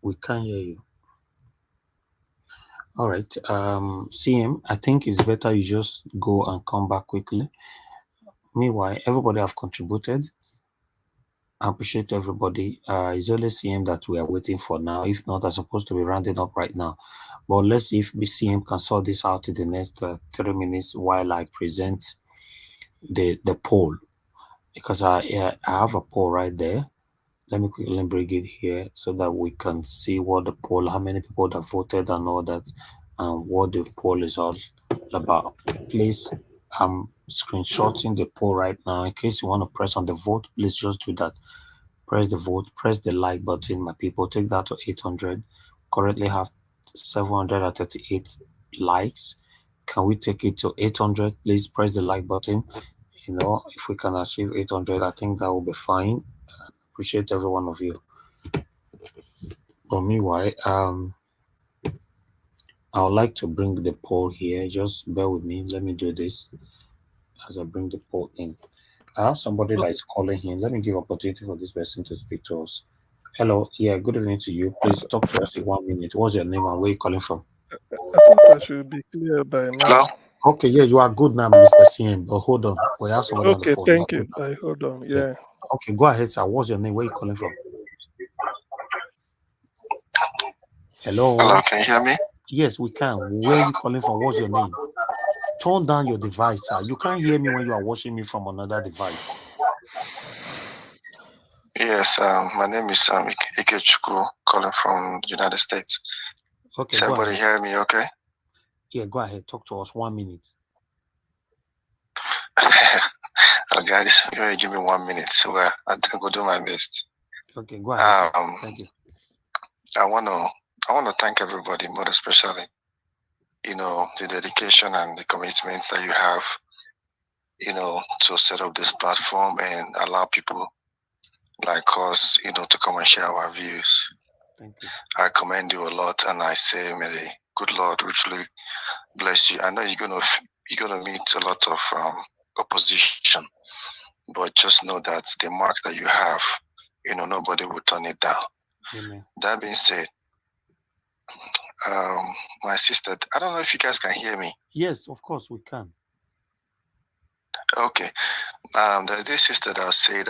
S1: We can't hear you. All right. CM, I think it's better you just go and come back quickly. Meanwhile, everybody have contributed. I appreciate everybody. It's only CM that we are waiting for now. If not, I'm supposed to be rounding up right now. But let's see if CM can sort this out in the next 3 minutes while I present the poll. Because I have a poll right there. Let me quickly bring it here so that we can see what the poll, how many people that voted and all that, and what the poll is all about. Please, I'm screenshotting the poll right now. In case you want to press on the vote, please just do that. Press the vote, press the like button. My people, take that to 800. Currently have 738 likes. Can we take it to 800? Please press the like button. You know, if we can achieve 800, I think that will be fine. Appreciate every one of you. But meanwhile, I would like to bring the poll here. Just bear with me. Let me do this as I bring the poll in. I have somebody that is calling in. Let me give opportunity for this person to speak to us. Hello. Yeah, good evening to you. Please talk to us in 1 minute. What's your name and where are you calling from?
S20: I think I should be clear by now.
S9: Hello?
S1: Okay, yeah, you are good now, Mr. CM. But hold on. We have somebody on the
S20: Okay,
S1: phone.
S20: thank you. Hold on. Yeah.
S1: Okay, go ahead, sir. What's your name? Where are you calling from? Hello.
S9: Hello, can you hear me?
S1: Yes, we can. Where are you calling from? What's your name? Turn down your device, sir. You can't hear me when you are watching me from another device.
S9: Yes, my name is Ikechukwu, calling from the United States.
S1: Okay,
S9: is everybody hearing me okay?
S1: Yeah, go ahead. Talk to us. 1 minute.
S9: Oh, guys, you give me 1 minute, so I will do my best.
S1: Okay, go ahead. Thank you.
S9: I want to thank everybody, more especially, you know, the dedication and the commitment that you have, you know, to set up this platform and allow people like us, you know, to come and share our views.
S1: Thank you.
S9: I commend you a lot, and I say, may the good Lord richly bless you. I know you're gonna meet a lot of opposition, but just know that the mark that you have, you know, nobody will turn it down.
S1: Amen.
S9: That being said, my sister, I don't know if you guys can hear me.
S1: Yes, of course we can.
S9: Okay. There's this sister that said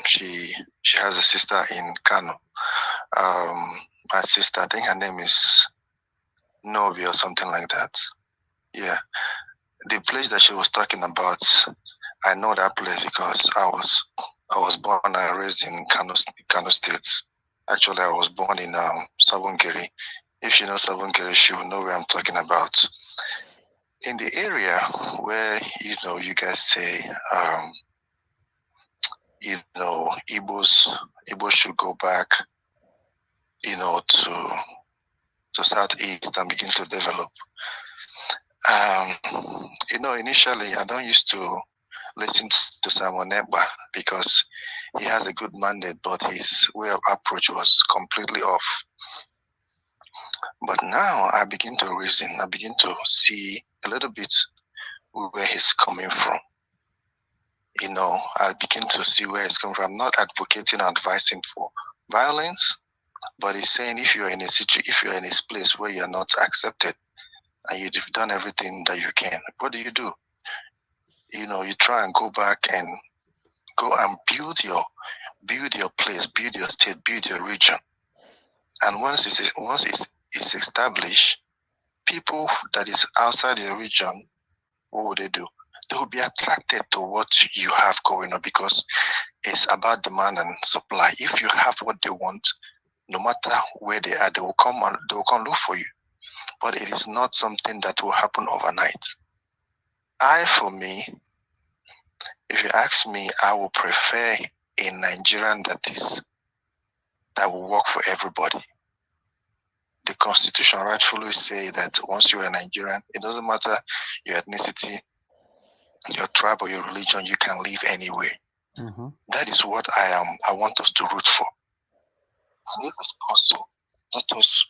S9: she has a sister in Kano. My sister, I think her name is Novi or something like that. Yeah. The place that she was talking about, I know that place because I was born and raised in Kano State. Actually, I was born in Sabongeri. If she knows Sabongeri, she will know where I'm talking about. In the area where, you know, you guys say, you know, Igbos should go back, you know, to Southeast and begin to develop. You know, initially, I don't used to listen to Simon Ekpa because he has a good mandate, but his way of approach was completely off. But now I begin to reason, I begin to see a little bit where he's coming from. You know, I begin to see where he's coming from. I'm not advocating or advising for violence, but he's saying if you're in a place where you're not accepted and you've done everything that you can, what do? You know, you try and go back and go and build your place, build your state, build your region. And once it's established, people that is outside your region, what would they do? They will be attracted to what you have going on because it's about demand and supply. If you have what they want, no matter where they are, they will come look for you. But it is not something that will happen overnight. For me, if you ask me, I would prefer a Nigerian that will work for everybody. The Constitution rightfully say that once you're a Nigerian, it doesn't matter your ethnicity, your tribe, or your religion, you can live anywhere. That is what I want us to root for. And if it's possible, let us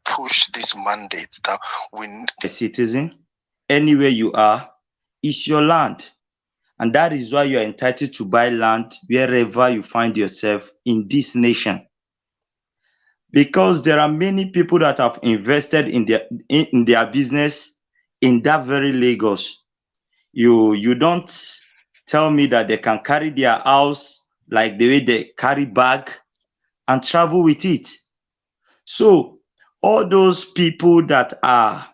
S9: push this mandate that we need.
S21: A citizen, anywhere you are, is your land. And that is why you are entitled to buy land wherever you find yourself in this nation. Because there are many people that have invested in their business in that very Lagos. You don't tell me that they can carry their house like the way they carry bag and travel with it. So all those people that are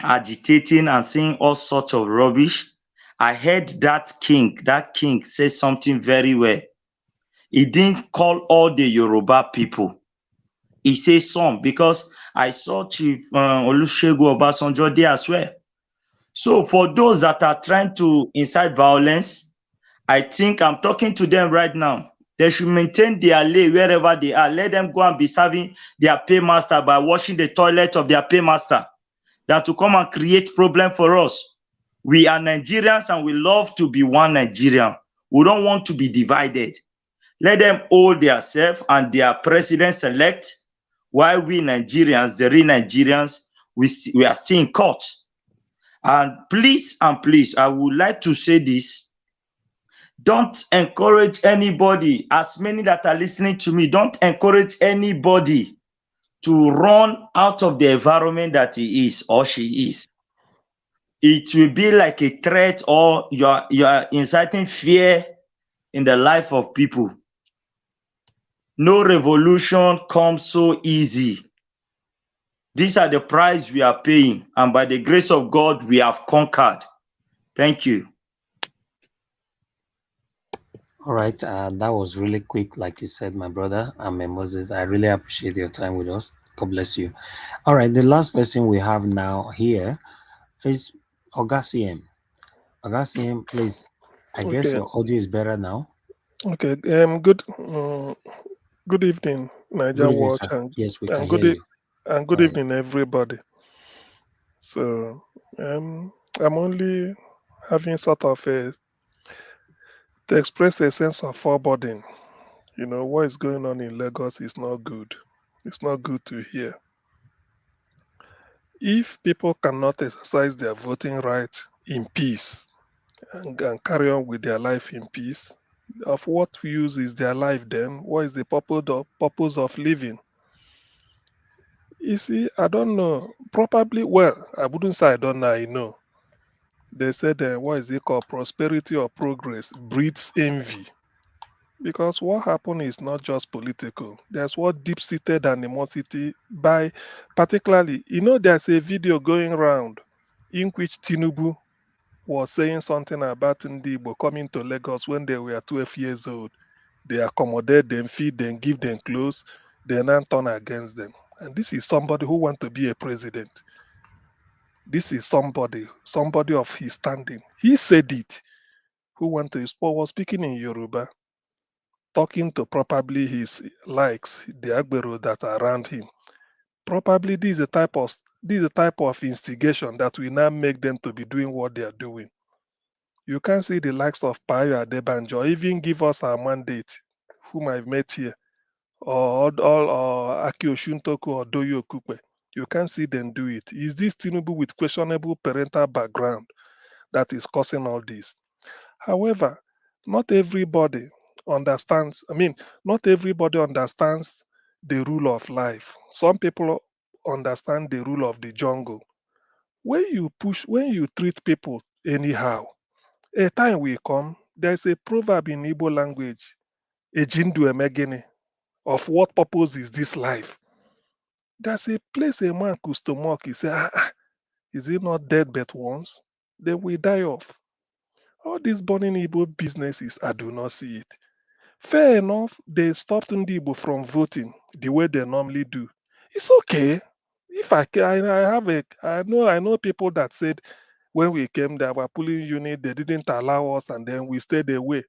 S21: agitating and saying all sorts of rubbish, I heard that king say something very well. He didn't call all the Yoruba people. He says some, because I saw Chief Olusegun Obasanjo there as well. So for those that are trying to incite violence, I think I'm talking to them right now. They should maintain their lane wherever they are. Let them go and be serving their paymaster by washing the toilet of their paymaster than to come and create problem for us. We are Nigerians and we love to be one Nigerian. We don't want to be divided. Let them hold themselves and their president-elect, while we Nigerians, the real Nigerians, we are still in court. And please, I would like to say this. Don't encourage anybody, as many that are listening to me, don't encourage anybody to run out of the environment that he is or she is. It will be like a threat, or you are inciting fear in the life of people. No revolution comes so easy. These are the price we are paying, and by the grace of God, we have conquered. Thank you.
S1: All right, that was really quick, like you said, my brother. Moses. I really appreciate your time with us. God bless you. All right, the last person we have now here is Ogacm. Ogacm, please. I guess
S20: Okay.
S1: your audio is better now.
S20: Okay. Good evening, Niger
S1: Good evening,
S20: Watch,
S1: sir. Yes, we can hear
S20: good
S1: you.
S20: good
S1: Go ahead.
S20: evening, everybody. So, I'm only having sort of to express a sense of foreboding. You know, what is going on in Lagos is not good. It's not good to hear. If people cannot exercise their voting right in peace and carry on with their life in peace, of what use is their life then? What is the purpose of living? You see, I don't know. Probably, well, I wouldn't say I don't know, I know. They said, what is it called? Prosperity or progress breeds envy. Because what happened is not just political. There's what deep-seated animosity by, particularly, there's a video going around in which Tinubu was saying something about Ndibo coming to Lagos when they were 12 years old. They accommodate them, feed them, give them clothes, they now turn against them. And this is somebody who wants to be a president. This is somebody of his standing. He said it. Who was speaking in Yoruba, talking to probably his likes, the Agbero that are around him. Probably this is a type of instigation that will now make them to be doing what they are doing. You can see the likes of Payo Adebanjo even give us our mandate, whom I've met here, or Aki Oshuntoku or Doyo Okupe. You can see them do it. Is this Tinubu with questionable parental background that is causing all this? However, not everybody understands. Not everybody understands the rule of life. Some people understand the rule of the jungle. When you treat people anyhow, a time will come. There's a proverb in Igbo language, Ejindu Emegene, of what purpose is this life? There's a place a man could stomach. He say, is he not dead but once? Then we die off. All these burning Igbo businesses, I do not see it. Fair enough, they stopped Ndibo from voting the way they normally do. It's okay. If I know people that said When we came, there were polling unit, they didn't allow us, and then we stayed away.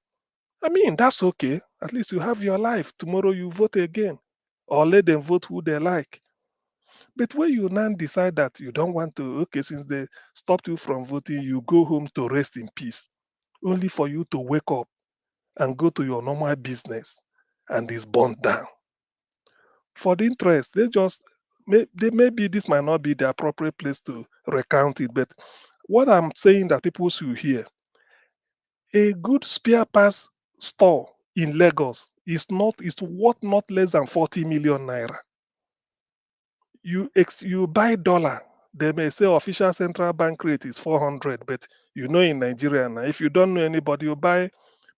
S20: I mean, that's okay. At least you have your life. Tomorrow you vote again, or let them vote who they like. But when you now decide that you don't want to, okay, since they stopped you from voting, you go home to rest in peace, only for you to wake up and go to your normal business, and it's burned down. For the interest, maybe this might not be the appropriate place to recount it, but what I'm saying that people should hear, a good spare parts store in Lagos is worth not less than 40 million naira. You buy dollar, they may say official central bank rate is 400, but you know in Nigeria now, if you don't know anybody, you buy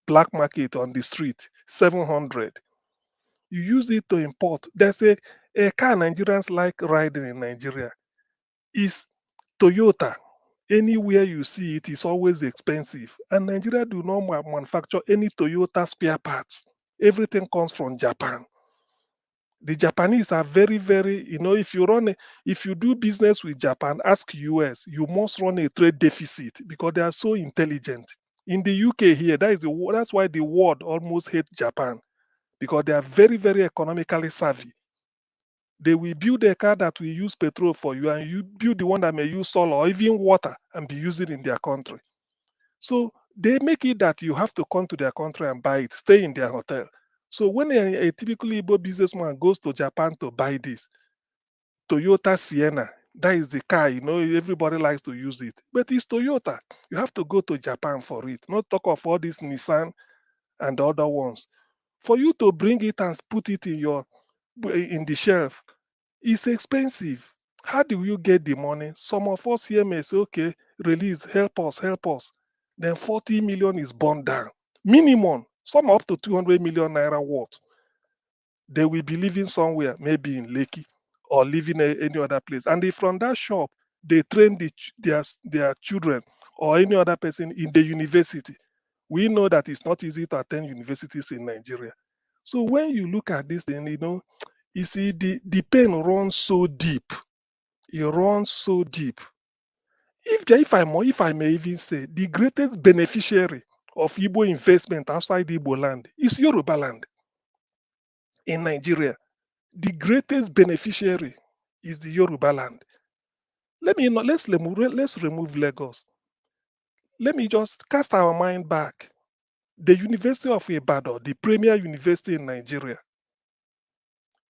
S20: black market on the street, 700. You use it to import. There's a car Nigerians like riding in Nigeria is Toyota. Anywhere you see it is always expensive. And Nigeria do not manufacture any Toyota spare parts. Everything comes from Japan. The Japanese are very, very, if you do business with Japan, ask US, you must run a trade deficit because they are so intelligent. In the UK here, that's why the world almost hates Japan, because they are very, very economically savvy. They will build a car that will use petrol for you, and you build the one that may use solar or even water and be using in their country. So they make it that you have to come to their country and buy it, stay in their hotel. So when a typical Igbo businessman goes to Japan to buy this, Toyota Sienna, that is the car, everybody likes to use it. But it's Toyota. You have to go to Japan for it. Not talk of all this Nissan and the other ones. For you to bring it and put it in the shelf, it's expensive. How do you get the money? Some of us here may say, okay, release, help us. Then 40 million is burned down. Minimum, some up to 200 million naira worth. They will be living somewhere, maybe in Lekki or living any other place. And if from that shop, they train their children or any other person in the university. We know that it's not easy to attend universities in Nigeria. So when you look at this thing, you see the pain runs so deep. It runs so deep. If I may even say, the greatest beneficiary of Igbo investment outside Igbo land is Yoruba land in Nigeria. The greatest beneficiary is the Yoruba land. Let's remove Lagos. Let me just cast our mind back. The University of Ibadan, the premier university in Nigeria,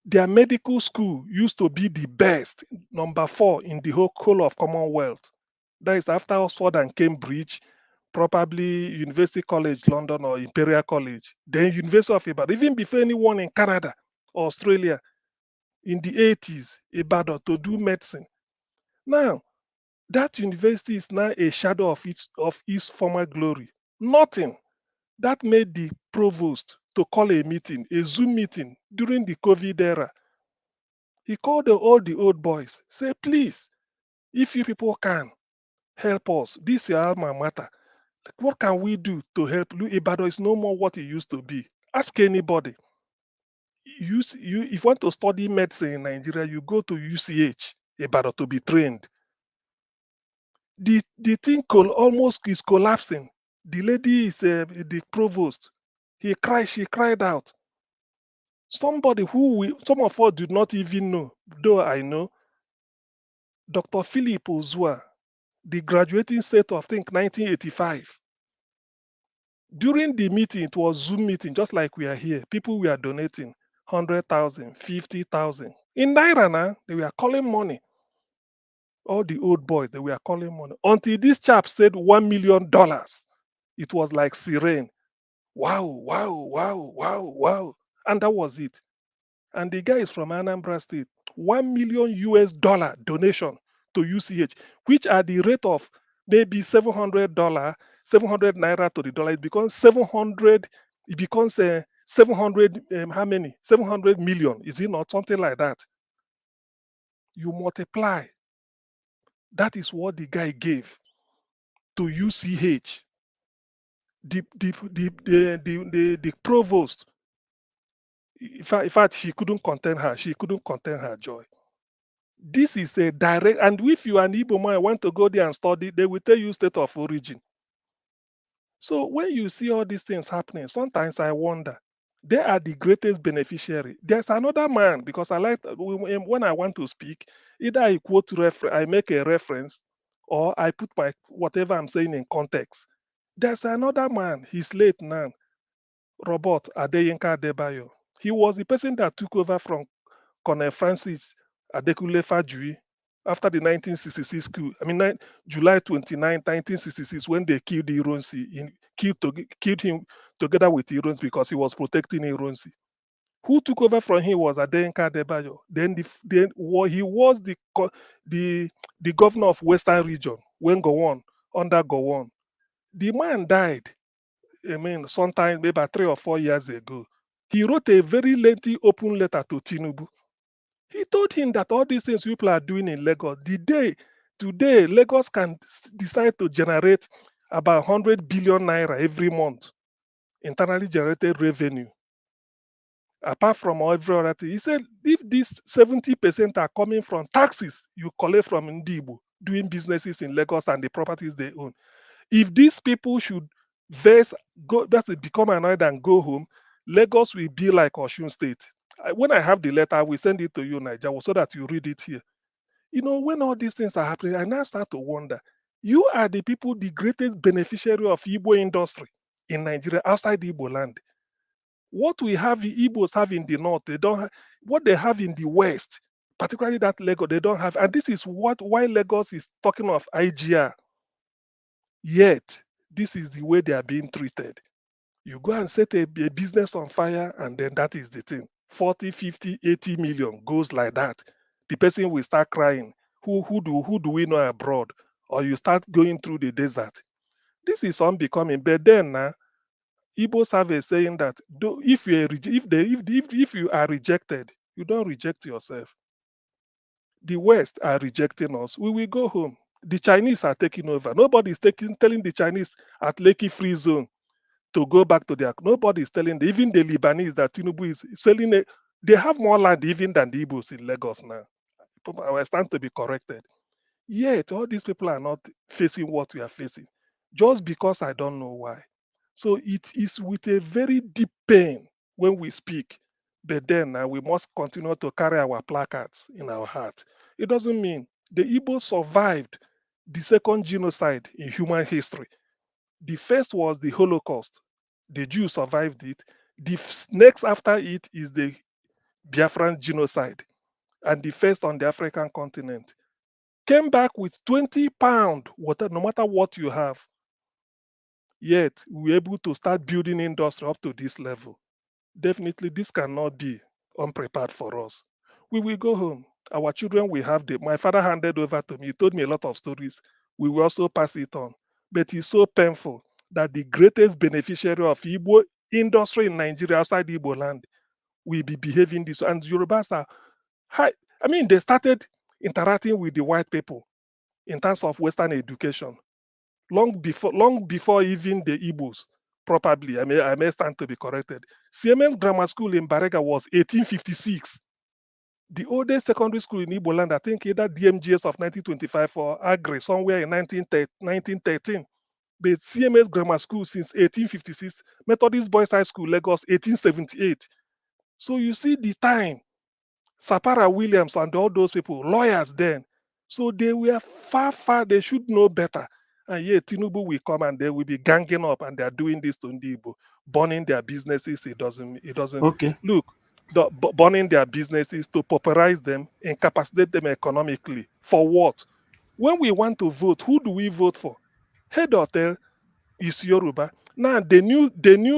S20: their medical school used to be the best, number 4 in the whole of Commonwealth. That is after Oxford and Cambridge, probably University College London or Imperial College, then University of Ibadan, even before anyone in Canada or Australia in the 80s, Ibadan to do medicine. Now, that university is now a shadow of its former glory. Nothing. That made the provost to call a meeting, a Zoom meeting during the COVID era. He called all the old boys, say, please, if you people can help us, this is your alma mater. What can we do to help? Ibadan is no more what it used to be. Ask anybody. If you want to study medicine in Nigeria, you go to UCH, Ibadan, to be trained. The thing almost is collapsing. The lady is the provost. She cried out. Somebody some of us did not even know, though I know, Dr. Philip Ozua, the graduating state of, I think, 1985. During the meeting, it was Zoom meeting, just like we are here. People were donating 100,000, 50,000. In Naira now, they were calling money. All the old boys, they were calling money. Until this chap said $1 million. It was like siren. Wow, wow, wow, wow, wow. And that was it. And the guy is from Anambra State. $1 million donation to UCH, which at the rate of maybe $700, 700 naira to the dollar, it becomes 700. It becomes 700. How many? 700 million. Is it not something like that? You multiply. That is what the guy gave to UCH. The provost. In fact, she couldn't contain her. She couldn't contain her joy. This is a direct, and if you are an Igbo man want to go there and study, they will tell you state of origin. So when you see all these things happening, sometimes I wonder, they are the greatest beneficiary. There's another man, because I like when I want to speak, either I quote I make a reference, or I put my whatever I'm saying in context. There's another man, he's late now, Robert Adeyinka Adebayo. He was the person that took over from Colonel Francis Adekunle Fajui after the 1966 coup. I mean, July 29, 1966, when they killed Ironsi, killed him together with Ironsi because he was protecting Ironsi. Who took over from him was Adeyinka Adebayo. Then he was the governor of Western Region when Gowon, under Gowon. The man died, I mean, sometime maybe 3 or 4 years ago. He wrote a very lengthy open letter to Tinubu. He told him that all these things people are doing in Lagos, today, Lagos can decide to generate about 100 billion naira every month, internally generated revenue. Apart from every other thing, he said, if these 70% are coming from taxes you collect from Ndibo, doing businesses in Lagos and the properties they own, if these people should become annoyed and go home, Lagos will be like Osun State. When I have the letter, I will send it to you, Nigeria, so that you read it here. You know, when all these things are happening, I now start to wonder, you are the people, the greatest beneficiary of Igbo industry in Nigeria, outside the Igbo land. What we have, the Igbos have in the north, they don't have, what they have in the west, particularly that Lagos, they don't have. And this is why Lagos is talking of IGR. Yet, this is the way they are being treated. You go and set a business on fire, and then that is the thing. 40, 50, 80 million goes like that. The person will start crying. Who do we know abroad? Or you start going through the desert. This is unbecoming. But then now, Igbos have a saying that if you are rejected, you don't reject yourself. The West are rejecting us. We will go home. The Chinese are taking over. Nobody is telling the Chinese at Lekki Free Zone to go back to their. Nobody is telling even the Lebanese that Tinubu is selling it. They have more land even than the Igbos in Lagos now. I stand to be corrected. Yet all these people are not facing what we are facing, just because I don't know why. So it is with a very deep pain when we speak, but then we must continue to carry our placards in our heart. It doesn't mean the Igbos survived the second genocide in human history. The first was the Holocaust. The Jews survived it. The next after it is the Biafran genocide, and the first on the African continent. Came back with 20 pounds, no matter what you have. Yet, we were able to start building industry up to this level. Definitely, this cannot be unprepared for us. We will go home. Our children will have my father handed over to me. He told me a lot of stories. We will also pass it on. But it's so painful that the greatest beneficiary of Igbo industry in Nigeria, outside Igbo land, will be behaving this way. And Yorubas are high. I mean, they started interacting with the white people in terms of Western education long before even the Igbos. Probably, I may stand to be corrected. Siemens Grammar School in Barega was 1856. The oldest secondary school in Igbo land, I think either DMGS of 1925 or Agri somewhere in 1913. But CMS Grammar School since 1856, Methodist Boys High School, Lagos, 1878. So you see the time, Sapara Williams and all those people, lawyers then. So they were far, they should know better. And yet Tinubu will come and they will be ganging up and they are doing this to Ndibo, burning their businesses. It doesn't
S1: Okay.
S20: look, burning their businesses to pauperize them, incapacitate them economically. For what? When we want to vote, who do we vote for? Head or tail is Yoruba. Now they knew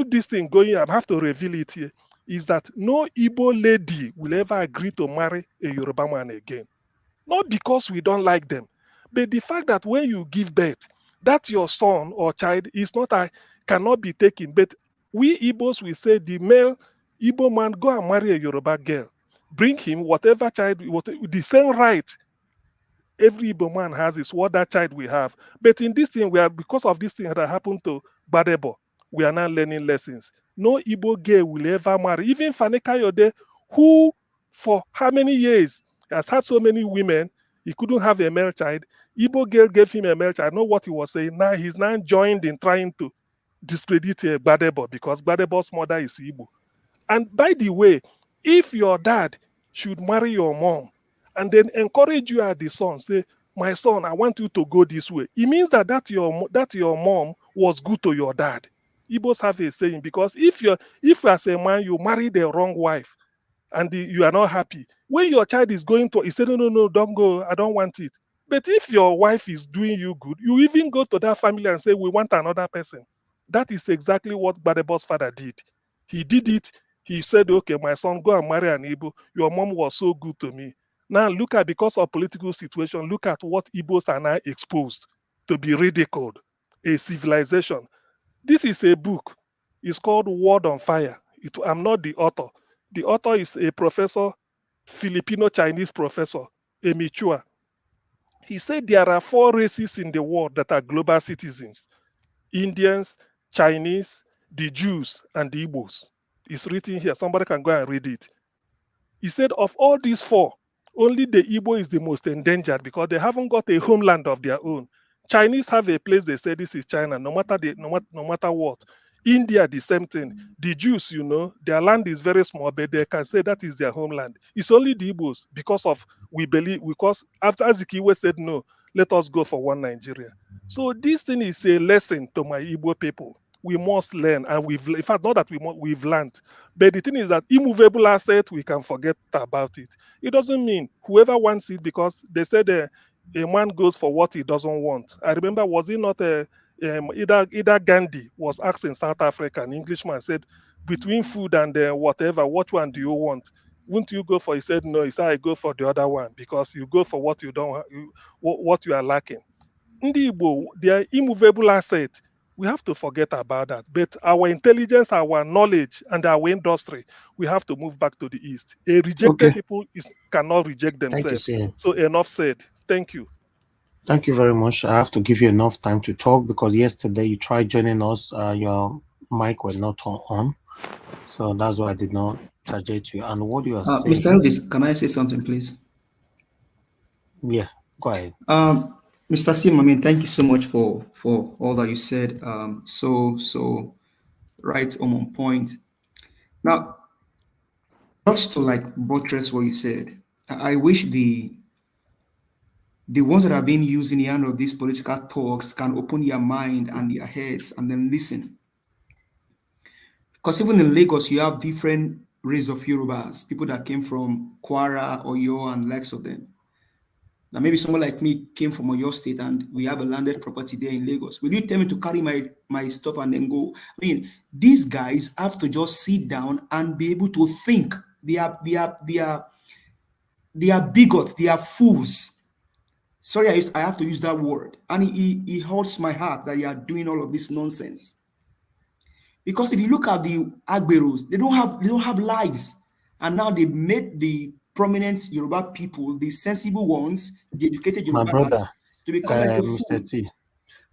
S20: this thing going. I have to reveal it here. Is that no Igbo lady will ever agree to marry a Yoruba man again. Not because we don't like them, but the fact that when you give birth, that your son or child is cannot be taken. But we Igbos will say the male Igbo man go and marry a Yoruba girl, bring him whatever child, the same right every Igbo man has is what that child will have. But in this thing, because of this thing that happened to Badebo, we are now learning lessons. No Igbo girl will ever marry. Even Faneka Yode, who for how many years He has had so many women, he couldn't have a male child. Igbo girl gave him a male child. I know what he was saying. Now he's now joined in trying to discredit Gbadebo because Gbadebo's mother is Igbo. And by the way, if your dad should marry your mom and then encourage you as the son, say, my son, I want you to go this way. It means that your mom was good to your dad. Igbos have a saying, because if as a man you marry the wrong wife and you are not happy, when your child is going to, he said, no, don't go, I don't want it. But if your wife is doing you good, you even go to that family and say, we want another person. That is exactly what Gbadebo's father did. He did it. He said, okay, my son, go and marry an Igbo. Your mom was so good to me. Now look at, because of political situation, look at what Igbos are now exposed to be ridiculed. A civilization. This is a book. It's called Word on Fire. I'm not the author. The author is a professor, Filipino-Chinese professor, Emi Chua. He said there are 4 races in the world that are global citizens: Indians, Chinese, the Jews, and the Igbos. It's written here. Somebody can go and read it. He said of all these 4, only the Igbo is the most endangered because they haven't got a homeland of their own. Chinese have a place, they say this is China, no matter what. India, the same thing. The Jews, their land is very small, but they can say that is their homeland. It's only the Igbos because after Azikiwe said no, let us go for one Nigeria. So this thing is a lesson to my Igbo people. We must learn, and in fact, not that we've learned, but the thing is that immovable asset, we can forget about it. It doesn't mean whoever wants it, because they said a man goes for what he doesn't want. I remember, was it not either Gandhi was asked in South Africa, an Englishman said, between food and whatever, what one do you want? Wouldn't you go for? He said no. He said, I go for the other one, because you go for what you don't, what you are lacking. Ndi Igbo, their immovable asset, we have to forget about that. But our intelligence, our knowledge, and our industry, we have to move back to the East. A rejected people cannot reject
S1: Thank you,
S20: themselves.
S1: sir.
S20: So enough said. Thank you.
S1: Thank you very much. I have to give you enough time to talk because yesterday you tried joining us. Your mic was not on. So that's why I did not target you. And what you are saying.
S4: Mr. Elvis, can I say something, please?
S1: Yeah, go ahead.
S4: Mr. Sim, I mean, thank you so much for all that you said. So right on point. Now, just to like buttress what you said, I wish the ones that are being used in the end of these political talks can open their mind and their heads and then listen. Because even in Lagos, you have different race of Yorubas, people that came from Kwara, Oyo, and likes of them. Now, maybe someone like me came from Oyo State and we have a landed property there in Lagos. Will you tell me to carry my stuff and then go? I mean, these guys have to just sit down and be able to think. They are bigots. They are fools. Sorry, I have to use that word. And it hurts my heart that you are doing all of this nonsense. Because if you look at the IGBOs, they don't have lives. And now they made the prominent Yoruba people, the sensible ones, the educated Yorubas,
S1: My brother,
S4: to become like a fool.
S1: Mr. T,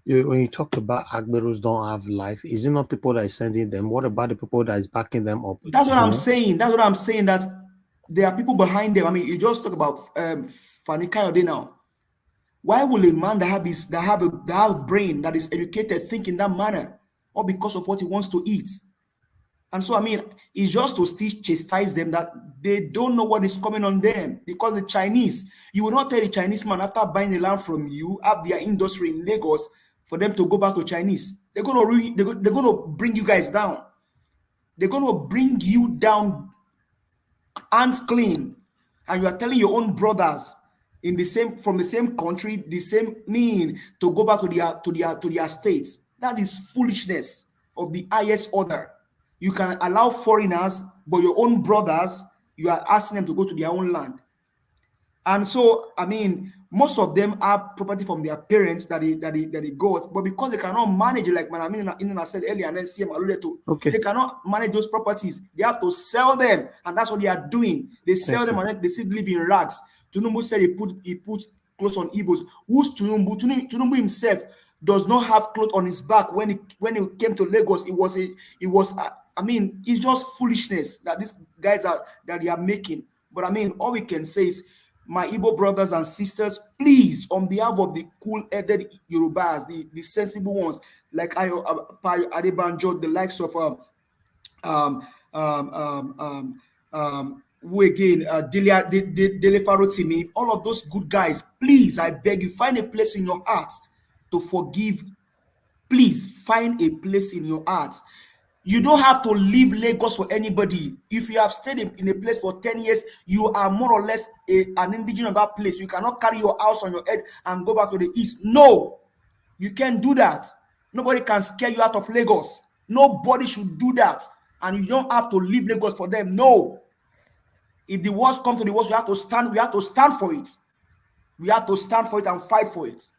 S1: when you talk about IGBOs don't have life, is it not people that are sending them? What about the people that is backing them up?
S4: That's what I'm saying. That's what I'm saying, that there are people behind them. I mean, you just talk about Fani Kayode now. Why will a man that have a brain that is educated think in that manner? Or because of what he wants to eat? And so, I mean, it's just to still chastise them that they don't know what is coming on them. Because the Chinese, you will not tell the Chinese man after buying the land from you, have their industry in Lagos, for them to go back to Chinese. They're gonna bring you guys down. They're gonna bring you down, hands clean, and you are telling your own brothers from the same country, the same mean to go back to their states. That is foolishness of the highest order. You can allow foreigners, but your own brothers, you are asking them to go to their own land. And so, I mean, most of them have property from their parents that they got, but because they cannot manage it, like I said earlier, and then CM alluded to, they cannot manage those properties. They have to sell them, and that's what they are doing. They sell them, and then they still live in rags. Tinubu said he put clothes on Igbos. Who's Tinubu? Tinubu himself does not have clothes on his back. When he came to Lagos, I mean, it's just foolishness that these guys that they are making. But I mean, all we can say is my Igbo brothers and sisters, please, on behalf of the cool-headed Yorubas, the sensible ones, like Adebanjo, the likes of who again, Dele Farotimi, all of those good guys, please, I beg you, find a place in your hearts to forgive. Please find a place in your hearts. You don't have to leave Lagos for anybody. If you have stayed in a place for 10 years, you are more or less an indigenous of that place. You cannot carry your house on your head and go back to the east. No, you can't do that. Nobody can scare you out of Lagos. Nobody should do that. And you don't have to leave Lagos for them. No. If the worst comes to the worst, we have to stand for it. We have to stand for it and fight for it.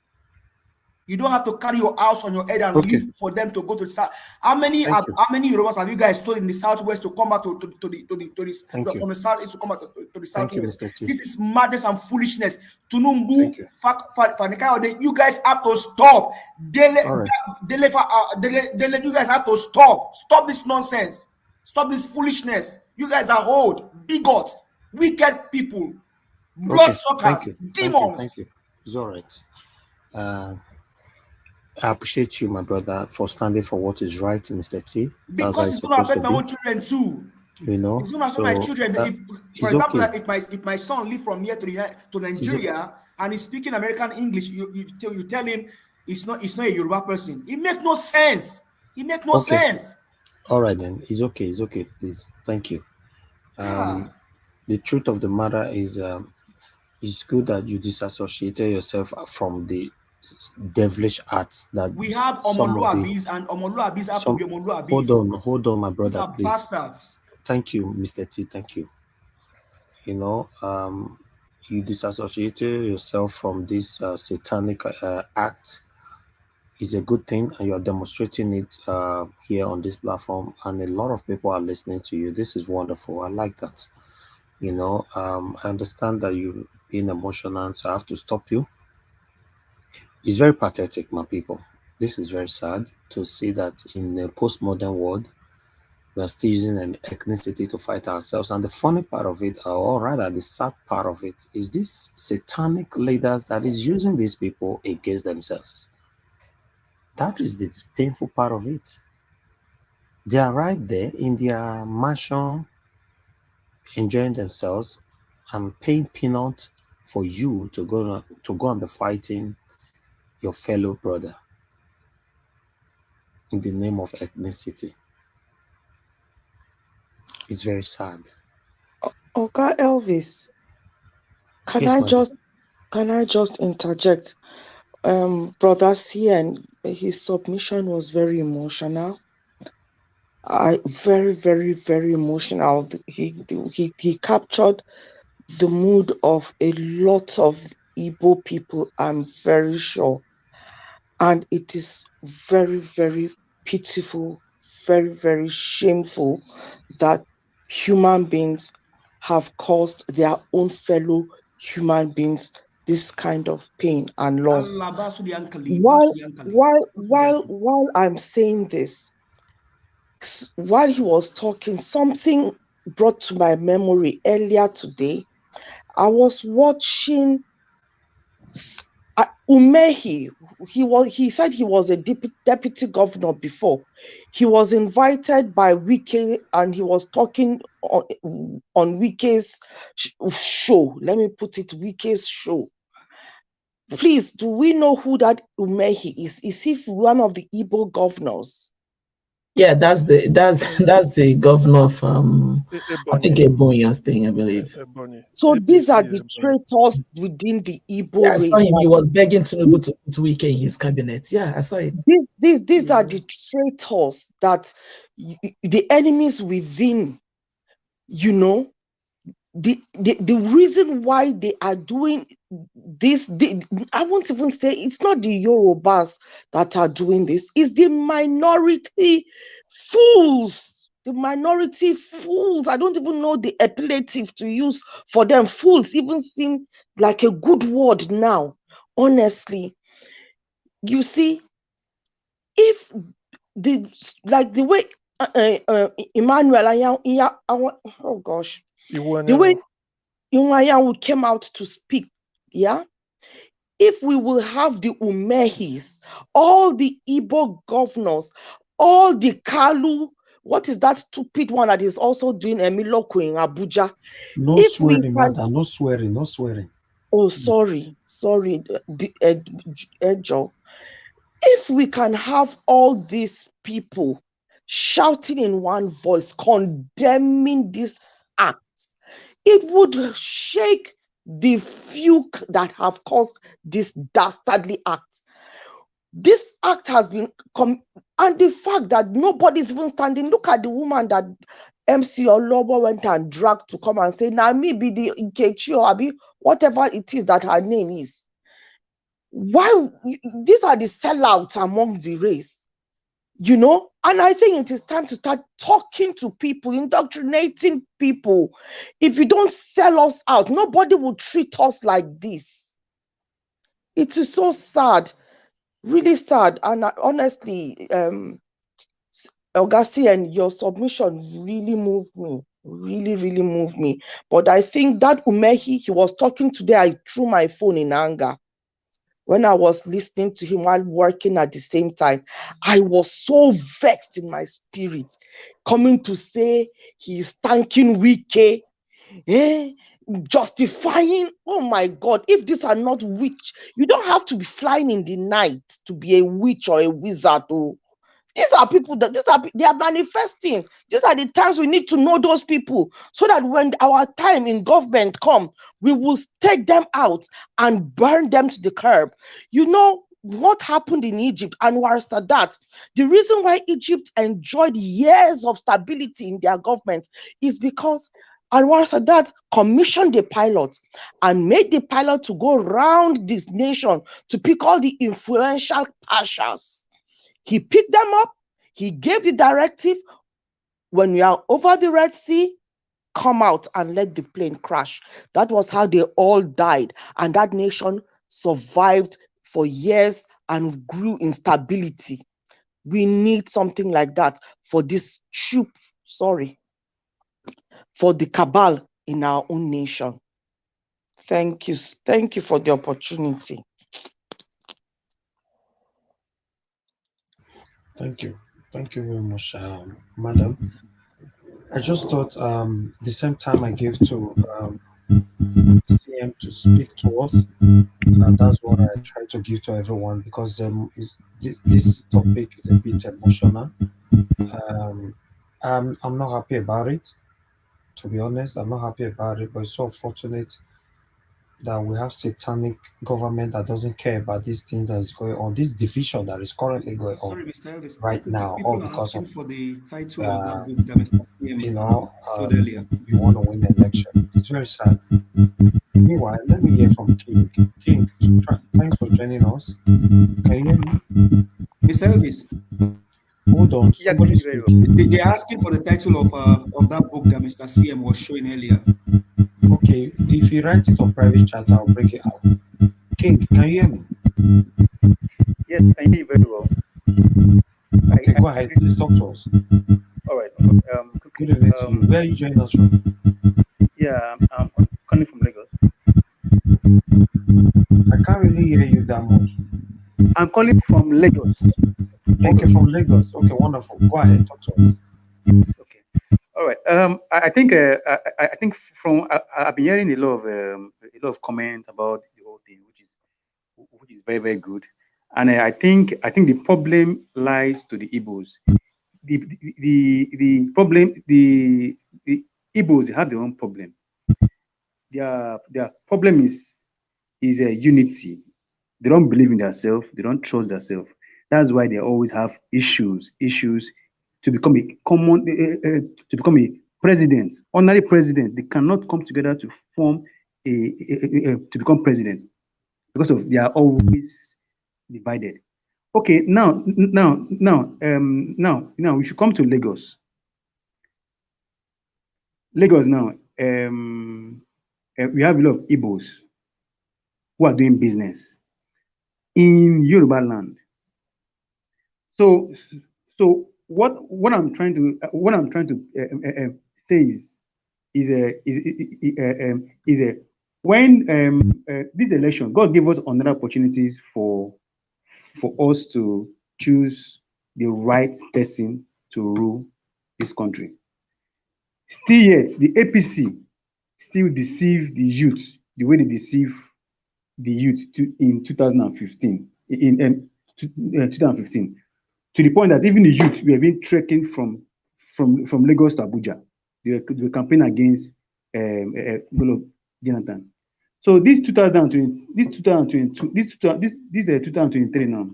S4: You don't have to carry your house on your head and leave for them to go to the south. How many Yorubas have you guys told in the southwest to come back to the from the southeast to come back to the southwest? This is madness and foolishness. Tinubu, you guys have to stop. You guys have to stop. Stop this nonsense. Stop this foolishness. You guys are old, bigots, wicked people, bloodsuckers, demons.
S1: Thank you. It's all right. I appreciate you, my brother, for standing for what is right, Mr. T.
S4: Because it's going to affect my own children too.
S1: You know,
S4: it's going to affect my children. For example, if my son live from here to Nigeria and he's speaking American English, you tell him it's not a Yoruba person. It makes no sense. It makes no sense.
S1: All right then, it's okay. It's okay, please. Thank you. The truth of the matter is, it's good that you disassociated yourself from the devilish arts that
S4: we have. Omoluabis and Omoluabis have to be Omoluabis.
S1: Hold on, my brother.
S4: These are
S1: please.
S4: Bastards.
S1: Thank you, Mr. T. Thank you. You know, you disassociated yourself from this satanic act. Is a good thing, and you are demonstrating it here on this platform, and a lot of people are listening to you. This is wonderful. I like that. You know, I understand that you being emotional, so I have to stop you. It's very pathetic, my people. This is very sad to see that in a postmodern world, we are still using an ethnicity to fight ourselves. And the funny part of it, or rather the sad part of it, is this satanic leaders that is using these people against themselves. That is the painful part of it. They are right there in their mansion, enjoying themselves and paying peanuts for you to go and be fighting your fellow brother in the name of ethnicity. It's very sad.
S5: Okay, Elvis, can I just interject? Brother Cien, his submission was very emotional. Very, very, very emotional. He captured the mood of a lot of Igbo people, I'm very sure. And it is very, very pitiful, very, very shameful that human beings have caused their own fellow human beings this kind of pain and loss. While I'm saying this, while he was talking, something brought to my memory earlier today. I was watching Umehi. He said he was a deputy governor before. He was invited by Wike and he was talking on Wike's show. Let me put it, Wike's show. Please, do we know who that Umehi is? Is he one of the Igbo governors?
S6: Yeah, that's the governor of I think Ebonyi thing, I believe.
S5: So these are the traitors within the Igbo race.
S6: I saw him. He was begging Tinubu to put Wike in his cabinet. Yeah, I saw it.
S5: These are the traitors that the enemies within, you know, the reason why they are doing this, I won't even say it's not the Yorubas that are doing this, it's the minority fools. The minority fools. I don't even know the appellative to use for them. Fools even seem like a good word now. Honestly, you see, if the way Emmanuel, oh gosh, the way Yunwayan, we came out to speak. Yeah. If we will have the Umehis, all the Igbo governors, all the Kalu, what is that stupid one that is also doing Emiloko in Abuja?
S1: No
S5: If we
S1: swearing,
S5: can,
S1: madam. No swearing. No swearing.
S5: oh, sorry, Joe. If we can have all these people shouting in one voice, condemning this act, it would shake the fuke that have caused this dastardly act. This act has been and the fact that nobody's even standing. Look at the woman that MC Olobo went and dragged to come and say, now me be the Nkechi or Abi, whatever it is that her name is. Why? These are the sellouts among the race, you know? And I think it is time to start talking to people, indoctrinating people. If you don't sell us out, nobody will treat us like this. It is so sad, really sad. And honestly, Augusty, and your submission really moved me. Really, really moved me. But I think that Umehi, he was talking today, I threw my phone in anger. When I was listening to him while working at the same time, I was so vexed in my spirit, coming to say he's thanking Wike, justifying, oh my God, if these are not witch, you don't have to be flying in the night to be a witch or a wizard. Oh. These are people that they are manifesting. These are the times we need to know those people so that when our time in government come, we will take them out and burn them to the curb. You know what happened in Egypt, Anwar Sadat, the reason why Egypt enjoyed years of stability in their government is because Anwar Sadat commissioned the pilot and made the pilot to go around this nation to pick all the influential pashas. He picked them up. He gave the directive, when you are over the Red Sea, come out and let the plane crash. That was how they all died. And that nation survived for years and grew in stability. We need something like that for this troop, for the cabal in our own nation. Thank you. Thank you for the opportunity.
S1: Thank you. Thank you very much, madam. I just thought the same time I gave to CM to speak to us, that's what I try to give to everyone because this topic is a bit emotional. I'm not happy about it. To be honest, I'm not happy about it, but it's so fortunate that we have satanic government that doesn't care about these things that is going on, this division that is currently going on
S4: Sorry, Mr. Elvis.
S1: right now, all
S4: People are
S1: because
S4: asking
S1: of
S4: for the title of that book that Mr. CM showed earlier.
S1: you want to win the election. It's very sad. Meanwhile, let me hear from King. King, thanks for joining us. Can you hear me?
S4: Mr. Elvis.
S1: Hold on, somebody speak.
S4: They're asking for the title of that book that Mr. CM was showing earlier.
S1: Okay, if you write it on private chat, I'll break it out. King, can you hear me?
S2: Yes, I hear you very well.
S1: Okay, go ahead. Please talk to us.
S2: All right.
S1: Good evening to you. Where are you joining us from?
S2: Yeah, I'm calling from Lagos.
S1: I can't really hear you that much.
S2: I'm calling from Lagos.
S1: Okay, from Lagos. Okay, wonderful. Go ahead. Talk to us.
S2: Yes, okay. All right. I think from I've been hearing a lot of comments about the whole thing, which is very, very good. And I think the problem lies to the Igbos. The problem, the Igbos have their own problem. Their problem is a unity. They don't believe in themselves. They don't trust themselves. That's why they always have issues to become a to become a president, ordinary president. They cannot come together to form to become president because of they are always divided. Okay, now we should come to Lagos. Lagos now, we have a lot of Igbos who are doing business in Yoruba land. So what I'm trying to say is is a when this election, God gave us another opportunities for us to choose the right person to rule this country. Still yet, the APC still deceive the youth the way they deceive the youth in 2015, in 2015, to the point that even the youth were being trekking from Lagos to Abuja. They were campaigning against Jonathan. So this 2020, this 2022, this 2023 now,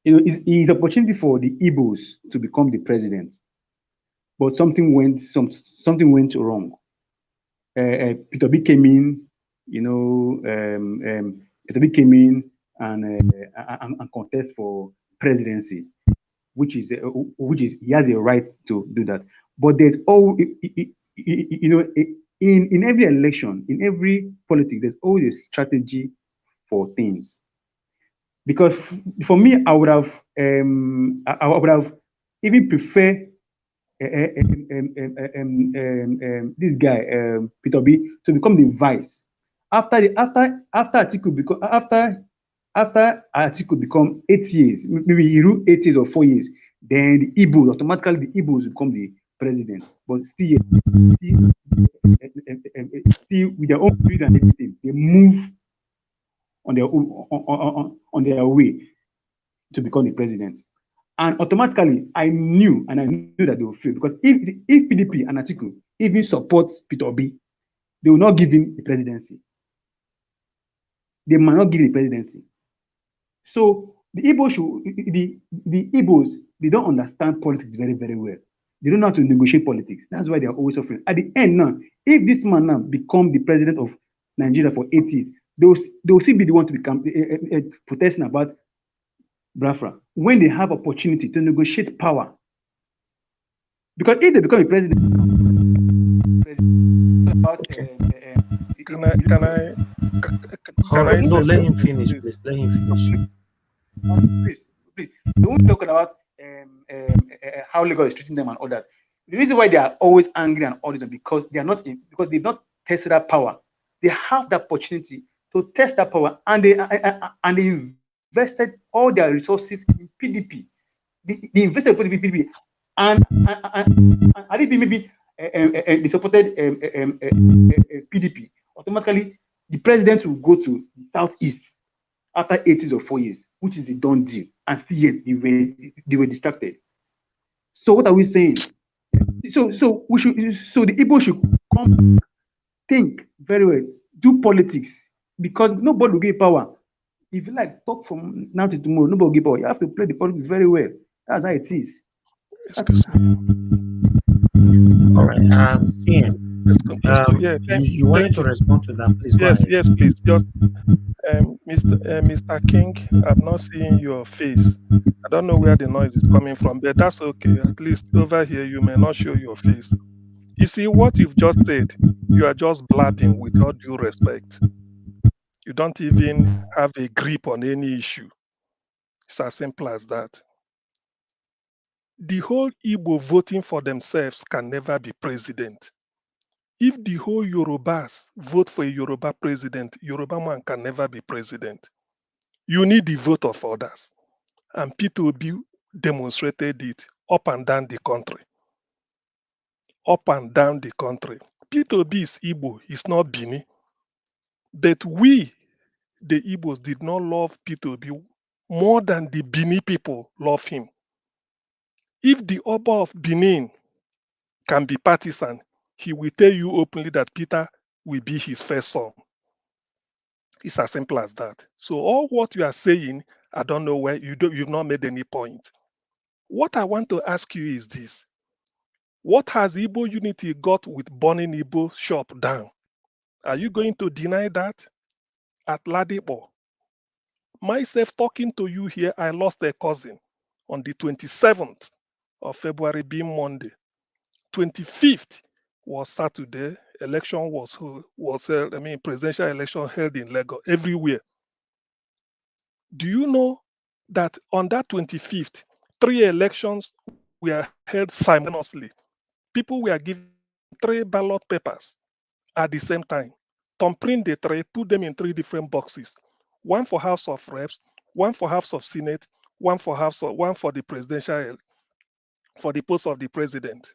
S2: is opportunity for the Igbos to become the president, but something went wrong. Peter B came in, Peter B came in and contest for presidency, which is he has a right to do that. But there's in every election, in every politics, there's always a strategy for things. Because for me, I would have even prefer this guy Peter B to become the vice after Atiku become 8 years, maybe he rule 8 years or 4 years, then the Igbos automatically become the president. But still with their own greed and everything, they move on their way to become the president. And automatically, I knew that they will fail, because if PDP and Atiku even support Peter Obi, they will not give him the presidency. They might not give the presidency. So the Igbos, they don't understand politics very, very well. They don't know how to negotiate politics. That's why they are always suffering. At the end now, if this man now become the president of Nigeria for 8 years, they will still be the one to become protesting about Biafra when they have opportunity to negotiate power. Because if they become a president,
S20: can I
S1: no,
S20: say
S1: let him
S20: something,
S1: finish, please. Let him finish.
S2: Please. They won't talk about how Lagos is treating them and all that. The reason why they are always angry and all this is because because they've not tested that power. They have the opportunity to test that power, and they invested all their resources in PDP. They invested in PDP, and I think maybe they supported PDP. Automatically, the president will go to the southeast after 8 years or 4 years, which is a done deal, and still yet they were distracted. So what are we saying? So the Igbo should come, think very well, do politics, because nobody will give power. If you like talk from now to tomorrow, nobody will give power. You have to play the politics very well. That's how it is.
S20: Excuse me.
S1: All right. CM.
S20: Yeah,
S1: You wanted to respond to that, please go ahead.
S20: Yes, please. Just Mr. King, I'm not seeing your face. I don't know where the noise is coming from, but that's okay. At least over here, you may not show your face. You see, what you've just said, you are just blabbing with all due respect. You don't even have a grip on any issue. It's as simple as that. The whole Igbo voting for themselves can never be president. If the whole Yorubas vote for a Yoruba president, Yoruba man can never be president. You need the vote of others. And Peter Obi demonstrated it up and down the country. Up and down the country. Peter Obi is Igbo, he's not Bini. But we, the Igbos, did not love Peter Obi more than the Bini people love him. If the Oba of Benin can be partisan, he will tell you openly that Peter will be his first son. It's as simple as that. So all what you are saying, I don't know where you've not made any point. What I want to ask you is this. What has Igbo unity got with burning Igbo shop down? Are you going to deny that at Ladipo? Myself talking to you here, I lost a cousin on the 27th of February, being Monday. 25th was Saturday. Election presidential election held in Lagos, everywhere. Do you know that on that 25th, 3 elections were held simultaneously? People were given 3 ballot papers at the same time. Thumbprint the 3, put them in 3 different boxes. One for House of Reps, one for House of Senate, one for the presidential, for the post of the president.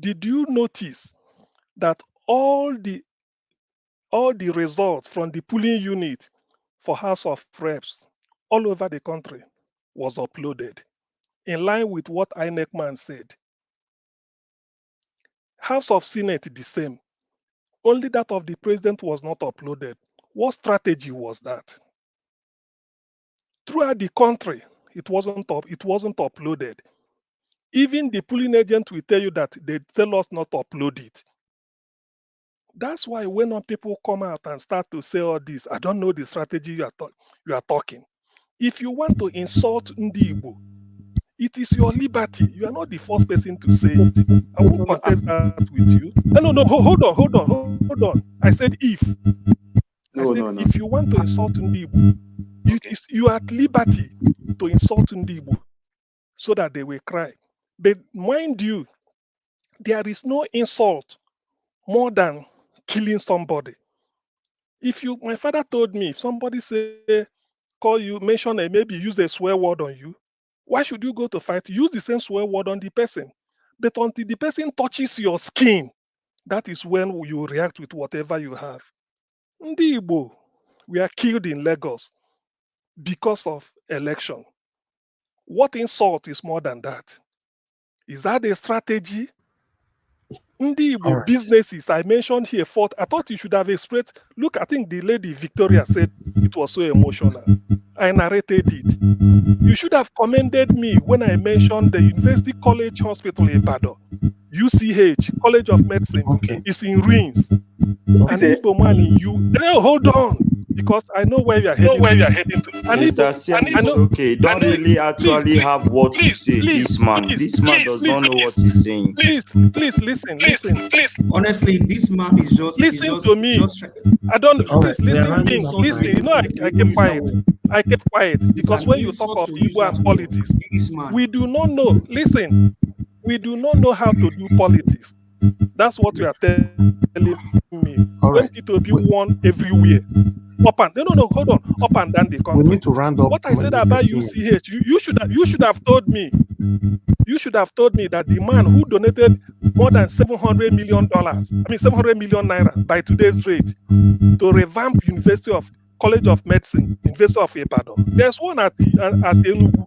S20: Did you notice that all the results from the polling unit for House of Reps all over the country was uploaded in line with what INEC man said? House of Senate, the same. Only that of the president was not uploaded. What strategy was that? Throughout the country, it wasn't uploaded. Even the polling agent will tell you that they tell us not to upload it. That's why when people come out and start to say all this, I don't know the strategy you are talking. If you want to insult Ndi Igbo, it is your liberty. You are not the first person to say it. I won't contest that with you. No, hold on. I said if. If you want to insult Ndi Igbo, you are at liberty to insult Ndi Igbo so that they will cry. But mind you, there is no insult more than killing somebody. My father told me, if somebody call you, mention and maybe use a swear word on you, why should you go to fight? Use the same swear word on the person. But until the person touches your skin, that is when you react with whatever you have. Ndi Igbo, we are killed in Lagos because of election. What insult is more than that? Is that a strategy? Ndi Igbo businesses I mentioned here, I thought you should have expressed. Look, I think the lady Victoria said it was so emotional. I narrated it. You should have commended me when I mentioned the University College Hospital in Ibadan, UCH, College of Medicine, is in ruins. And Igbo man in you. No, hold on, because I know where you are heading to.
S21: Mr. Siam, it's okay. Don't really actually have what to say. This man does not know what he's saying.
S20: Please listen.
S4: Honestly, this man is just
S20: listen to me. I don't. Please listen. You know, I kept quiet. I kept quiet because when you talk of Igbo and politics, we do not know. Listen, we do not know how to do politics. That's what you are telling me. When P2P won everywhere. Hold on. Up and down the country.
S1: We need to round up.
S20: What I said about UCH, you should have told me. You should have told me that the man who donated more than $700 million, 700 million naira by today's rate, to revamp College of Medicine, University of Ibadan. There's one at Enugu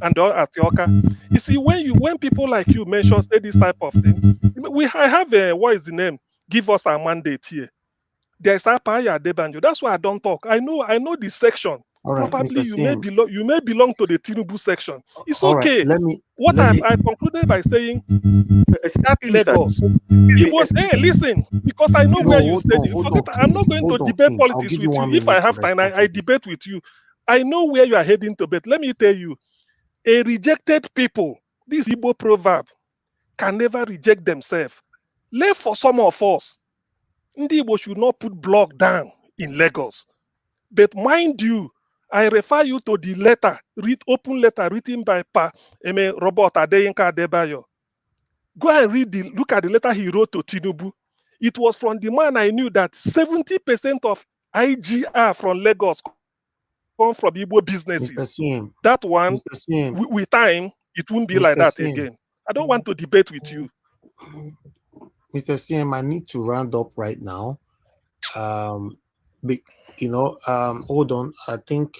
S20: and at Yoka. You see, when people like you say this type of thing, I have what is the name? Give us our mandate here. There's Apaya Debanjo. That's why I don't talk. I know the section. Probably you may belong to the Tinubu section. It's okay. I concluded by saying that Lagos. It was listen, because I know where you stayed. I'm not going to debate politics with you. If I have time, I debate with you. I know where you are heading to, but let me tell you, a rejected people, this Igbo proverb, can never reject themselves. Left for some of us, Ndi Igbo should not put block down in Lagos. But mind you, I refer you to the letter, open letter written by Robert Adeyinka Adebayo. Go and look at the letter he wrote to Tinubu. It was from the man I knew that 70% of IGR from Lagos come from Igbo businesses. That one, with time, it won't be like that again. I don't want to debate with you.
S1: Mr. CM, I need to round up right now. Hold on. I think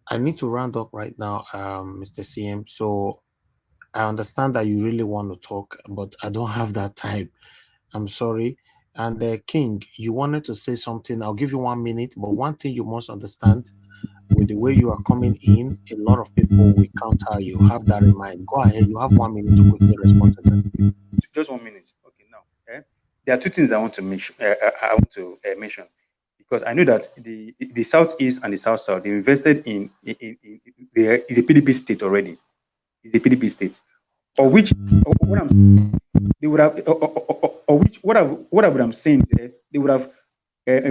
S1: I need to round up right now, Mr. CM. So I understand that you really want to talk, but I don't have that time. I'm sorry. And King, you wanted to say something. I'll give you 1 minute, but one thing you must understand, with the way you are coming in, a lot of people will counter you. Have that in mind. Go ahead. You have 1 minute to quickly respond to them.
S2: Just 1 minute. Okay, now there are two things I want to mention. Mention, because I know that the Southeast and the South they invested in there is a PDP state already. It's a PDP state, what I'm saying, they would have, what I'm saying is they would have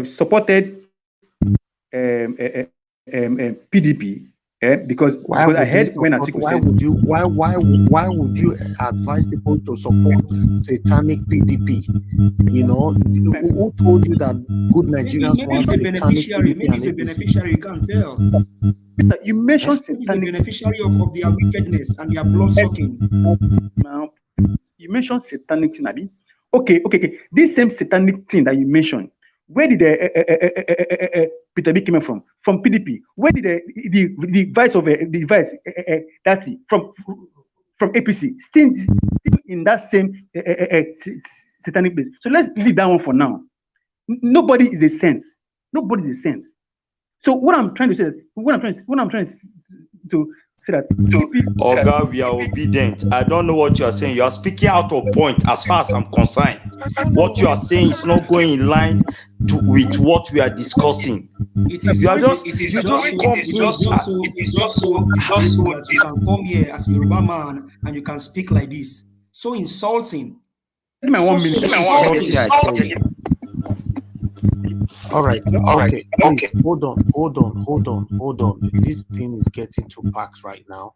S2: supported PDP Because I heard when Atiku said,
S1: why would you advise people to support satanic PDP? You know, who told you that good Nigerians
S4: maybe
S1: want
S4: he's a
S1: satanic
S4: beneficiary.
S1: PDP
S4: Maybe
S1: and
S4: he's a
S1: APC?
S4: beneficiary. You can't tell.
S2: You mentioned
S4: Maybe he's a beneficiary of their wickedness and their blood sucking.
S2: Now, you mentioned satanic thing, Abi. Okay. This same satanic thing that you mentioned, where did Peter B came from? From PDP. Where did the vice of the vice from APC? Still in that same satanic place. So let's leave that one for now. Nobody is a saint. Nobody is a saint. So what I'm trying to say, what I'm trying to say that
S21: Oga, we are obedient. I don't know what you are saying. You are speaking out of point as far as I'm concerned. What you are saying is not going in line with what we are discussing.
S4: It is just so disgraceful that you can come here as a Yoruba man and you can speak like this. So insulting.
S2: Give me 1 minute.
S1: All right. Okay. Please hold on. This thing is getting too packed right now.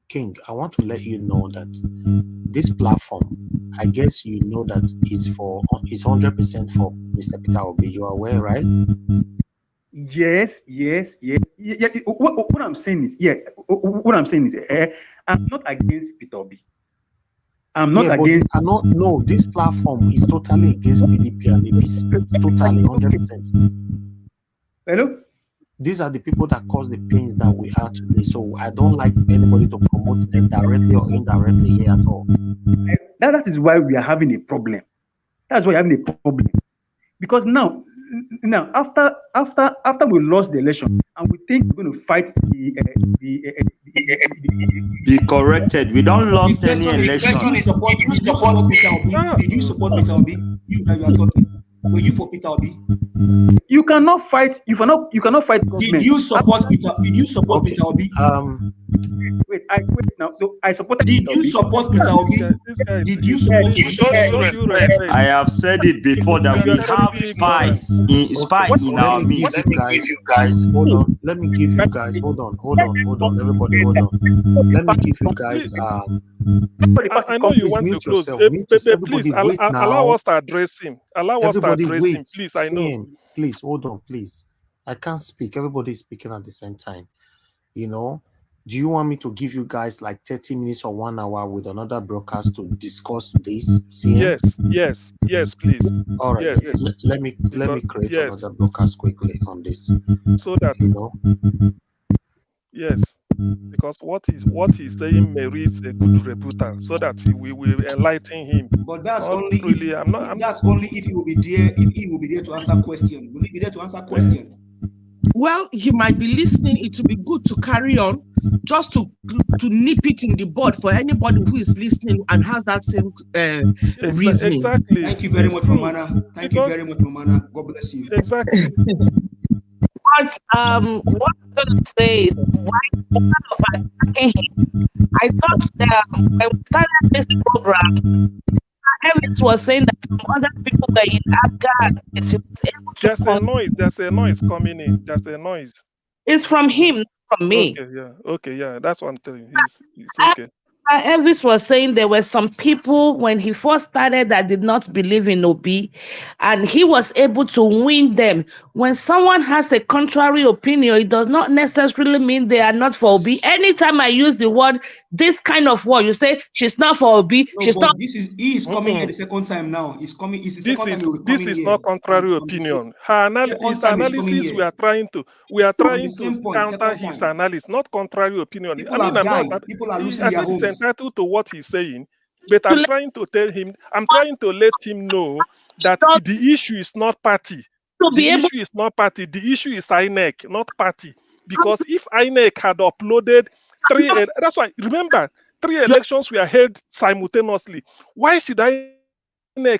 S1: King, I want to let you know that this platform, I guess you know that is 100% for Mr. Peter Obi. You are aware, right?
S2: Yes. What I'm saying is, I'm not against Peter Obi. I'm not against.
S1: No, this platform is totally against PDP and APC. Totally, 100%.
S2: Hello?
S1: These are the people that cause the pains that we have today. So I don't like anybody to promote them directly or indirectly here at all.
S2: That is why we are having a problem. That's why we're having a problem. Because now after we lost the election and we think we're going to fight
S21: be corrected. We don't lost any election.
S4: Did you support Peter Obi? You that you are talking. Were you for Peter Obi?
S2: You cannot fight. You cannot fight government.
S4: Did you support Peter Obi?
S2: Wait now. So I supported.
S4: Did you support Peter Obi? Did you support?
S21: I have said it before that we have spies in our midst.
S1: Guys, hold on. Let me give you guys. Hold on. Everybody, hold on. Let me give you guys.
S20: I know you want to close. Please allow us to address him. Please. I know.
S1: Please hold on. Please, I can't speak. Everybody is speaking at the same time. You know. Do you want me to give you guys like 30 minutes or 1 hour with another broadcast to discuss this?
S20: Yes, please.
S1: All right. Yes. Let me create another broadcast quickly on this,
S20: so that
S1: you know.
S20: Yes, because what he's saying merits a good rebuttal, so that we will enlighten him.
S4: But that's only really. That's only if he will be there. If he will be there to answer question. Will he be there to answer question?
S3: Well, he might be listening. It would be good to carry on, just to nip it in the bud for anybody who is listening and has that same reasoning.
S20: Exactly.
S4: Thank you very much, Mamana. Thank you very much, Mamana. God bless you.
S20: Exactly.
S7: What I'm going to say is, why attacking him? I thought that when we started this program, Ellis was saying that some other people were in Afghan.
S20: There's a noise coming in. There's a noise.
S7: It's from him, not from me.
S20: Okay, yeah. That's what I'm telling you. It's okay.
S7: Elvis was saying there were some people when he first started that did not believe in Obi, and he was able to win them. When someone has a contrary opinion, it does not necessarily mean they are not for Obi. Anytime I use the word, this kind of word, you say she's not for Obi.
S4: No,
S7: she's not.
S4: He is coming here the second time now. He's coming. It's the second time he will
S20: This is not contrary opinion. His analysis, we are trying to counter his analysis, not contrary opinion.
S4: People are losing their homes.
S20: Entitled to what he's saying, but I'm trying to tell him, I'm trying to let him know that the issue is not party. The issue is not party. The issue is INEC, not party. Because if INEC had uploaded that's why, remember, 3 elections were held simultaneously. Why should INEC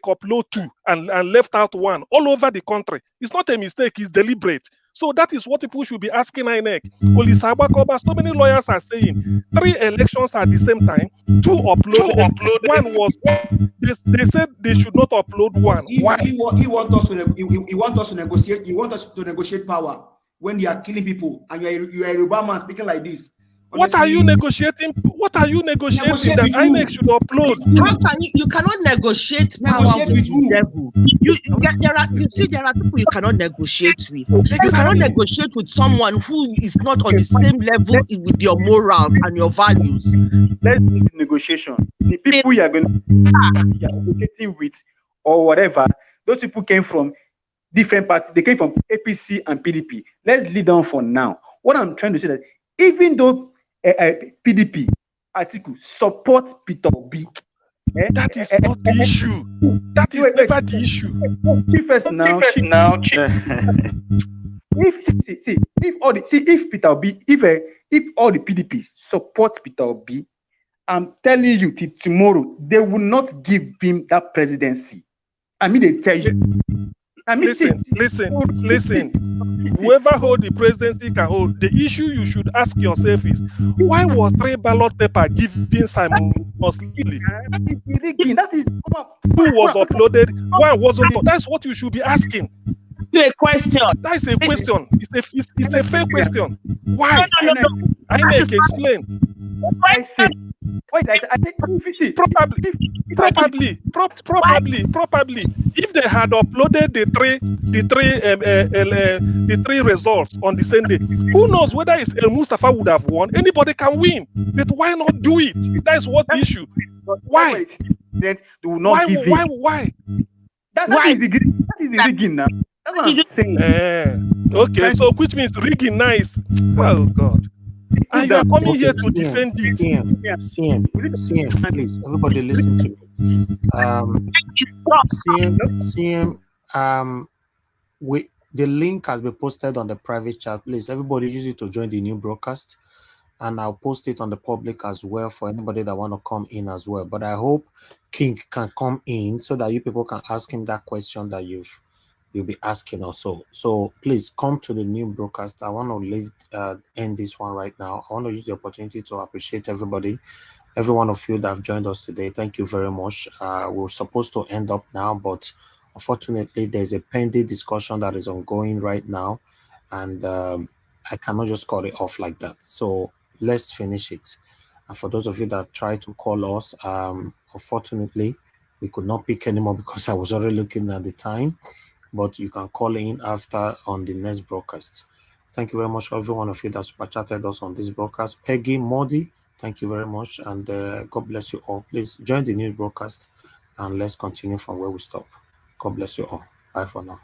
S20: upload 2 and left out 1 all over the country? It's not a mistake, it's deliberate. So that is what people should be asking INEC. So many lawyers are saying 3 elections at the same time, 2 uploaded. 1 was they said they should not upload 1.
S4: Why? He want us to negotiate. He want us to negotiate power. when they are killing people, and you are a Yoruba man speaking like this.
S20: What are you negotiating? What are you negotiating that INEC should upload?
S3: How can you cannot negotiate power with the devil? There are people you cannot negotiate with. You cannot negotiate with someone who is not on the same level with your morals and your values.
S2: Let's do the negotiation. The people you are negotiating with or whatever, those people came from different parties. They came from APC and PDP. Let's lead on for now. What I'm trying to say is that even though PDP article support Peter Obi,
S20: that is not the issue. That is never the issue.
S2: If Peter Obi, if all the PDPs support Peter Obi, I'm telling you, till tomorrow they will not give him that presidency. I mean, they tell you. I mean,
S20: listen. Whoever hold the presidency can hold. The issue you should ask yourself is, why was 3 ballot paper given simultaneously?
S2: That is
S20: who was uploaded, why wasn't. That's what you should be asking.
S7: A question.
S20: That is a question. It's a fair question. Why?
S7: No.
S20: I make explain.
S2: I say. Wait, I think
S20: probably. If they had uploaded the three results on the same day, who knows whether it's El Mustafa would have won? Anybody can win, but why not do it? That's what the issue. Why?
S2: They will not give it.
S20: Why?
S2: That is the rigging now. That's what I'm saying.
S20: Okay, so which means rigging nice. Oh God. And you are coming here to defend it.
S1: CM, please, everybody listen to me. CM, the link has been posted on the private chat. Please, everybody use it to join the new broadcast. And I'll post it on the public as well for anybody that want to come in as well. But I hope King can come in so that you people can ask him that question that you'll be asking also. So please come to the new broadcast. I want to end this one right now. I want to use the opportunity to appreciate everybody, every one of you that have joined us today. Thank you very much. We're supposed to end up now, but unfortunately, there's a pending discussion that is ongoing right now, and I cannot just call it off like that. So let's finish it. And for those of you that try to call us, unfortunately, we could not pick anymore because I was already looking at the time. But you can call in after on the next broadcast. Thank you very much, every one of you that super chatted us on this broadcast. Peggy, Modi, thank you very much, and God bless you all. Please join the new broadcast, and let's continue from where we stop. God bless you all. Bye for now.